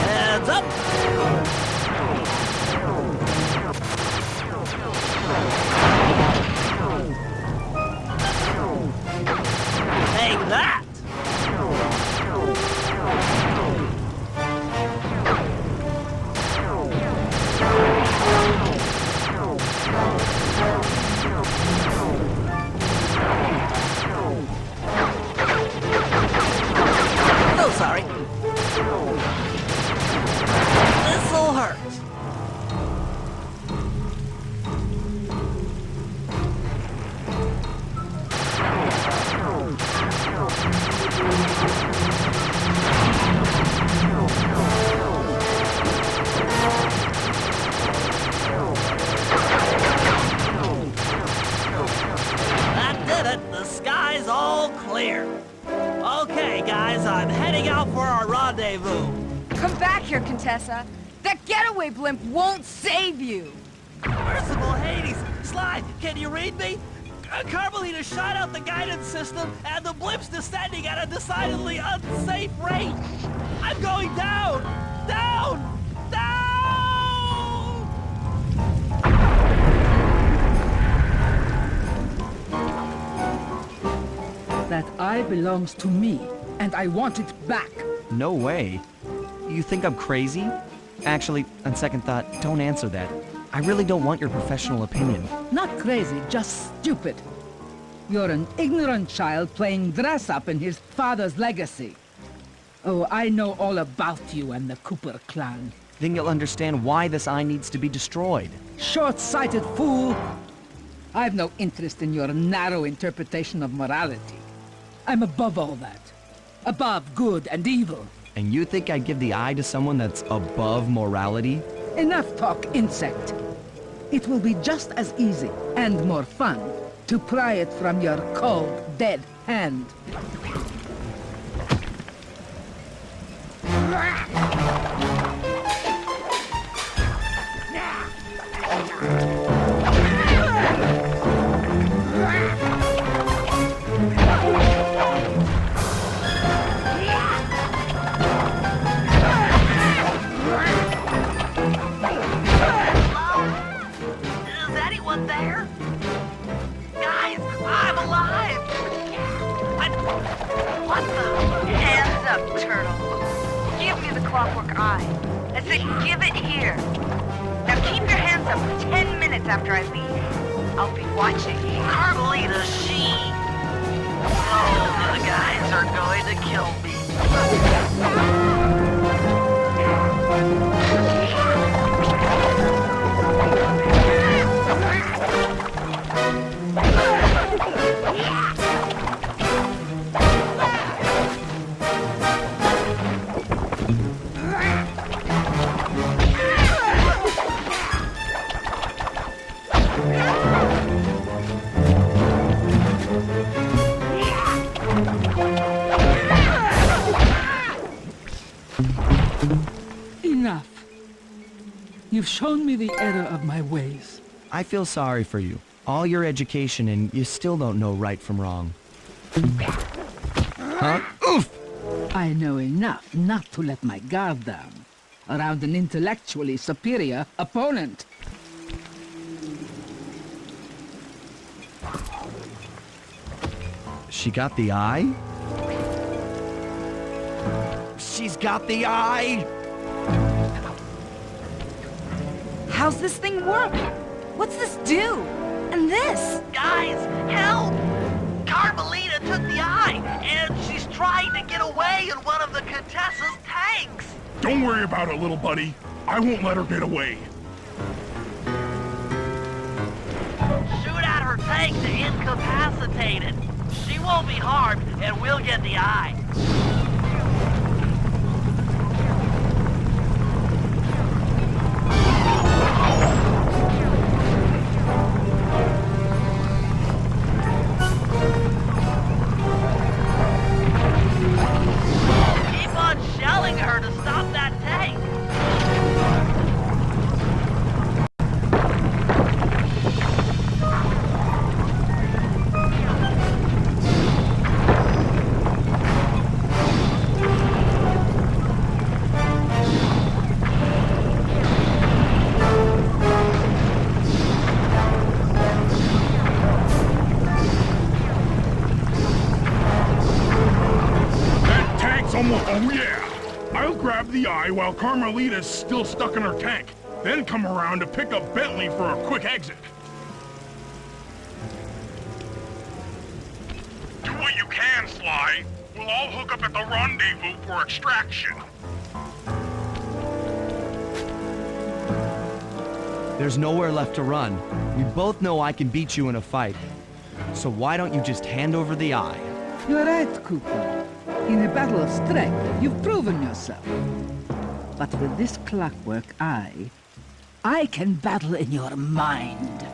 Heads up! Take that! So sorry. This'll hurt. That did it. The sky's all clear. Okay, guys, I'm heading out for our rendezvous. Come back here, Contessa. That getaway blimp won't save you. Merciful Hades! Sly, can you read me? Carmelita shot out the guidance system, and the blimp's descending at a decidedly unsafe rate. I'm going down! Down! Down! That eye belongs to me, and I want it back. No way. You think I'm crazy? Actually, on second thought, don't answer that. I really don't want your professional opinion. Not crazy, just stupid. You're an ignorant child playing dress-up in his father's legacy. Oh, I know all about you and the Cooper clan. Then you'll understand why this eye needs to be destroyed. Short-sighted fool! I've no interest in your narrow interpretation of morality. I'm above all that. Above good and evil. And you think I'd give the eye to someone that's above morality? Enough talk, insect. It will be just as easy and more fun to pry it from your cold, dead hand. Is anyone there? Guys, I'm alive! What the? Hands up, turtle. Give me the clockwork eye. I said give it here. Now keep your hands up for 10 minutes after I leave. I'll be watching. Carmelita, she... Oh, the guys are going to kill me. Enough. You've shown me the error of my ways. I feel sorry for you. All your education and you still don't know right from wrong. Huh? Oof! I know enough not to let my guard down around an intellectually superior opponent. She got the eye? She's got the eye! How's this thing work? What's this do? And this? Guys, help! Carmelita took the eye, and she's trying to get away in one of the Contessa's tanks! Don't worry about it, little buddy. I won't let her get away. Shoot at her tank to incapacitate it. She won't be harmed, and we'll get the eye. Keep on shelling her to stop that tank. Oh yeah! I'll grab the eye while Carmelita's still stuck in her tank, then come around to pick up Bentley for a quick exit. Do what you can, Sly. We'll all hook up at the rendezvous for extraction. There's nowhere left to run. We both know I can beat you in a fight. So why don't you just hand over the eye? You're right, Cooper. In a battle of strength, you've proven yourself. But with this clockwork eye, I can battle in your mind.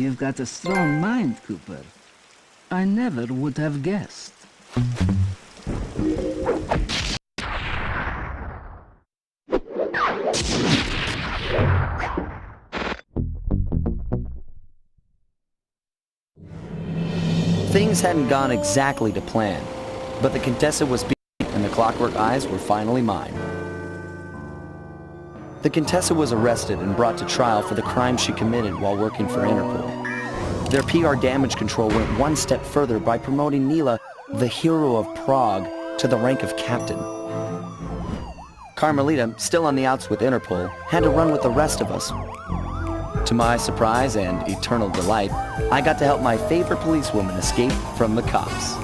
You've got a strong mind, Cooper. I never would have guessed. Things hadn't gone exactly to plan, but the Contessa was beat and the Clockwork Eyes were finally mine. The Contessa was arrested and brought to trial for the crime she committed while working for Interpol. Their PR damage control went one step further by promoting Nila, the hero of Prague, to the rank of captain. Carmelita, still on the outs with Interpol, had to run with the rest of us. To my surprise and eternal delight, I got to help my favorite policewoman escape from the cops.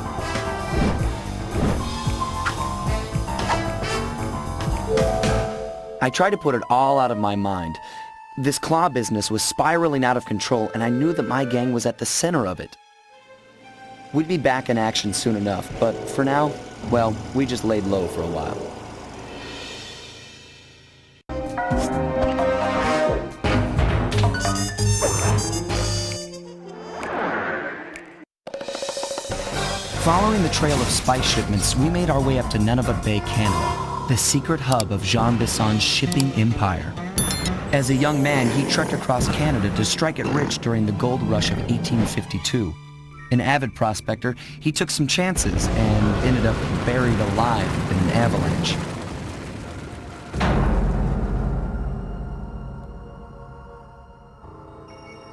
I tried to put it all out of my mind. This claw business was spiraling out of control, and I knew that my gang was at the center of it. We'd be back in action soon enough, but for now, well, we just laid low for a while. Following the trail of spice shipments, we made our way up to Nunavut Bay, Canada, the secret hub of Jean Bisson's shipping empire. As a young man, he trekked across Canada to strike it rich during the gold rush of 1852. An avid prospector, he took some chances and ended up buried alive in an avalanche.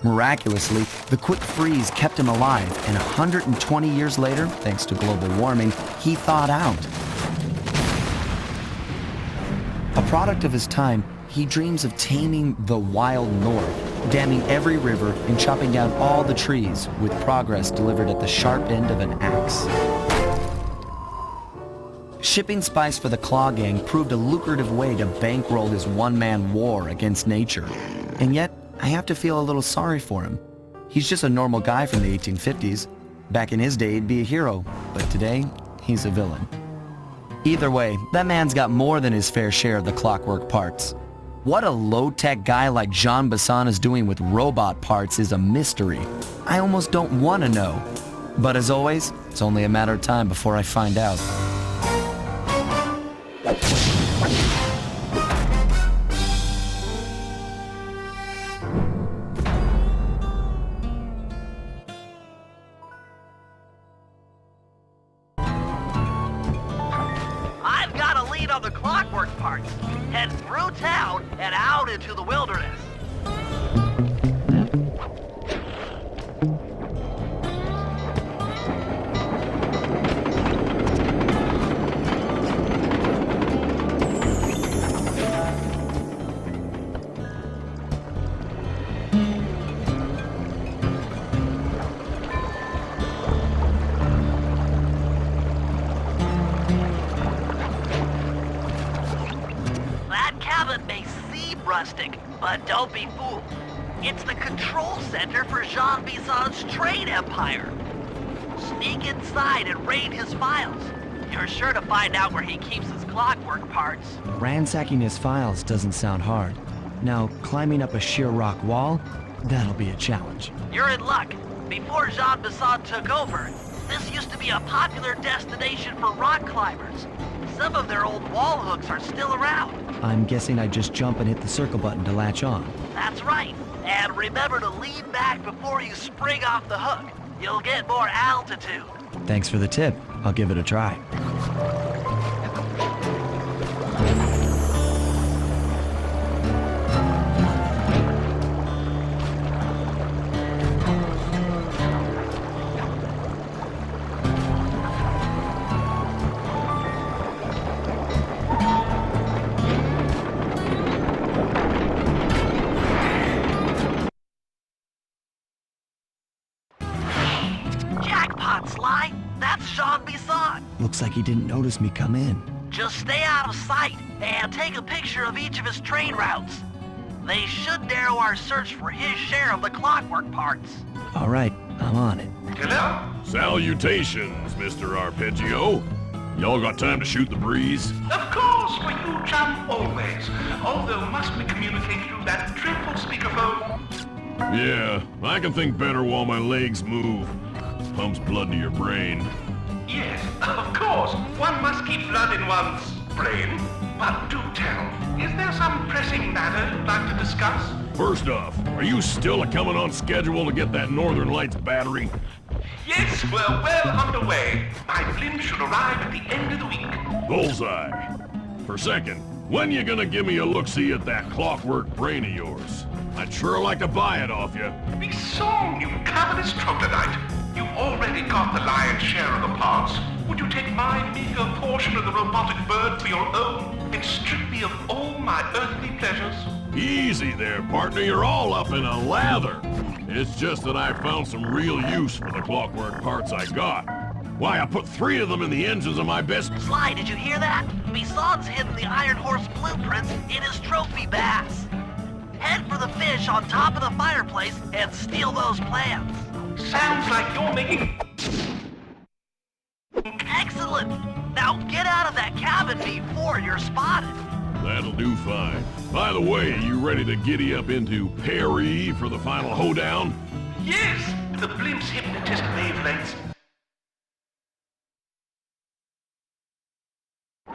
Miraculously, the quick freeze kept him alive, and 120 years later, thanks to global warming, he thawed out. A product of his time, he dreams of taming the wild north, damming every river and chopping down all the trees, with progress delivered at the sharp end of an axe. Shipping spice for the Claw Gang proved a lucrative way to bankroll his one-man war against nature. And yet, I have to feel a little sorry for him. He's just a normal guy from the 1850s. Back in his day, he'd be a hero, but today, he's a villain. Either way, that man's got more than his fair share of the clockwork parts. What a low-tech guy like Jean Bisson is doing with robot parts is a mystery. I almost don't want to know. But as always, it's only a matter of time before I find out. I've got a lead on the clockwork parts. Head through town and out into the wilderness. That cabin may seem rustic, but don't be fooled. It's the control center for Jean Bisson's trade empire. Sneak inside and raid his files. You're sure to find out where he keeps his clockwork parts. Ransacking his files doesn't sound hard. Now, climbing up a sheer rock wall, that'll be a challenge. You're in luck. Before Jean Bisson took over, this used to be a popular destination for rock climbers. Some of their old wall hooks are still around. I'm guessing I just jump and hit the circle button to latch on. That's right. And remember to lean back before you spring off the hook. You'll get more altitude. Thanks for the tip. I'll give it a try. Jackpot, Sly! That's Jean Bisson! Looks like he didn't notice me come in. Just stay out of sight and take a picture of each of his train routes. They should narrow our search for his share of the clockwork parts. All right, I'm on it. Hello? Salutations, Mr. Arpeggio. Y'all got time to shoot the breeze? Of course, for you, champ, always. Although must we communicate through that dreadful speakerphone? Yeah, I can think better while my legs move. Pumps blood to your brain. Yes, of course. One must keep blood in one's brain. But do tell, is there some pressing matter you'd like to discuss? First off, are you still coming on schedule to get that Northern Lights battery? Yes, we're well underway. My blimp should arrive at the end of the week. Bullseye. For second, when you gonna give me a look-see at that clockwork brain of yours? I'd sure like to buy it off you. Be soon, you cavernous troglodyte. You've already got the lion's share of the parts. Would you take my meager portion of the robotic bird for your own and strip me of all my earthly pleasures? Easy there, partner. You're all up in a lather. It's just that I found some real use for the clockwork parts I got. Why, I put 3 of them in the engines of my best... Sly, did you hear that? Bison's hidden the Iron Horse blueprints in his trophy bass. Head for the fish on top of the fireplace and steal those plans. Sounds like you're making... Excellent! Now get out of that cabin before you're spotted. That'll do fine. By the way, you ready to giddy up into Perry for the final hoedown? Yes! The blimp's hypnotist wavelengths.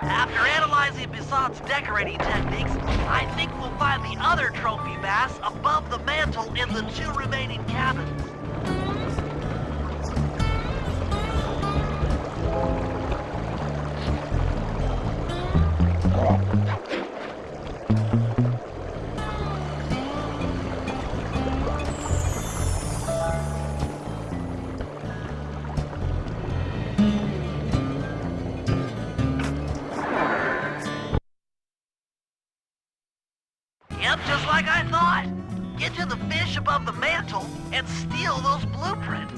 After analyzing Bison's decorating techniques, I think we'll find the other trophy bass above the mantle in the 2 remaining cabins. Yep, just like I thought. Get to the fish above the mantle and steal those blueprints.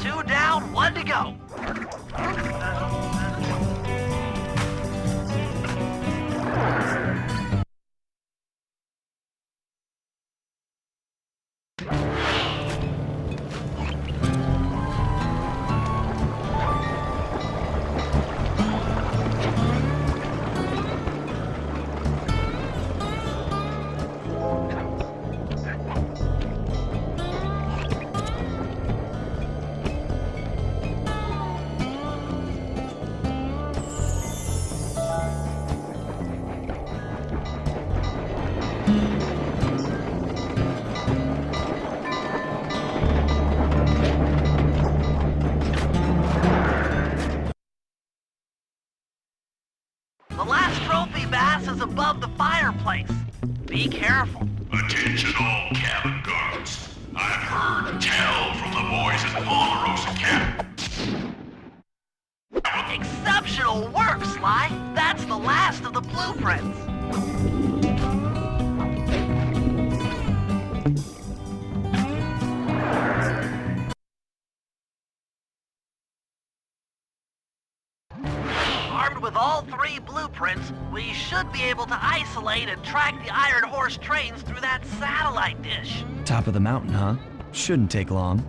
Two down, 1 to go. The last trophy bass is above the fireplace. Be careful. Attention all cabin guards. I've heard tell from the boys at Ponderosa Cabin. Exceptional work, Sly. That's the last of the blueprints. Armed with all 3 blueprints, we should be able to isolate and track the Iron Horse trains through that satellite dish. Top of the mountain, huh? Shouldn't take long.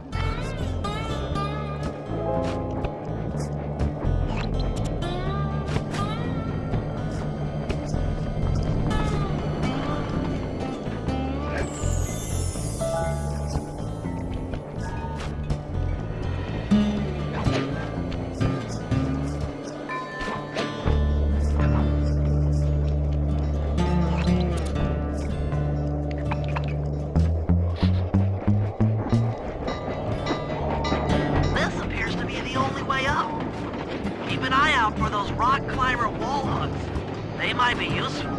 Keep an eye out for those rock climber wall hooks. They might be useful.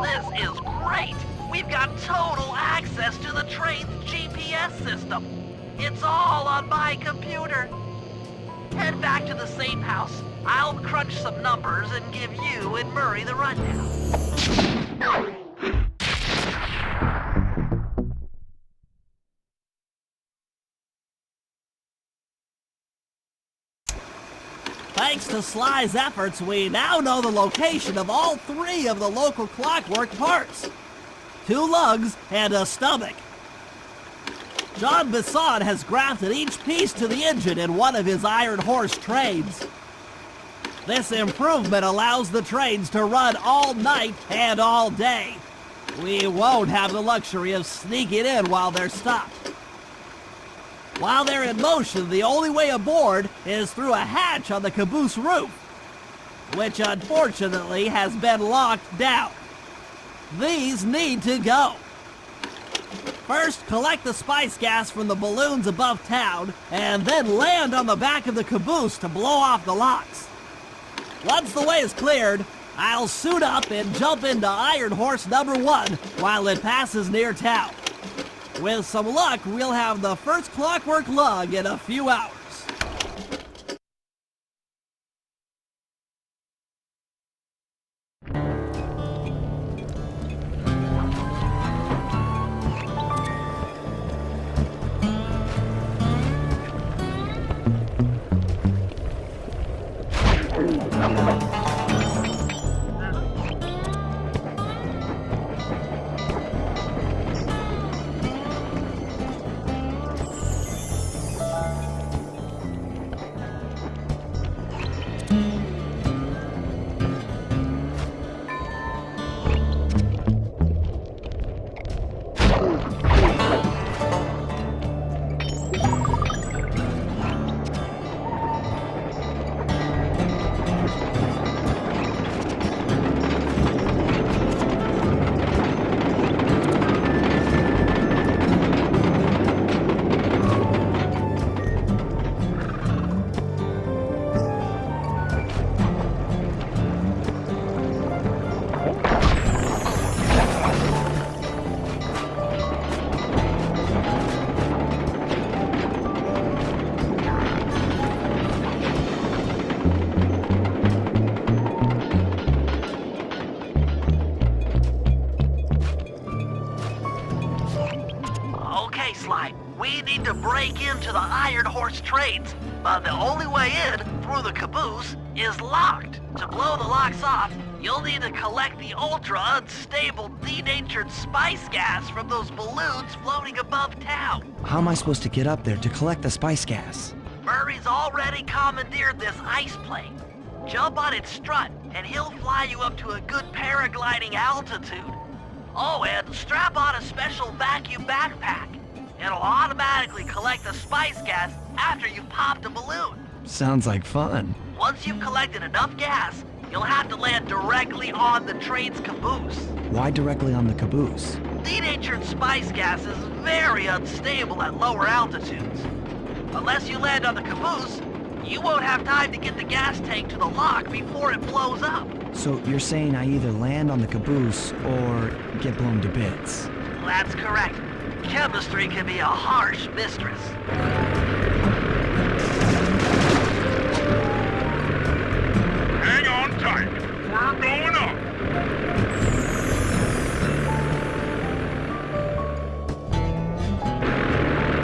This is great! We've got total access to the train's GPS system. It's all on my computer. Head back to the safe house. I'll crunch some numbers and give you and Murray the rundown. Thanks to Sly's efforts, we now know the location of all 3 of the local clockwork parts. 2 lugs and a stomach. John Bisson has grafted each piece to the engine in one of his Iron Horse trains. This improvement allows the trains to run all night and all day. We won't have the luxury of sneaking in while they're stopped. While they're in motion, the only way aboard is through a hatch on the caboose roof, which unfortunately has been locked down. These need to go. First, collect the spice gas from the balloons above town, and then land on the back of the caboose to blow off the locks. Once the way is cleared, I'll suit up and jump into Iron Horse number 1 while it passes near town. With some luck, we'll have the first clockwork lug in a few hours. We need to break into the Iron Horse trains, but the only way in, through the caboose, is locked. To blow the locks off, you'll need to collect the ultra-unstable, denatured spice gas from those balloons floating above town. How am I supposed to get up there to collect the spice gas? Murray's already commandeered this ice plane. Jump on its strut, and he'll fly you up to a good paragliding altitude. Oh, and strap on a special vacuum backpack. It'll automatically collect the spice gas after you've popped a balloon. Sounds like fun. Once you've collected enough gas, you'll have to land directly on the train's caboose. Why directly on the caboose? Denatured spice gas is very unstable at lower altitudes. Unless you land on the caboose, you won't have time to get the gas tank to the lock before it blows up. So you're saying I either land on the caboose or get blown to bits? That's correct. Chemistry can be a harsh mistress. Hang on tight. We're going up.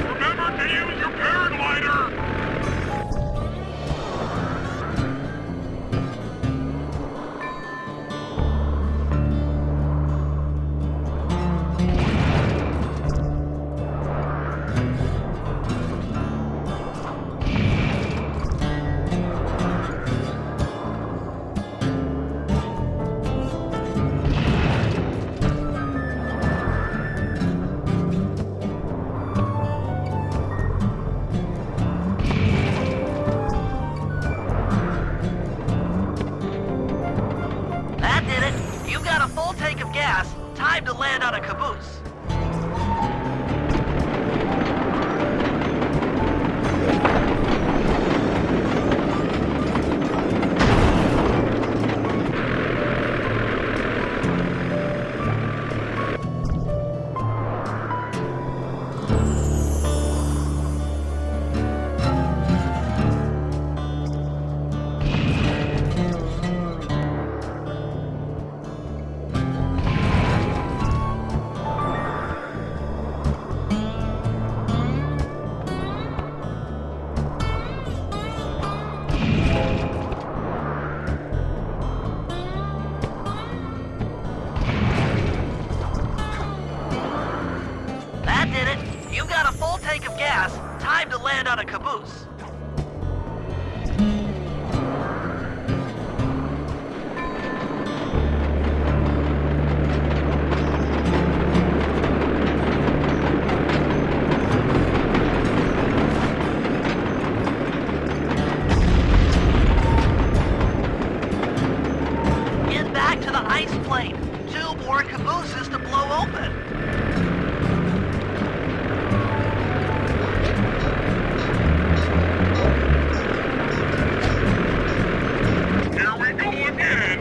Remember to use your paraglider. That did it. You've got a full tank of gas. Time to land on a caboose. Get back to the ice plane. 2 more cabooses to blow open. Here we go again.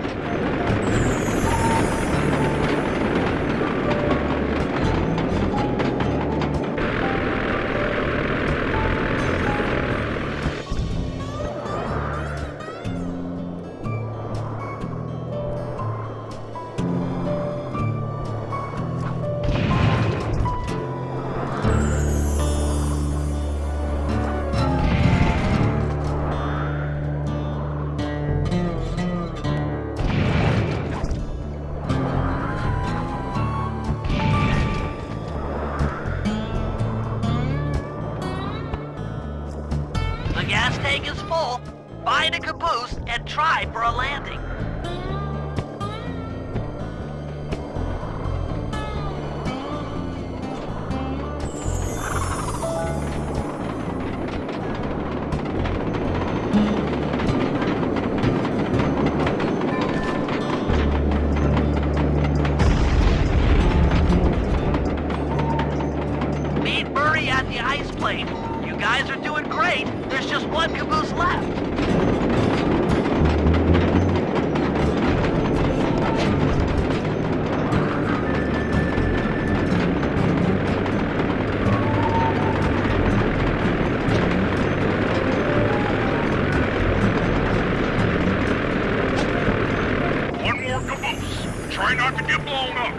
The gas tank is full. Find a caboose and try for a landing. Meet Murray at the ice plane. You guys are doing great. There's just 1 caboose left. One more caboose. Try not to get blown up.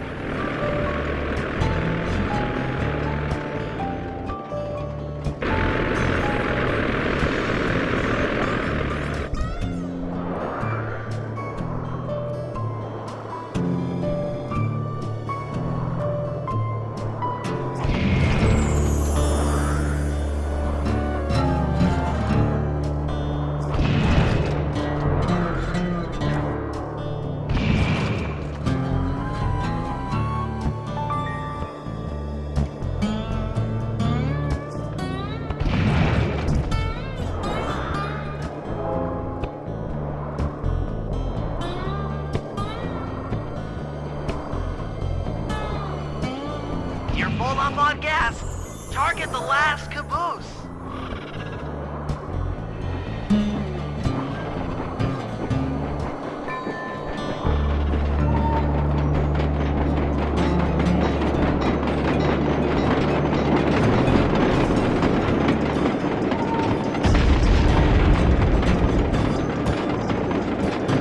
You're full up on gas. Target the last caboose.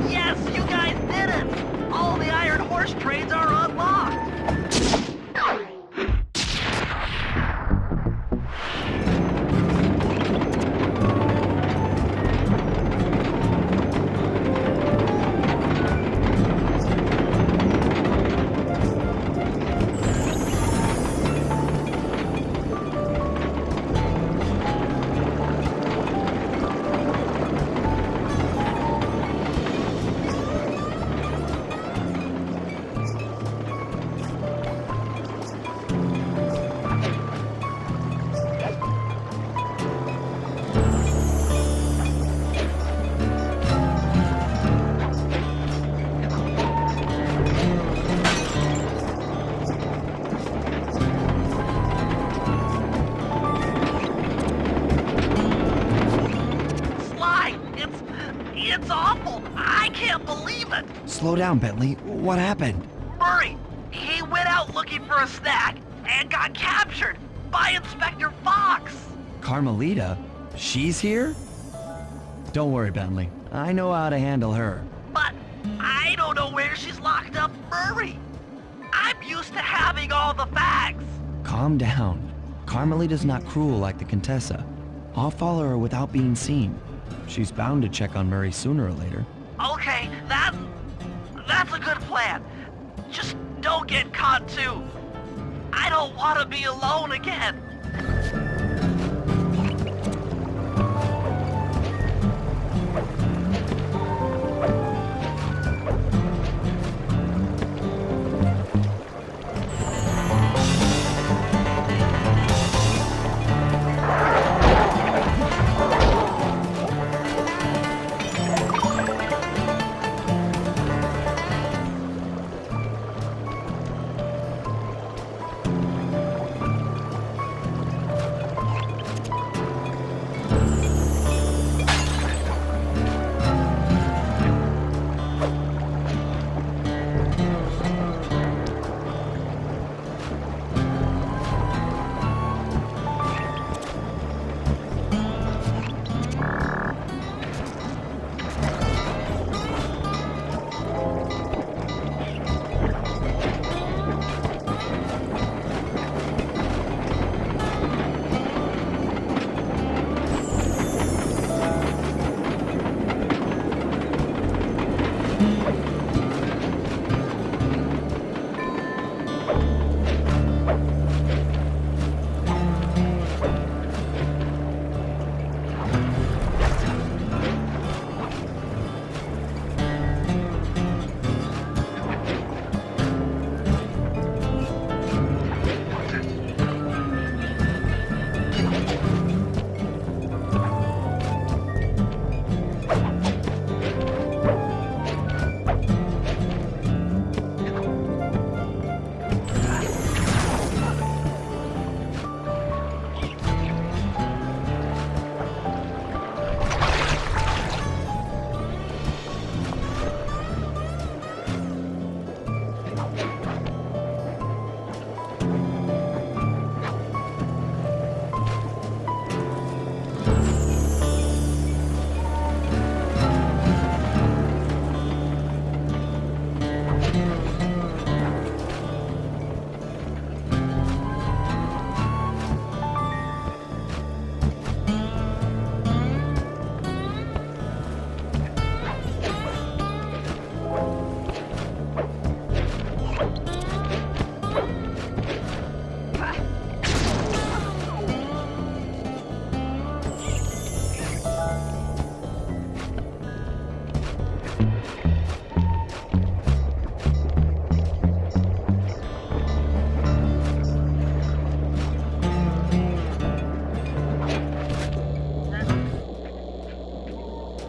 Yes, you guys did it! All the iron horse trades are unlocked. It's awful. I can't believe it. Slow down, Bentley. What happened? Murray, he went out looking for a snack and got captured by Inspector Fox. Carmelita? She's here? Don't worry, Bentley. I know how to handle her. But I don't know where she's locked up Murray. I'm used to having all the facts. Calm down. Carmelita's not cruel like the Contessa. I'll follow her without being seen. She's bound to check on Murray sooner or later. Okay, that's a good plan. Just don't get caught too. I don't want to be alone again.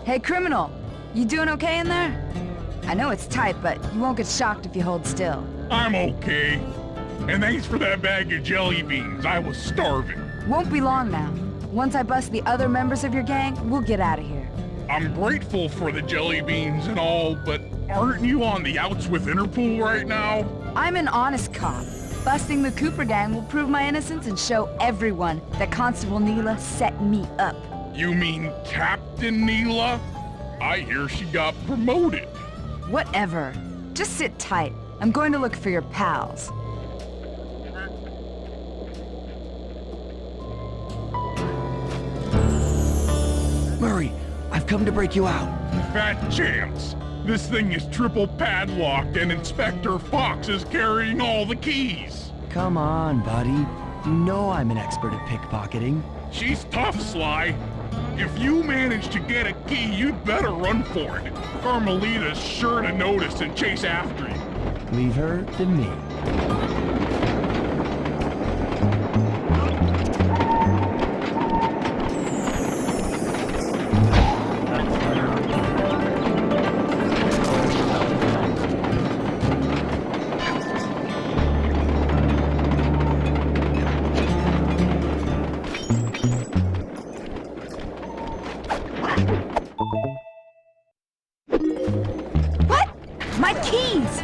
Hey, criminal! You doing okay in there? I know it's tight, but you won't get shocked if you hold still. I'm okay. And thanks for that bag of jelly beans. I was starving. Won't be long now. Once I bust the other members of your gang, we'll get out of here. I'm grateful for the jelly beans and all, but aren't you on the outs with Interpol right now? I'm an honest cop. Busting the Cooper gang will prove my innocence and show everyone that Constable Neela set me up. You mean Captain Neela? I hear she got promoted. Whatever. Just sit tight. I'm going to look for your pals. Murray, I've come to break you out. Fat chance. This thing is triple padlocked and Inspector Fox is carrying all the keys. Come on, buddy. You know I'm an expert at pickpocketing. She's tough, Sly. If you manage to get a key, you'd better run for it. Carmelita's sure to notice and chase after you. Leave her to me. My keys!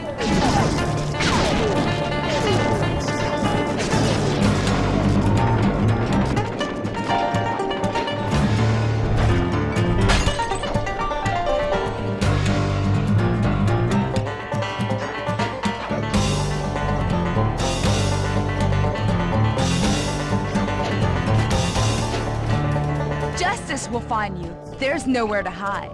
Justice will find you. There's nowhere to hide.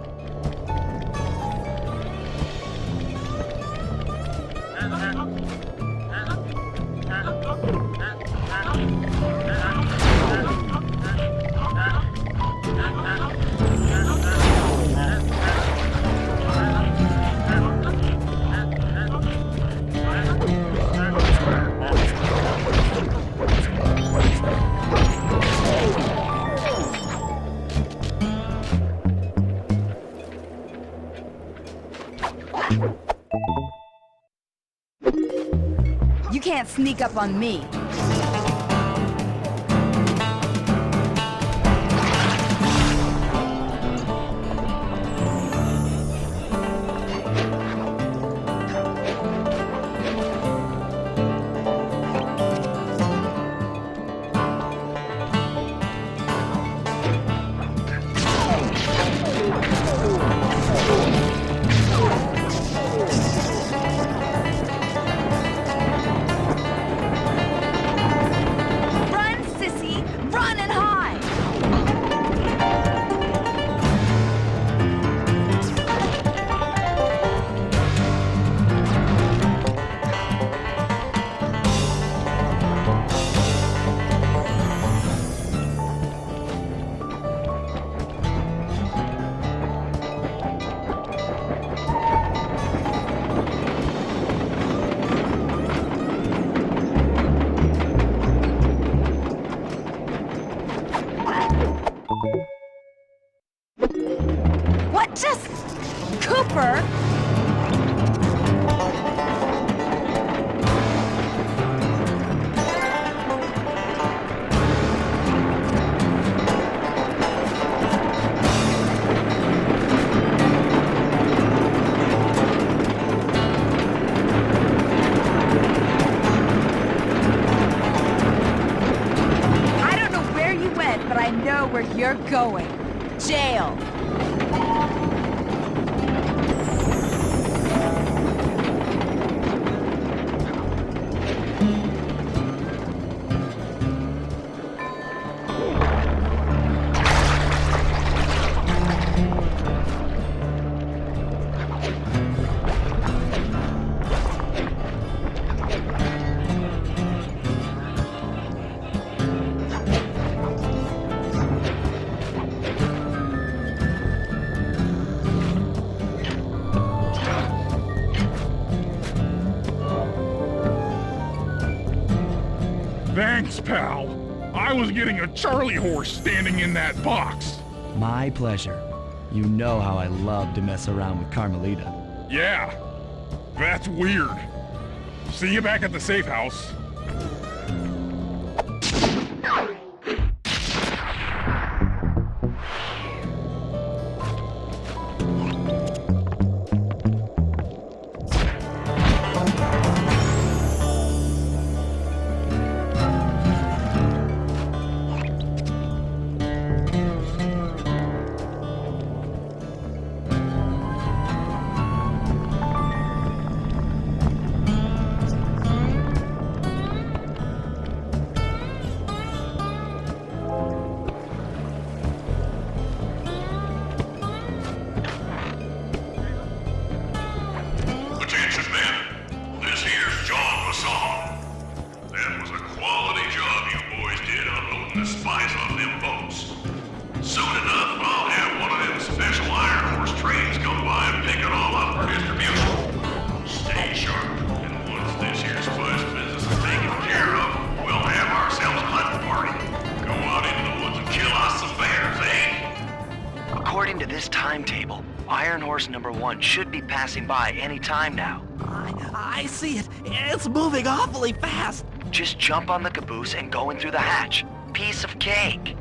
not sneak up on me. What just... Cooper? I don't know where you went, but I know where you're going. Jail. Thanks, pal. I was getting a Charlie horse standing in that box. My pleasure. You know how I love to mess around with Carmelita. Yeah, that's weird. See you back at the safe house. According to this timetable, Iron Horse number 1 should be passing by any time now. I see it. It's moving awfully fast. Just jump on the caboose and go in through the hatch. Piece of cake.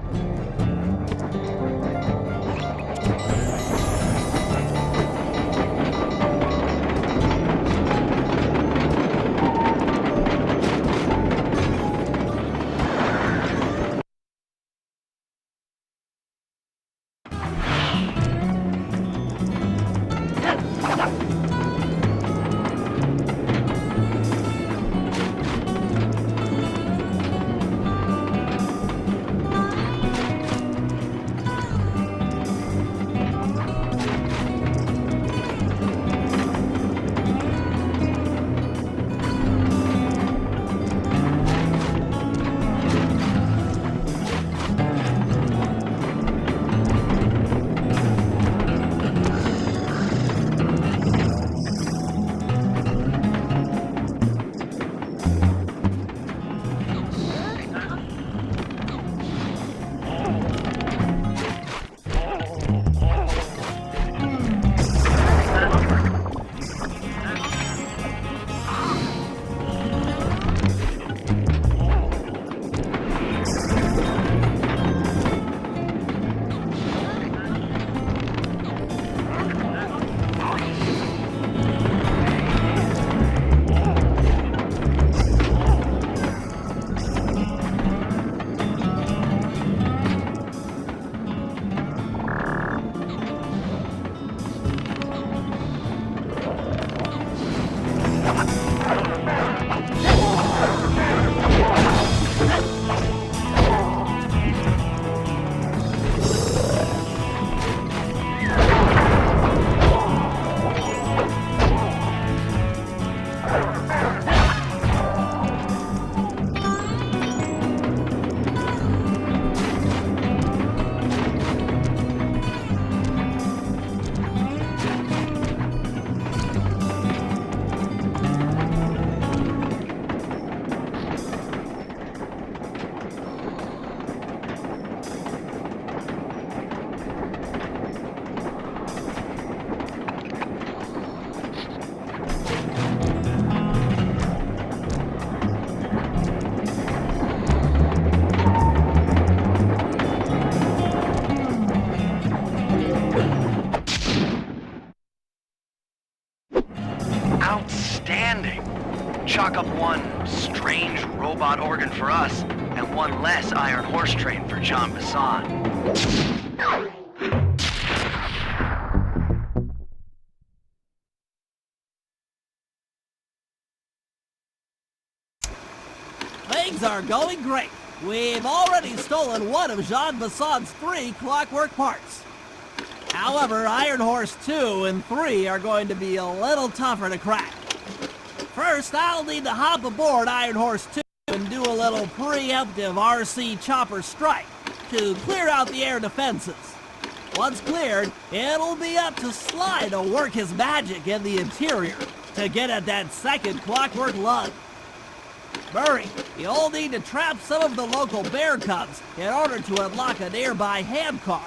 one less Iron Horse train for John Bassan. Things are going great. We've already stolen one of Jean Bassan's 3 clockwork parts. However, Iron Horse 2 and 3 are going to be a little tougher to crack. First, I'll need to hop aboard Iron Horse 2 and do a little preemptive RC chopper strike to clear out the air defenses. Once cleared, it'll be up to Sly to work his magic in the interior to get at that second clockwork lug. Murray, you'll need to trap some of the local bear cubs in order to unlock a nearby hand car.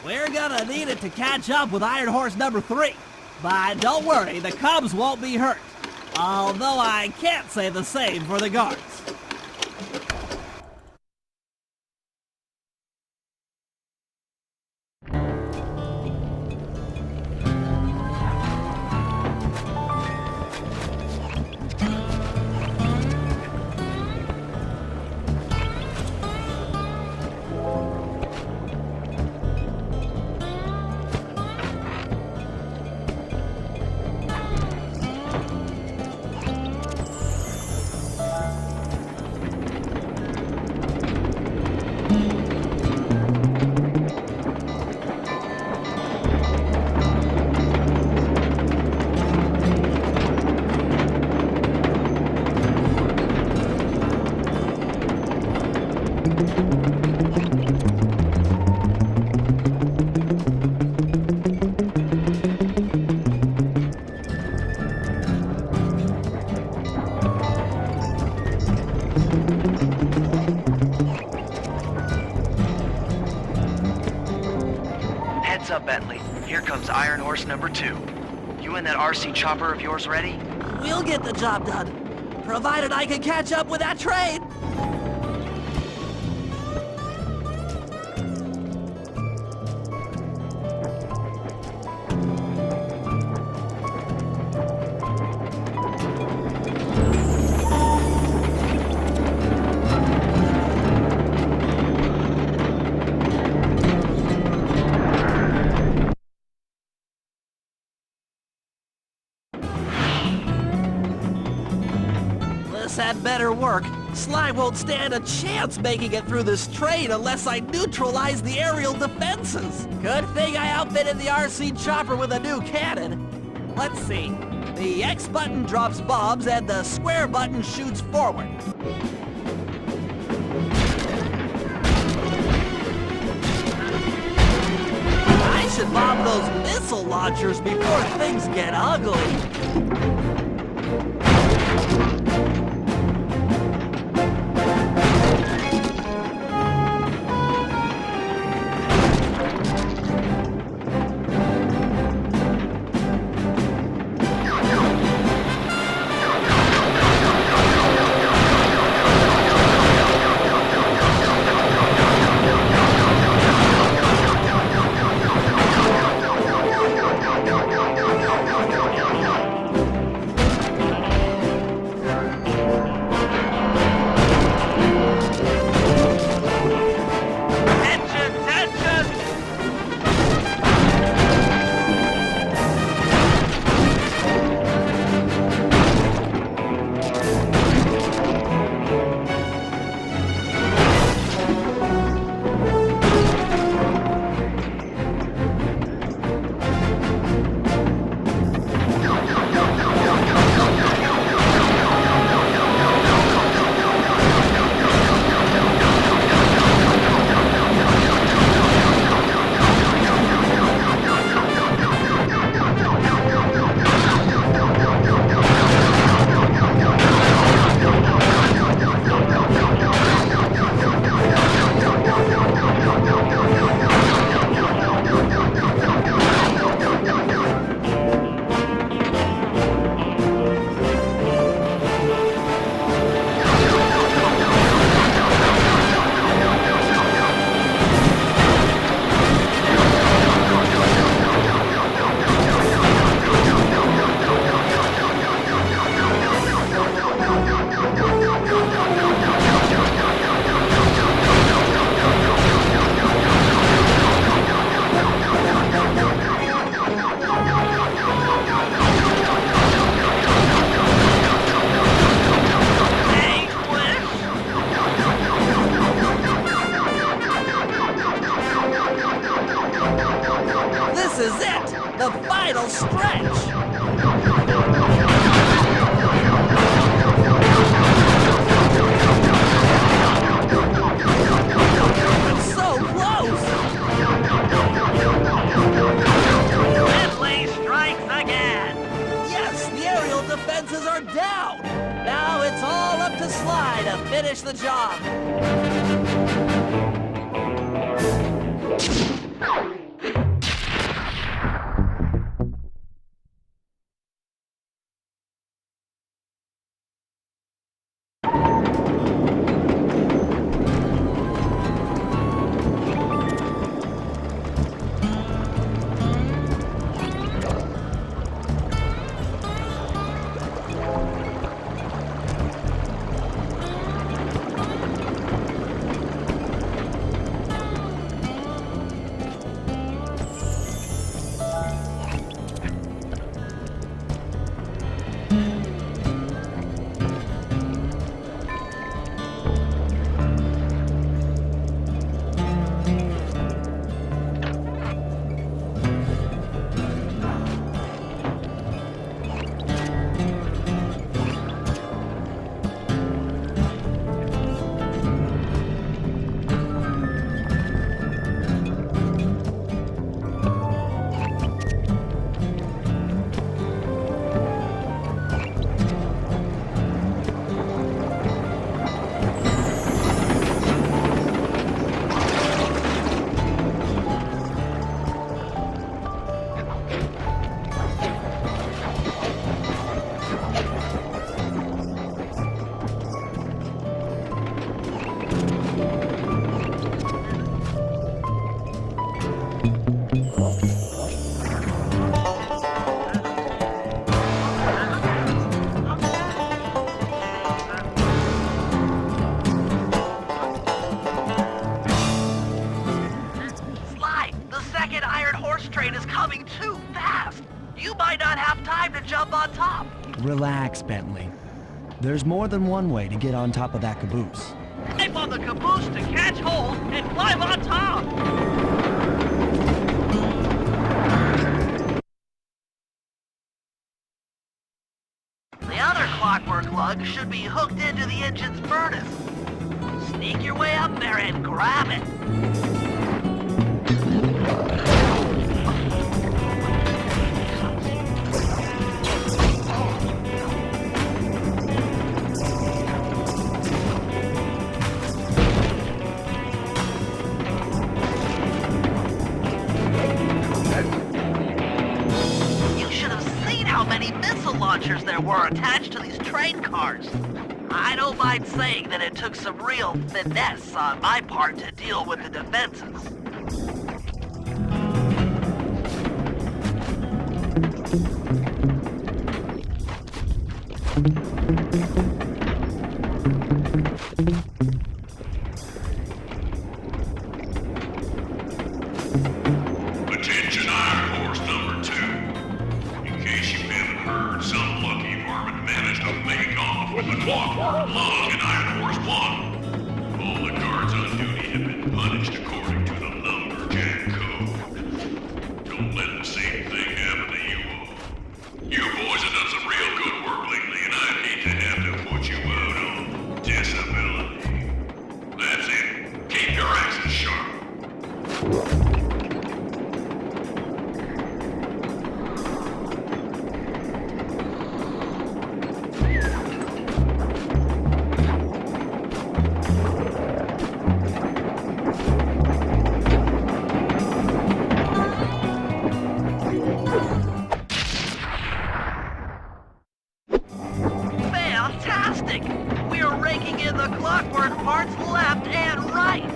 We're gonna need it to catch up with Iron Horse number 3. But don't worry, the cubs won't be hurt. Although I can't say the same for the guards. Heads up, Bentley. Here comes Iron Horse number 2. You and that RC chopper of yours ready? We'll get the job done, provided I can catch up with that train. This had better work. Sly won't stand a chance making it through this train unless I neutralize the aerial defenses. Good thing I outfitted the RC chopper with a new cannon. Let's see. The X button drops bombs and the square button shoots forward. I should bomb those missile launchers before things get ugly. The final stretch! It's so close! Bentley strikes again! Yes, the aerial defenses are down! Now it's all up to Sly to finish the job. Relax, Bentley. There's more than one way to get on top of that caboose. Climb on the caboose to catch hold and climb on top! The other clockwork lug should be hooked into the engine's furnace. Sneak your way up there and grab it. There were attached to these train cars. I don't mind saying that it took some real finesse on my part to deal with the defenses. Attention Iron Horse number 2. In case you haven't heard, some lucky varmint managed to make off with the clockwork lug in Iron Horse 1. All the guards on duty have been punished according to the lumberjack code. Don't let the same thing happen to you all. You boys have done some real good work lately, and I hate to have to put you out on disability. That's it. Keep your axes sharp. Fantastic! We're raking in the clockwork parts left and right!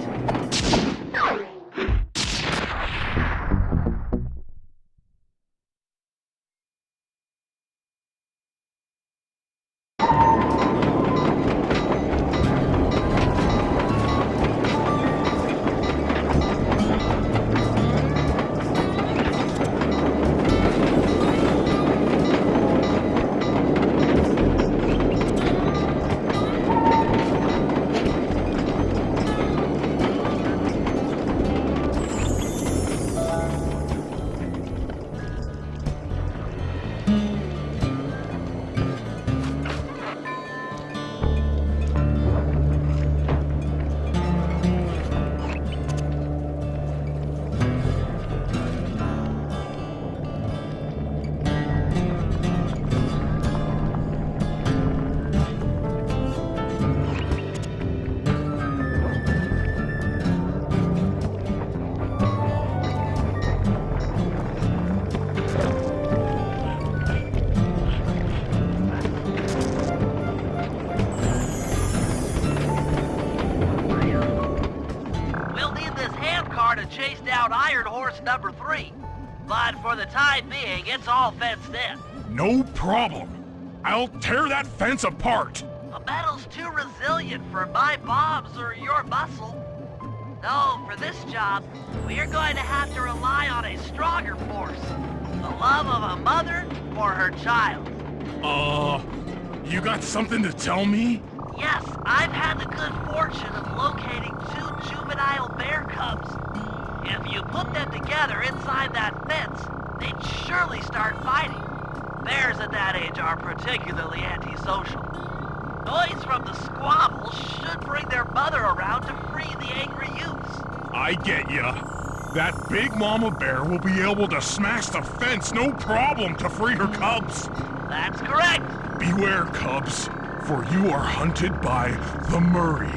chase down Iron Horse number 3. But for the time being, it's all fenced in. No problem. I'll tear that fence apart. The metal's too resilient for my bombs or your muscle. No, for this job, we're going to have to rely on a stronger force. The love of a mother or her child. You got something to tell me? Yes, I've had the good fortune of locating 2 juvenile bear cubs. If you put them together inside that fence, they'd surely start fighting. Bears at that age are particularly antisocial. Noise from the squabbles should bring their mother around to free the angry youths. I get ya. That big mama bear will be able to smash the fence no problem to free her cubs. That's correct. Beware, cubs, for you are hunted by the Murray.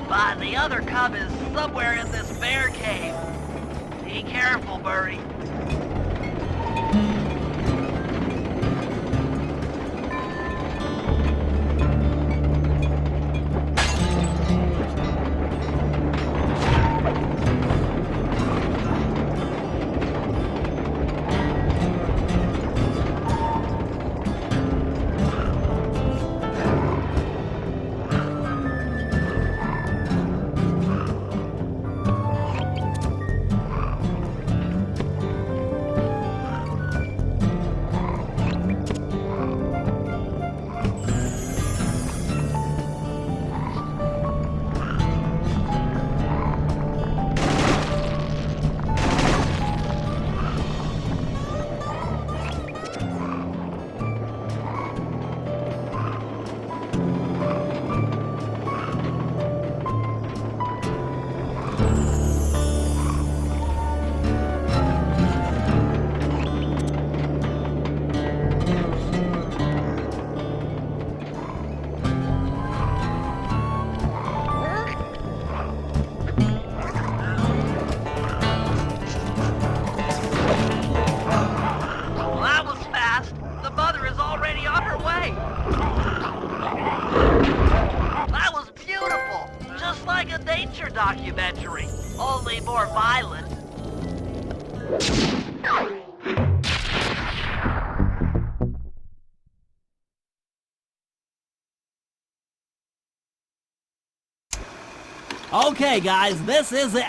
But the other cub is somewhere in this bear cave. Be careful, Murray. Documentary, only more violent. Okay guys, this is it.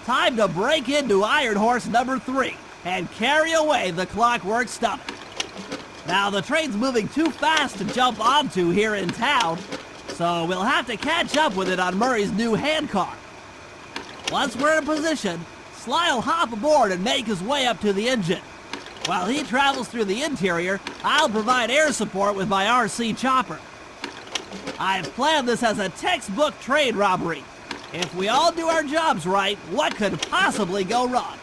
Time to break into Iron Horse number 3 and carry away the Clockwork Stomach. Now the train's moving too fast to jump onto here in town, so we'll have to catch up with it on Murray's new handcar. Once we're in position, Sly will hop aboard and make his way up to the engine. While he travels through the interior, I'll provide air support with my RC chopper. I've planned this as a textbook train robbery. If we all do our jobs right, what could possibly go wrong?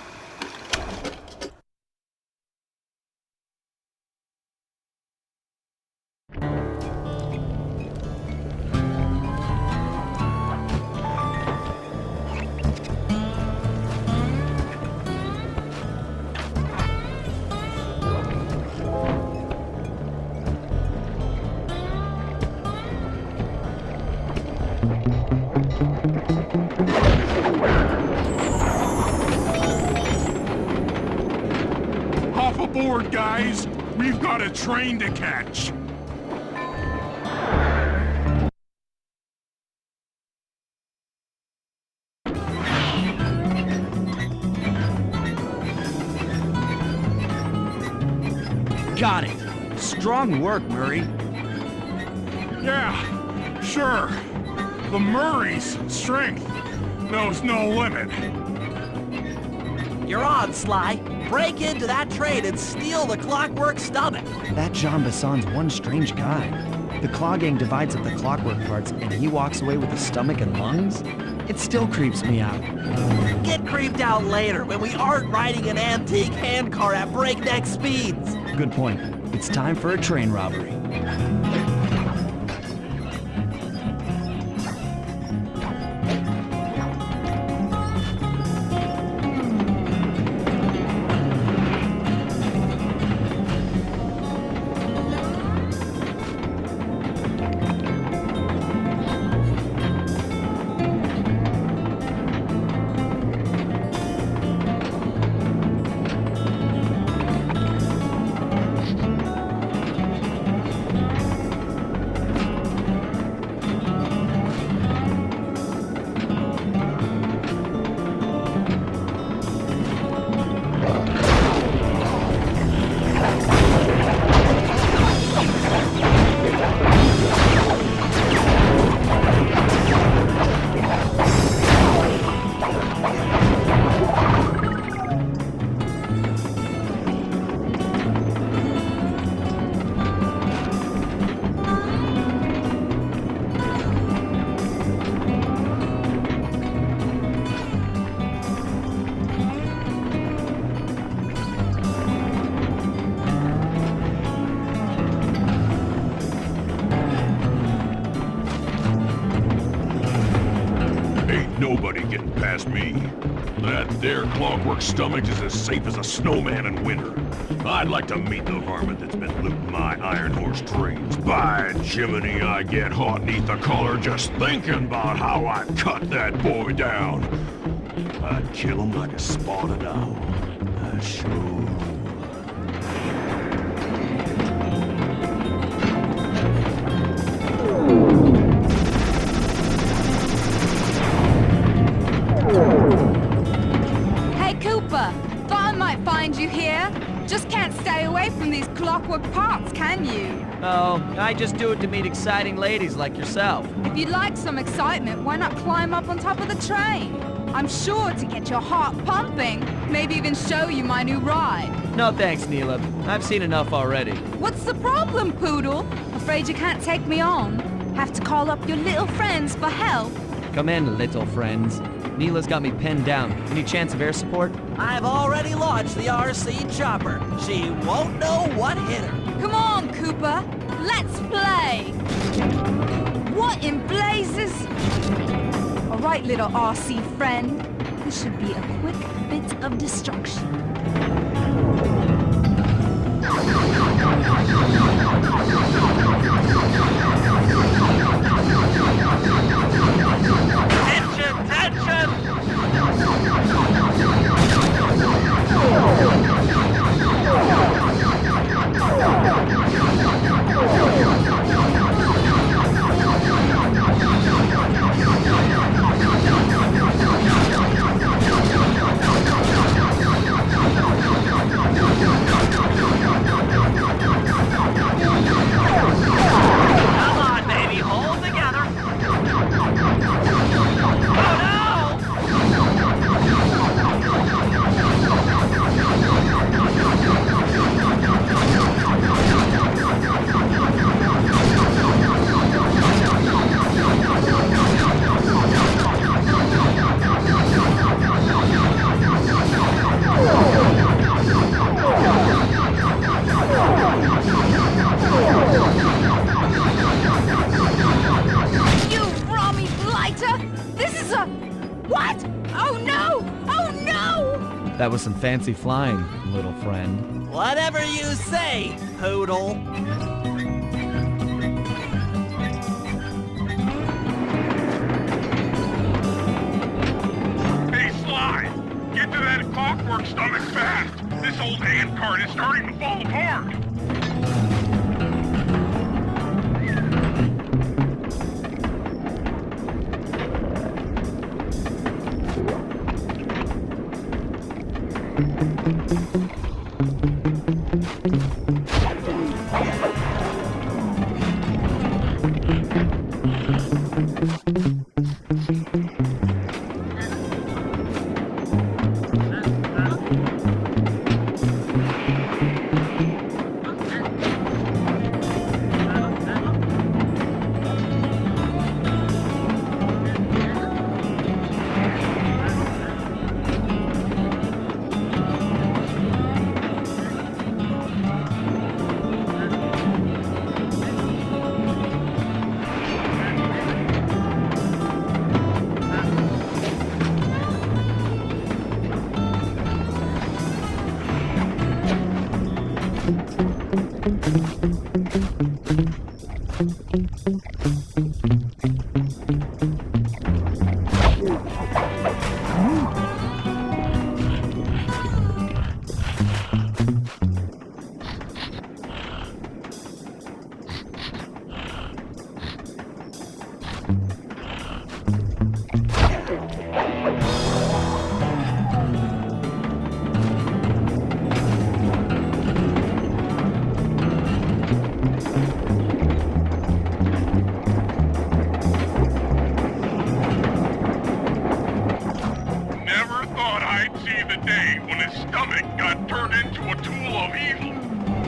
aboard, guys. We've got a train to catch. Got it. Strong work, Murray. Yeah, sure. The Murray's strength knows no limit. You're on, Sly. Break into that train and steal the clockwork stomach. That Jean Basson's one strange guy. The Claw Gang divides up the clockwork parts and he walks away with the stomach and lungs? It still creeps me out. Get creeped out later when we aren't riding an antique handcar at breakneck speeds. Good point. It's time for a train robbery. Nobody getting past me. That there clockwork stomach is as safe as a snowman in winter. I'd like to meet the varmint that's been looting my iron horse trains. By Jiminy, I get hot neath the collar just thinking about how I cut that boy down. I'd kill him like a spotted owl. I sure. Hey, Cooper! Thought I might find you here. Just can't stay away from these clockwork parts, can you? Oh, I just do it to meet exciting ladies like yourself. If you'd like some excitement, why not climb up on top of the train? I'm sure to get your heart pumping. Maybe even show you my new ride. No thanks, Neela. I've seen enough already. What's the problem, Poodle? Afraid you can't take me on? Have to call up your little friends for help? Come in, little friends. Neela's got me pinned down. Any chance of air support? I've already launched the RC chopper. She won't know what hit her. Come on, Cooper. Let's play. What in blazes? All right, little RC friend. This should be a quick bit of destruction. That was some fancy flying, little friend. Whatever you say, Poodle. Hey, Sly! Get to that clockwork stomach fast! This This old handcart is starting to fall apart.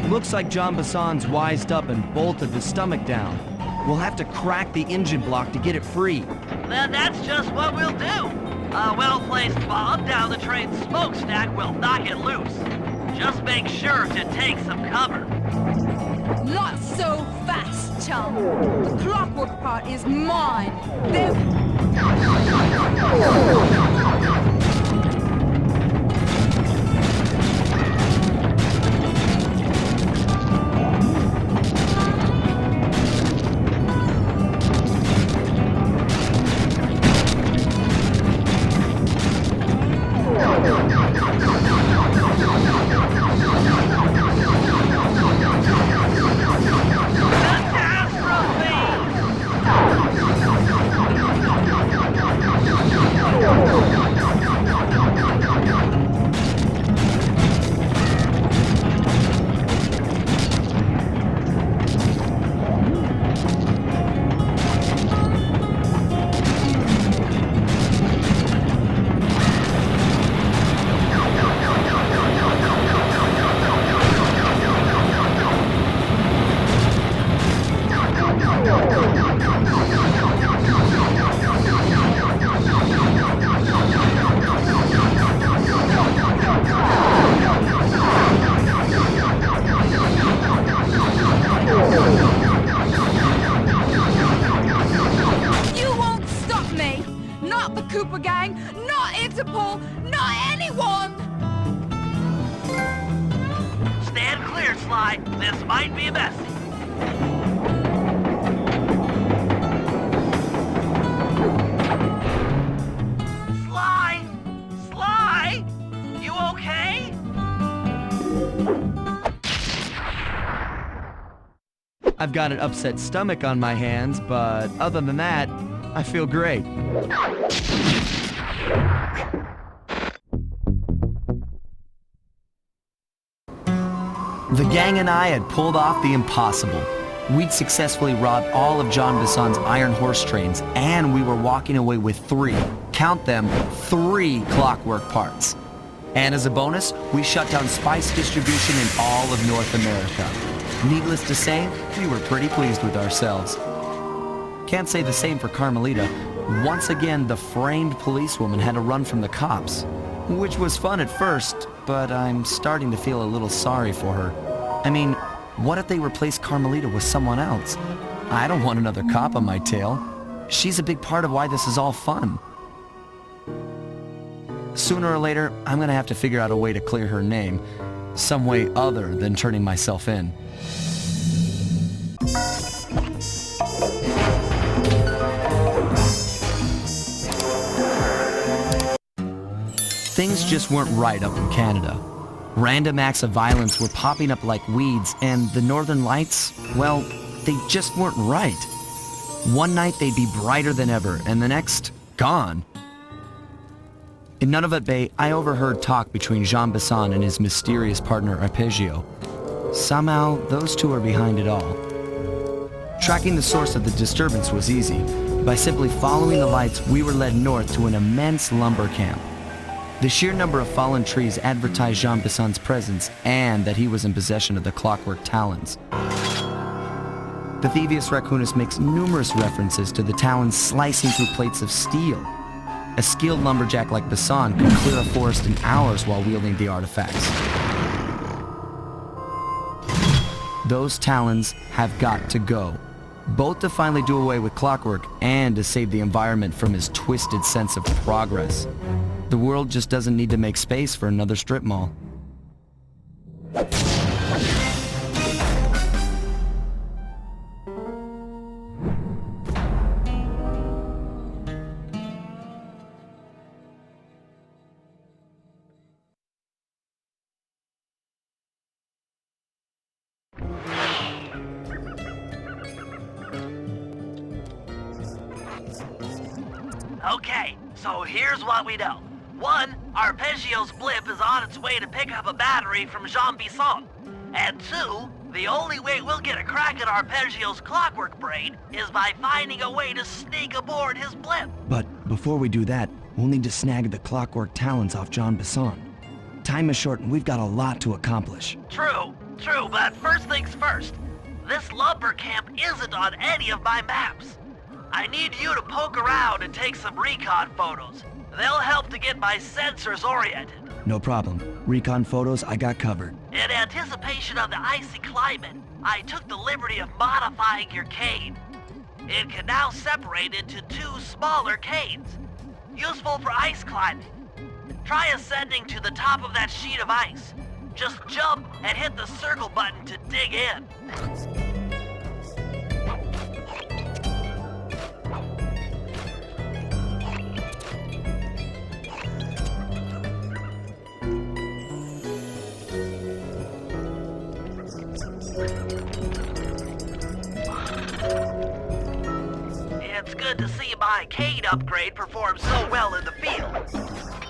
Looks like John Bassan's wised up and bolted the stomach down. We'll have to crack the engine block to get it free. Then that's just what we'll do. A well-placed bomb down the train's smokestack will knock it loose. Just make sure to take some cover. Not so fast, chum. The clockwork part is mine. Cooper gang, not Interpol, not anyone! Stand clear, Sly. This might be messy. Sly! Sly! You okay? I've got an upset stomach on my hands, but other than that, I feel great. The gang and I had pulled off the impossible. We'd successfully robbed all of John Bassan's iron horse trains, and we were walking away with 3, count them, 3 clockwork parts. And as a bonus, we shut down spice distribution in all of North America. Needless to say, we were pretty pleased with ourselves. Can't say the same for Carmelita. Once again, the framed policewoman had to run from the cops, which was fun at first, but I'm starting to feel a little sorry for her. I mean, what if they replaced Carmelita with someone else? I don't want another cop on my tail. She's a big part of why this is all fun. Sooner or later, I'm gonna have to figure out a way to clear her name, some way other than turning myself in. Things just weren't right up in Canada. Random acts of violence were popping up like weeds, and the northern lights, well, they just weren't right. One night they'd be brighter than ever, and the next, gone. In Nunavut Bay, I overheard talk between Jean Besson and his mysterious partner Arpeggio. Somehow, those two are behind it all. Tracking the source of the disturbance was easy. By simply following the lights, we were led north to an immense lumber camp. The sheer number of fallen trees advertised Jean Besson's presence and that he was in possession of the clockwork talons. The Thievius Raccoonus makes numerous references to the talons slicing through plates of steel. A skilled lumberjack like Besson could clear a forest in hours while wielding the artifacts. Those talons have got to go, both to finally do away with clockwork and to save the environment from his twisted sense of progress. The world just doesn't need to make space for another strip mall. Okay, so here's what we know. 1, Arpeggio's blip is on its way to pick up a battery from Jean Besson. And 2, the only way we'll get a crack at Arpeggio's clockwork brain is by finding a way to sneak aboard his blip. But before we do that, we'll need to snag the clockwork talons off Jean Besson. Time is short and we've got a lot to accomplish. True, but first things first. This lumber camp isn't on any of my maps. I need you to poke around and take some recon photos. They'll help to get my sensors oriented. No problem. Recon photos, I got covered. In anticipation of the icy climate, I took the liberty of modifying your cane. It can now separate into 2 smaller canes, useful for ice climbing. Try ascending to the top of that sheet of ice. Just jump and hit the circle button to dig in. It's good to see my cane upgrade perform so well in the field.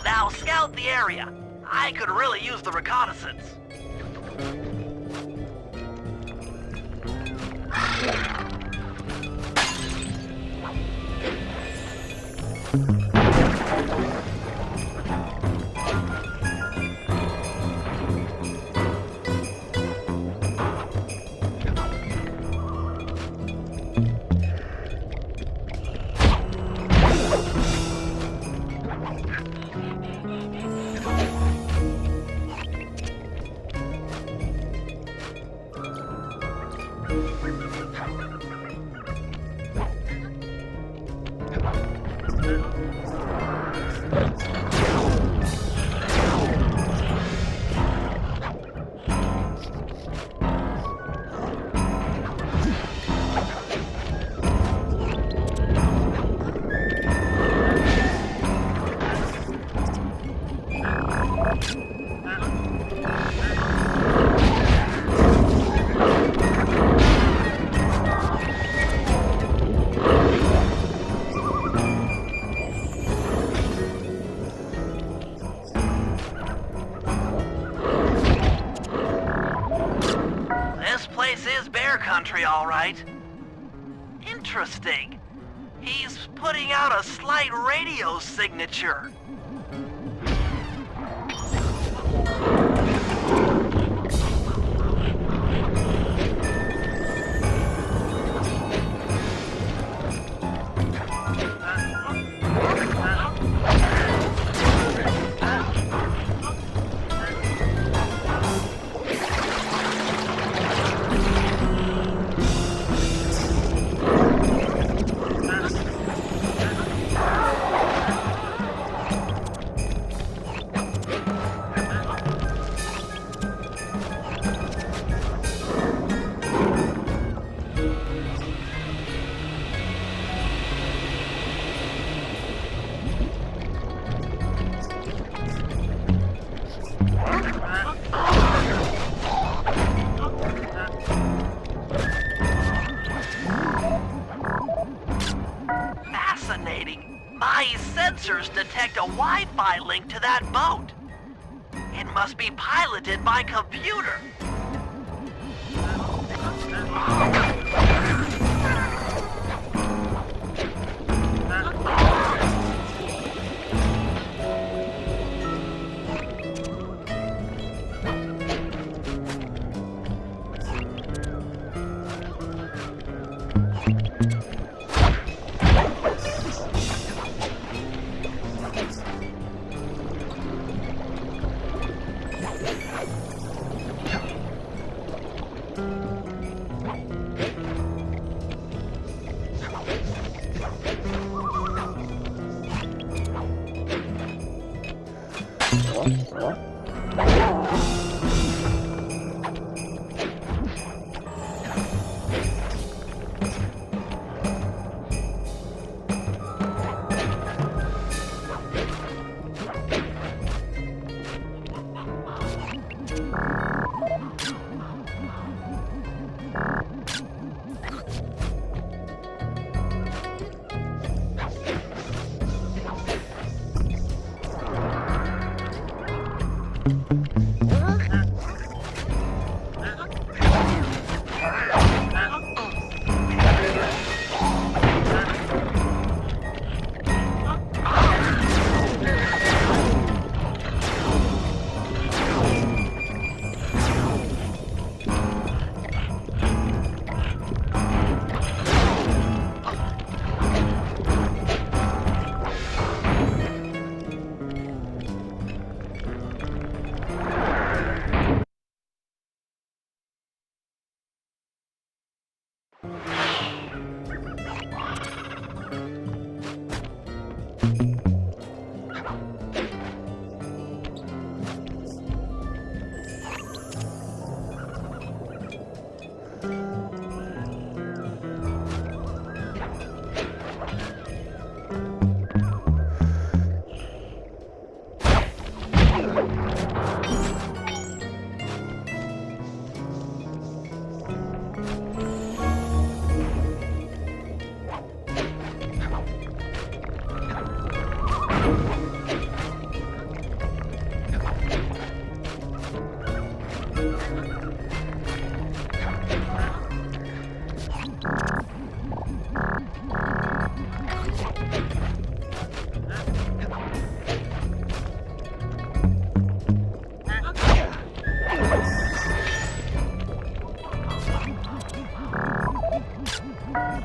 Now scout the area. I could really use the reconnaissance. All right. Interesting. He's putting out a slight radio signature. sensors detect a Wi-Fi link to that boat. It must be piloted by computer.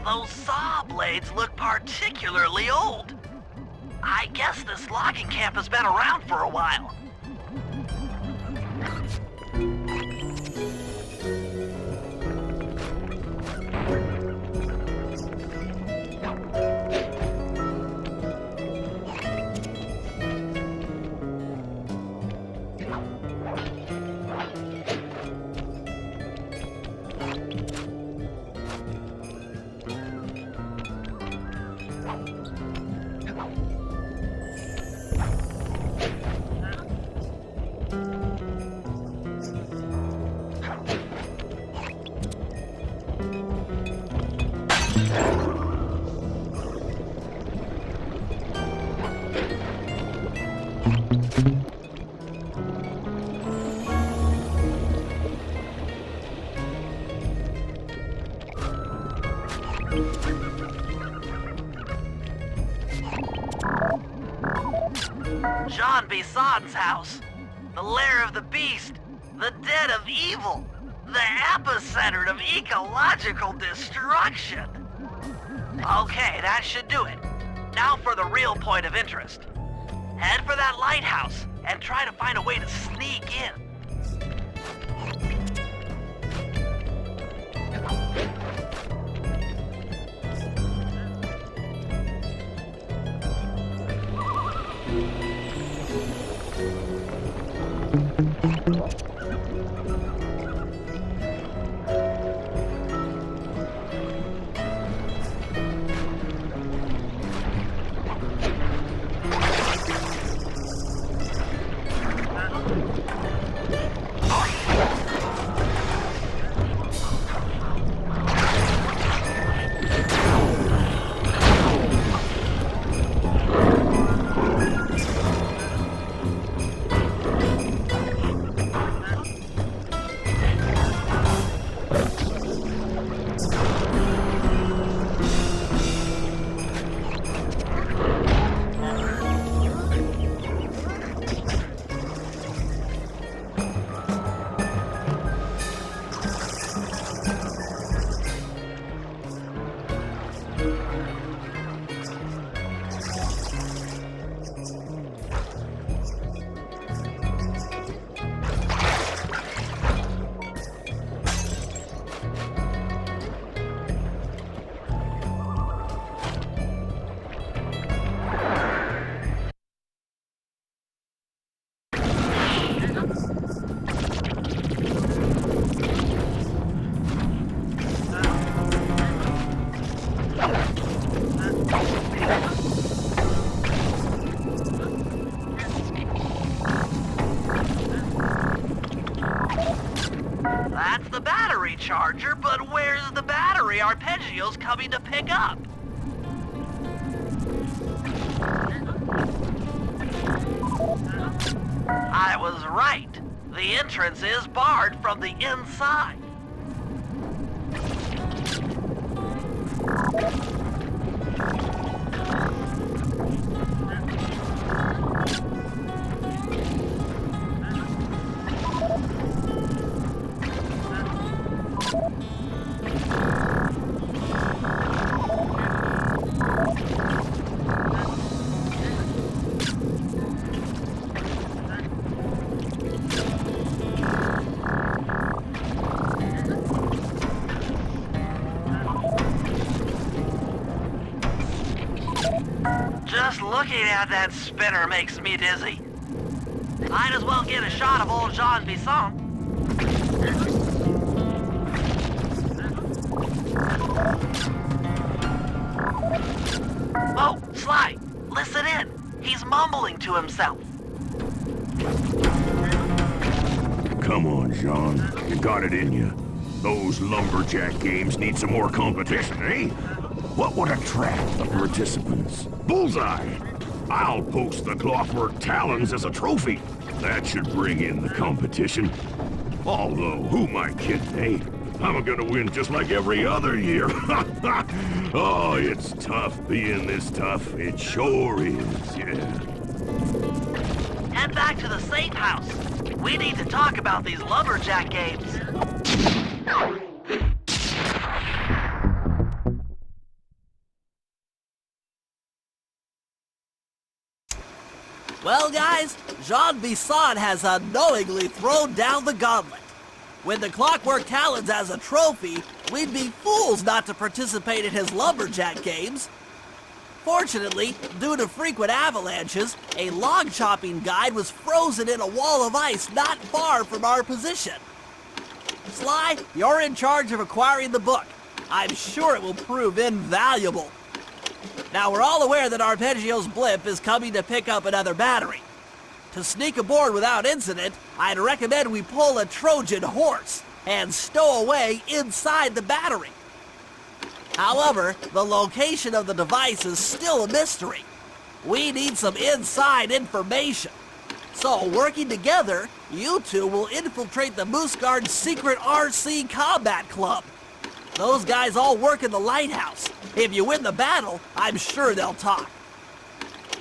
Those saw blades look particularly old. I guess this logging camp has been around for a while. Jean Bison's house. The lair of the beast. The den of evil. The epicenter of ecological destruction. Okay, that should do it. Now for the real point of interest. Head for that lighthouse and try to find a way to sneak in. delivery Arpeggio's coming to pick up. I was right. The entrance is barred from the inside. Just looking at that spinner makes me dizzy. Might as well get a shot of old Jean Bisson. Oh, Sly, listen in. He's mumbling to himself. Come on, Jean. You got it in you. Those lumberjack games need some more competition, eh? What would attract the participants? Bullseye! I'll post the Clockwork Talons as a trophy. That should bring in the competition. Although, who am I kidding, eh? I'm gonna win just like every other year. Oh, it's tough being this tough. It sure is, yeah. Head back to the safe house. We need to talk about these lumberjack games. Well, guys, Jean Bisson has unknowingly thrown down the gauntlet. With the Clockwork Talons as a trophy, we'd be fools not to participate in his lumberjack games. Fortunately, due to frequent avalanches, a log chopping guide was frozen in a wall of ice not far from our position. Sly, you're in charge of acquiring the book. I'm sure it will prove invaluable. Now, we're all aware that Arpeggio's blimp is coming to pick up another battery. To sneak aboard without incident, I'd recommend we pull a Trojan horse and stow away inside the battery. However, the location of the device is still a mystery. We need some inside information. So, working together, you two will infiltrate the Moose Guard's secret RC combat club. Those guys all work in the lighthouse. If you win the battle, I'm sure they'll talk.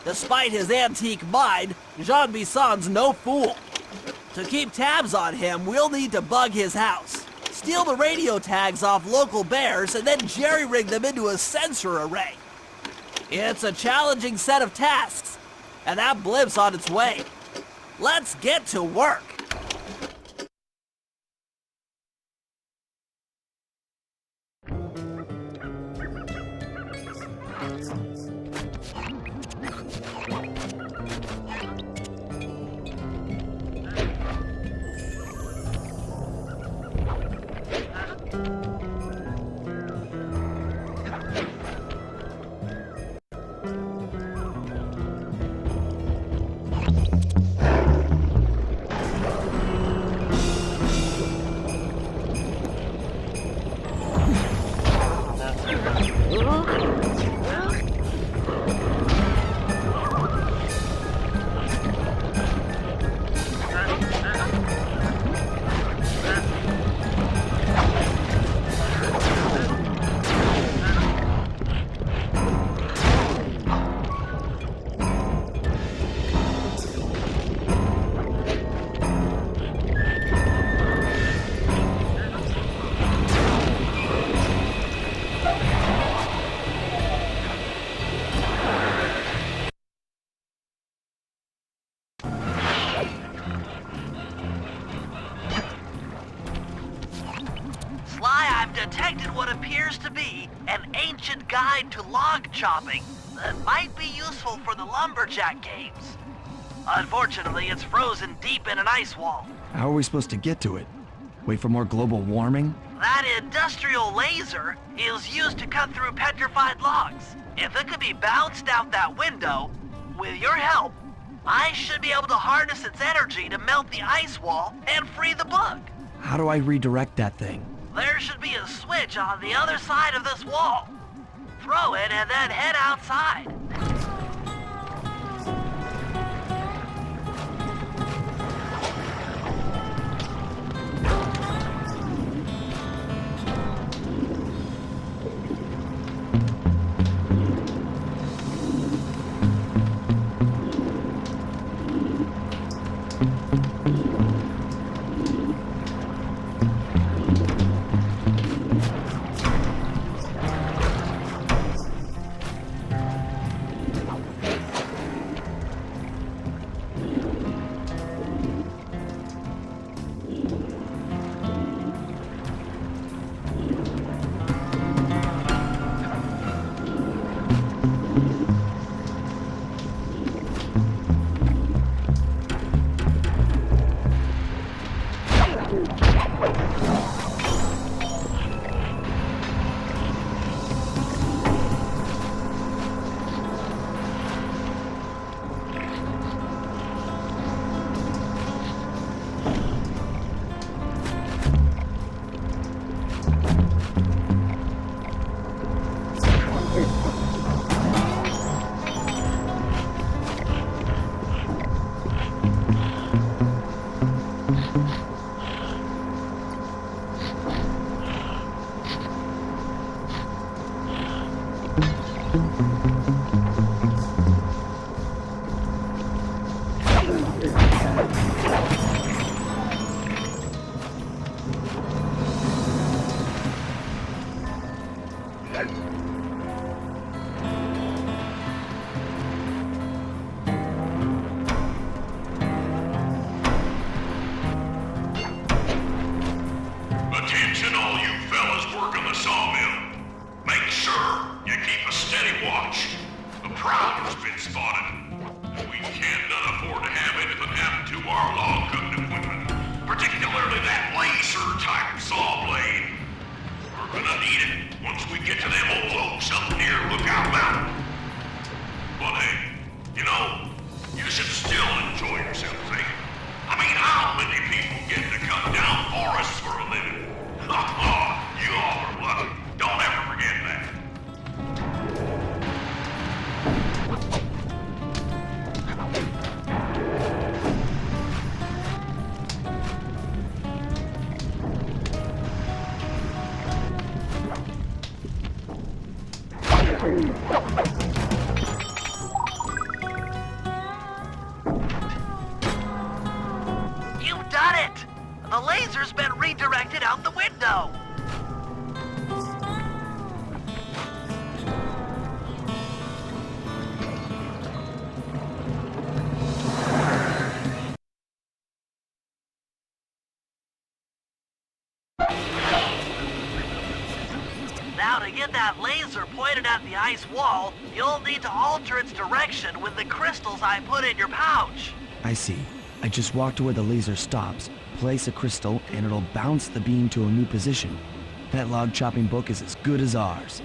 Despite his antique mind, Jean Bisson's no fool. To keep tabs on him, we'll need to bug his house, steal the radio tags off local bears, and then jerry-rig them into a sensor array. It's a challenging set of tasks, and that blimp's on its way. Let's get to work. Detected what appears to be an ancient guide to log chopping that might be useful for the lumberjack games. Unfortunately, it's frozen deep in an ice wall. How are we supposed to get to it? Wait for more global warming? That industrial laser is used to cut through petrified logs. If it could be bounced out that window, with your help, I should be able to harness its energy to melt the ice wall and free the bug. How do I redirect that thing? There should be a switch on the other side of this wall. Throw it and then head outside. Attention all you fellas working the sawmill. Make sure you keep a steady watch. A prowler's been spotted. And we cannot afford to have anything happen to our log-cutting equipment. Particularly that laser-type saw blade. We're gonna need it once we get to them old oaks up near Lookout Mountain. But hey, you know, you should still enjoy yourselves, eh? I mean, how many people get to cut down forests for a living? You all are lucky. Don't ever forget that. You've done it! The laser's been redirected out the window! Now to get that laser pointed at the ice wall, you'll need to alter its direction with the crystals I put in your pouch. I see. I just walk to where the laser stops, place a crystal, and it'll bounce the beam to a new position. That log chopping book is as good as ours.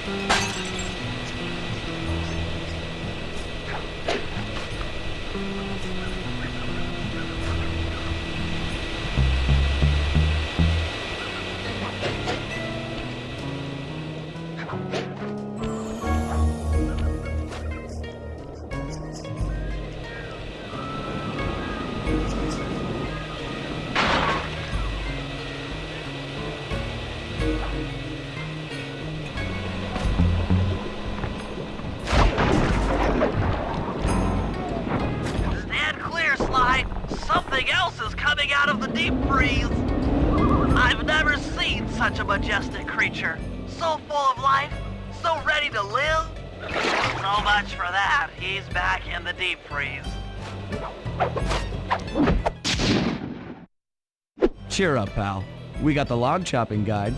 Stand clear, Sly. Something else is coming out of the deep freeze. I've never seen such a majestic creature. So full of life, so ready to live. So much for that. He's back in the deep freeze. Cheer up, pal. We got the log chopping guide.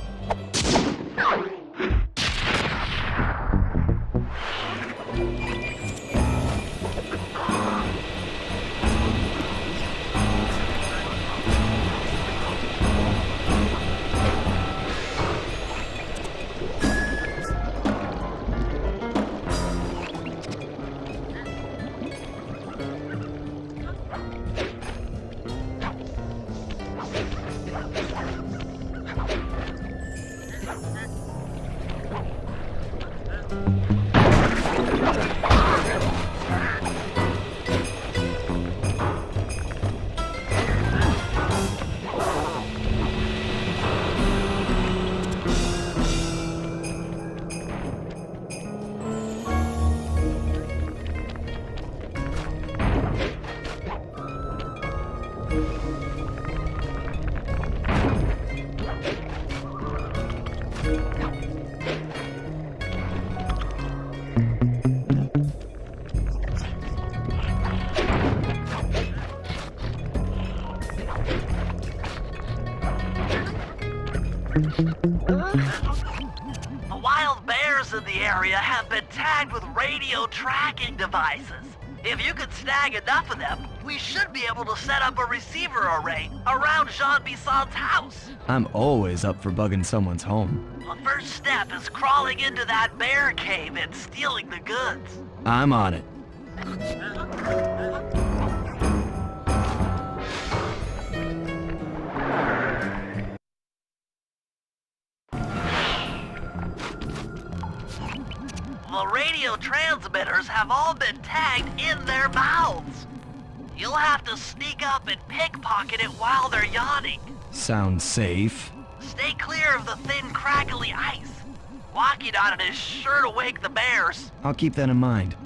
The wild bears in the area have been tagged with radio tracking devices. If you could snag enough of them, we should be able to set up a receiver array around Jean Bisson's house. I'm always up for bugging someone's home. The first step is crawling into that bear cave and stealing the goods. I'm on it. The radio transmitters have all been tagged in their mouths. You'll have to sneak up and pickpocket it while they're yawning. Sounds safe. Stay clear of the thin, crackly ice. Walking on it is sure to wake the bears. I'll keep that in mind.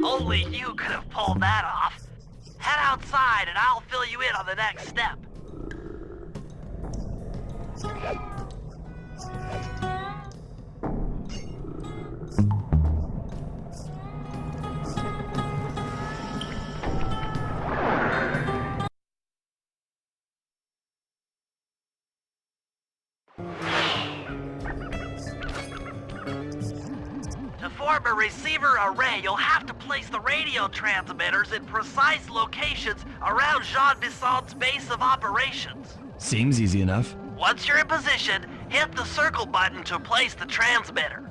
Only you could have pulled that off. Head outside and I'll fill you in on the next step. To form a receiver array, you'll have to place the radio transmitters in precise locations around Jean Bisson's base of operations. Seems easy enough. Once you're in position, hit the circle button to place the transmitter.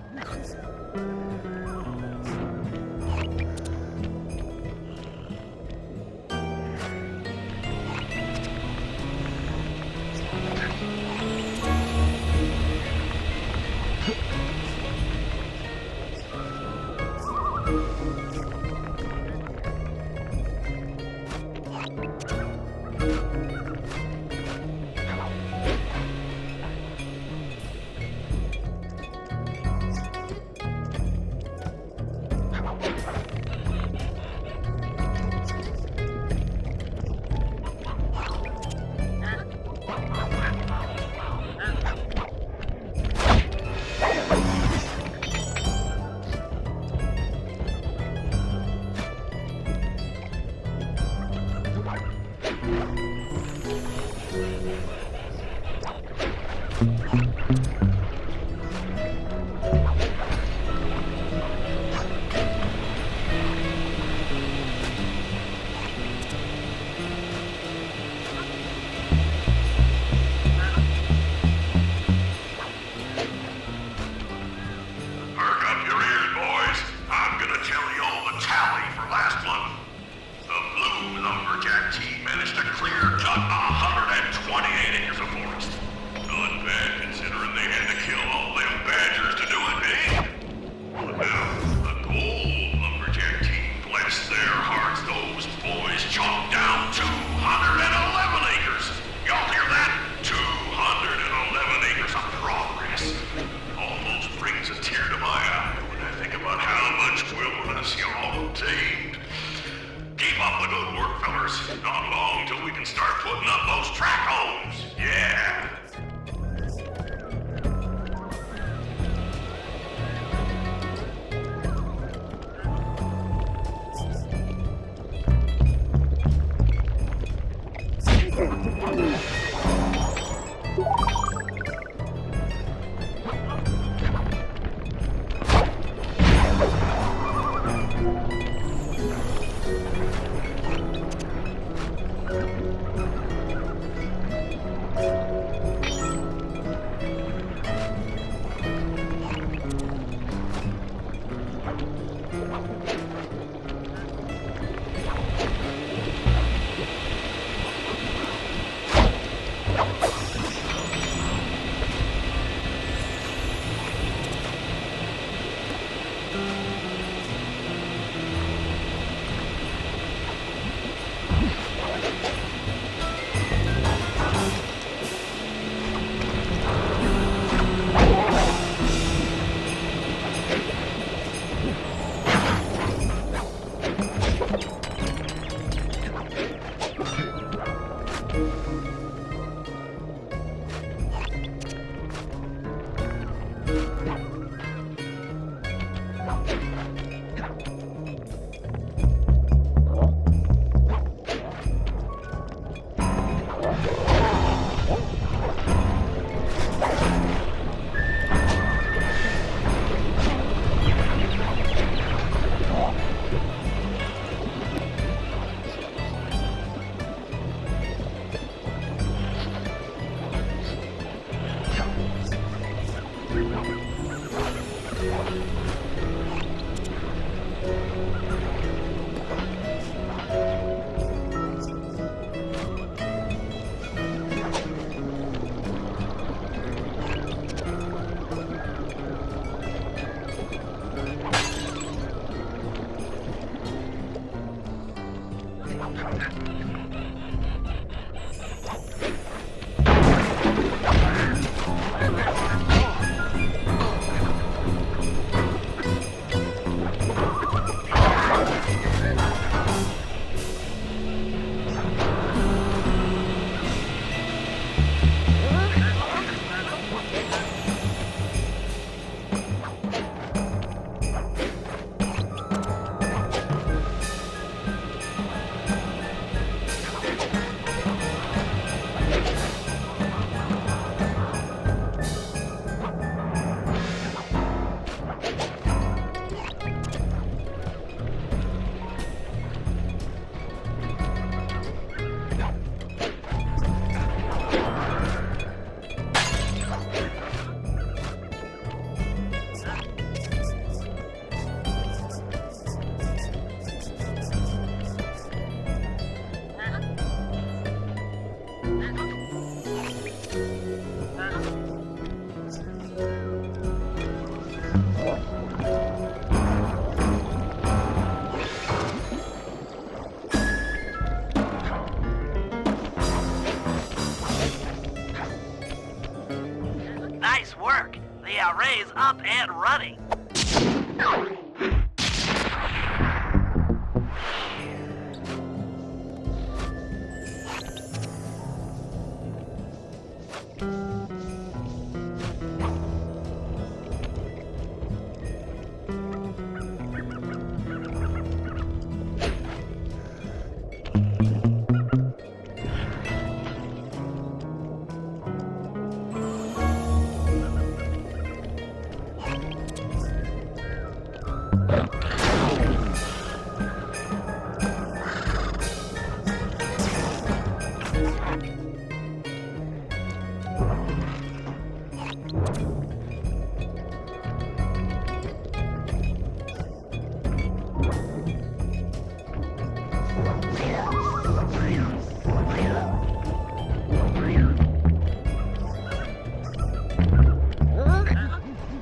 The array's up and running.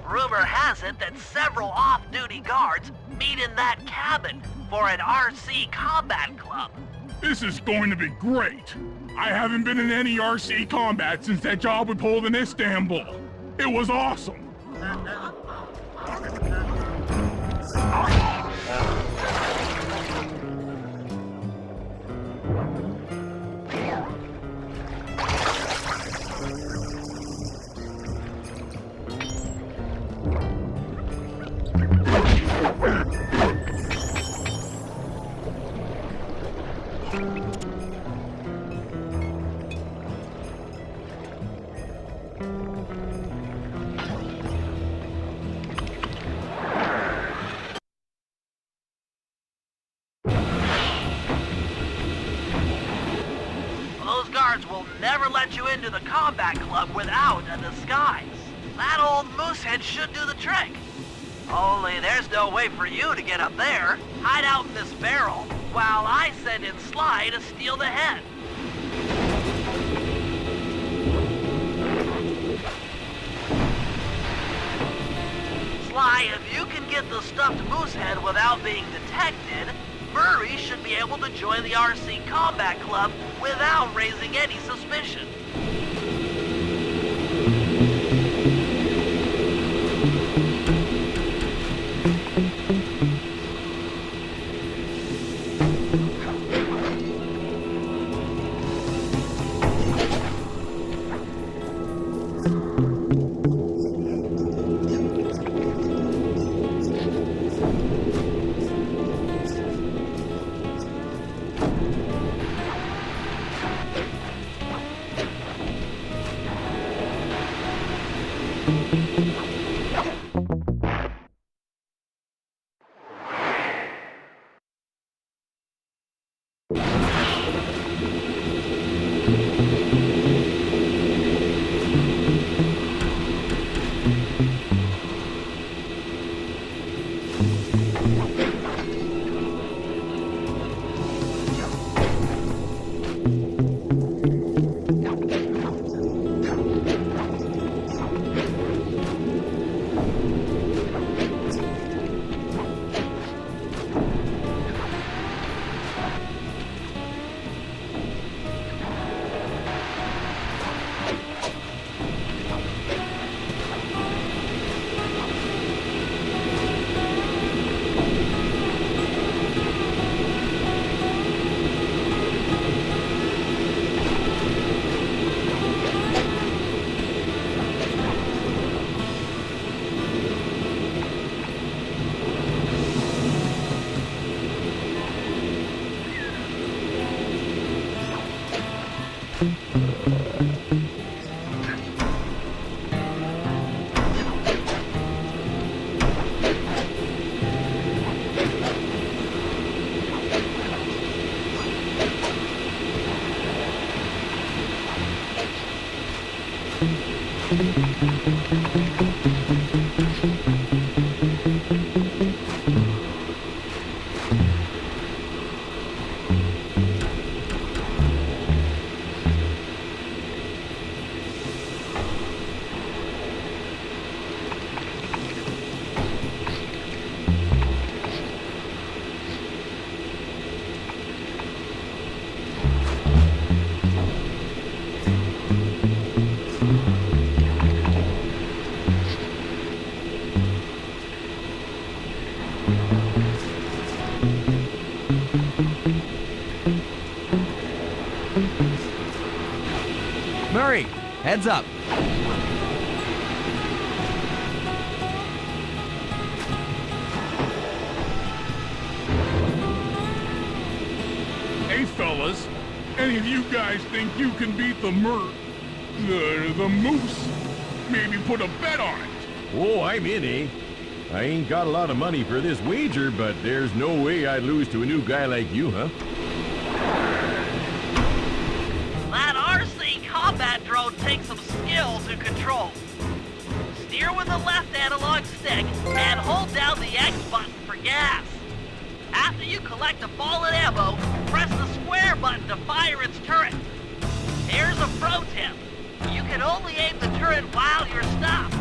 Rumor has it that several off-duty guards meet in that cabin for an RC combat club. This is going to be great. I haven't been in any RC combat since that job we pulled in Istanbul. It was awesome. Those guards will never let you into the combat club without a disguise. That old moosehead should do the trick. Only there's no way for you to get up there. Hide out in this barrel while I send in Sly to steal the head. Sly, if you can get the stuffed moosehead without being detected, Murray should be able to join the RC Combat Club without raising any suspicion. Murray, heads up. Hey fellas, any of you guys think you can beat the moose? Maybe put a bet on it. Oh, I'm in, eh? I ain't got a lot of money for this wager, but there's no way I'd lose to a new guy like you, huh? That RC combat drone takes some skill to control. Steer with the left analog stick and hold down the X button for gas. After you collect a ball and ammo, press the square button to fire its turret. Here's a pro tip. You can only aim the turret while you're stopped.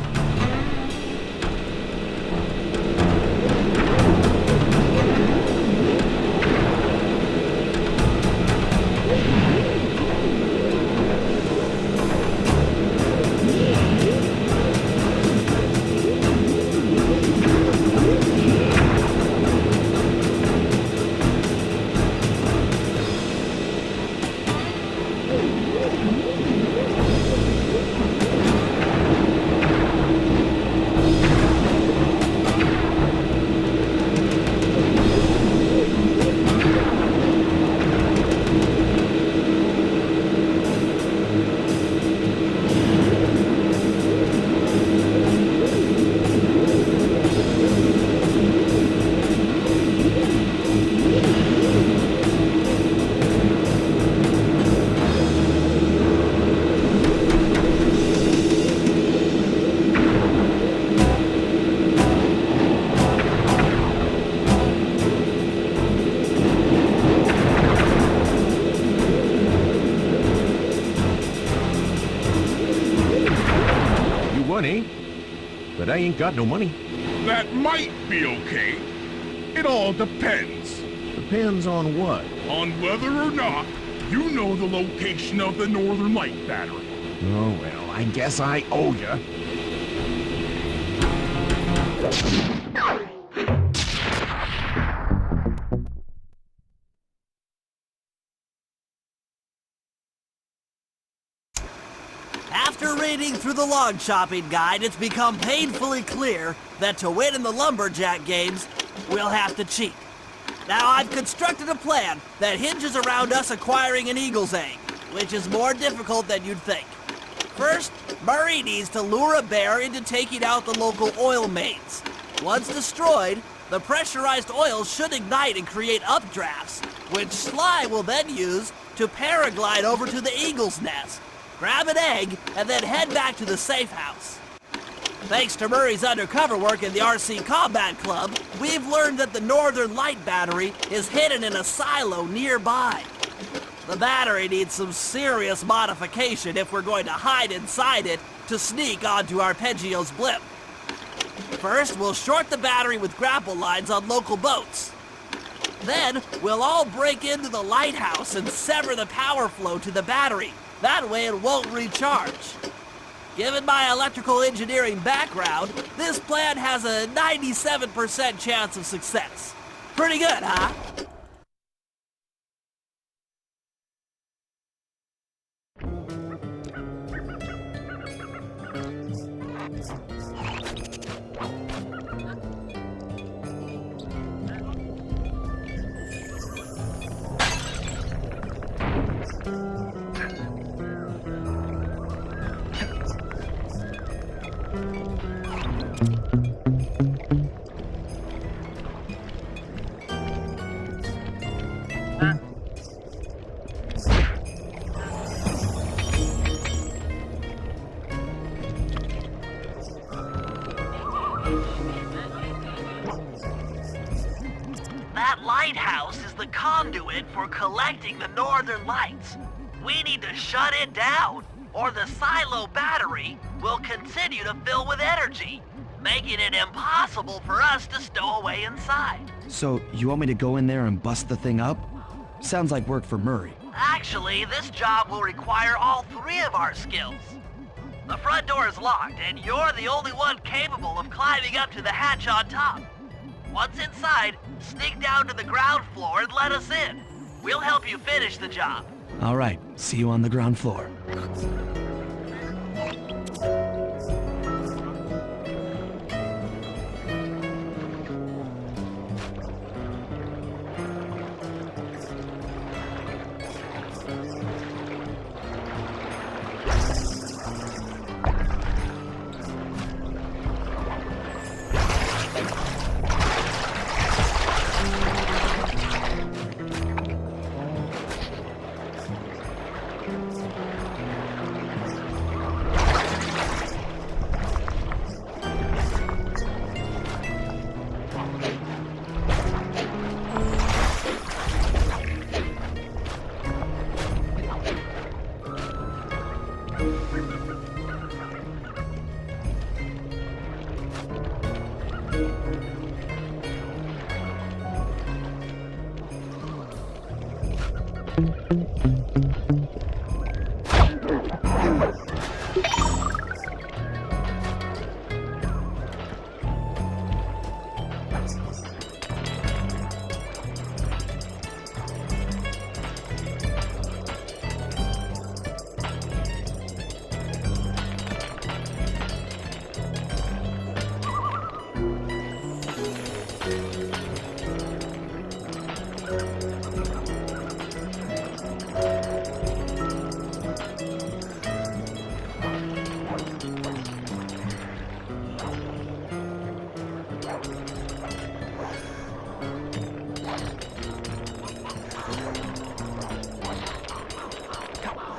But I ain't got no money. That might be okay. It all depends. Depends on what? On whether or not you know the location of the Northern Light Battery. Oh, well, I guess I owe ya. After reading through the log chopping guide, it's become painfully clear that to win in the lumberjack games, we'll have to cheat. Now, I've constructed a plan that hinges around us acquiring an eagle's egg, which is more difficult than you'd think. First, Murray needs to lure a bear into taking out the local oil mains. Once destroyed, the pressurized oil should ignite and create updrafts, which Sly will then use to paraglide over to the eagle's nest, grab an egg, and then head back to the safe house. Thanks to Murray's undercover work in the RC Combat Club, we've learned that the Northern Light Battery is hidden in a silo nearby. The battery needs some serious modification if we're going to hide inside it to sneak onto Arpeggio's blimp. First, we'll short the battery with grapple lines on local boats. Then, we'll all break into the lighthouse and sever the power flow to the battery. That way it won't recharge. Given my electrical engineering background, this plan has a 97% chance of success. Pretty good, huh? That lighthouse is the conduit for collecting the northern lights. We need to shut it down, or the silo battery will continue to fill with energy, making it impossible for us to stow away inside. So, you want me to go in there and bust the thing up? Sounds like work for Murray. Actually, this job will require all three of our skills. The front door is locked, and you're the only one capable of climbing up to the hatch on top. Once inside, sneak down to the ground floor and let us in. We'll help you finish the job. All right, see you on the ground floor.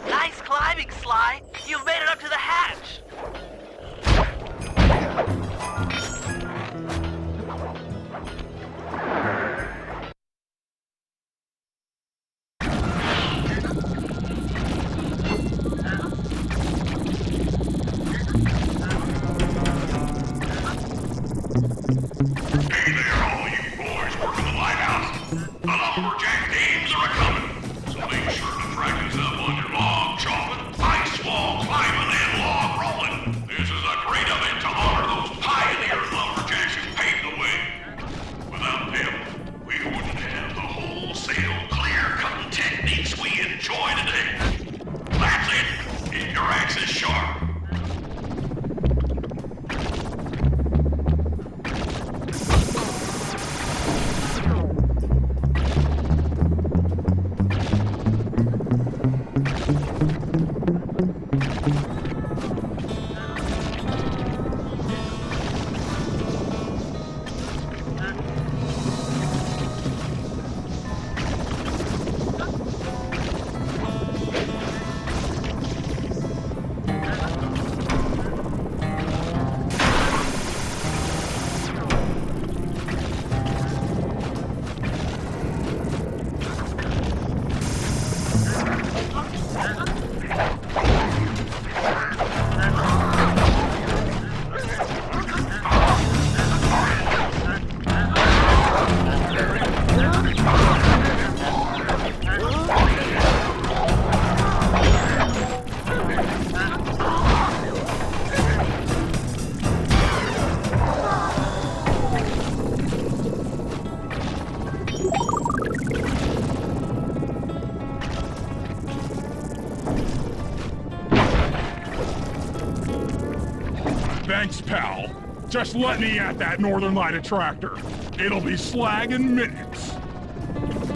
Nice climbing, Sly. You've made it up to the hatch. Thieves are a-coming, so make sure to practice up on your log chopping, ice wall climbing, and log rolling. This is a great event to honor those pioneer lumberjacks who paved the way. Without them, we wouldn't have the wholesale clear-cutting techniques we enjoy today. That's it. Keep your axes sharp. Thanks, pal. Just let me at that Northern Light attractor. It'll be slag in minutes.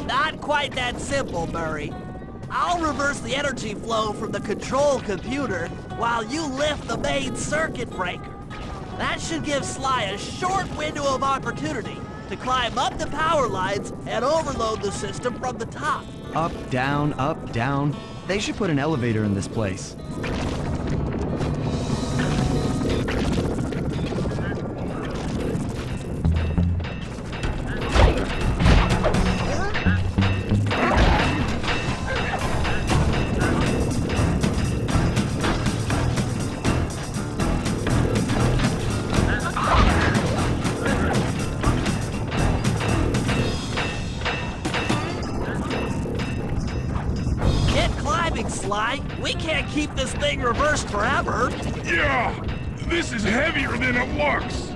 Not quite that simple, Murray. I'll reverse the energy flow from the control computer while you lift the main circuit breaker. That should give Sly a short window of opportunity to climb up the power lines and overload the system from the top. Up, down, up, down. They should put an elevator in this place. Sly, we can't keep this thing reversed forever. Yeah, this is heavier than it looks.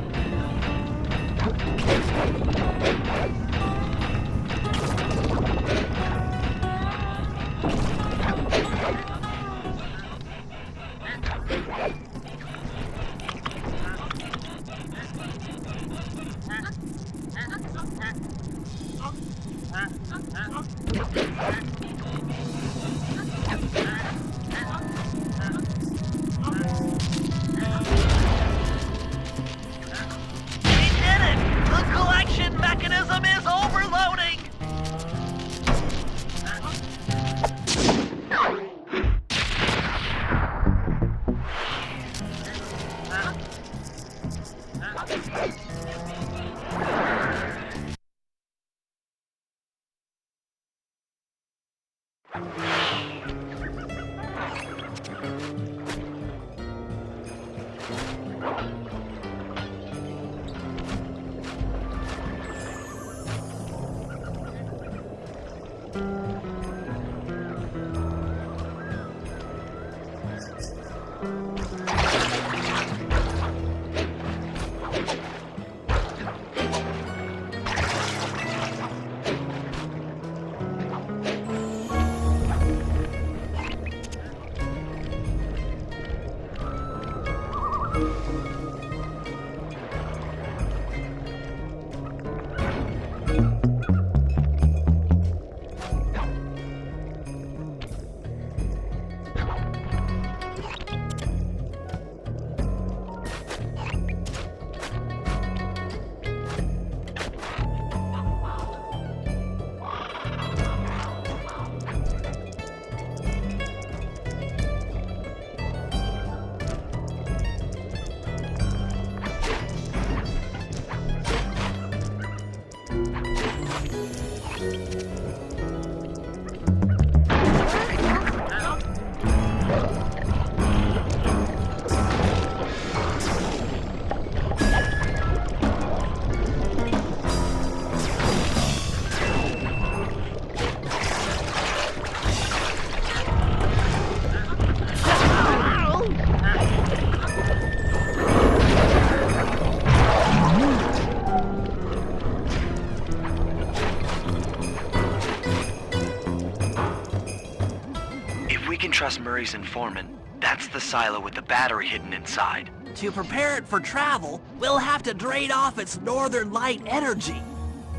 Trust Murray's informant. That's the silo with the battery hidden inside. To prepare it for travel, we'll have to drain off its northern light energy.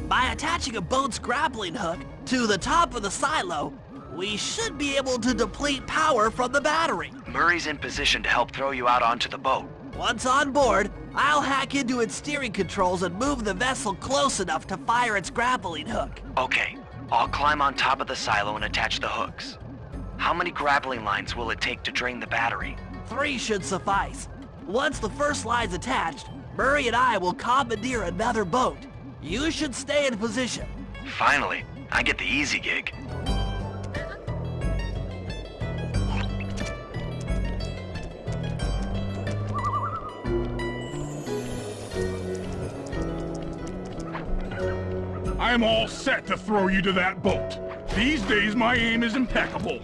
By attaching a boat's grappling hook to the top of the silo, we should be able to deplete power from the battery. Murray's in position to help throw you out onto the boat. Once on board, I'll hack into its steering controls and move the vessel close enough to fire its grappling hook. Okay, I'll climb on top of the silo and attach the hooks. How many grappling lines will it take to drain the battery? 3 should suffice. Once the first line's attached, Murray and I will commandeer another boat. You should stay in position. Finally, I get the easy gig. I'm all set to throw you to that boat. These days, my aim is impeccable.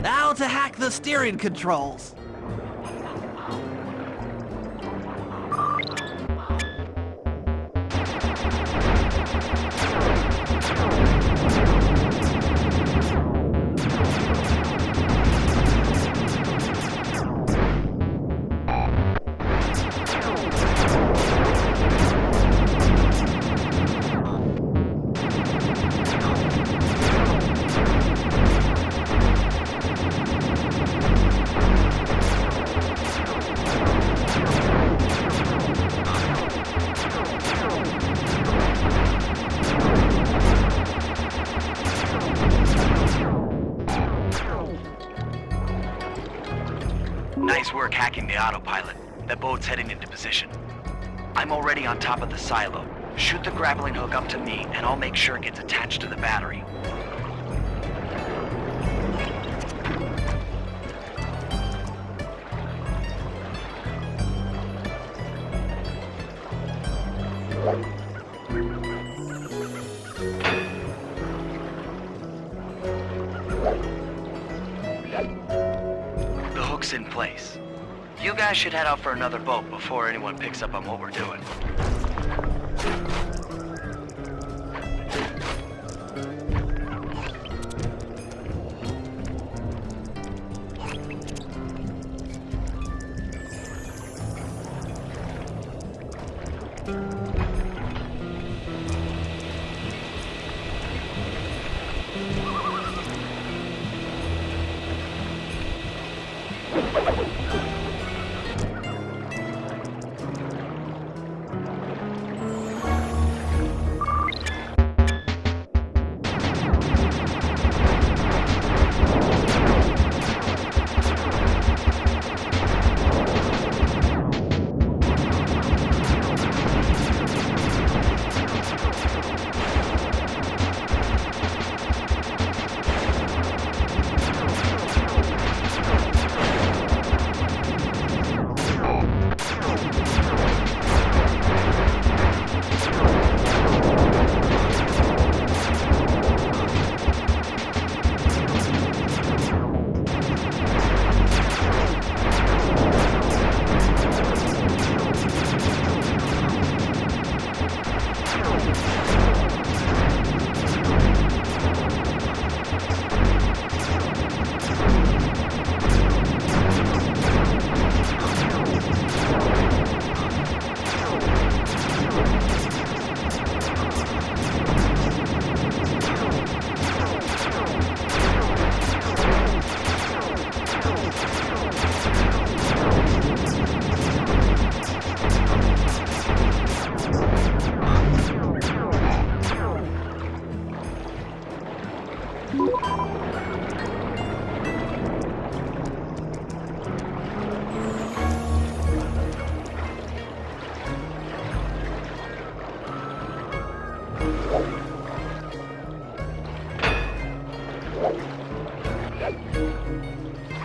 Now to hack the steering controls. Nice work hacking the autopilot. The boat's heading into position. I'm already on top of the silo. Shoot the grappling hook up to me, and I'll make sure it gets attached to the battery. hook's in place. You guys should head out for another boat before anyone picks up on what we're doing.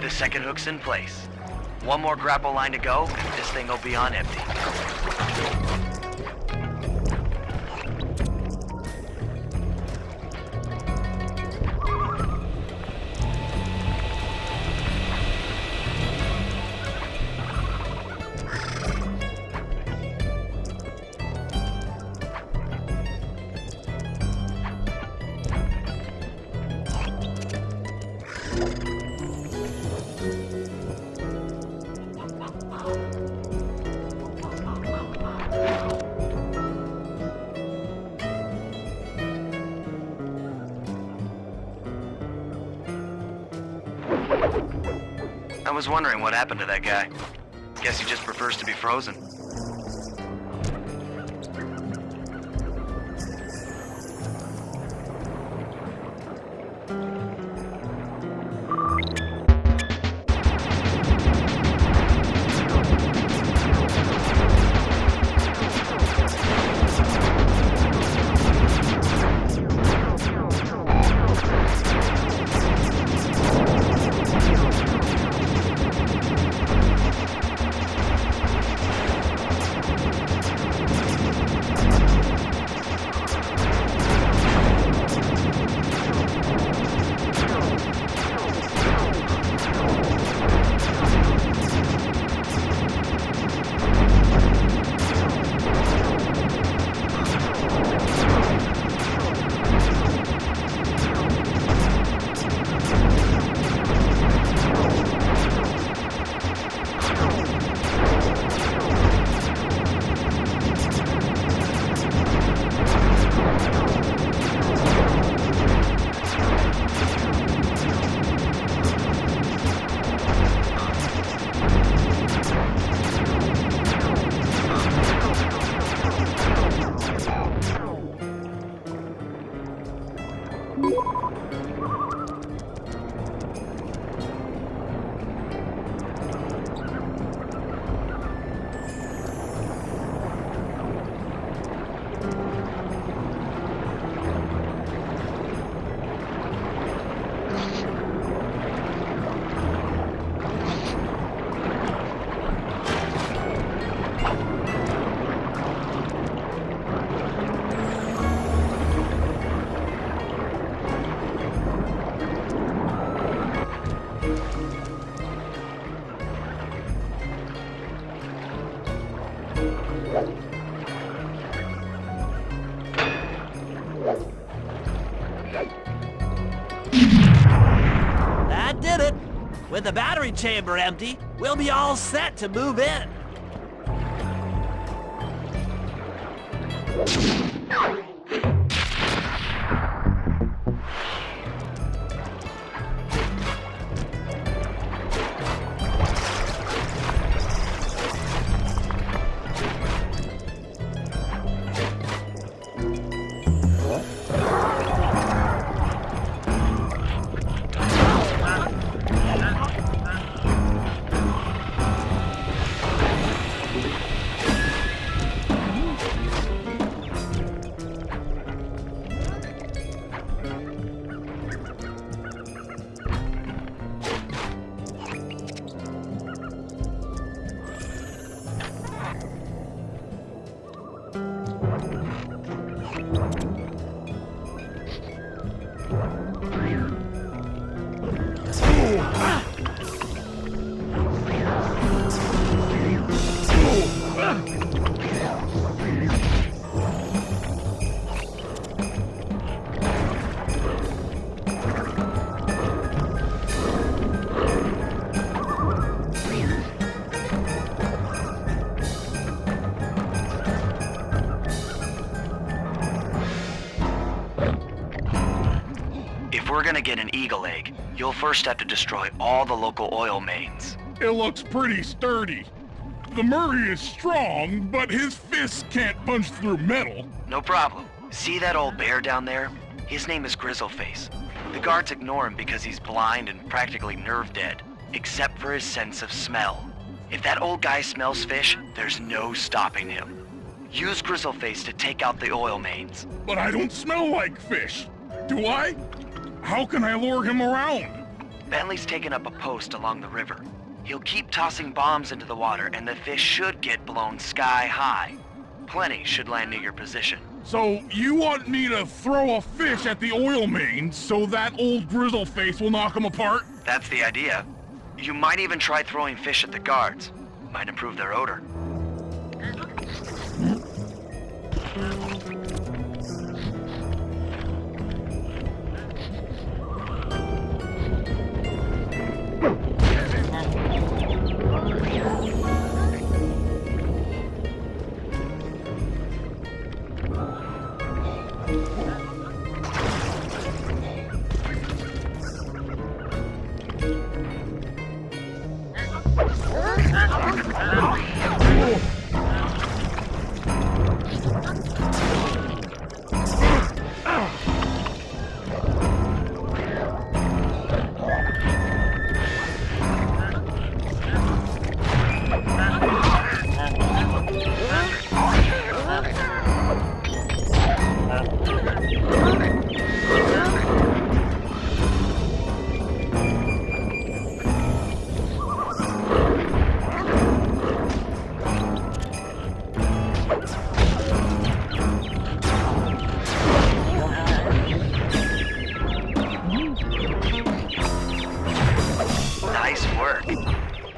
The second hook's in place. One more grapple line to go, and this thing will be on empty. I was wondering what happened to that guy. Guess he just prefers to be frozen. With the battery chamber empty, we'll be all set to move in. If we're gonna get an eagle egg, you'll first have to destroy all the local oil mains. It looks pretty sturdy. The Murray is strong, but his fists can't punch through metal. No problem. See that old bear down there? His name is Grizzleface. The guards ignore him because he's blind and practically nerve dead, except for his sense of smell. If that old guy smells fish, there's no stopping him. Use Grizzleface to take out the oil mains. But I don't smell like fish. Do I? How can I lure him around? Bentley's taken up a post along the river. He'll keep tossing bombs into the water and the fish should get blown sky high. Plenty should land near your position. So you want me to throw a fish at the oil mains so that old Grizzleface will knock him apart? That's the idea. You might even try throwing fish at the guards. Might improve their odor.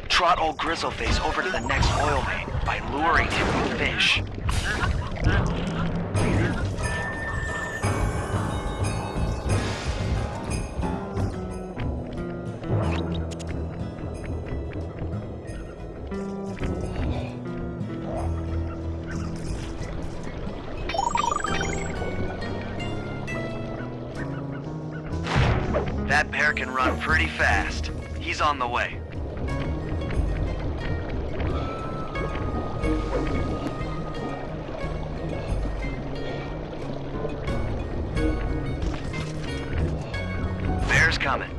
Trot old Grizzleface over to the next oil main by luring him with fish. That bear can run pretty fast. He's on the way. Bear's coming.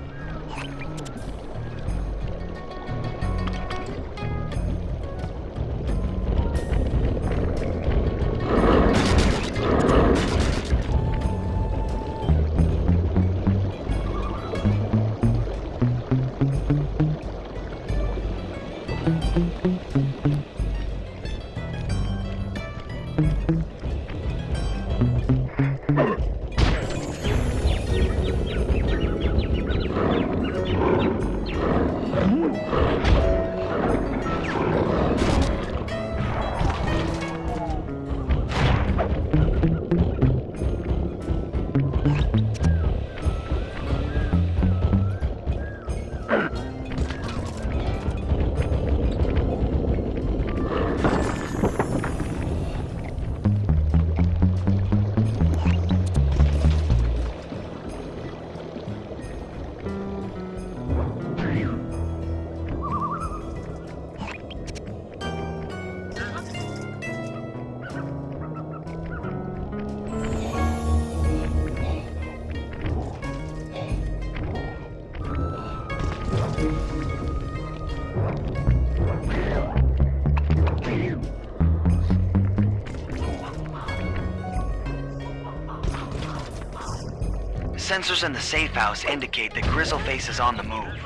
Sensors in the safe house indicate that Grizzleface is on the move.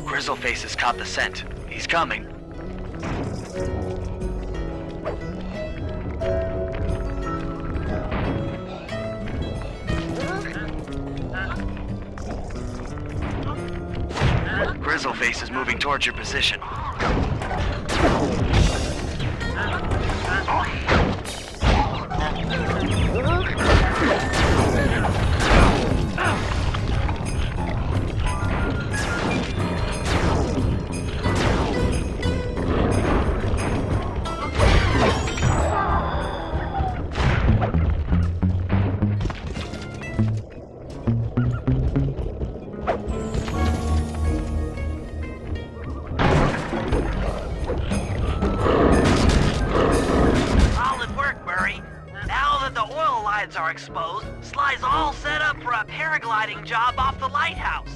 Grizzleface has caught the scent. He's coming. Grizzleface is moving towards your position. Are exposed, Sly's all set up for a paragliding job off the lighthouse.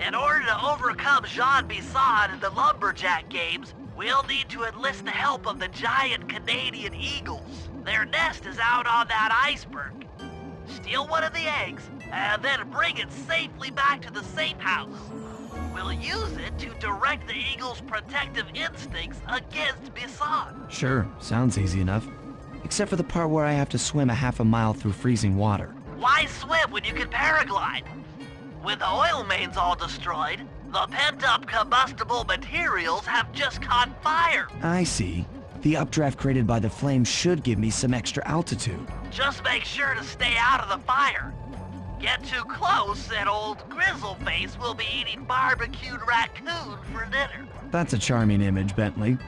In order to overcome Jean Bisson in the Lumberjack games, we'll need to enlist the help of the giant Canadian eagles. Their nest is out on that iceberg. Steal one of the eggs, and then bring it safely back to the safe house. We'll use it to direct the eagle's protective instincts against Bisson. Sure, sounds easy enough. Except for the part where I have to swim a half a mile through freezing water. Why swim when you can paraglide? With the oil mains all destroyed, the pent-up combustible materials have just caught fire. I see. The updraft created by the flames should give me some extra altitude. Just make sure to stay out of the fire. Get too close and old Grizzleface will be eating barbecued raccoon for dinner. That's a charming image, Bentley.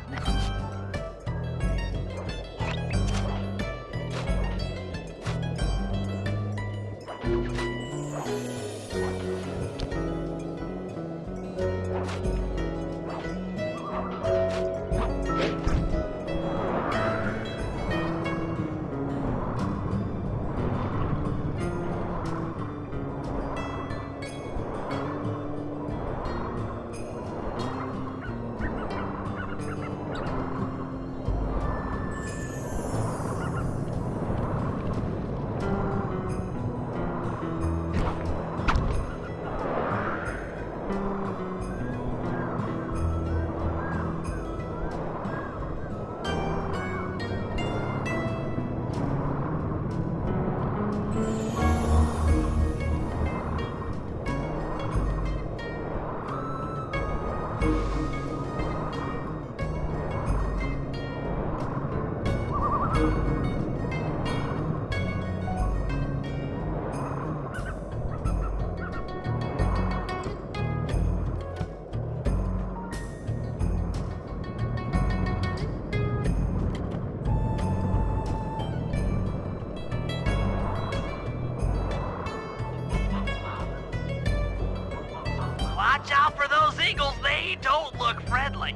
Watch out for those eagles, they don't look friendly.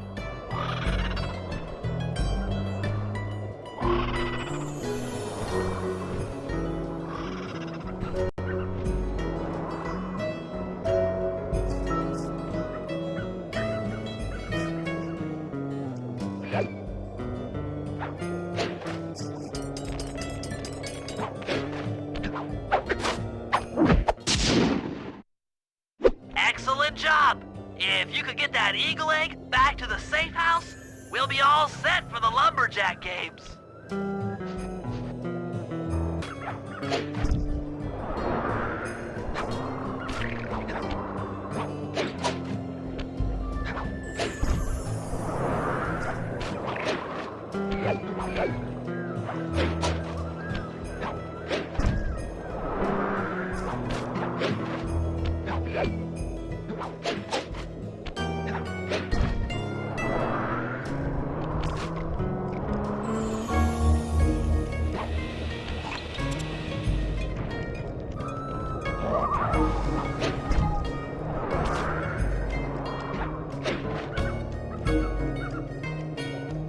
Excellent job! If you could get that eagle egg back to the safe house, we'll be all set for the lumberjack games.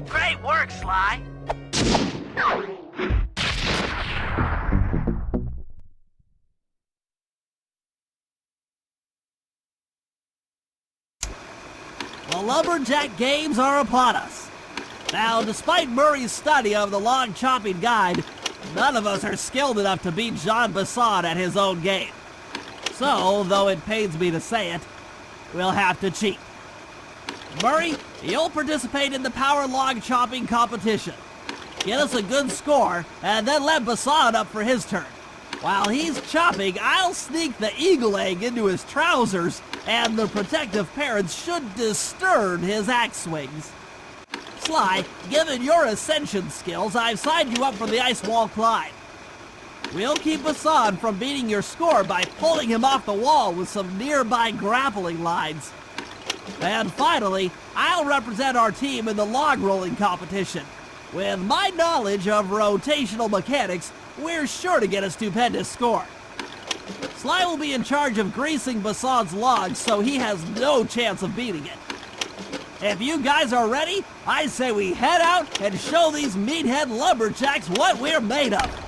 Great work, Sly! The lumberjack games are upon us. Now, despite Murray's study of the log chopping guide, none of us are skilled enough to beat Jean Basson at his own game. So, though it pains me to say it, we'll have to cheat. Murray, you'll participate in the power log chopping competition. Get us a good score, and then let Basson up for his turn. While he's chopping, I'll sneak the eagle egg into his trousers, and the protective parents should disturb his axe swings. Sly, given your ascension skills, I've signed you up for the ice wall climb. We'll keep Basson from beating your score by pulling him off the wall with some nearby grappling lines. And finally, I'll represent our team in the log rolling competition. With my knowledge of rotational mechanics, we're sure to get a stupendous score. Sly will be in charge of greasing Basson's logs, so he has no chance of beating it. If you guys are ready, I say we head out and show these meathead lumberjacks what we're made of.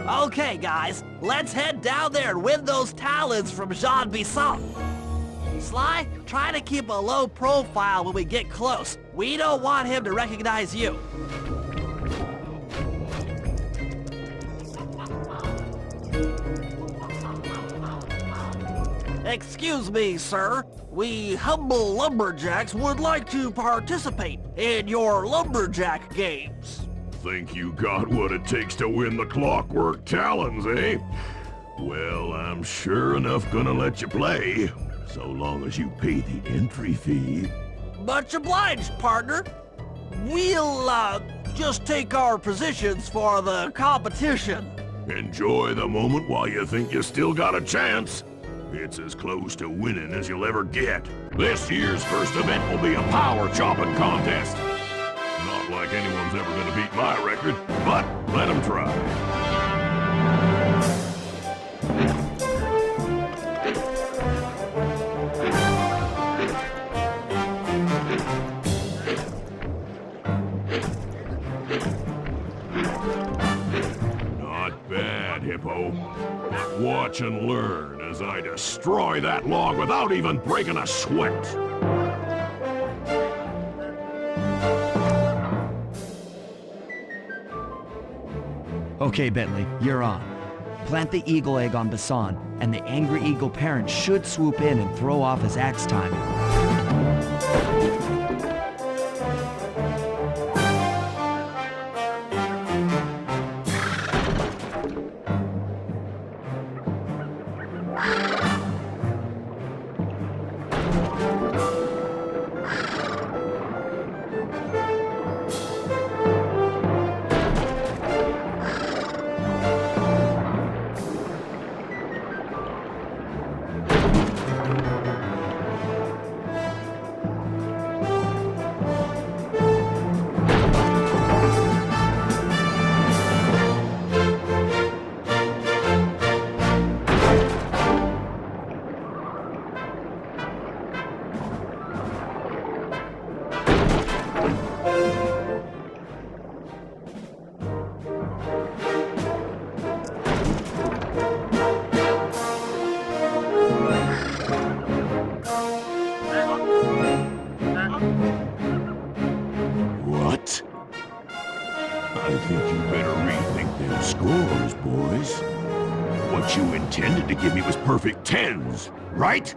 Okay, guys, let's head down there and win those talons from Jean Basson. Sly, try to keep a low profile when we get close. We don't want him to recognize you. Excuse me, sir. We humble lumberjacks would like to participate in your lumberjack games. Think you got what it takes to win the Clockwork Talons, eh? Well, I'm sure enough gonna let you play, so long as you pay the entry fee. Much obliged, partner. We'll, just take our positions for the competition. Enjoy the moment while you think you still got a chance. It's as close to winning as you'll ever get. This year's first event will be a power chopping contest. Not like anyone's ever gonna beat my record, but let them try. Not bad, Poe. Watch and learn as I destroy that log without even breaking a sweat. Okay, Bentley, you're on. Plant the eagle egg on Bassan, and the angry eagle parent should swoop in and throw off his axe timing. What? I think you better rethink them scores, boys. What you intended to give me was perfect tens, right?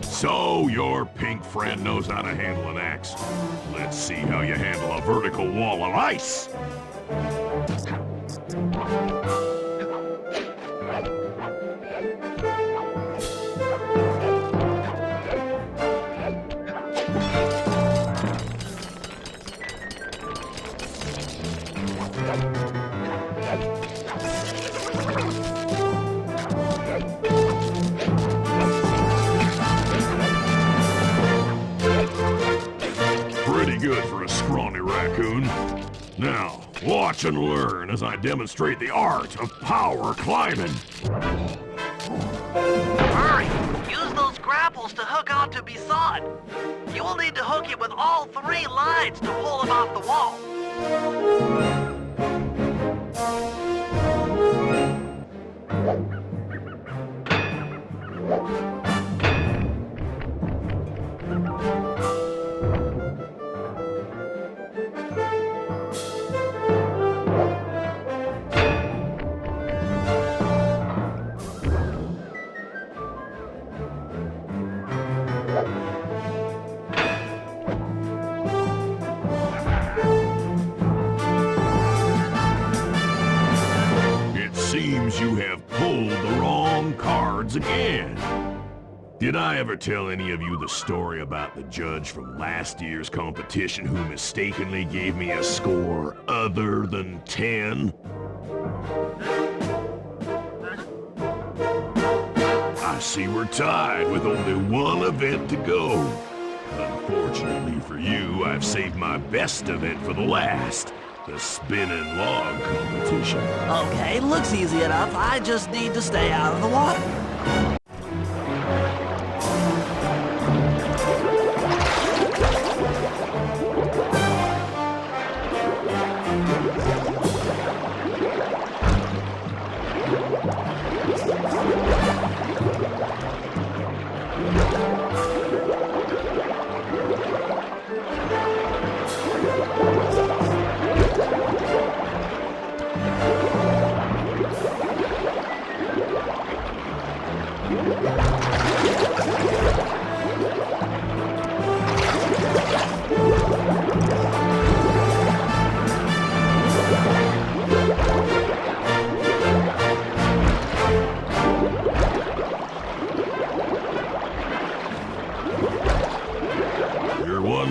So your pink friend knows how to handle an axe. Let's see how you handle a vertical wall of ice. Pretty good for a scrawny raccoon. Now, watch and learn as I demonstrate the art of power climbing. Hurry! Use those grapples to hook onto Bassan. You will need to hook it with all 3 lines to pull him off the wall. Seems you have pulled the wrong cards again. Did I ever tell any of you the story about the judge from last year's competition who mistakenly gave me a score other than 10? I see we're tied with only one event to go. Unfortunately for you, I've saved my best event for the last. The spinning log competition. Okay, looks easy enough. I just need to stay out of the water.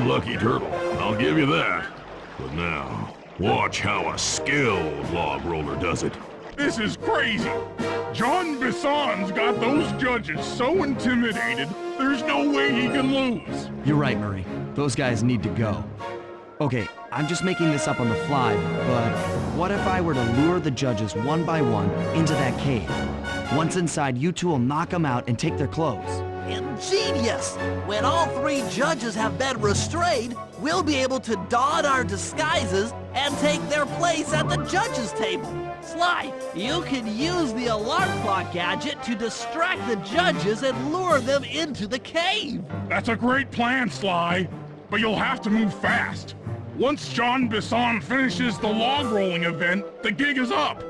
Lucky turtle, I'll give you that. But now, watch how a skilled log roller does it. This is crazy. John Bassan's got those judges so intimidated, there's no way he can lose. You're right, Murray. Those guys need to go. Okay, I'm just making this up on the fly, but what if I were to lure the judges one by one into that cave? Once inside, you two will knock them out and take their clothes. Ingenious! When all 3 judges have been restrained, we'll be able to don our disguises and take their place at the judges' table. Sly, you can use the alarm clock gadget to distract the judges and lure them into the cave. That's a great plan, Sly, but you'll have to move fast. Once John Bisson finishes the log rolling event, the gig is up.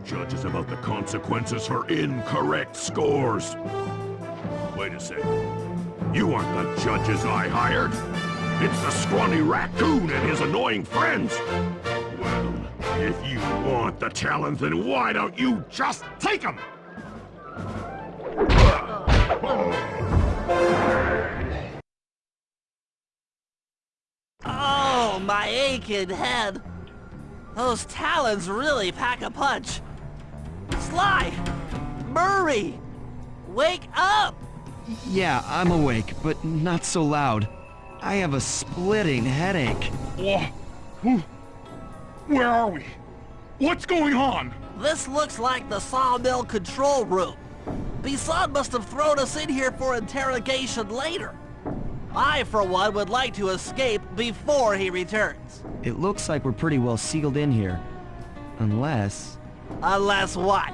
Judges about the consequences for incorrect scores. Wait a second. You aren't the judges I hired. It's the scrawny raccoon and his annoying friends. Well, if you want the challenge, then why don't you just take them? Oh, my aching head. Those talons really pack a punch. Sly! Murray! Wake up! Yeah, I'm awake, but not so loud. I have a splitting headache. Where are we? What's going on? This looks like the sawmill control room. Bisson must have thrown us in here for interrogation later. I, for one, would like to escape before he returns. It looks like we're pretty well sealed in here. Unless... Unless what?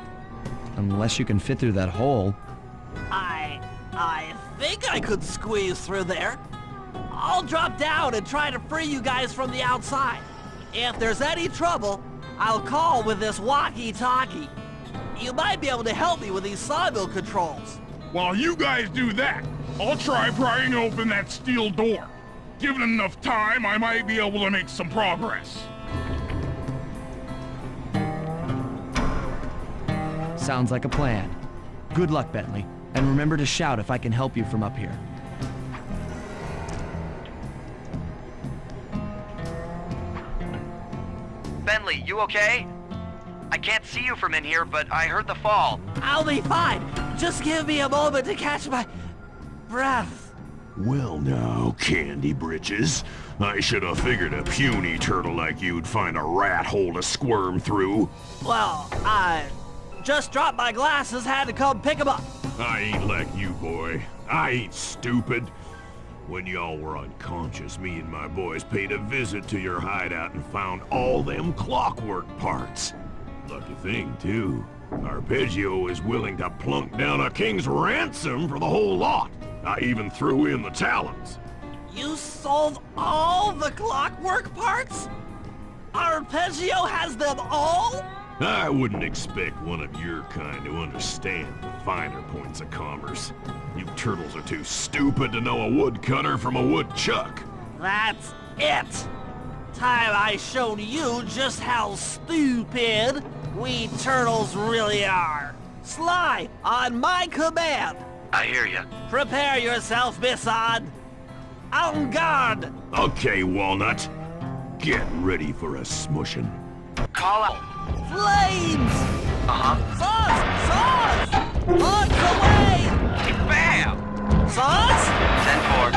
Unless you can fit through that hole. I think I could squeeze through there. I'll drop down and try to free you guys from the outside. If there's any trouble, I'll call with this walkie-talkie. You might be able to help me with these sawmill controls. While you guys do that, I'll try prying open that steel door. Given enough time, I might be able to make some progress. Sounds like a plan. Good luck, Bentley. And remember to shout if I can help you from up here. Bentley, you okay? I can't see you from in here, but I heard the fall. I'll be fine. Just give me a moment to catch my breath. Well now, Candy Britches. I should have figured a puny turtle like you'd find a rat hole to squirm through. Well, I just dropped my glasses, had to come pick them up. I ain't like you, boy. I ain't stupid. When y'all were unconscious, me and my boys paid a visit to your hideout and found all them clockwork parts. Lucky thing, too. Arpeggio is willing to plunk down a king's ransom for the whole lot. I even threw in the talons. You sold all the clockwork parts? Arpeggio has them all? I wouldn't expect one of your kind to understand the finer points of commerce. You turtles are too stupid to know a woodcutter from a woodchuck. That's it! Time I showed you just how stupid we turtles really are. Sly, on my command! I hear you. Prepare yourself, Bisson! En garde! Okay, Walnut. Get ready for a smushing. Call out. Flames! Uh-huh. Sauce! On the way! Bam! Sauce? 10-4.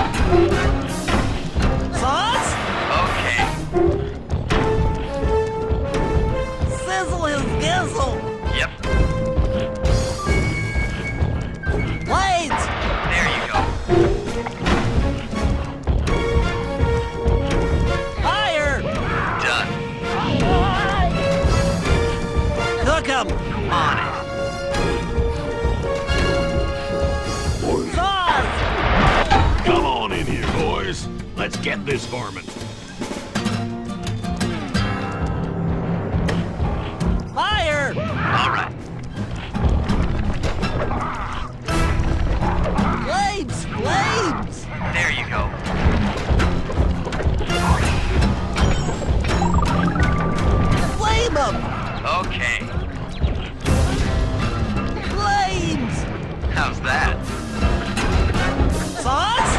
Sauce? Okay. Sizzle his gizzle! Yep. Blades! There you go. Fire! Done. Cook 'em! On it. Sauce! Come on in here, boys. Let's get this varmint. Fire! All right. Flames! Flames! There you go. Flame 'em! Okay. Flames! How's that? Sauce?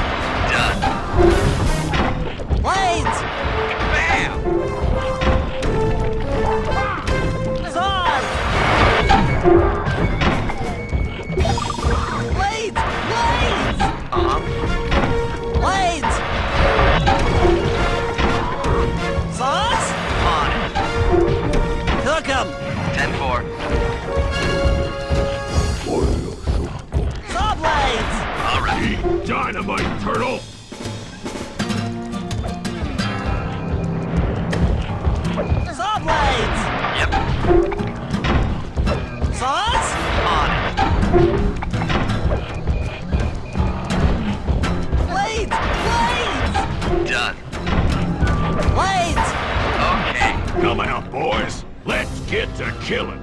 Done. Blades! Bam! Sauce! Blades! Blades! Uh-huh. Blades! Sauce? On it. Cook 'em! 10-4. Saw blades! All right. Eat dynamite, turtle. Saw blades! Yep. Sauce? On it. Blades! Blades! Done. Blades! Okay. Come out, boys. Let's get to killing.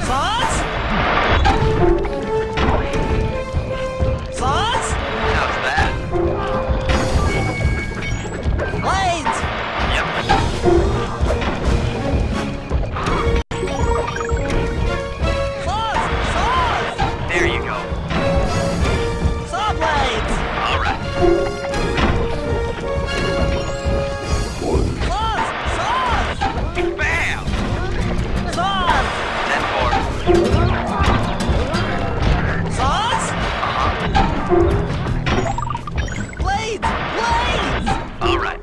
Sauce? Sauce? How's that? Blades! Yep. Sauce! Sauce! There you go. Saw blades! All right. Sauce! Sauce! Bam! Sauce! 10-4. Sauce? Uh-huh. Blades! Blades! All right.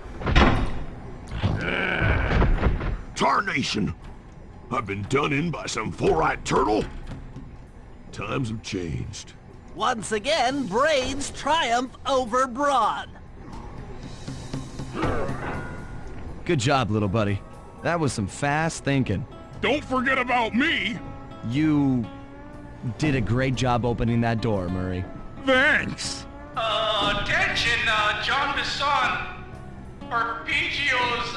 Tarnation! I've been done in by some four-eyed turtle? Times have changed. Once again, brains triumph over brawn. Good job, little buddy. That was some fast thinking. Don't forget about me! You did a great job opening that door, Murray. Thanks! Attention, John Bisson. Arpeggio's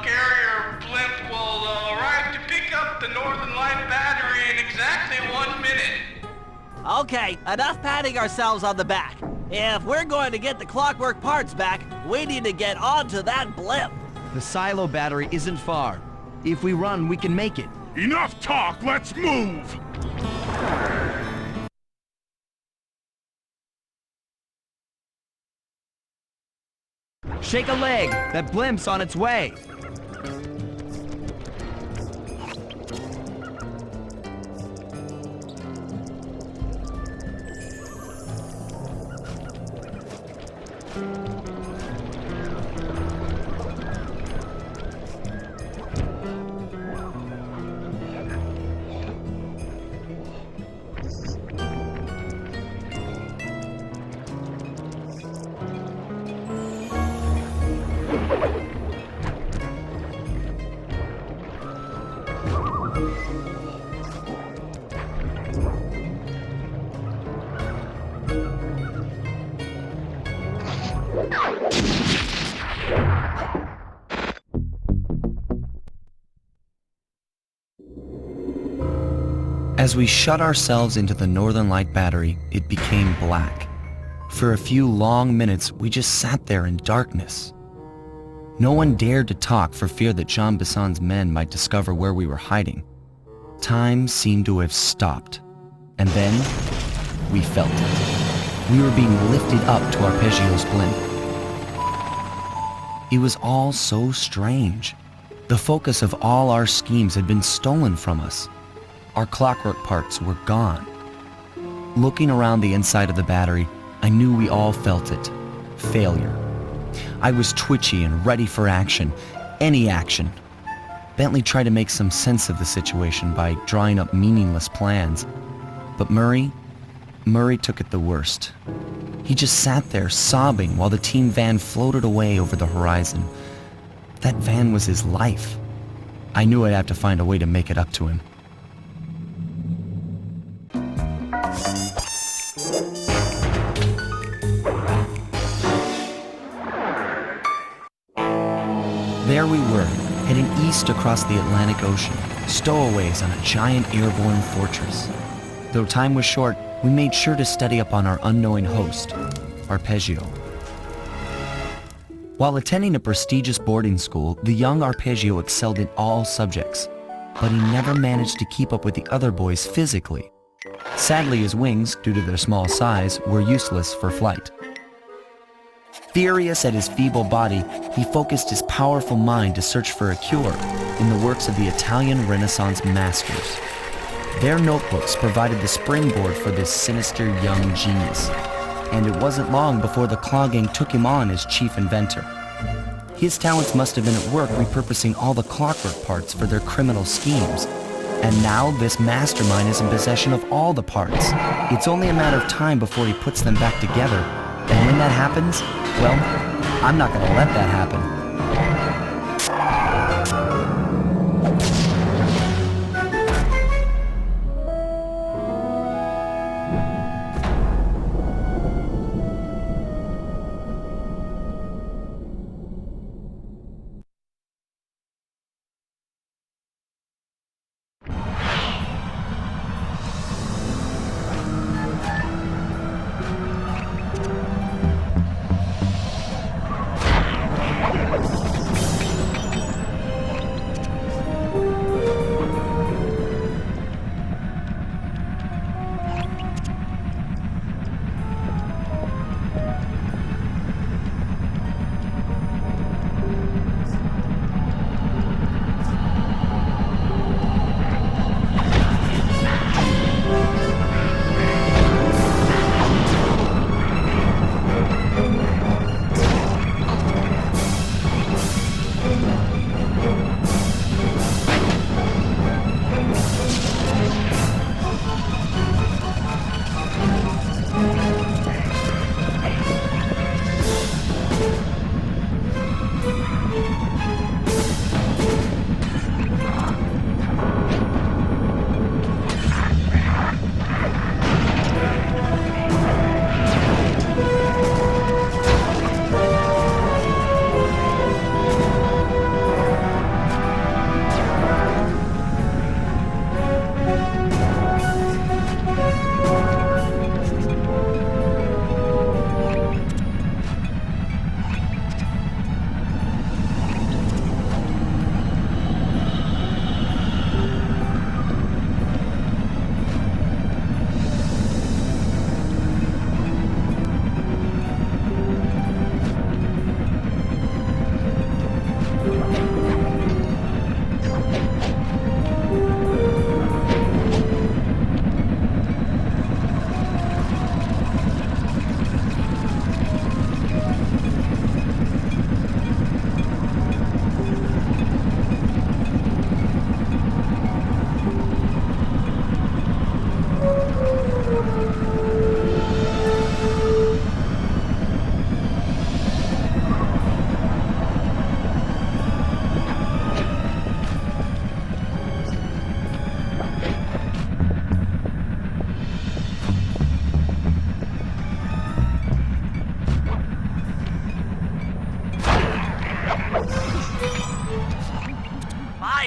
carrier blimp will arrive to pick up the Northern Light battery in exactly 1 minute. Okay, enough patting ourselves on the back. If we're going to get the clockwork parts back, we need to get onto that blimp. The silo battery isn't far. If we run, we can make it. Enough talk, let's move! Shake a leg! That blimp's on its way! As we shut ourselves into the Northern Light battery, it became black. For a few long minutes, we just sat there in darkness. No one dared to talk for fear that Jean Bisson's men might discover where we were hiding. Time seemed to have stopped. And then, we felt it. We were being lifted up to Arpeggio's blimp. It was all so strange. The focus of all our schemes had been stolen from us. Our clockwork parts were gone. Looking around the inside of the battery, I knew we all felt it. Failure. I was twitchy and ready for action. Any action. Bentley tried to make some sense of the situation by drawing up meaningless plans. But Murray took it the worst. He just sat there sobbing while the team van floated away over the horizon. That van was his life. I knew I'd have to find a way to make it up to him. There we were, heading east across the Atlantic Ocean, stowaways on a giant airborne fortress. Though time was short, we made sure to study up on our unknowing host, Arpeggio. While attending a prestigious boarding school, the young Arpeggio excelled in all subjects, but he never managed to keep up with the other boys physically. Sadly, his wings, due to their small size, were useless for flight. Furious at his feeble body, he focused his powerful mind to search for a cure in the works of the Italian Renaissance masters. Their notebooks provided the springboard for this sinister young genius, and it wasn't long before the Claw Gang took him on as chief inventor. His talents must have been at work repurposing all the clockwork parts for their criminal schemes. And now this mastermind is in possession of all the parts. It's only a matter of time before he puts them back together. And when that happens, well, I'm not gonna let that happen.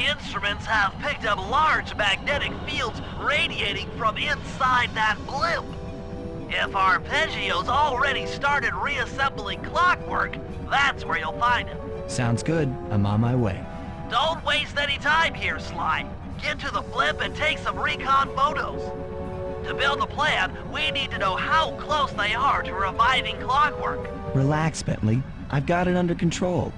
instruments have picked up large magnetic fields radiating from inside that blimp. If Arpeggio's already started reassembling Clockwork, that's where you'll find him. Sounds good. I'm on my way. Don't waste any time here, Sly. Get to the blimp and take some recon photos. To build a plan, we need to know how close they are to reviving Clockwork. Relax, Bentley. I've got it under control.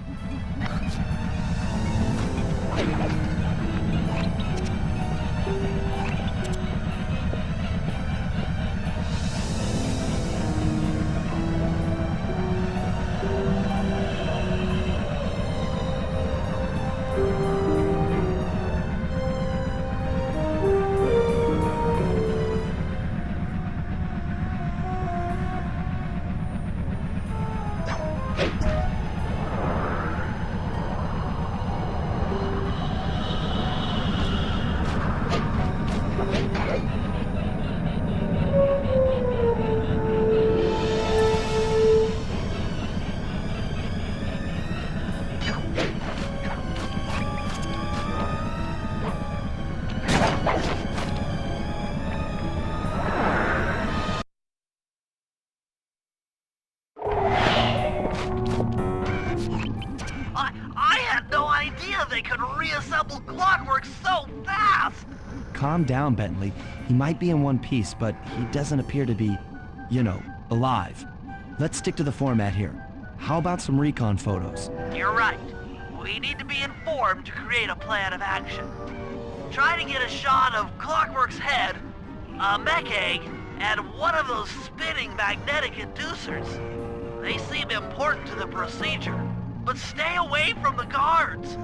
They could reassemble Clockwork so fast! Calm down, Bentley. He might be in one piece, but he doesn't appear to be, you know, alive. Let's stick to the format here. How about some recon photos? You're right. We need to be informed to create a plan of action. Try to get a shot of Clockwork's head, a mech egg, and one of those spinning magnetic inducers. They seem important to the procedure, but stay away from the guards.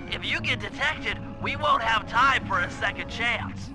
If you get detected, we won't have time for a second chance.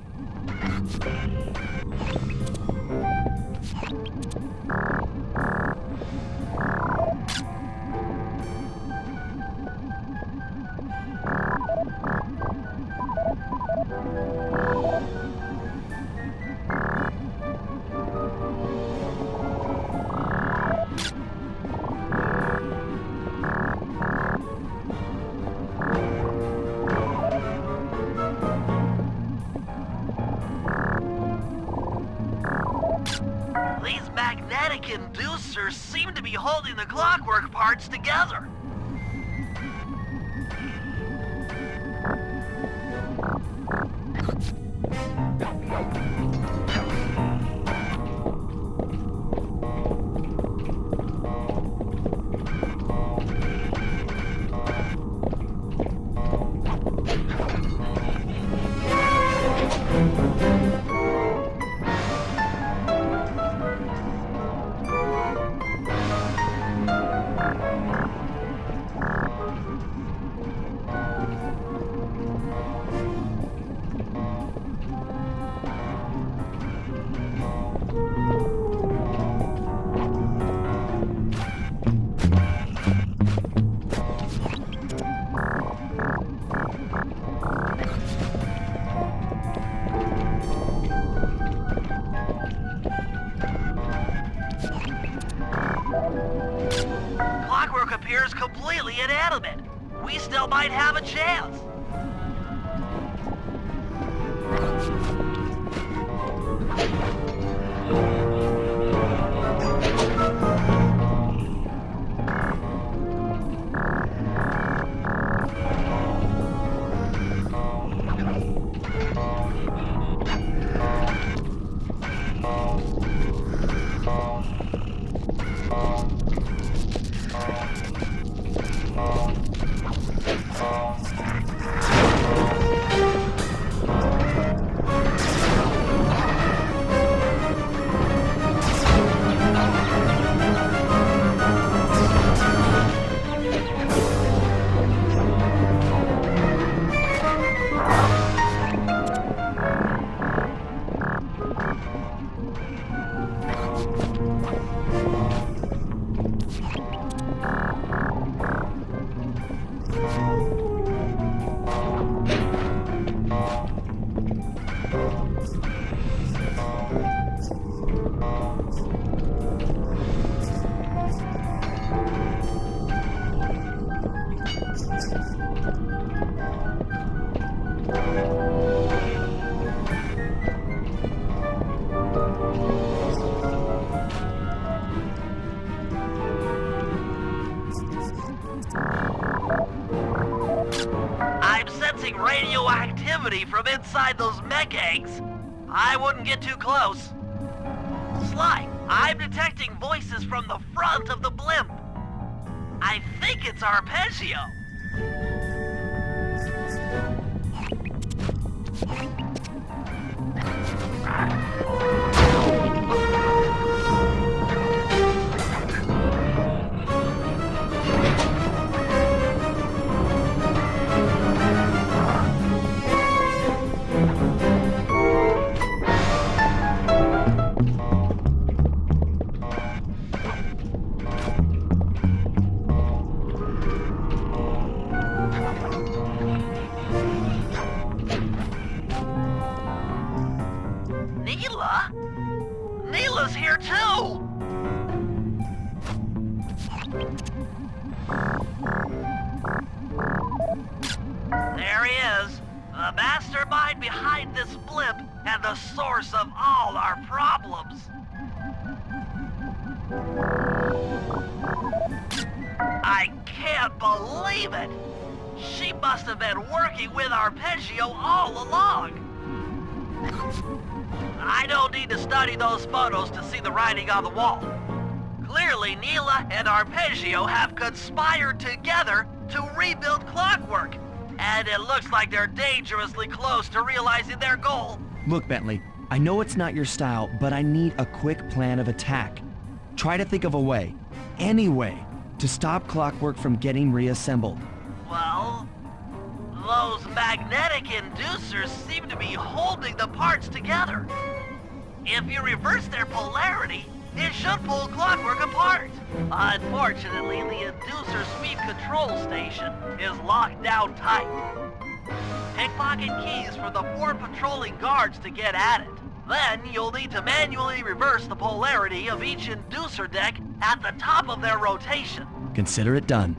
These magnetic inducers seem to be holding the Clockwork parts together. Clockwork appears completely inanimate. We still might have a chance. I'm sensing radioactivity from inside those mech eggs. I wouldn't get too close. Sly, I'm detecting voices from the front of the blimp. I think it's Arpeggio. Neela's here too! There he is, the mastermind behind this blimp and the source of all our problems. I can't believe it! She must have been working with Arpeggio all along. I don't need to study those photos to see the writing on the wall. Clearly, Neela and Arpeggio have conspired together to rebuild Clockwork. And it looks like they're dangerously close to realizing their goal. Look, Bentley, I know it's not your style, but I need a quick plan of attack. Try to think of a way, any way, to stop Clockwork from getting reassembled. Well, those magnetic inducers seem to be holding the parts together. If you reverse their polarity, it should pull Clockwork apart. Unfortunately, the inducer speed control station is locked down tight. Pickpocket keys for the 4 patrolling guards to get at it. Then you'll need to manually reverse the polarity of each inducer deck at the top of their rotation. Consider it done.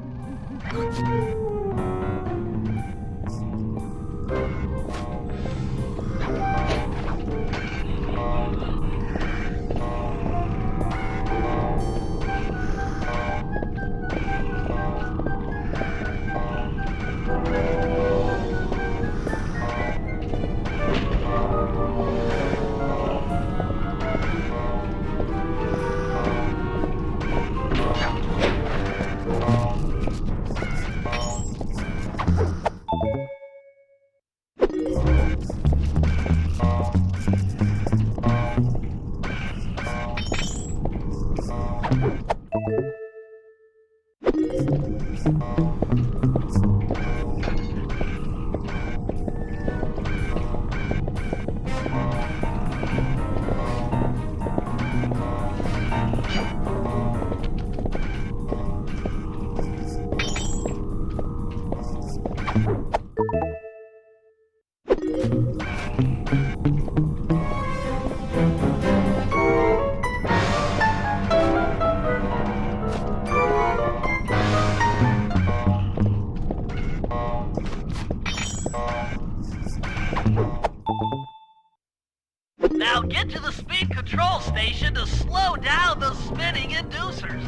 Now get to the speed control station to slow down the spinning inducers.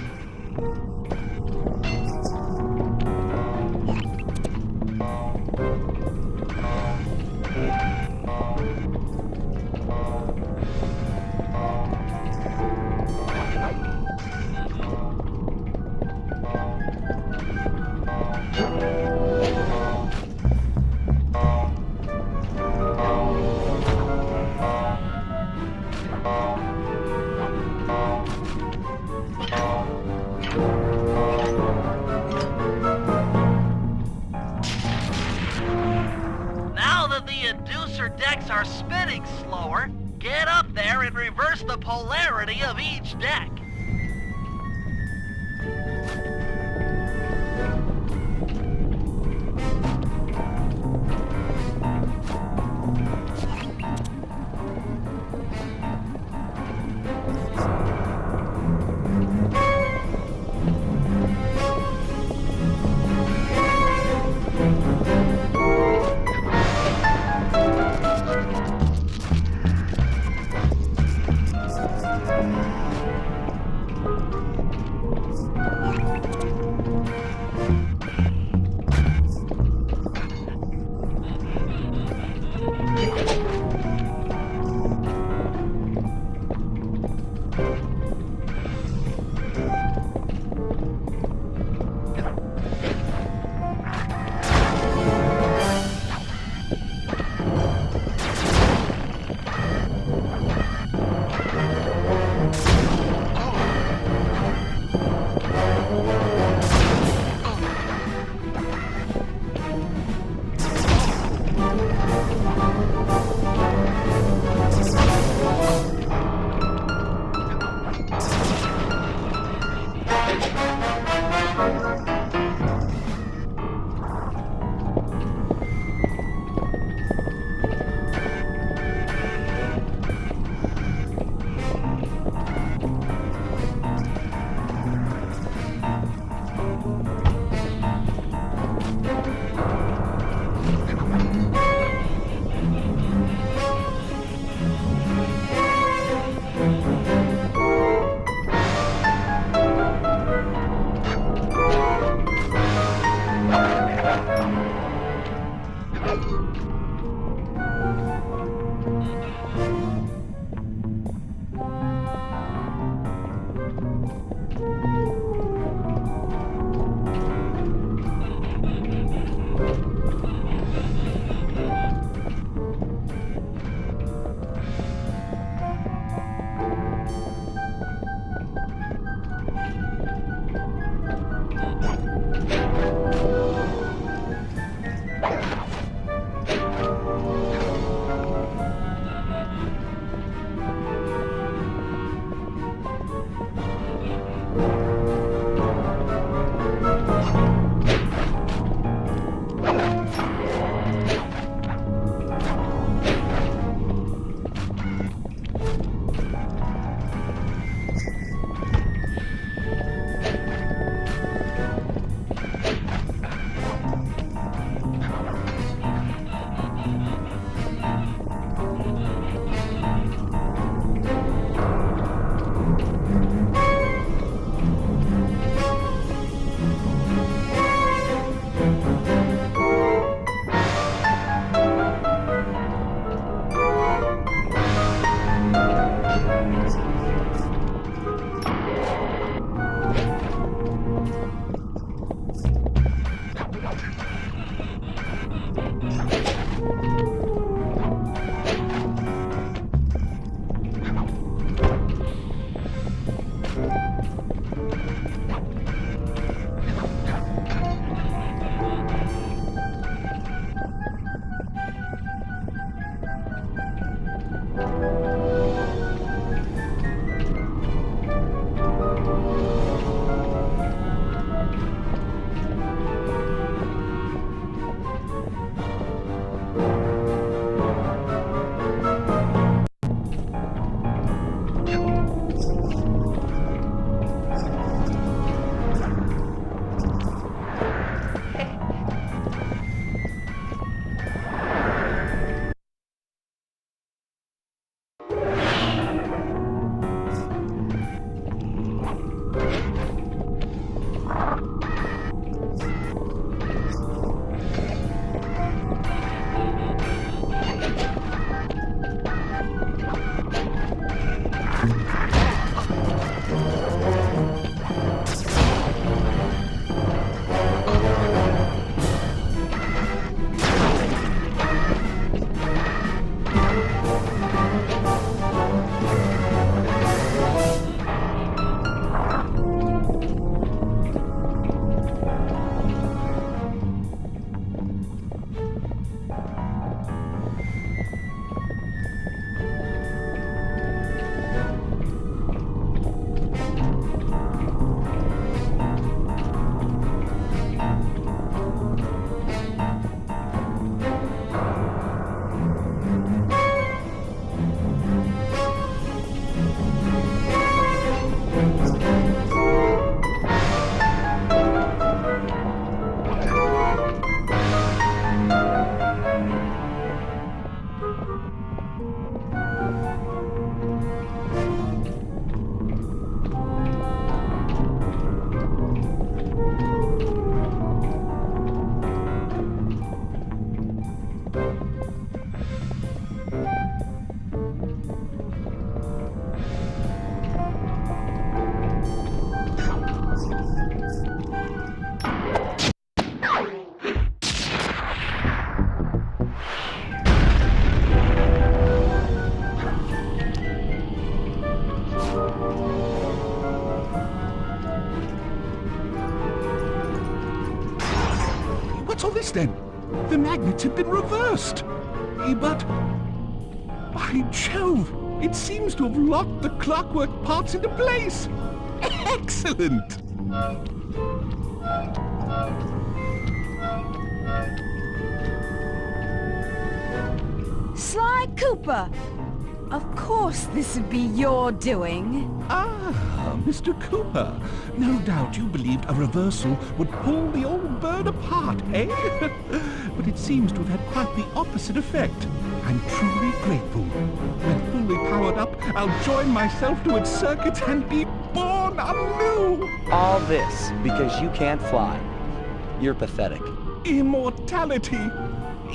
Now that the inducer decks are spinning slower, get up there and reverse the polarity of each deck. What's all this then? The magnets have been reversed. But... by Jove! It seems to have locked the clockwork parts into place! Excellent! Sly Cooper! Of course this would be your doing. Ah, Mr. Cooper. No doubt you believed a reversal would pull the old bird apart, eh? But it seems to have had quite the opposite effect. I'm truly grateful. When fully powered up, I'll join myself to its circuit and be born anew! All this because you can't fly. You're pathetic. Immortality!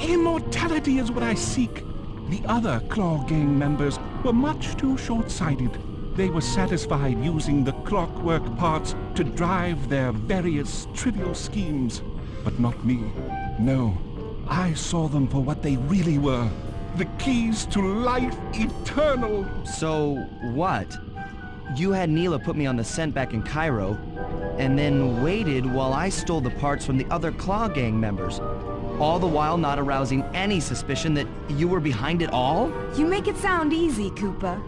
Immortality is what I seek. The other Claw Gang members were much too short-sighted. They were satisfied using the clockwork parts to drive their various trivial schemes. But not me. No, I saw them for what they really were. The keys to life eternal. So, what? You had Neela put me on the scent back in Cairo, and then waited while I stole the parts from the other Claw Gang members. All the while not arousing any suspicion that you were behind it all? You make it sound easy, Cooper.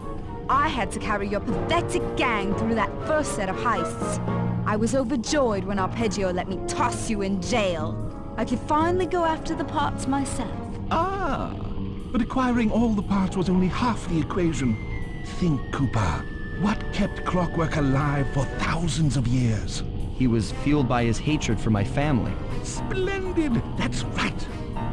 I had to carry your pathetic gang through that first set of heists. I was overjoyed when Arpeggio let me toss you in jail. I could finally go after the parts myself. Ah, but acquiring all the parts was only half the equation. Think, Cooper. What kept Clockwork alive for thousands of years? He was fueled by his hatred for my family. Splendid! That's right!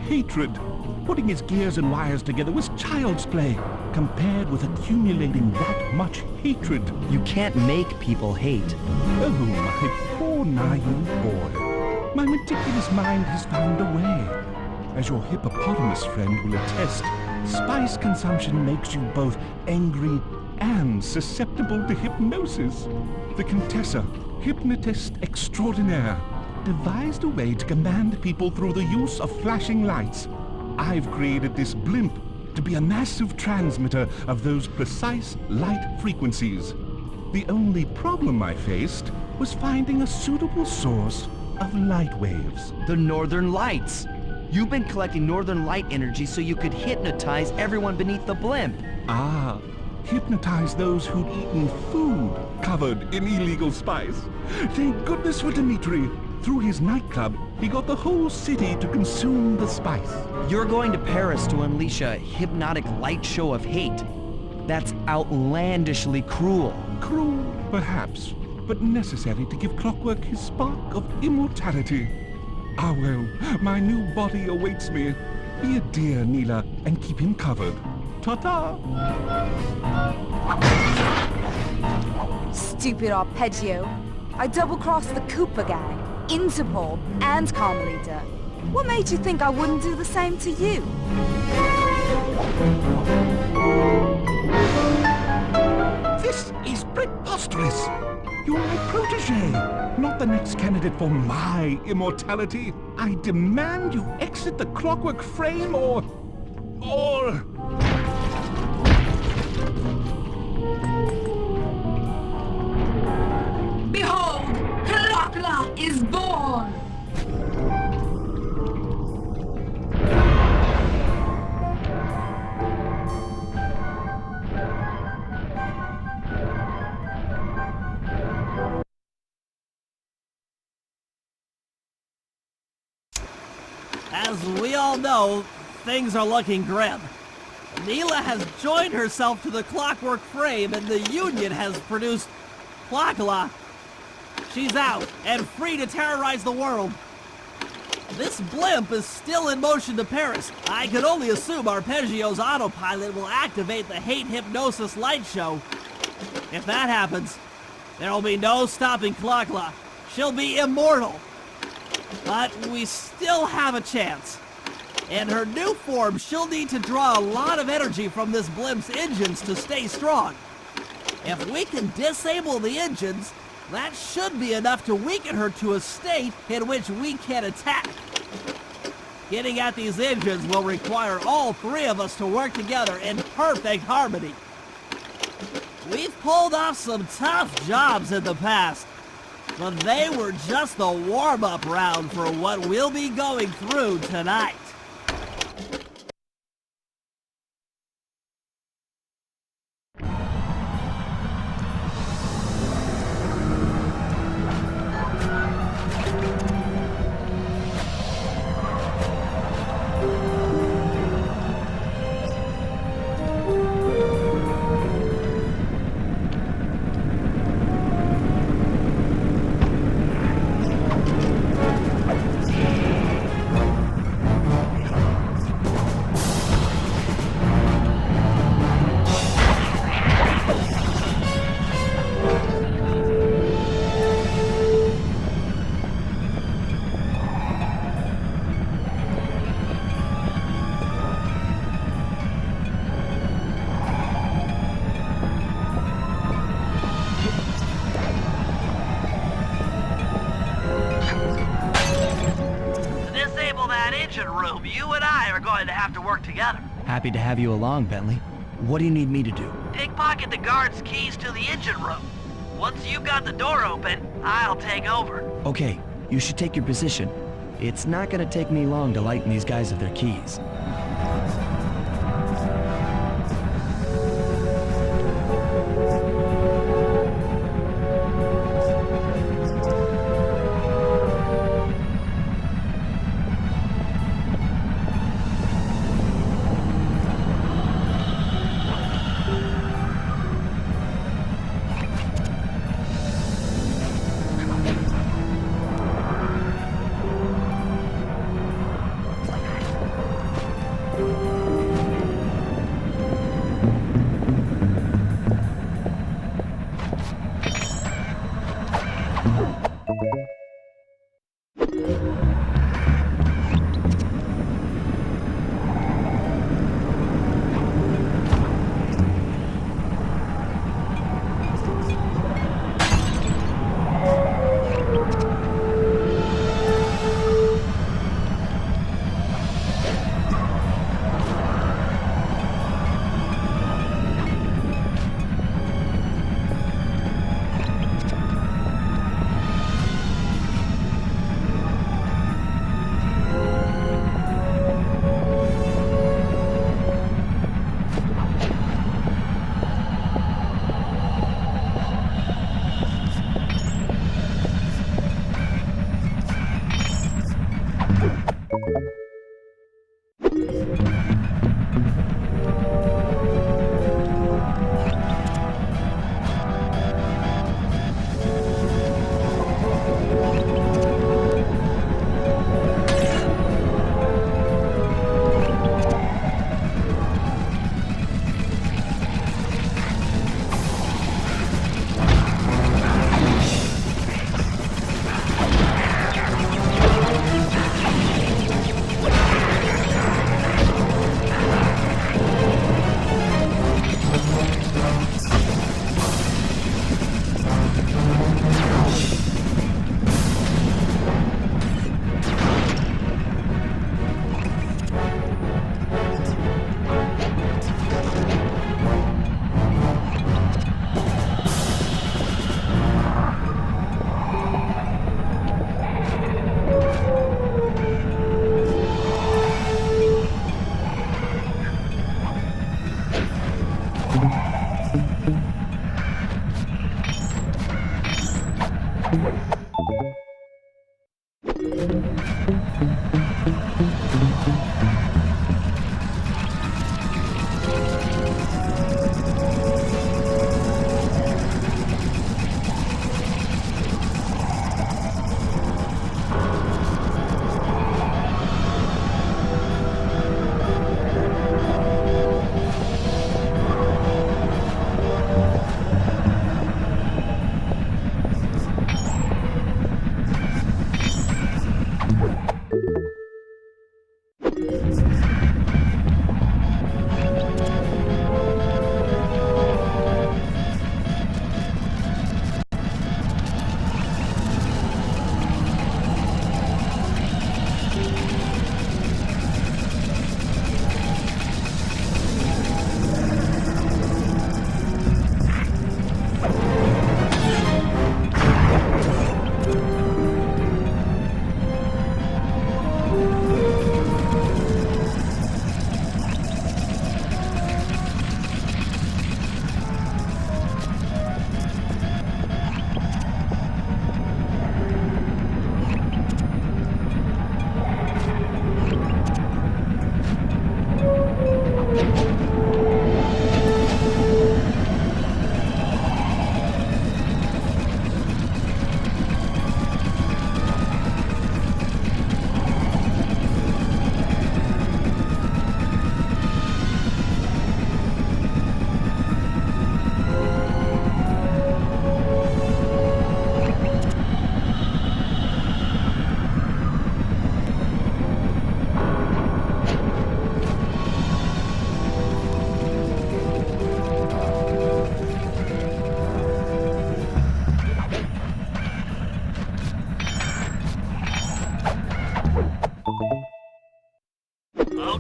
Hatred. Putting his gears and wires together was child's play, compared with accumulating that much hatred. You can't make people hate. Oh, my poor naive boy. My meticulous mind has found a way. As your hippopotamus friend will attest, spice consumption makes you both angry and susceptible to hypnosis. The Contessa, hypnotist extraordinaire, devised a way to command people through the use of flashing lights. I've created this blimp to be a massive transmitter of those precise light frequencies. The only problem I faced was finding a suitable source of light waves. The Northern Lights! You've been collecting Northern Light energy so you could hypnotize everyone beneath the blimp. Ah, hypnotize those who'd eaten food covered in illegal spice. Thank goodness for Dimitri. Through his nightclub, he got the whole city to consume the spice. You're going to Paris to unleash a hypnotic light show of hate. That's outlandishly cruel. Cruel, perhaps, but necessary to give Clockwork his spark of immortality. Ah well, my new body awaits me. Be a dear, Neela, and keep him covered. Ta-ta! Stupid Arpeggio. I double-crossed the Cooper gang, Interpol, and Carmelita. What made you think I wouldn't do the same to you? This is preposterous! You're my protege, not the next candidate for my immortality. I demand you exit the Clockwork frame or... Behold, Clockla is born! As we all know, things are looking grim. Neela has joined herself to the Clockwork frame and the Union has produced Clockla. She's out and free to terrorize the world. This blimp is still in motion to Paris. I could only assume Arpeggio's autopilot will activate the hate hypnosis light show. If that happens, there will be no stopping Clockla. She'll be immortal. But we still have a chance. In her new form, she'll need to draw a lot of energy from this blimp's engines to stay strong. If we can disable the engines, that should be enough to weaken her to a state in which we can attack. Getting at these engines will require all three of us to work together in perfect harmony. We've pulled off some tough jobs in the past, But they were just a warm-up round for what we'll be going through tonight. Room, you and I are going to have to work together. Happy to have you along, Bentley. What do you need me to do? Pickpocket the guard's keys to the engine room. Once you've got the door open, I'll take over. Okay, you should take your position. It's not gonna take me long to lighten these guys of their keys.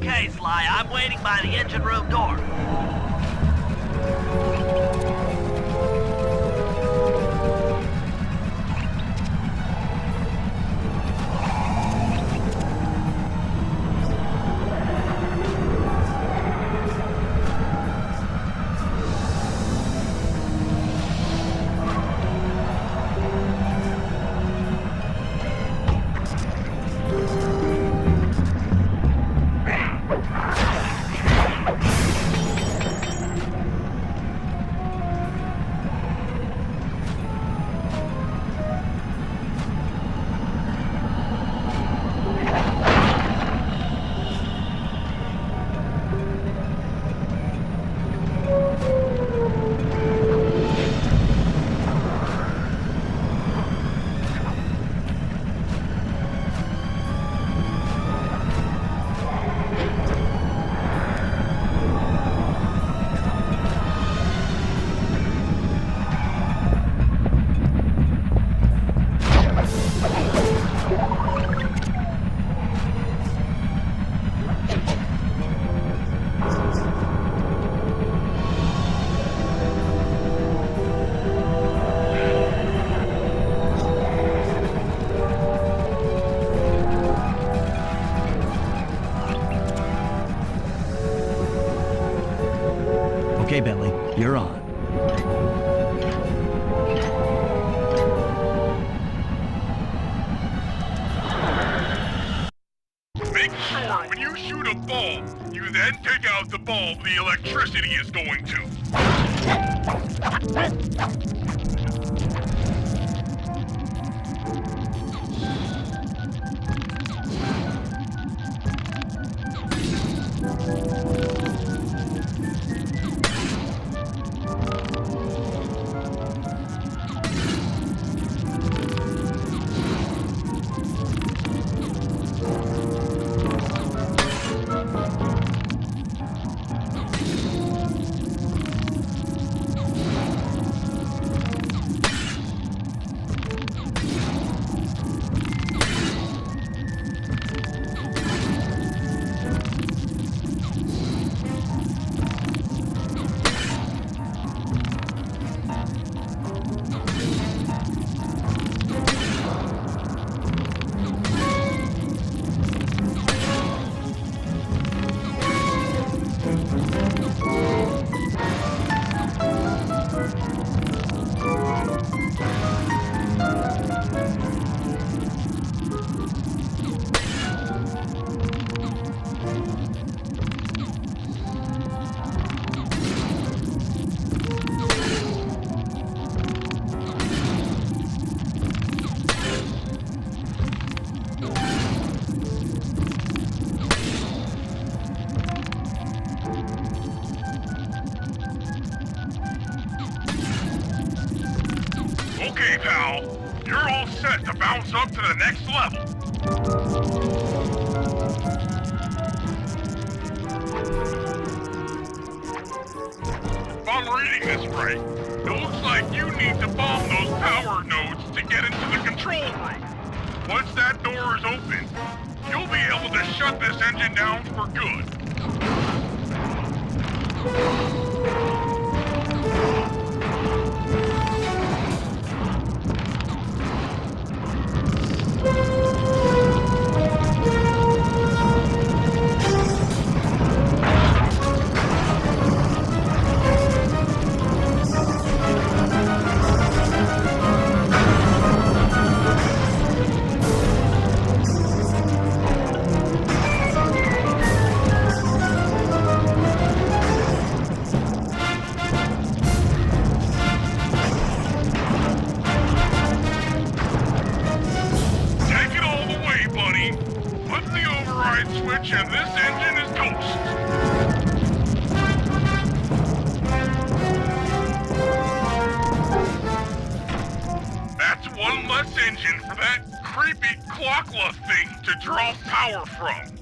Okay, Sly, I'm waiting by the engine room door. Okay, Bentley, you're on. Make sure when you shoot a bulb, you then take out the bulb the electricity is going to. Okay, pal. You're all set to bounce up to the next level. If I'm reading this right, it looks like you need to bomb those power nodes to get into the control room. Once that door is open, you'll be able to shut this engine down for good. Switch and this engine is toast. That's one less engine for that creepy clockla thing to draw power from.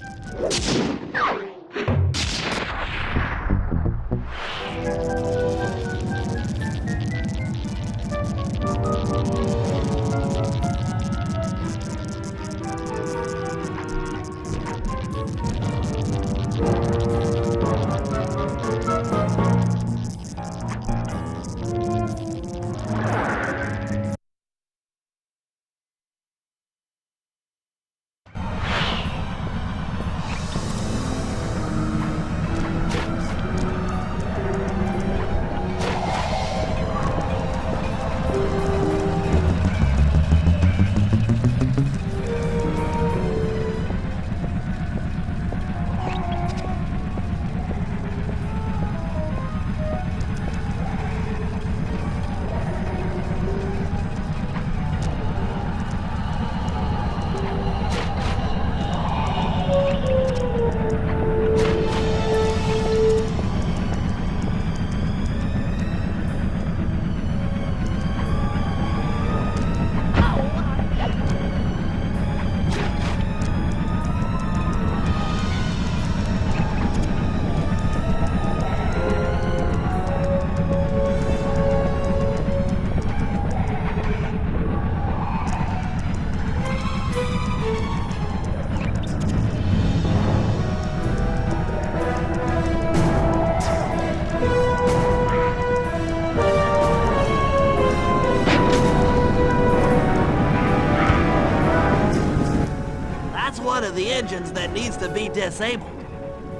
one of the engines that needs to be disabled.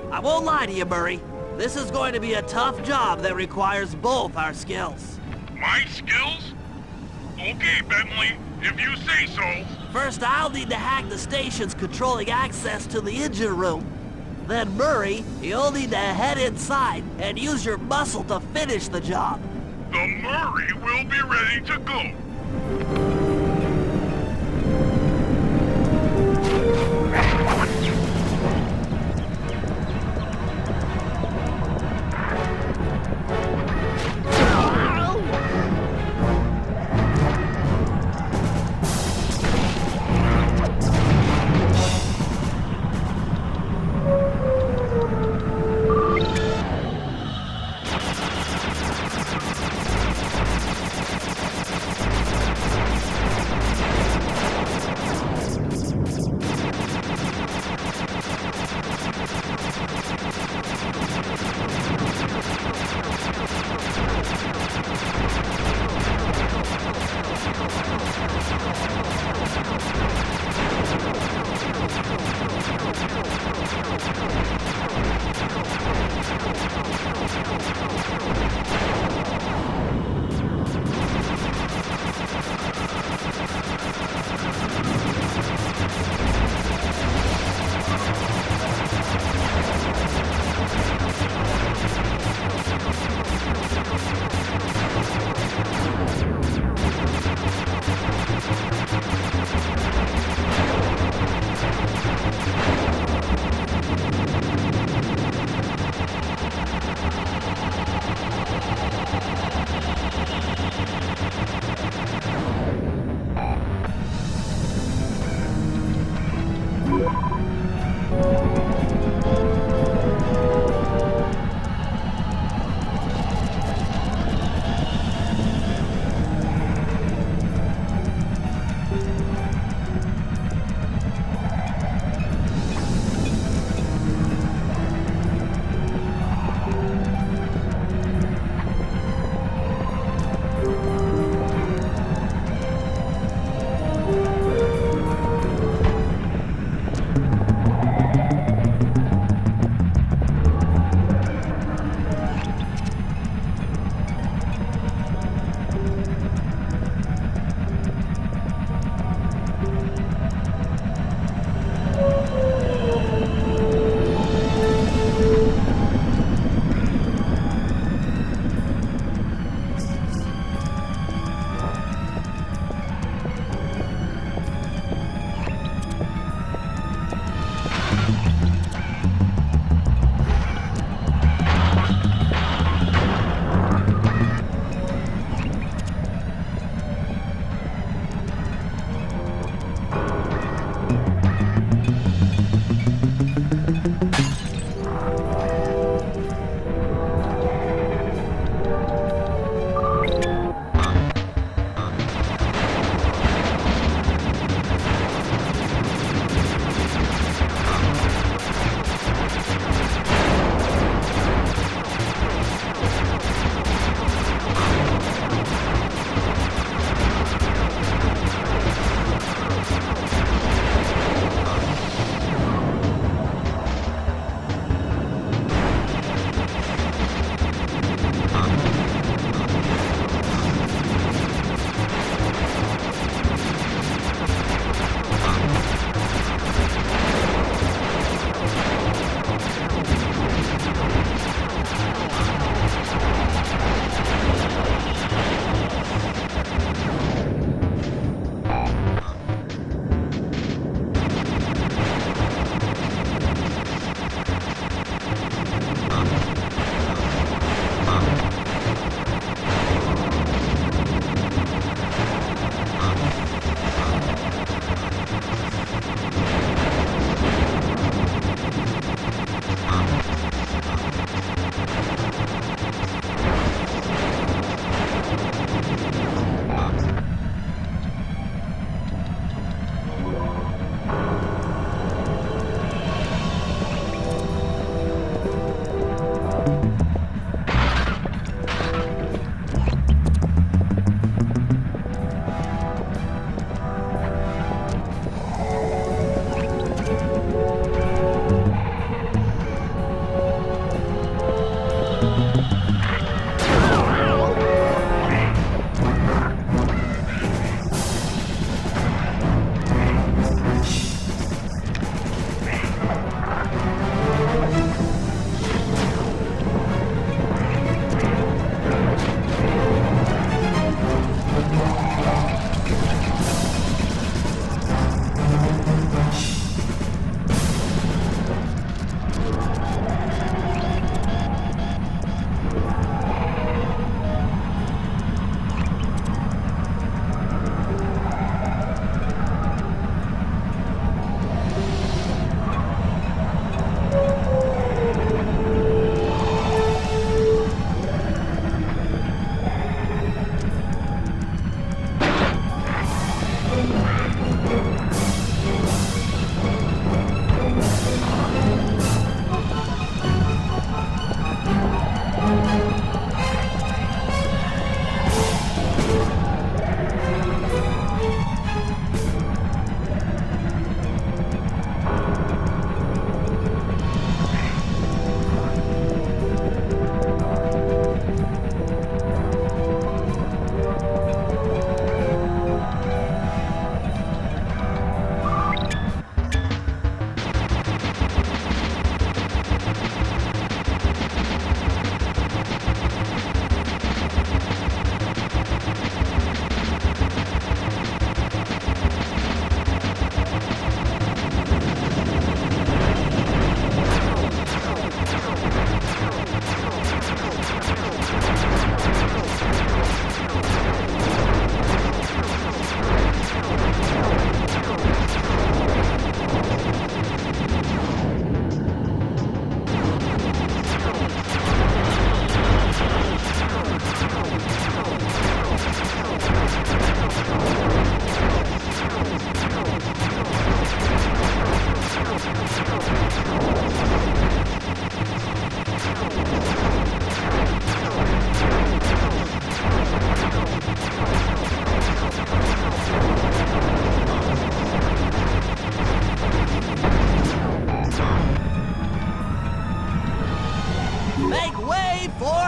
I won't lie to you, Murray. This is going to be a tough job that requires both our skills. My skills? Okay, Bentley, if you say so. First, I'll need to hack the stations controlling access to the engine room. Then, Murray, you'll need to head inside and use your muscle to finish the job. The Murray will be ready to go.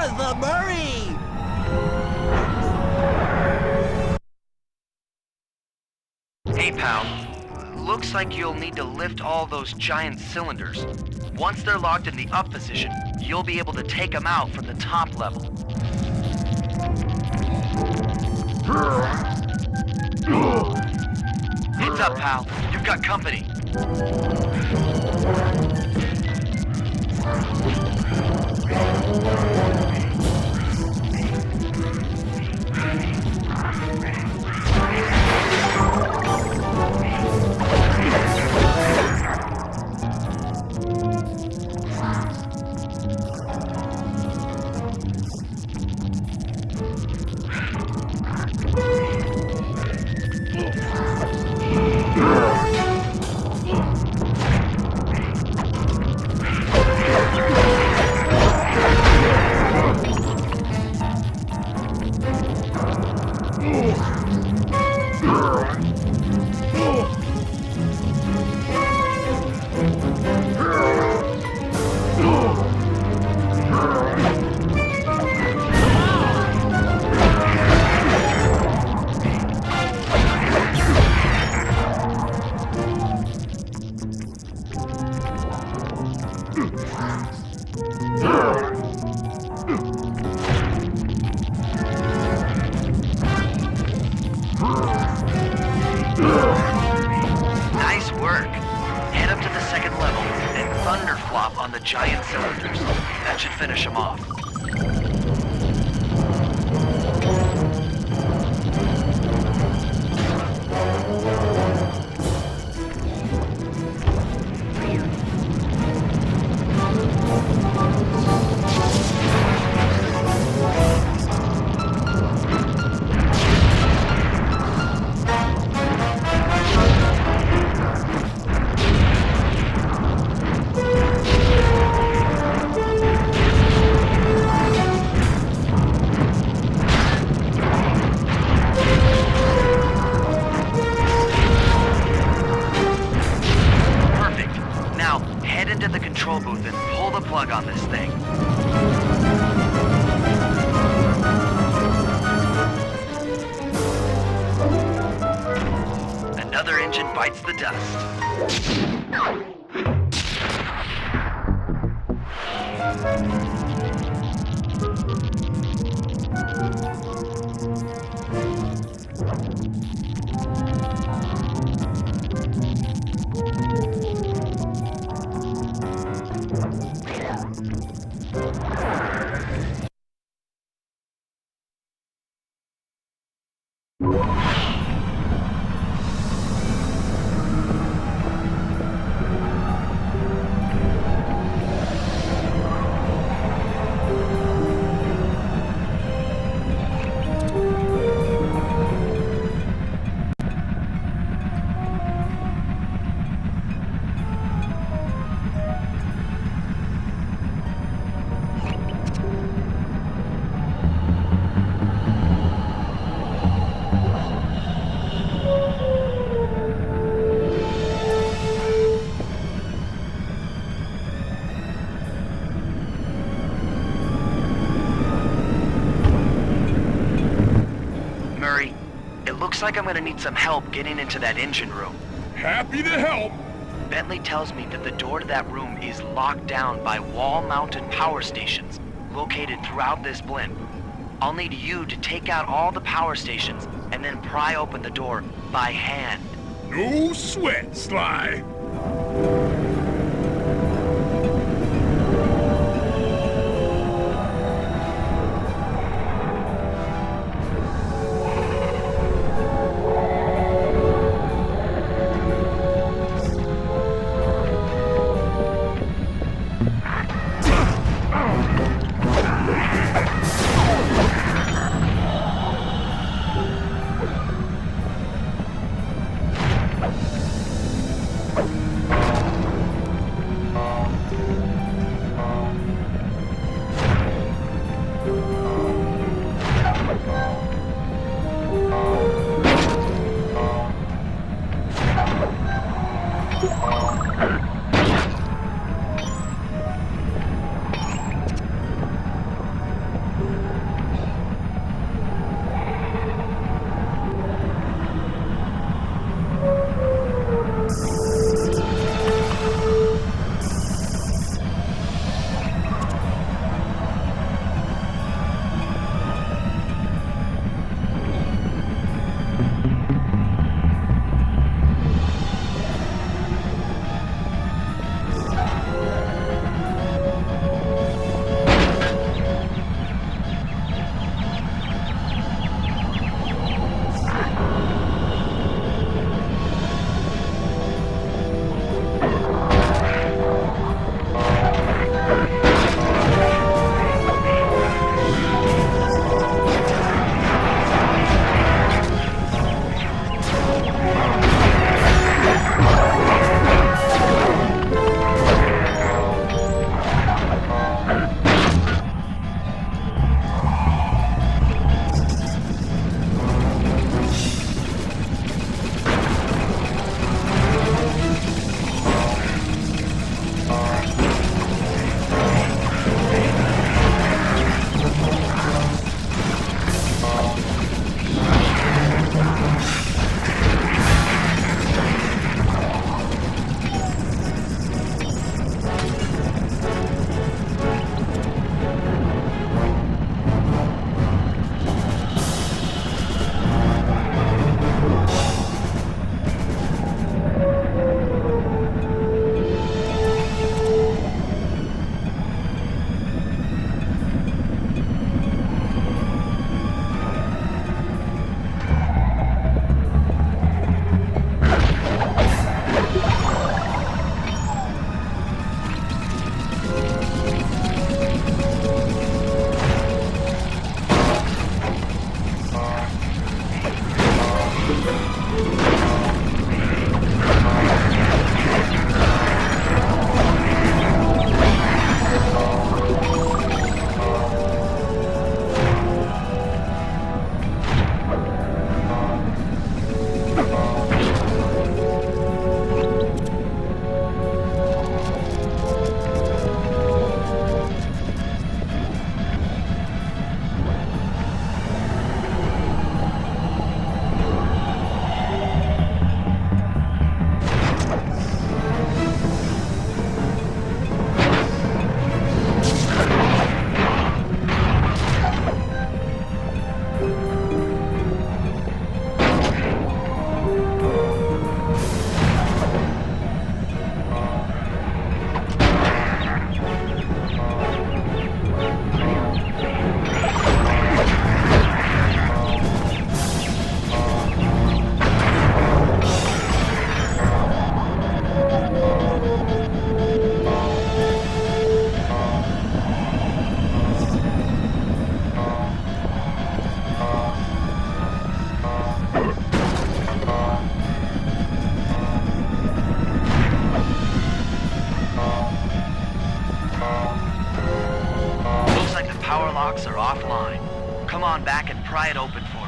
Martha Murray! Hey, pal. Looks like you'll need to lift all those giant cylinders. Once they're locked in the up position, you'll be able to take them out from the top level. Heads up, pal. You've got company. Nice work. Head up to the second level and thunderflop on the giant cylinders. That should finish them off. Control booth and pull the plug on this thing. Another engine bites the dust. Looks like I'm gonna need some help getting into that engine room. Happy to help. Bentley tells me that the door to that room is locked down by wall-mounted power stations located throughout this blimp. I'll need you to take out all the power stations and then pry open the door by hand. No sweat, Sly. offline. Come on back and pry it open for me.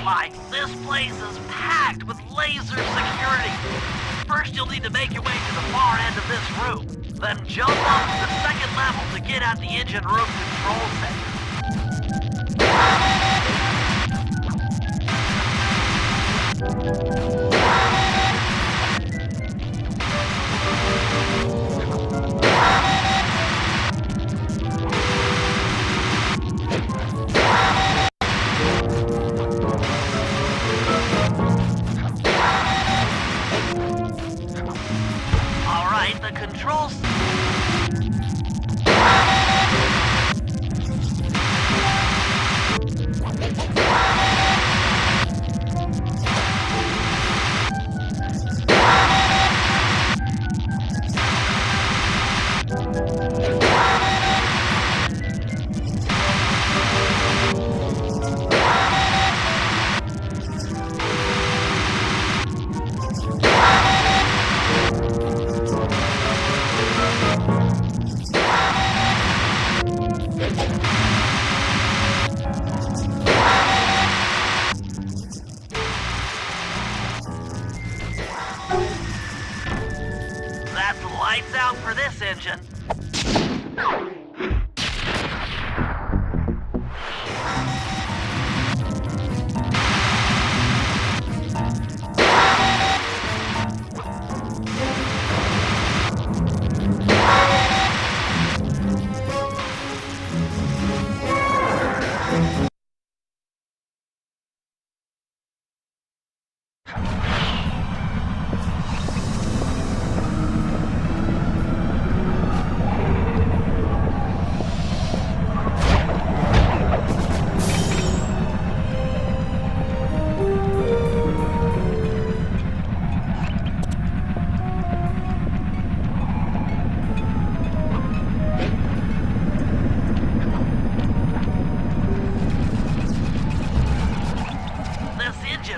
Sly, this place is packed with laser security. First, you'll need to make your way to the far end of this room. Then jump up to the second level to get at the engine room control Alright, the controls... That's lights out for this engine.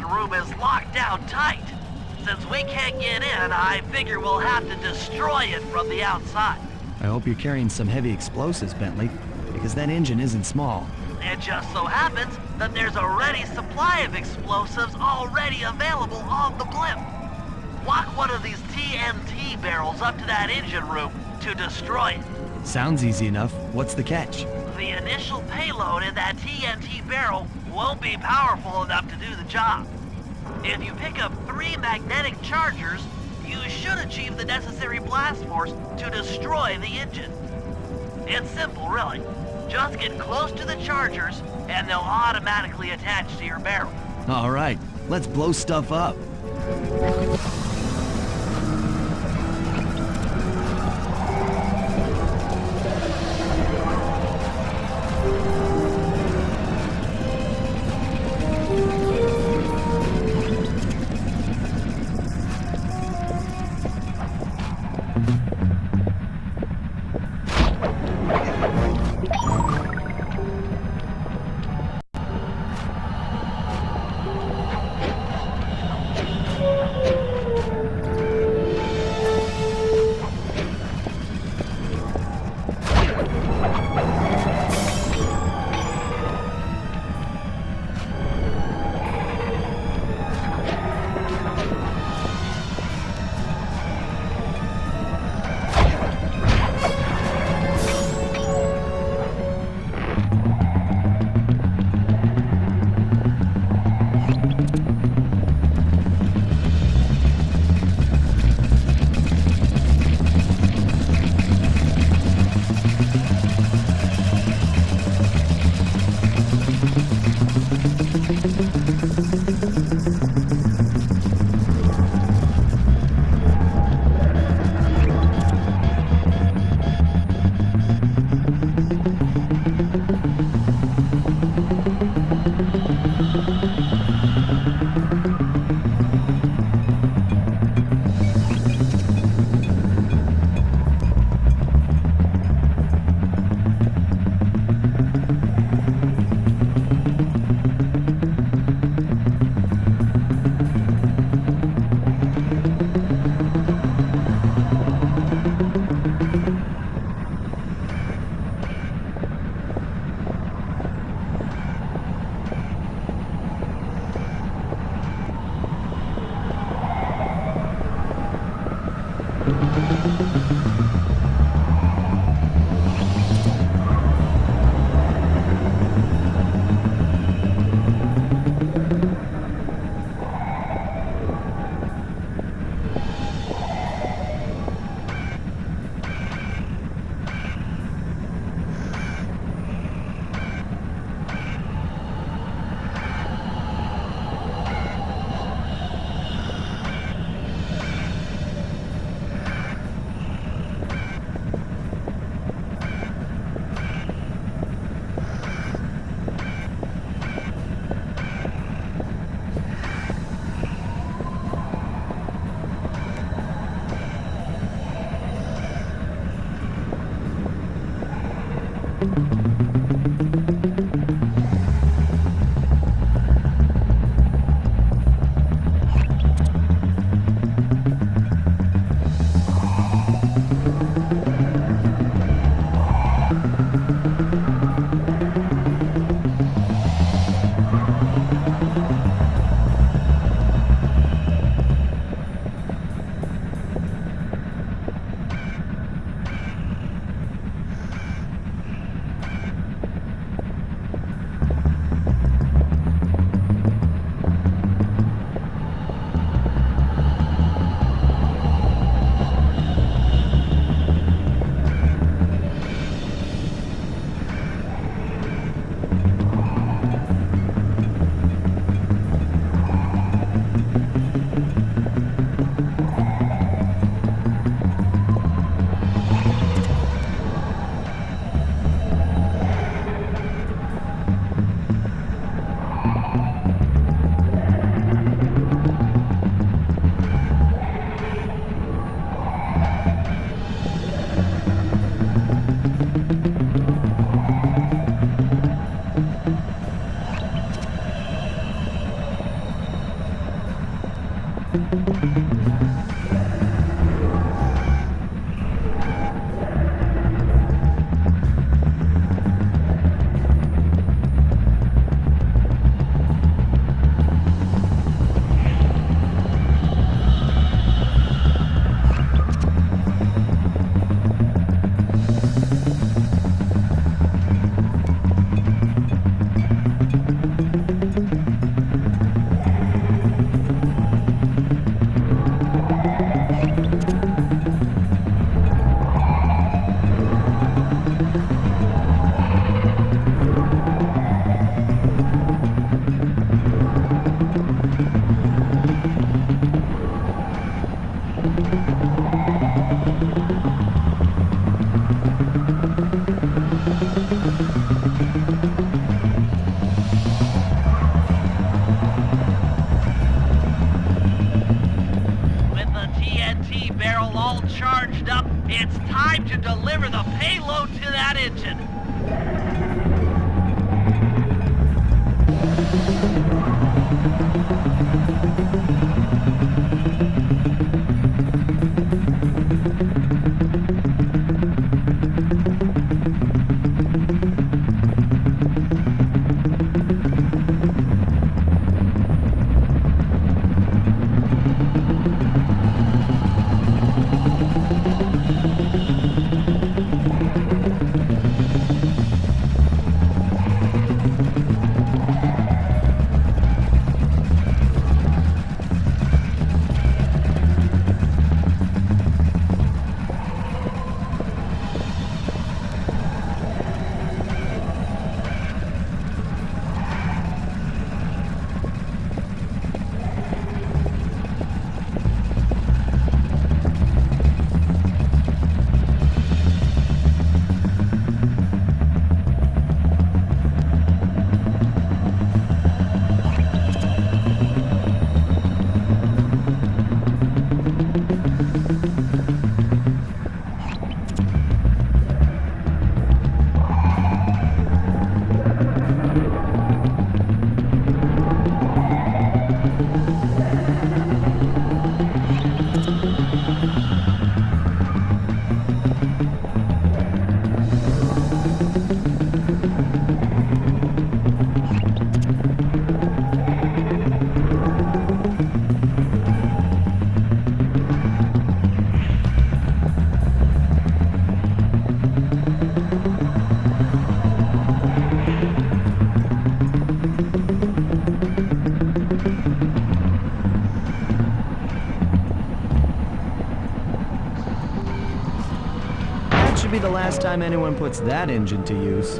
Room is locked down tight. Since we can't get in, I figure we'll have to destroy it from the outside. I hope you're carrying some heavy explosives, Bentley, because that engine isn't small. It just so happens that there's a ready supply of explosives already available on the blimp. Walk one of these TNT barrels up to that engine room to destroy it. Sounds easy enough. What's the catch? The initial payload in that TNT barrel won't be powerful enough to do the job. If you pick up 3 magnetic chargers, you should achieve the necessary blast force to destroy the engine. It's simple, really. Just get close to the chargers, and they'll automatically attach to your barrel. All right, let's blow stuff up. It's time to deliver the payload to that engine. be the last time anyone puts that engine to use.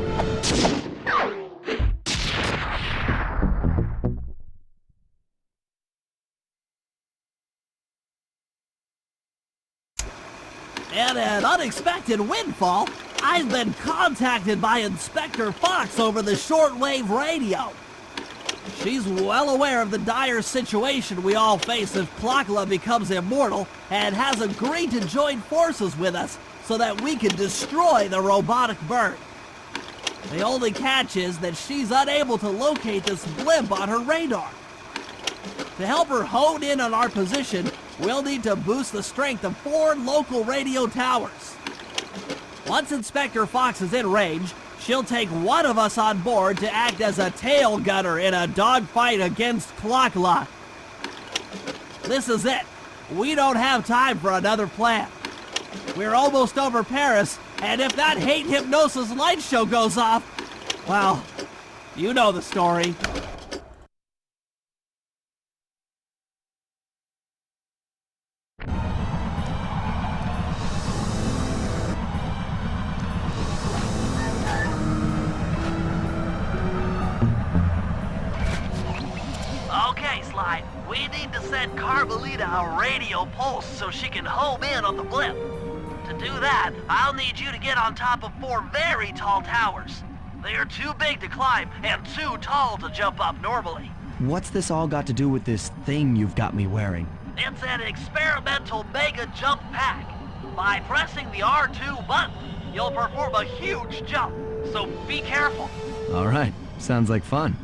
And an unexpected windfall, I've been contacted by Inspector Fox over the shortwave radio. She's well aware of the dire situation we all face if Klakla becomes immortal and has agreed to join forces with us so that we can destroy the robotic bird. The only catch is that she's unable to locate this blimp on her radar. To help her hone in on our position, we'll need to boost the strength of 4 local radio towers. Once Inspector Fox is in range, she'll take one of us on board to act as a tail gunner in a dogfight against Klakla. This is it. We don't have time for another plan. We're almost over Paris, and if that hate hypnosis light show goes off, well, you know the story. Okay, Sly, we need to send Carmelita a radio pulse so she can home in on the blimp. To do that, I'll need you to get on top of 4 very tall towers. They are too big to climb and too tall to jump up normally. What's this all got to do with this thing you've got me wearing? It's an experimental mega jump pack. By pressing the R2 button, you'll perform a huge jump, so be careful. All right, sounds like fun.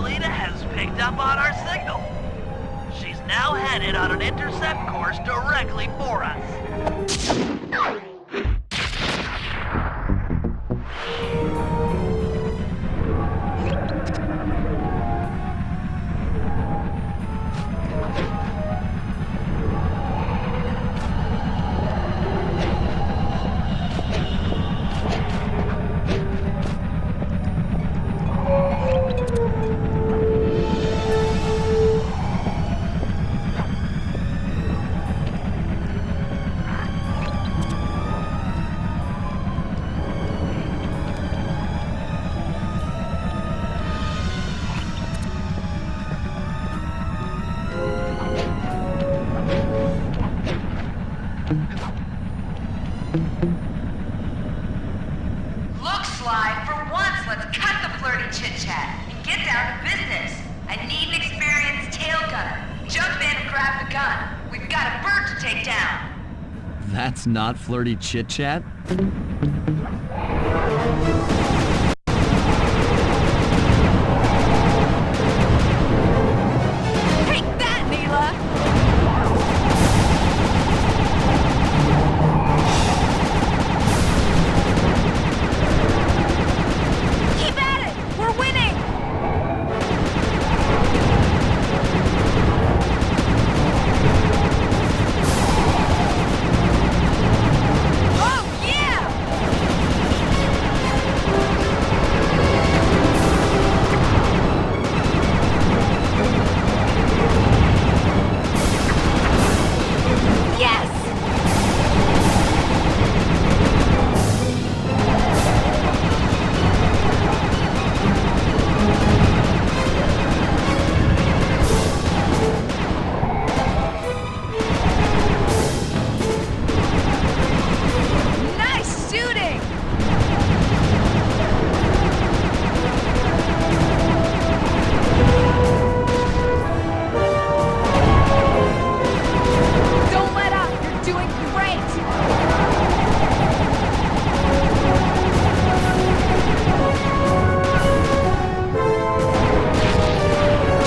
Angelina has picked up on our signal. She's now headed on an intercept course directly for us. Look, Sly, for once, let's cut the flirty chit-chat and get down to business. I need an experienced tail gunner. Jump in and grab the gun. We've got a bird to take down. That's not flirty chit-chat? Take that, Neela! Keep at it! We're winning! Oh, yeah! Nice shooting! Don't let up! You're doing great!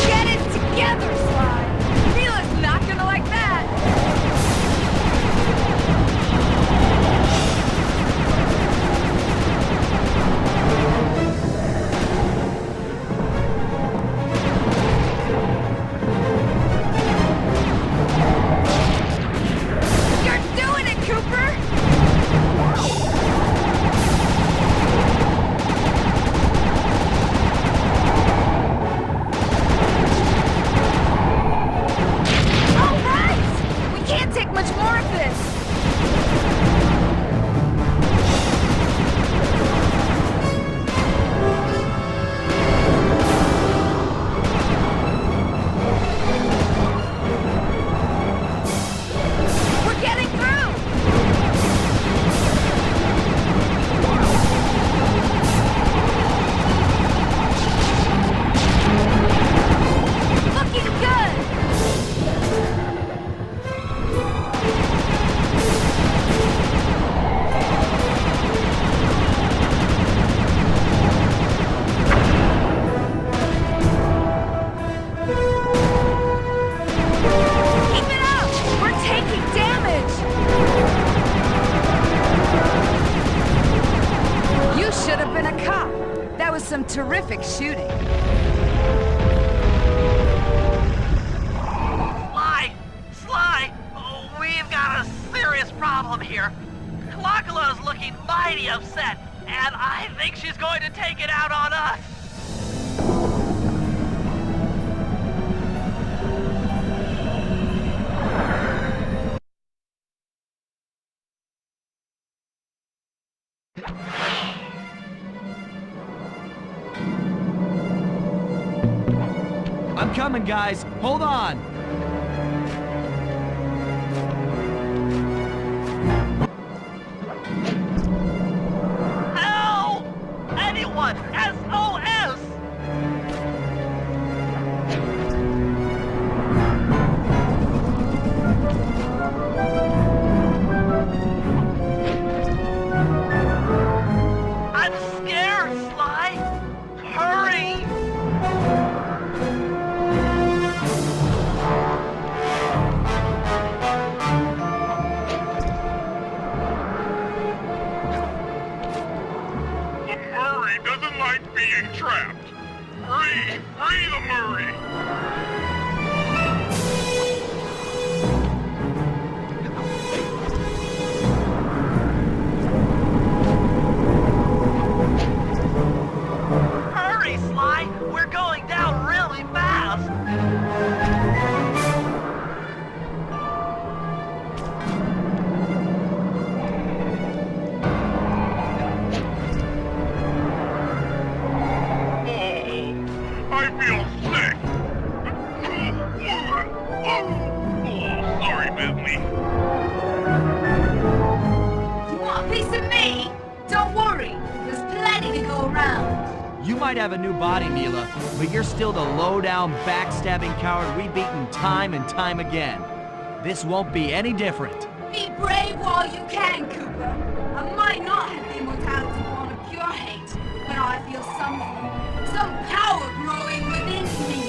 Get it together, Sly! Neela's not gonna like that! You're doing it, Cooper! All right! We can't take much more of this! We're getting through! Looking good! Keep it up! We're taking damage! You should have been a cop. That was some terrific shooting. Sly! Oh, we've got a serious problem here. Kalakala's looking mighty upset, and I think she's going to take it out on us. I'm coming, guys. Hold on. Help! Anyone! SOS! I'm scared, Sly! Hurry! Free the Murray! Hurry, Sly! We're going down really fast! I feel sick! Oh, sorry, Bentley. You want a piece of me? Don't worry, there's plenty to go around. You might have a new body, Mila, but you're still the low-down, backstabbing coward we've beaten time and time again. This won't be any different. Be brave while you can, Cooper. I might not have the immortality born of pure hate, but I feel some power growing within me.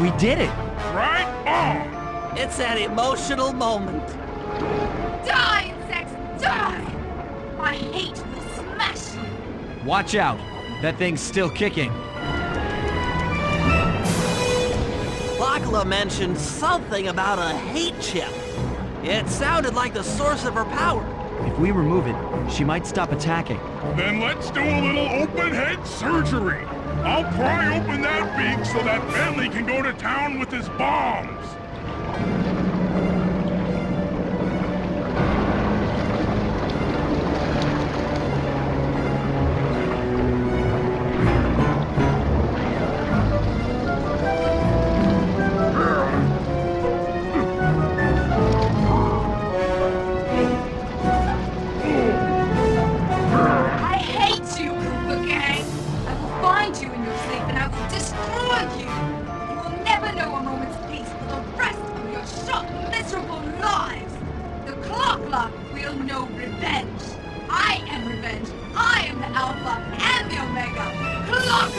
We did it! Right on! It's an emotional moment. Die, insects, die! I hate will smash you! Watch out! That thing's still kicking. Lachla mentioned something about a hate chip. It sounded like the source of her power. If we remove it, she might stop attacking. Then let's do a little open head surgery. I'll pry open that beak so that Bentley can go to town with his bombs. I hate you, Cooper Gang! I will find you in your sleep and I will destroy you! You will never know a moment's peace for the rest of your short, miserable lives! The Clock will know revenge! I am revenge! I am the Alpha and the Omega! Clock!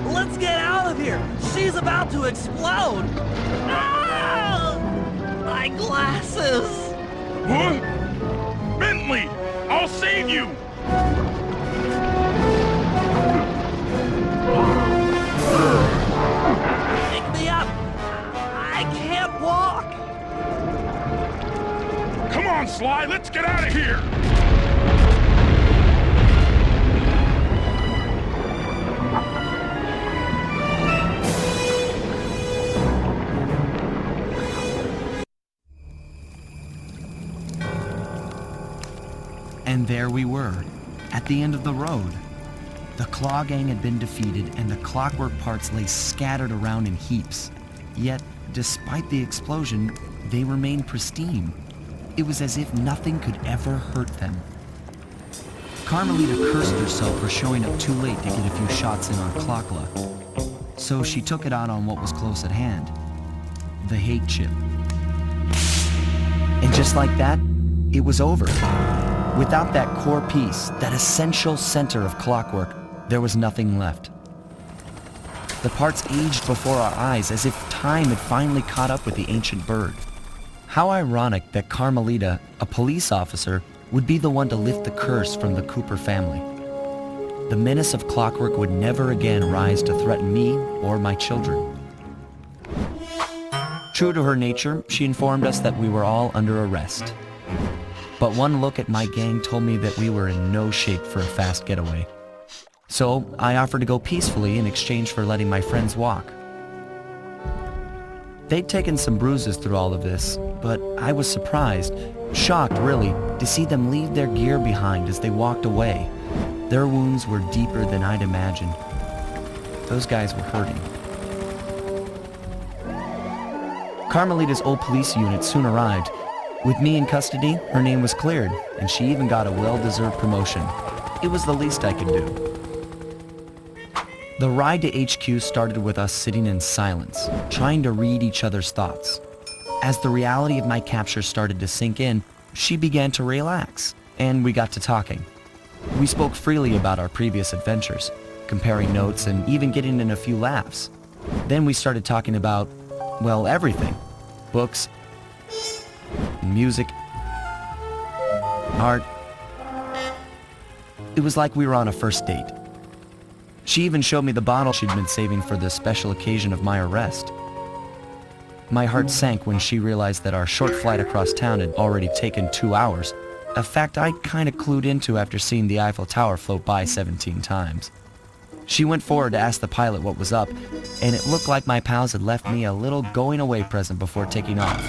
Let's get out of here! She's about to explode! Ah! My glasses! What? Bentley! I'll save you! Pick me up! I can't walk! Come on, Sly, let's get out of here! And there we were, at the end of the road. The Claw Gang had been defeated and the clockwork parts lay scattered around in heaps. Yet, despite the explosion, they remained pristine. It was as if nothing could ever hurt them. Carmelita cursed herself for showing up too late to get a few shots in on Clockla. So she took it out on what was close at hand, the hate chip. And just like that, it was over. Without that core piece, that essential center of clockwork, there was nothing left. The parts aged before our eyes as if time had finally caught up with the ancient bird. How ironic that Carmelita, a police officer, would be the one to lift the curse from the Cooper family. The menace of clockwork would never again rise to threaten me or my children. True to her nature, she informed us that we were all under arrest. But one look at my gang told me that we were in no shape for a fast getaway. So I offered to go peacefully in exchange for letting my friends walk. They'd taken some bruises through all of this, but I was surprised, shocked really, to see them leave their gear behind as they walked away. Their wounds were deeper than I'd imagined. Those guys were hurting. Carmelita's old police unit soon arrived. With me in custody, her name was cleared, and she even got a well-deserved promotion. It was the least I could do. The ride to HQ started with us sitting in silence, trying to read each other's thoughts. As the reality of my capture started to sink in, she began to relax, and we got to talking. We spoke freely about our previous adventures, comparing notes and even getting in a few laughs. Then we started talking about, well, everything. Books, music, art. It was like we were on a first date. She even showed me the bottle she'd been saving for the special occasion of my arrest. My heart sank when she realized that our short flight across town had already taken 2 hours, a fact I'd kinda clued into after seeing the Eiffel Tower float by 17 times. She went forward to ask the pilot what was up, and it looked like my pals had left me a little going-away present before taking off.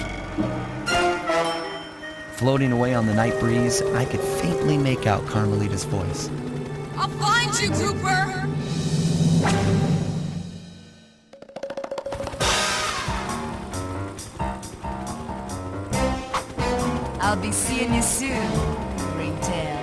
Floating away on the night breeze, I could faintly make out Carmelita's voice. I'll find you, Cooper! I'll be seeing you soon, Ringtail.